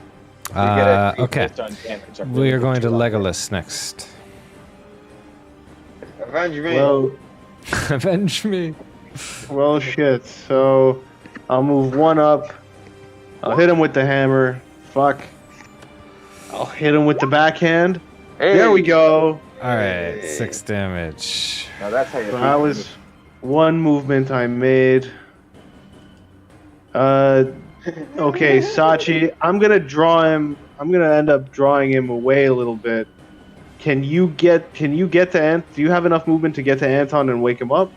You get a crit Okay. based on damage. I'm We really are going to good on Legolas next. Avenge me. Well, Avenge me. well, shit. So I'll move one up. I'll hit him with the hammer. Fuck. I'll hit him with the backhand. Hey! There we go. Alright, 6 damage. Now that's how you. So that was one movement I made. Okay, Sachi, I'm gonna draw him. I'm gonna end up drawing him away a little bit. Can you get to Ant? Do you have enough movement to get to Anton and wake him up?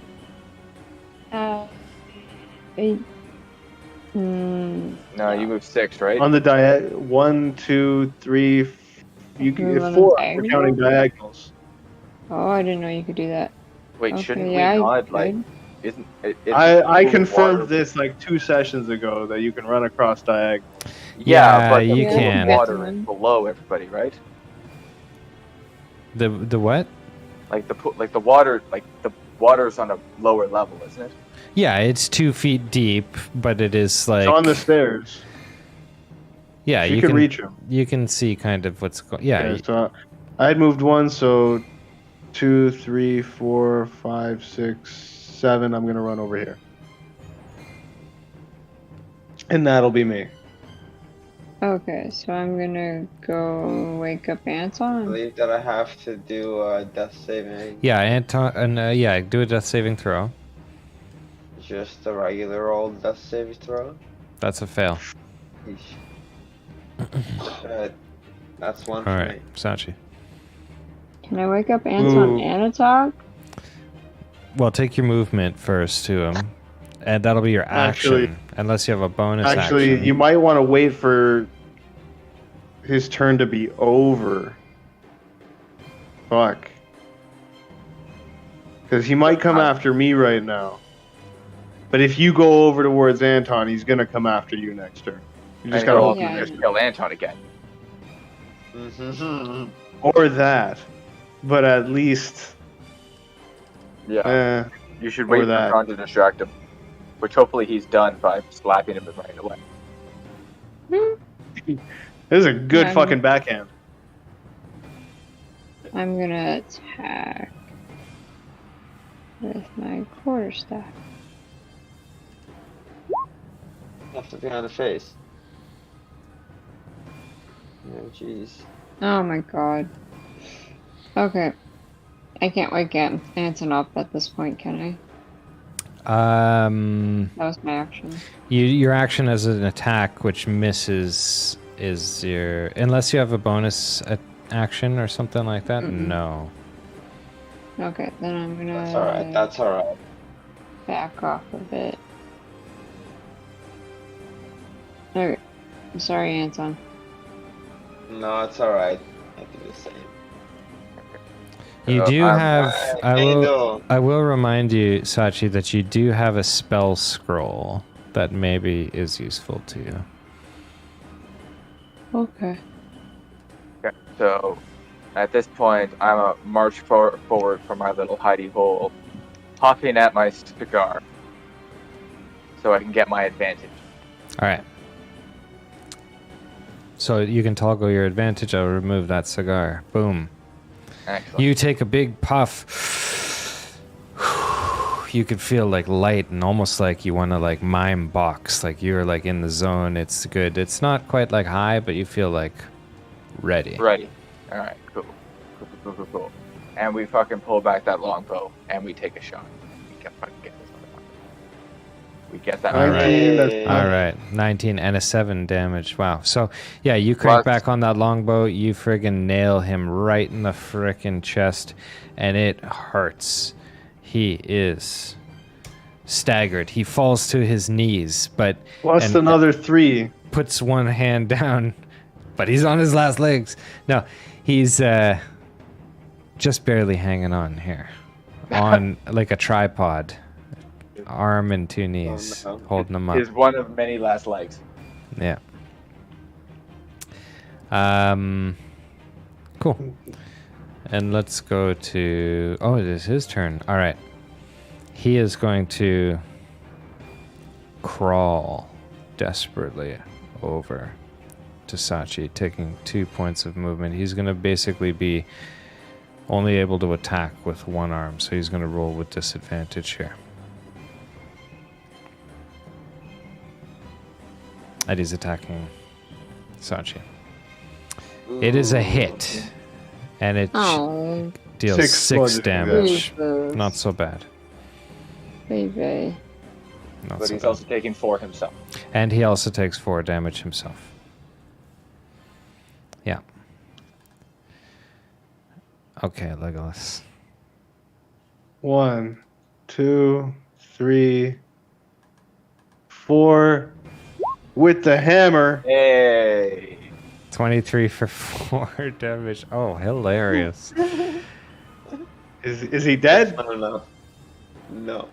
I, No, you move 6, right? On the 1, 2, 3. You can Move on the 4. We're diagonal? counting diagonals. oh, I didn't know you could do that. Wait, Okay, shouldn't yeah, we I not like? could. Isn't it? it's I moving confirmed water. this like 2 sessions ago that you can run across diagonal. Yeah, but the you pool of can. water is below everybody, right? The what? Like the water's on a lower level, isn't it? Yeah, it's 2 feet deep, but it is like It's on the stairs. yeah, You you can can reach him. You can see kind of what's going. Yeah, Okay, so I had moved 1, so 2, 3, 4, 5, 6, 7. I'm gonna run over here. And that'll be me. Okay, so I'm gonna go wake up I Anton. believe that I have to do death saving. Yeah, Anton, and yeah, do a death saving throw. Just a regular old death saving throw. That's a fail. Shit. That's one All for right, me. Sachi. Can I wake up Anton Ooh. and attack? Well, take your movement first to him, and that'll be your action, Actually- unless you have a bonus Actually, action. you might want to wait for his turn to be over. Fuck. Because he might come after me right now. But if you go over towards Anton, he's gonna come after you next turn. You just And gotta he'll hold Yeah. him just there. kill Anton again. Or that. But at least, Yeah. You should or wait for that. Tron to distract him. Which hopefully he's done by slapping him right away. this is a good Yeah, fucking backhand. I'm gonna attack with my quarterstaff. Left it behind the face. Oh jeez. Oh my god. Okay. I can't wake Anton up at this point, can I? That was my action. Your action as an attack, which misses, is your unless you have a bonus action or something like that. Mm-mm. No. Okay, then I'm gonna That's alright. That's alright. back off a bit. Okay. I'm sorry, Anton. No, it's alright. I do the same. You do have. Angel. I will remind you, Sachi, that you do have a spell scroll that maybe is useful to you. Okay. Okay, so at this point, I'm a march forward from my little hidey hole, puffing at my cigar, so I can get my advantage. All right. So you can toggle your advantage. I'll remove that cigar. Boom. Excellent. You take a big puff. You could feel like light and almost like you want to like mime box. Like you're like in the zone. It's good. It's not quite like high, but you feel like ready. Ready. Alright, cool. Cool. And we fucking pull back that longbow, and we take a shot. We can fucking get this motherfucker. We get that. All right. 19, that's Hey. All right, 19 and a 7 damage. Wow. So, yeah, you crank Plus- back on that longbow. You friggin' nail him right in the frickin' chest, and it hurts. He is staggered. He falls to his knees, but Plus and- another 3. puts one hand down, but he's on his last legs. No, he's just barely hanging on here, on like a tripod, arm and 2 knees, no. holding him up. Is one of many last legs. Yeah. Cool. And let's go to. Oh, it is his turn. All right. He is going to crawl desperately over to Sachi, taking 2 points of movement. He's going to basically be only able to attack with one arm, so he's going to roll with disadvantage here. And he's attacking Sachi. It is a hit, and it Oh, deals 6 6 bludgeoning damage. Jesus. Not so bad. Baby. Not But so he's bad. also taking 4 himself. And he also takes 4 damage himself. Yeah. Okay, Legolas. 1, 2, 3, 4. With the hammer. Hey! 23 for 4 damage. Oh, hilarious. Is he dead? No. No.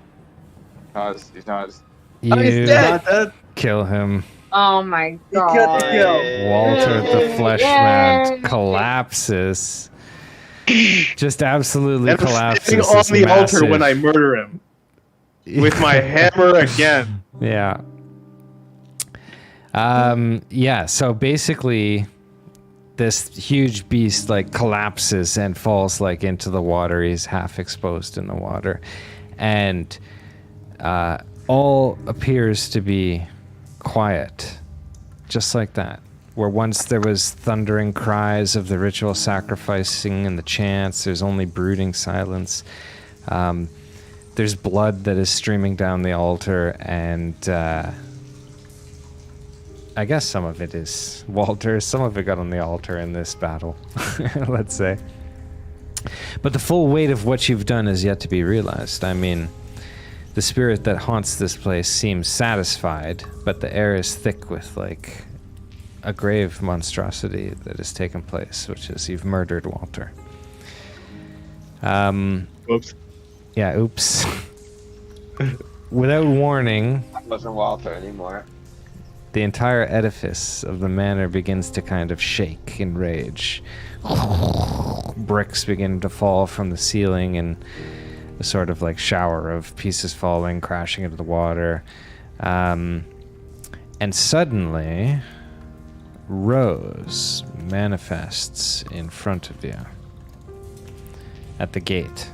He's not as... You Not dead. kill him. Oh my got god. the kill. Walter the Yay. Fleshman Yay. collapses. Just absolutely And I'm collapses. standing on This the altar when I massive- murder him. With my hammer again. Yeah. Yeah, so basically this huge beast like collapses and falls like into the water. He's half exposed in the water, and all appears to be quiet, just like that. Where once there was thundering cries of the ritual sacrificing and the chants, there's only brooding silence. There's blood that is streaming down the altar, and I guess some of it is Walter's, some of it got on the altar in this battle, let's say. But the full weight of what you've done is yet to be realized. I mean, the spirit that haunts this place seems satisfied, but the air is thick with, like, a grave monstrosity that has taken place, which is you've murdered Walter. Whoops. Yeah, oops. Without warning, That wasn't Walter anymore. the entire edifice of the manor begins to kind of shake in rage. Bricks begin to fall from the ceiling in a sort of like shower of pieces falling, crashing into the water. And suddenly, Rose manifests in front of you at the gate.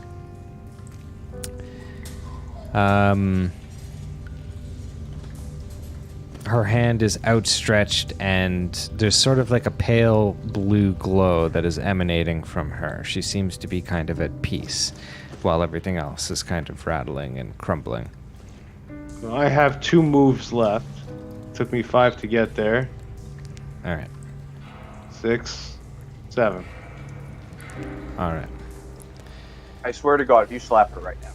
Her hand is outstretched, and there's sort of like a pale blue glow that is emanating from her. She seems to be kind of at peace, while everything else is kind of rattling and crumbling. I have 2 moves left. Took me 5 to get there. All right. 6, 7. All right. I swear to God, if you slap her right now.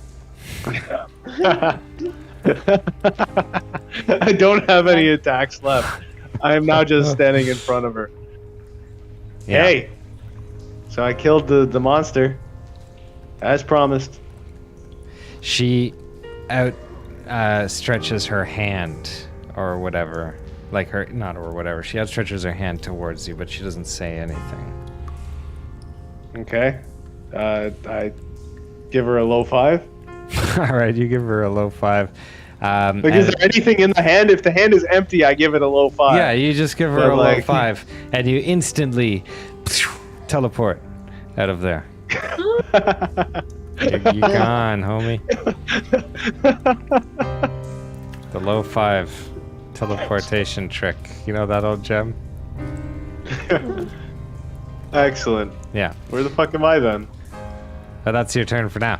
I don't have any attacks left. I am now just standing in front of her. Yeah. Hey! So I killed the monster. As promised. She stretches her hand, or whatever. Like her, not or whatever. She outstretches her hand towards you, but she doesn't say anything. Okay. I give her a low 5. All right, you give her a low 5. Like, is there anything in the hand? If the hand is empty, I give it a low 5. Yeah, you just give her But a low like- 5, and you instantly teleport out of there. You're gone, homie. The low 5 teleportation trick. You know that old gem? Excellent. Yeah. Where the fuck am I then? But that's your turn for now.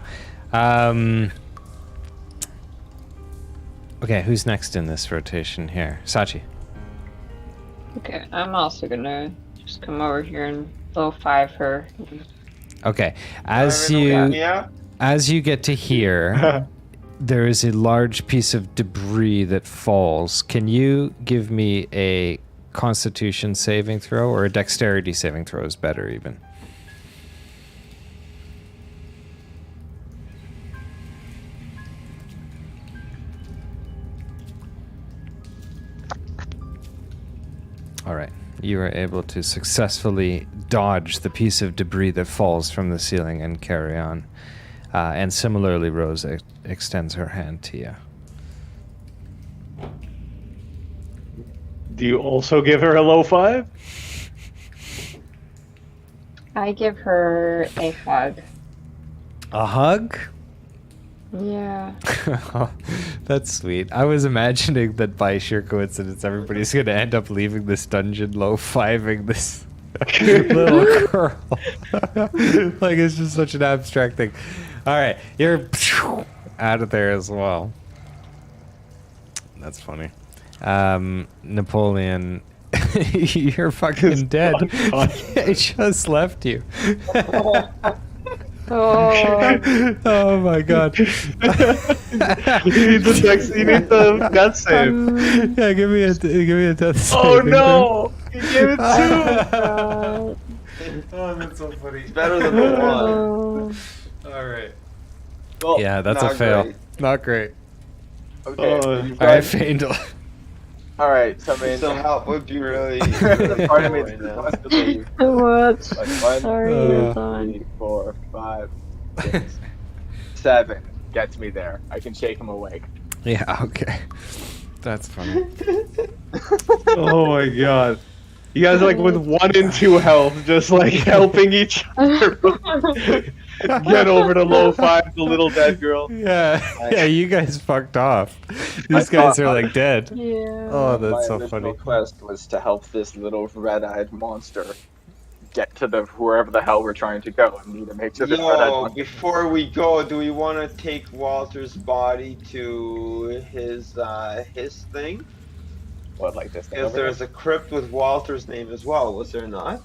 Okay, who's next in this rotation here? Sachi. Okay, I'm also gonna just come over here and low 5 her. Okay, Yeah. as you get to here, there is a large piece of debris that falls. Can you give me a Constitution saving throw, or a Dexterity saving throw is better even? All right. You are able to successfully dodge the piece of debris that falls from the ceiling and carry on. And similarly, Rose extends her hand to you. Do you also give her a low 5? I give her a hug. A hug? Yeah. That's sweet. I was imagining that by sheer coincidence, everybody's going to end up leaving this dungeon low-fiving this little girl. Like, it's just such an abstract thing. All right, you're out of there as well. That's funny. Napoleon, you're fucking dead. I just left you. Oh my god. You need the death save. Yeah, give me a death save. Oh no! You gave it 2! Oh, that's so funny. It's better than the 1. Oh. Alright. Well, Yeah, that's a not fail. great. Not great. okay. Oh, you've Alright, got- Faendal. all right, so I mean, Some help would be really the part of me right now. wants to leave. What? Like 1, Sorry, you're done. 3, 4, 5, 6, 7 gets me there. I can shake him awake. Yeah, okay. That's funny. Oh my god. You guys are like with 1 and 2 health, just like helping each other get over to low 5, the little dead girl. Yeah, you guys fucked off. These I guys thought are like dead. Yeah. Oh, my that's so original funny. quest was to help this little red-eyed monster get to the wherever the hell we're trying to go, and need to make sure this red-eyed Yo, monster. before we go, do we want to take Walter's body to his thing? What, like this thing Because over here? there's a crypt with Walter's name as well, was there not?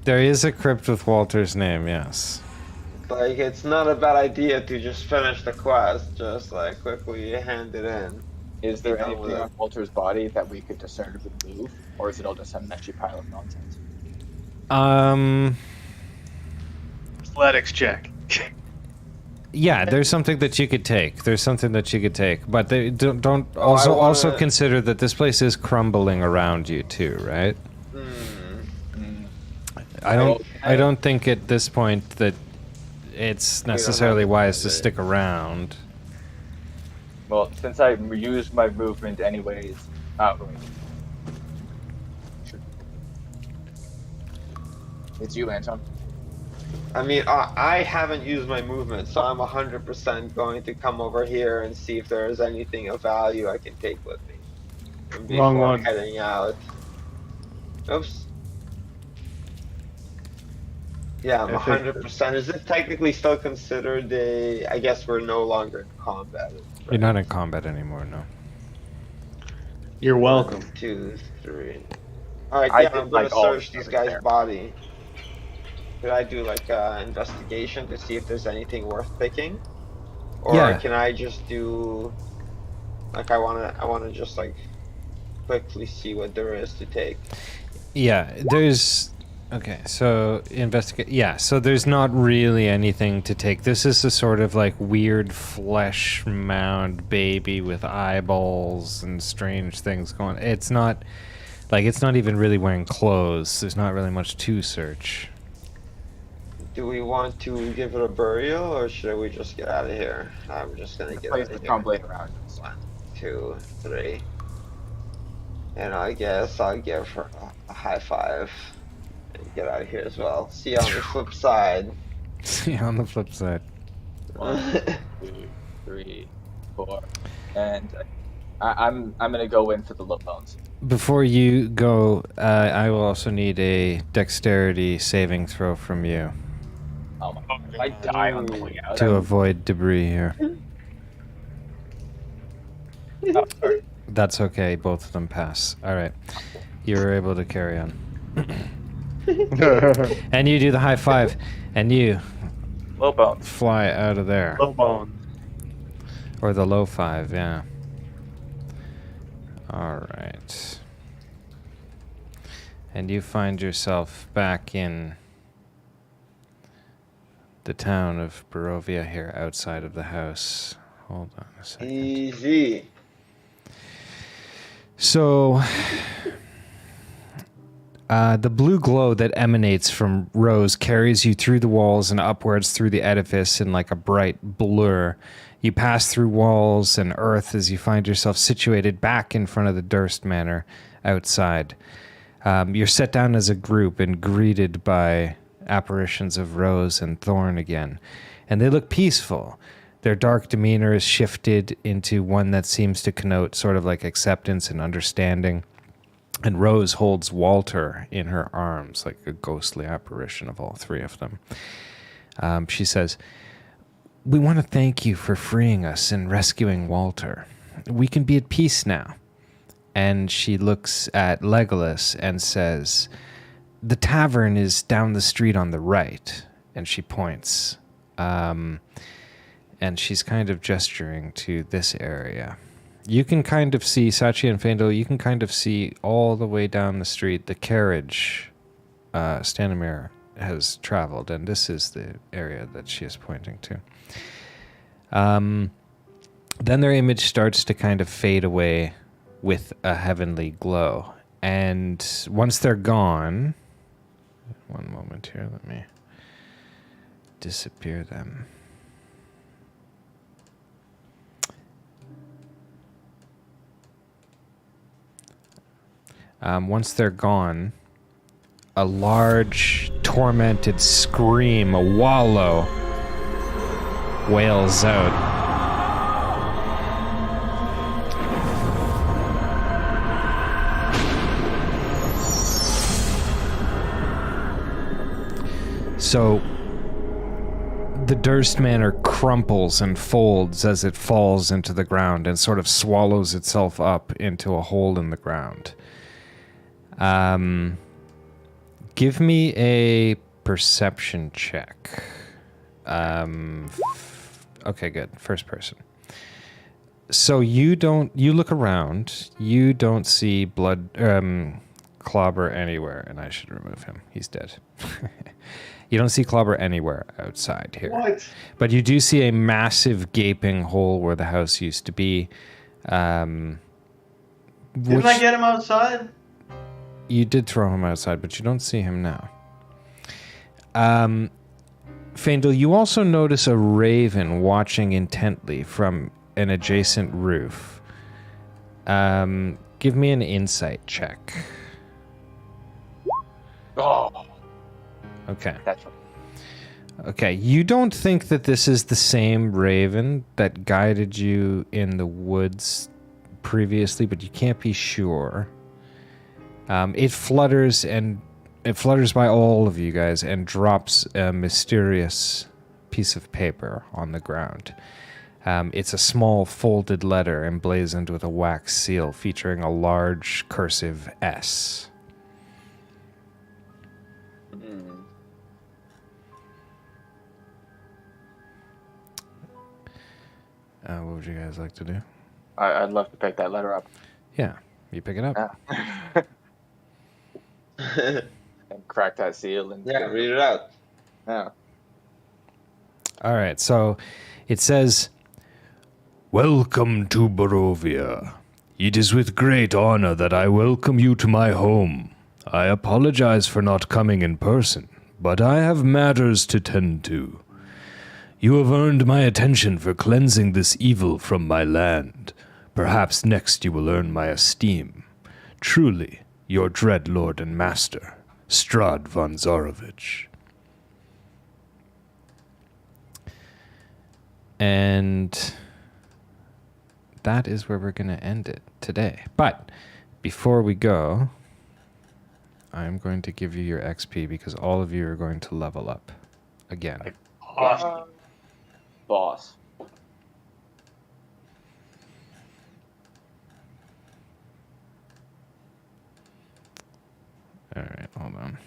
There is a crypt with Walter's name, yes. Like, it's not a bad idea to just finish the quest, just like quickly hand it in. Is there Be done with anything it. on Walter's body that we could discernibly move, or is it all just a meshy pile of nonsense? Athletics check. Yeah, there's something that you could take. There's something that you could take, but they don't I also wanna- consider that this place is crumbling around you too, right? Hmm. I don't think at this point that it's necessarily have wise to to- stick around. Well, since I used my movement anyways, wait. Sure. It's you, Anton. I mean, I haven't used my movement, so I'm 100% going to come over here and see if there's anything of value I can take with me. Wrong Before one. heading out. Oops. Yeah, I'm I think- 100%. Is it technically still considered a... I guess we're no longer in combat. You're not in combat anymore, no. You're welcome. 1, 2, 3. Alright, I yeah, did, I'm gonna like, all search the these stuff guys' there. body. Could I do like investigation to see if there's anything worth picking? Or Yeah. can I just do like I wanna just like quickly see what there is to take. Yeah, there's okay, so investigate. Yeah, so there's not really anything to take. This is a sort of like weird flesh mound baby with eyeballs and strange things going. It's not even really wearing clothes. There's not really much to search. Do we want to give it a burial or should we just get out of here? I'm just gonna The get place out is of here. crumbling around us. 1, 2, 3. And I guess I'll give her a high five and get out of here as well. See you on the flip side. See, on the flip side. 1, 2, 3, 4, and I'm gonna go in for the low bones. Before you go, I will also need a dexterity saving throw from you Oh my god! If I die on the way out, to avoid debris here. oh, sorry. That's okay, both of them pass. All right. You're able to carry on. And you do the high five, and you Low bones. fly out of there. Low bone. Or the low five, yeah. All right. And you find yourself back in the town of Barovia here outside of the house. Hold on a second. Easy. So, the blue glow that emanates from Rose carries you through the walls and upwards through the edifice in like a bright blur. You pass through walls and earth as you find yourself situated back in front of the Durst Manor outside. You're set down as a group and greeted by apparitions of Rose and Thorn again. And they look peaceful. Their dark demeanor is shifted into one that seems to connote sort of like acceptance and understanding. And Rose holds Walter in her arms, like a ghostly apparition of all three of them. She says, "We want to thank you for freeing us and rescuing Walter. We can be at peace now." And she looks at Legolas and says, "The tavern is down the street on the right." And she points. And she's kind of gesturing to this area. You can kind of see, Sachi and Feindel, you can kind of see all the way down the street the carriage Stanimir has traveled, and this is the area that she is pointing to. Then their image starts to kind of fade away with a heavenly glow. And once they're gone, one moment here, let me disappear them. Once they're gone, a large, tormented scream, a wallow, wails out. So, the Durst Manor crumples and folds as it falls into the ground and sort of swallows itself up into a hole in the ground. Give me a perception check. Okay, good. First person. So you look around, you don't see blood, Clobber anywhere, and I should remove him. He's dead. You don't see Clobber anywhere outside here. What? But you do see a massive gaping hole where the house used to be. Didn't I get him outside? You did throw him outside, but you don't see him now. Faendal, you also notice a raven watching intently from an adjacent roof. Give me an insight check. Oh, Okay. that's right. Okay, you don't think that this is the same raven that guided you in the woods previously, but you can't be sure. It flutters by all of you guys and drops a mysterious piece of paper on the ground. It's a small folded letter emblazoned with a wax seal featuring a large cursive S. What would you guys like to do? I'd love to pick that letter up. Yeah, you pick it up. Yeah. And crack that seal and Yeah, read it out. Yeah. All right, so it says, "Welcome to Barovia. It is with great honor that I welcome you to my home. I apologize for not coming in person, but I have matters to tend to. You have earned my attention for cleansing this evil from my land. Perhaps next you will earn my esteem. Truly, your dread lord and master, Strahd von Zarovich." And that is where we're going to end it today. But before we go, I'm going to give you your XP because all of you are going to level up again. Awesome. Boss. All right, hold on.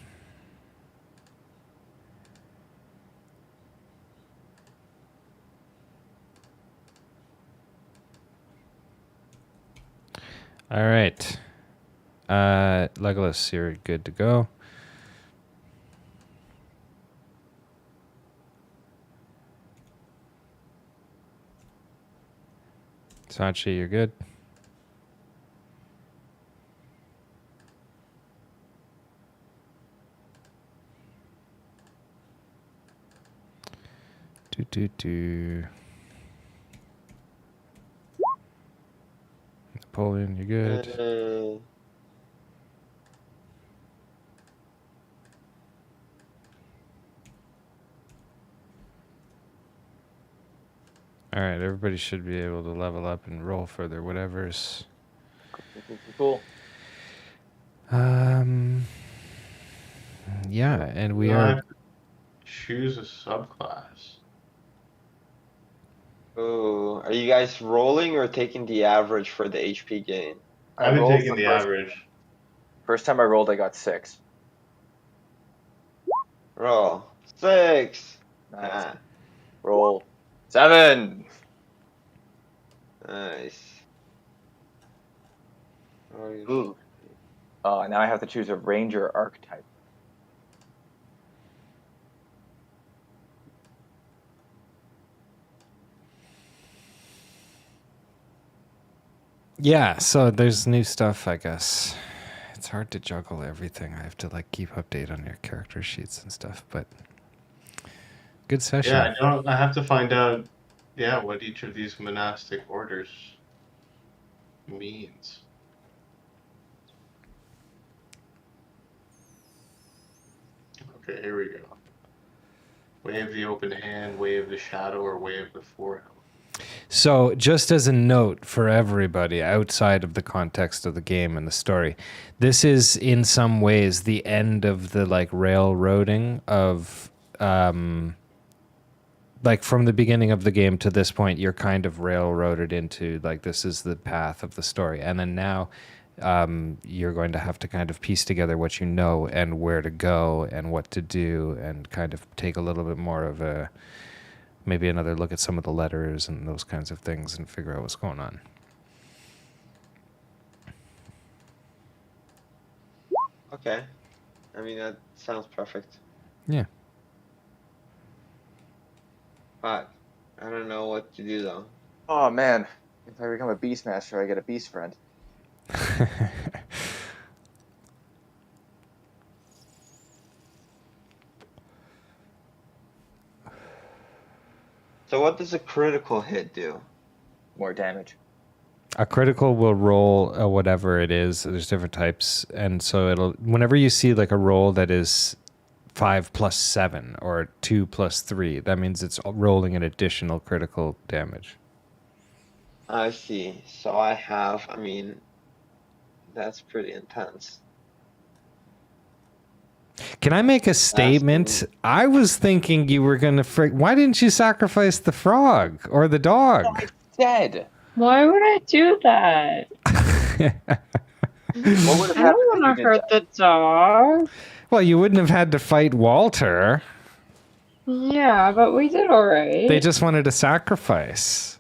All right. Legolas, you're good to go. Sachi, you're good. Napoleon, you're good. All right, everybody should be able to level up and roll for their whatever's. Cool. Yeah, and we are. Choose a subclass. Ooh, are you guys rolling or taking the average for the HP gain? I've been rolled taking the first- average. First time I rolled, I got 6. Roll 6. Nice. Ah, Roll 7. nice. Ooh. Now I have to choose a ranger archetype. Yeah, so there's new stuff, I guess. It's hard to juggle everything. I have to like keep update on your character sheets and stuff, but good session. Yeah, I have to find out, what each of these monastic orders means. Okay, here we go. Way of the open hand, way of the shadow, or way of the forehead. So, just as a note for everybody outside of the context of the game and the story, this is in some ways the end of the like railroading of like from the beginning of the game to this point, you're kind of railroaded into like this is the path of the story, and then now you're going to have to kind of piece together what you know and where to go and what to do, and kind of take a little bit more of a maybe another look at some of the letters and those kinds of things and figure out what's going on. Okay. I mean, that sounds perfect. Yeah. But I don't know what to do though. Oh man, if I become a Beastmaster, I get a Beast friend. So what does a critical hit do? More damage. A critical will roll whatever it is. There's different types, and so it'll whenever you see like a roll that is 5 plus 7 or 2 plus 3, that means it's rolling an additional critical damage. I see. So I mean, that's pretty intense. Can I make a statement? I was thinking you were gonna why didn't you sacrifice the frog or the dog? I said. Why would I do that? What would have I happened don't if want you to did hurt the dog. Well, you wouldn't have had to fight Walter. Yeah, but we did alright. They just wanted a sacrifice.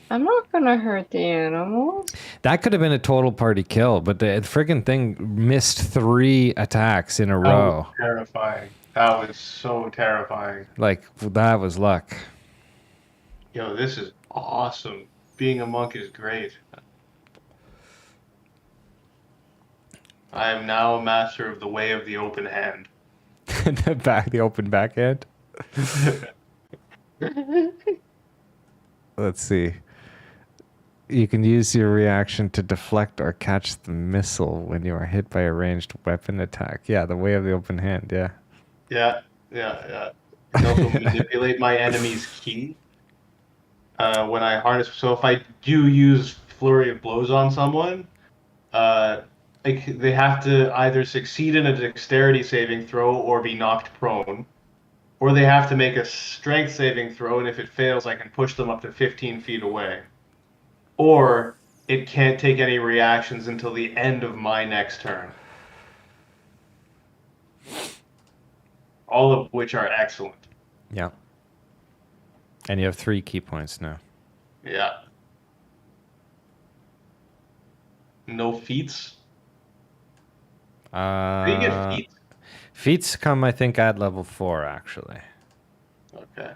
I'm not gonna hurt the animals. That could have been a total party kill, but the friggin' thing missed 3 attacks in a That row. was terrifying. That was so terrifying. Like, that was luck. Yo, this is awesome. Being a monk is great. I am now a master of the way of the open hand. The open backhand. Let's see. You can use your reaction to deflect or catch the missile when you are hit by a ranged weapon attack. Yeah, the way of the open hand, yeah. Yeah. I can also manipulate my enemy's ki when I harness. So if I do use flurry of blows on someone, they have to either succeed in a dexterity saving throw or be knocked prone, or they have to make a strength saving throw, and if it fails, I can push them up to 15 feet away. Or it can't take any reactions until the end of my next turn. All of which are excellent. Yeah. And you have 3 key points now. Yeah. No feats? How do you get feats? Feats come, I think, at level 4, actually. Okay.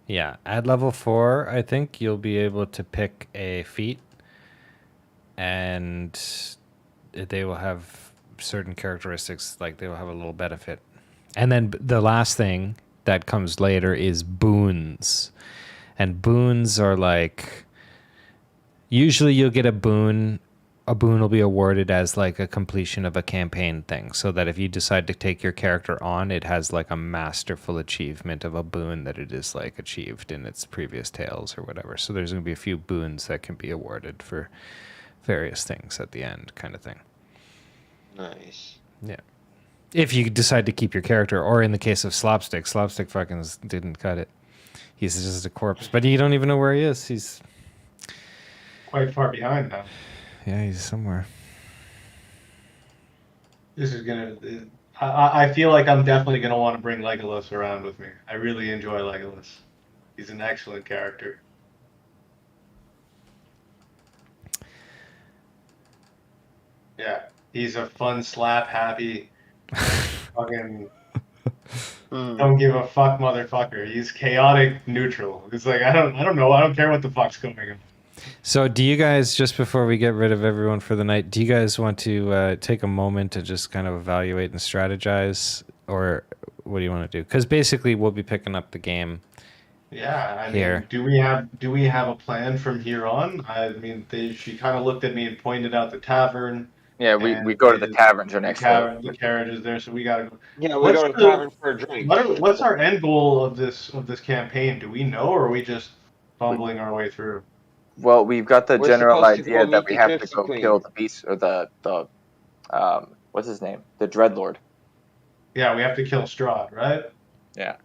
Yeah, at level 4, I think you'll be able to pick a feat, and they will have certain characteristics, like they will have a little benefit. And then the last thing that comes later is boons. And boons are like, usually you'll get a boon. A boon will be awarded as like a completion of a campaign thing, so that if you decide to take your character on, it has like a masterful achievement of a boon that it is like achieved in its previous tales or whatever. So there's going to be a few boons that can be awarded for various things at the end, kind of thing. Nice. Yeah. If you decide to keep your character, or in the case of Slopstick fucking didn't cut it. He's just a corpse, but you don't even know where he is. He's Quite far behind now. Yeah, he's somewhere. This is gonna. I feel like I'm definitely gonna want to bring Legolas around with me. I really enjoy Legolas. He's an excellent character. Yeah, he's a fun, slap happy, fucking don't give a fuck motherfucker. He's chaotic neutral. It's like I don't know. I don't care what the fuck's going on. So do you guys, just before we get rid of everyone for the night, do you guys want to take a moment to just kind of evaluate and strategize, or what do you want to do? Because basically we'll be picking up the game. Yeah, I Here. mean, do we have a plan from here on? I mean, she kind of looked at me and pointed out the tavern. Yeah, we And go to the taverns or next to. the carriage is there, so we gotta go. Yeah, we What's go to the the tavern for a drink. what's our end goal of this campaign? Do we know, or are we just fumbling our way through? Well, we've got the We're general supposed to go idea that meet we the have to Gypsy go Queen. kill the beast or the what's his name? The Dreadlord. Yeah, we have to kill Strahd, right? Yeah.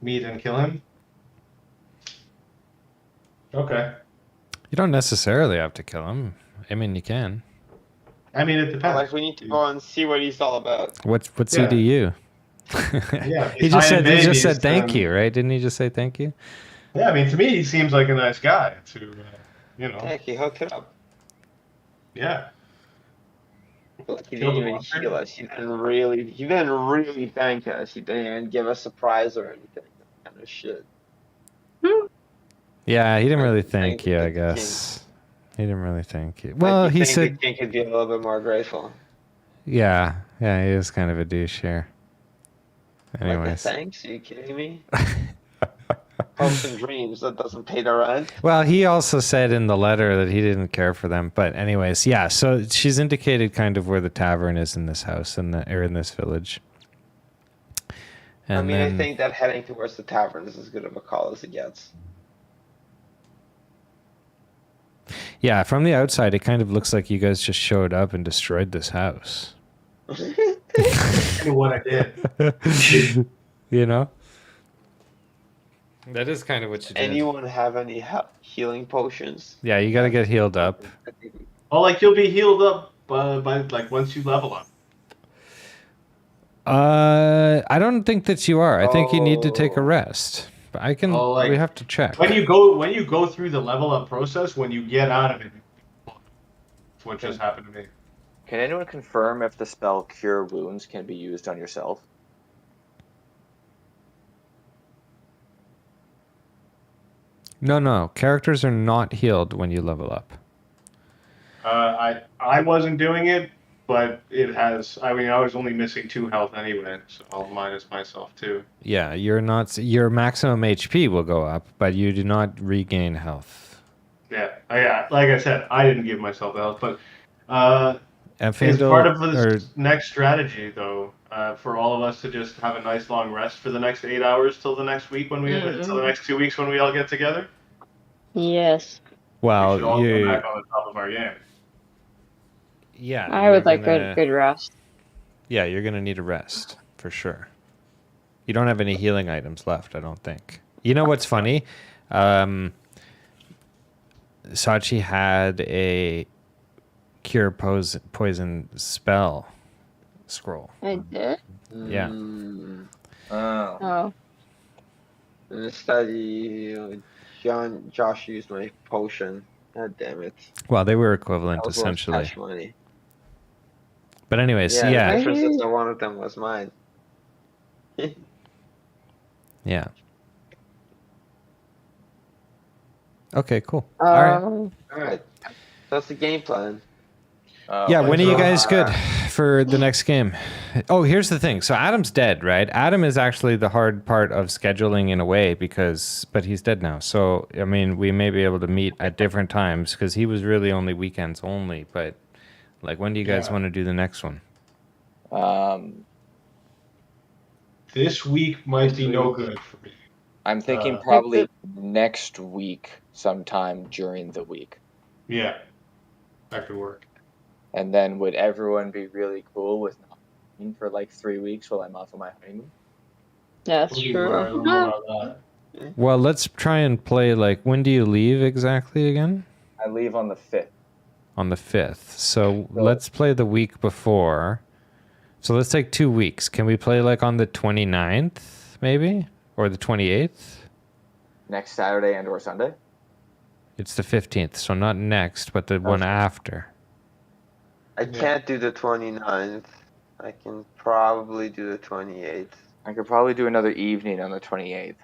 Meet and kill him. Okay. You don't necessarily have to kill him. I mean, you can. I mean, it depends. Like we need to go and see what he's all about. What's Yeah. he to you? Yeah, he just said babies, thank then- you, right? Didn't he just say thank you? Yeah, I mean, to me, he seems like a nice guy. To Heck, he hooked it up. yeah. Like he Killed didn't the even monster? heal us. He didn't really thank us. He didn't even give us a prize or anything. That kind of shit. Yeah, he didn't really Thank thank you, I the king. guess. He didn't really thank you. Well, Like, you he think said, the king could be a little bit more grateful. yeah, he is kind of a douche here. Like the Anyways. thanks? Are you kidding me? Hopes and dreams, that doesn't pay the rent. Well, he also said in the letter that he didn't care for them. But anyways, yeah. So she's indicated kind of where the tavern is in this house or in this village. And I mean, then, I think that heading towards the tavern is as good of a call as it gets. yeah, from the outside, it kind of looks like you guys just showed up and destroyed this house. Kind of what I did. You know, that is kind of what you did. Anyone have any healing potions? Yeah, you got to get healed up. Oh, like you'll be healed up by like once you level up. I don't think that you are. I think you need to take a Oh. rest. But I can. Oh, like- we have to check. When you go through the level up process, when you get out of it, it's what just happened to me. Can anyone confirm if the spell Cure Wounds can be used on yourself? No. Characters are not healed when you level up. I wasn't doing it, but it has. I mean, I was only missing 2 health anyway, so I'll minus myself too. Yeah, you're not. Your maximum HP will go up, but you do not regain health. Yeah. Like I said, I didn't give myself the health, but And it's part of or this next strategy, though, for all of us to just have a nice long rest for the next 8 hours till the next week till the next 2 weeks when we all get together. Yes. We well, should all go you. back on the top of our game. Yeah, I would you're like gonna- a good rest. Yeah, you're gonna need a rest for sure. You don't have any healing items left, I don't think. You know what's funny? Sachi had a cure poison spell scroll. I did? Yeah. Oh. Oh. Instead, Josh used my potion. God damn it. Well, they were equivalent That was worth essentially. cash money. But anyways, Yeah, yeah. the difference is that one of them was mine. Yeah. Okay, cool. All right. Alright. That's the game plan. Yeah, when are you guys good Uh, for the next game? Oh, here's the thing. So Adam's dead, right? Adam is actually the hard part of scheduling in a way but he's dead now. So, I mean, we may be able to meet at different times because he was really only weekends only. But, like, when do you guys want to do the next one? This week might be no good for me. I'm thinking probably next week, sometime during the week. Yeah, that could work. And then would everyone be really cool with not eating for like 3 weeks while I'm off on my honeymoon? That's I true. don't know about that. Well, let's try and play, like, when do you leave exactly again? I leave on the 5th. On the 5th. So let's play the week before. So let's take 2 weeks. Can we play, like, on the 29th, maybe? Or the 28th? Next Saturday and or Sunday? It's the 15th, so not next, but the one after. I can't do the 29th. I can probably do the 28th. I could probably do another evening on the 28th.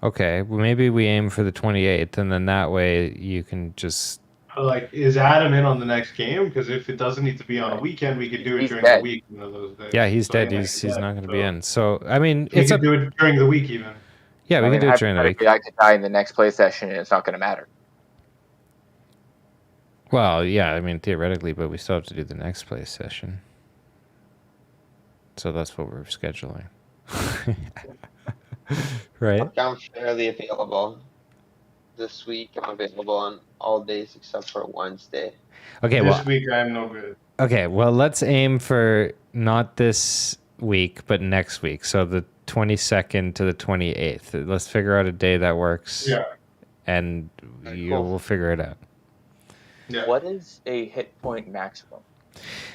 Okay, well, maybe we aim for the 28th, and then that way you can just... Like, is Adam in on the next game? Because if it doesn't need to be on a weekend, we could do it He's during dead. the week. One of those days. Yeah, he's So, dead. yeah, He's yeah, not going to so be in. So, I mean, We it's could up... do it during the week, even. Yeah, we I can mean, do it during the week. hypothetically, I could die in the next play session and it's not going to matter. Well, yeah, I mean, theoretically, but we still have to do the next play session. So that's what we're scheduling. Right? I'm fairly available this week. I'm available on all days except for Wednesday. Okay, This well, week I'm no good. okay, well, let's aim for not this week, but next week. So the 22nd to the 28th. Let's figure out a day that works, Yeah. and Alright, you cool. will figure it out. Yeah. What is a hit point maximum?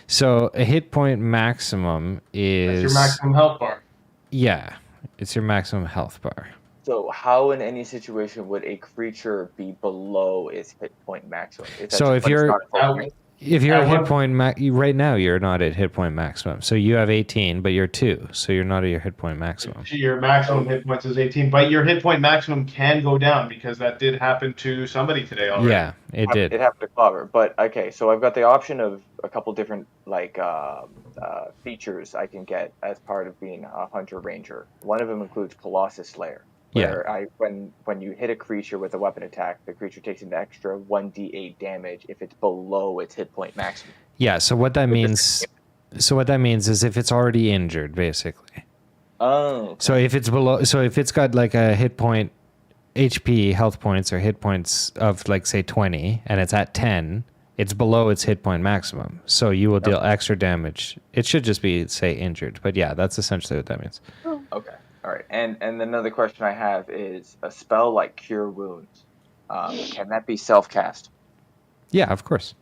So a hit point maximum is That's your maximum health bar. Yeah, it's your maximum health bar. So how in any situation would a creature be below its hit point maximum? Is that So just if when it's you're not full? if you're At at hit what- point right now, you're not at hit point maximum. So you have 18, but you're 2, so you're not at your hit point maximum. Your maximum hit points is 18, but your hit point maximum can go down because that did happen to somebody today already. Yeah, it did. It happened to Clover, but okay. So I've got the option of a couple different features I can get as part of being a hunter ranger. One of them includes Colossus Slayer, where when you hit a creature with a weapon attack, the creature takes an extra 1d8 damage if it's below its hit point maximum. Yeah, so what that means is if it's already injured, basically. Oh. Okay. So if it's below, so if it's got like a hit point HP health points or hit points of like say 20 and it's at 10, it's below its hit point maximum. So you will deal extra damage. It should just be say injured, but yeah, that's essentially what that means. Okay. All right. And another question I have is a spell like Cure Wounds. Can that be self-cast? Yeah, of course.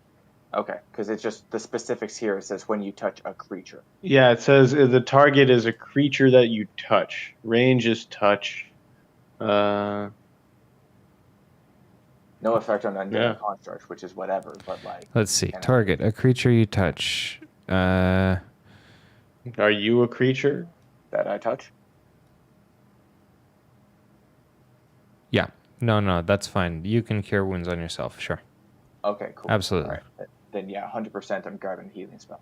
Okay, because it's just the specifics here. It says when you touch a creature. Yeah, it says the target is a creature that you touch. Range is touch. No effect on undead Yeah. constructs, which is whatever. But like, Let's see. Can I- Target a creature you touch. Are you a creature? that I touch. Yeah. No, that's fine. You can cure wounds on yourself. Sure. Okay, cool. Absolutely. All right. Then yeah, 100%. I'm grabbing a healing spell.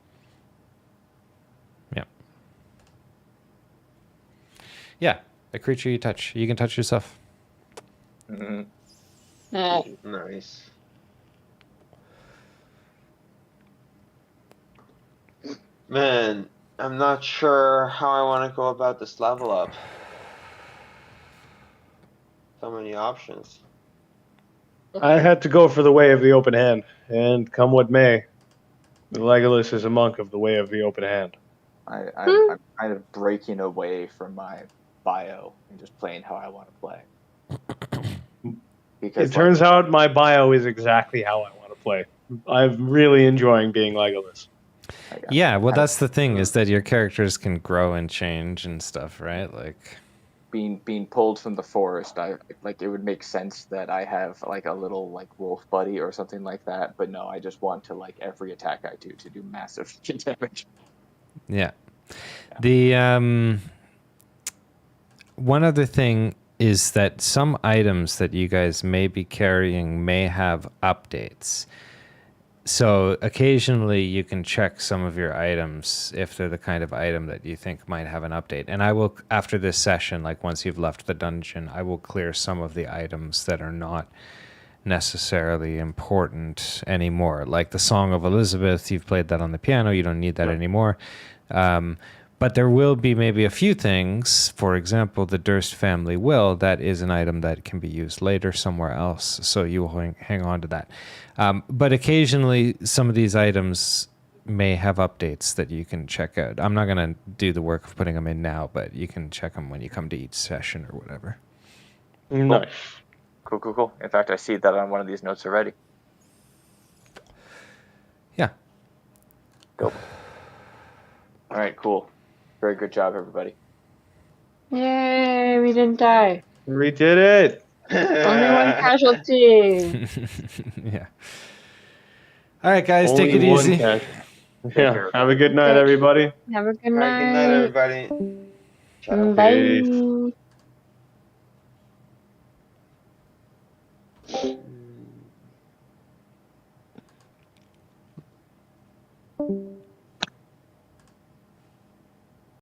Yeah. A creature you touch. You can touch yourself. Mm-hmm. Nice. Man, I'm not sure how I want to go about this level up. So many options. I had to go for the way of the open hand, and come what may, Legolas is a monk of the way of the open hand. I'm kind of breaking away from my bio and just playing how I want to play. Because It turns out my bio is exactly how I want to play. I'm really enjoying being Legolas. Yeah, well, that's the thing is that your characters can grow and change and stuff, right? Like, being pulled from the forest, I like it would make sense that I have like a little like wolf buddy or something like that. But no, I just want to like every attack I do to do massive damage. yeah. The one other thing is that some items that you guys may be carrying may have updates. So occasionally you can check some of your items if they're the kind of item that you think might have an update. And I will, after this session, like once you've left the dungeon, I will clear some of the items that are not necessarily important anymore. Like the Song of Elizabeth, you've played that on the piano, you don't need that anymore. But there will be maybe a few things, for example, the Durst family will, that is an item that can be used later somewhere else. So you will hang on to that. But occasionally, some of these items may have updates that you can check out. I'm not going to do the work of putting them in now, but you can check them when you come to each session or whatever. Nice. Cool. In fact, I see that on one of these notes already. Yeah. Go. All right, cool. Very good job, everybody. Yay, we didn't die. We did it. Only one casualty. Yeah. All right, guys, Only take it one easy. cat. Yeah. Have a good night, everybody. Have a good All right, good night, night. everybody. Ciao. Bye. Mm.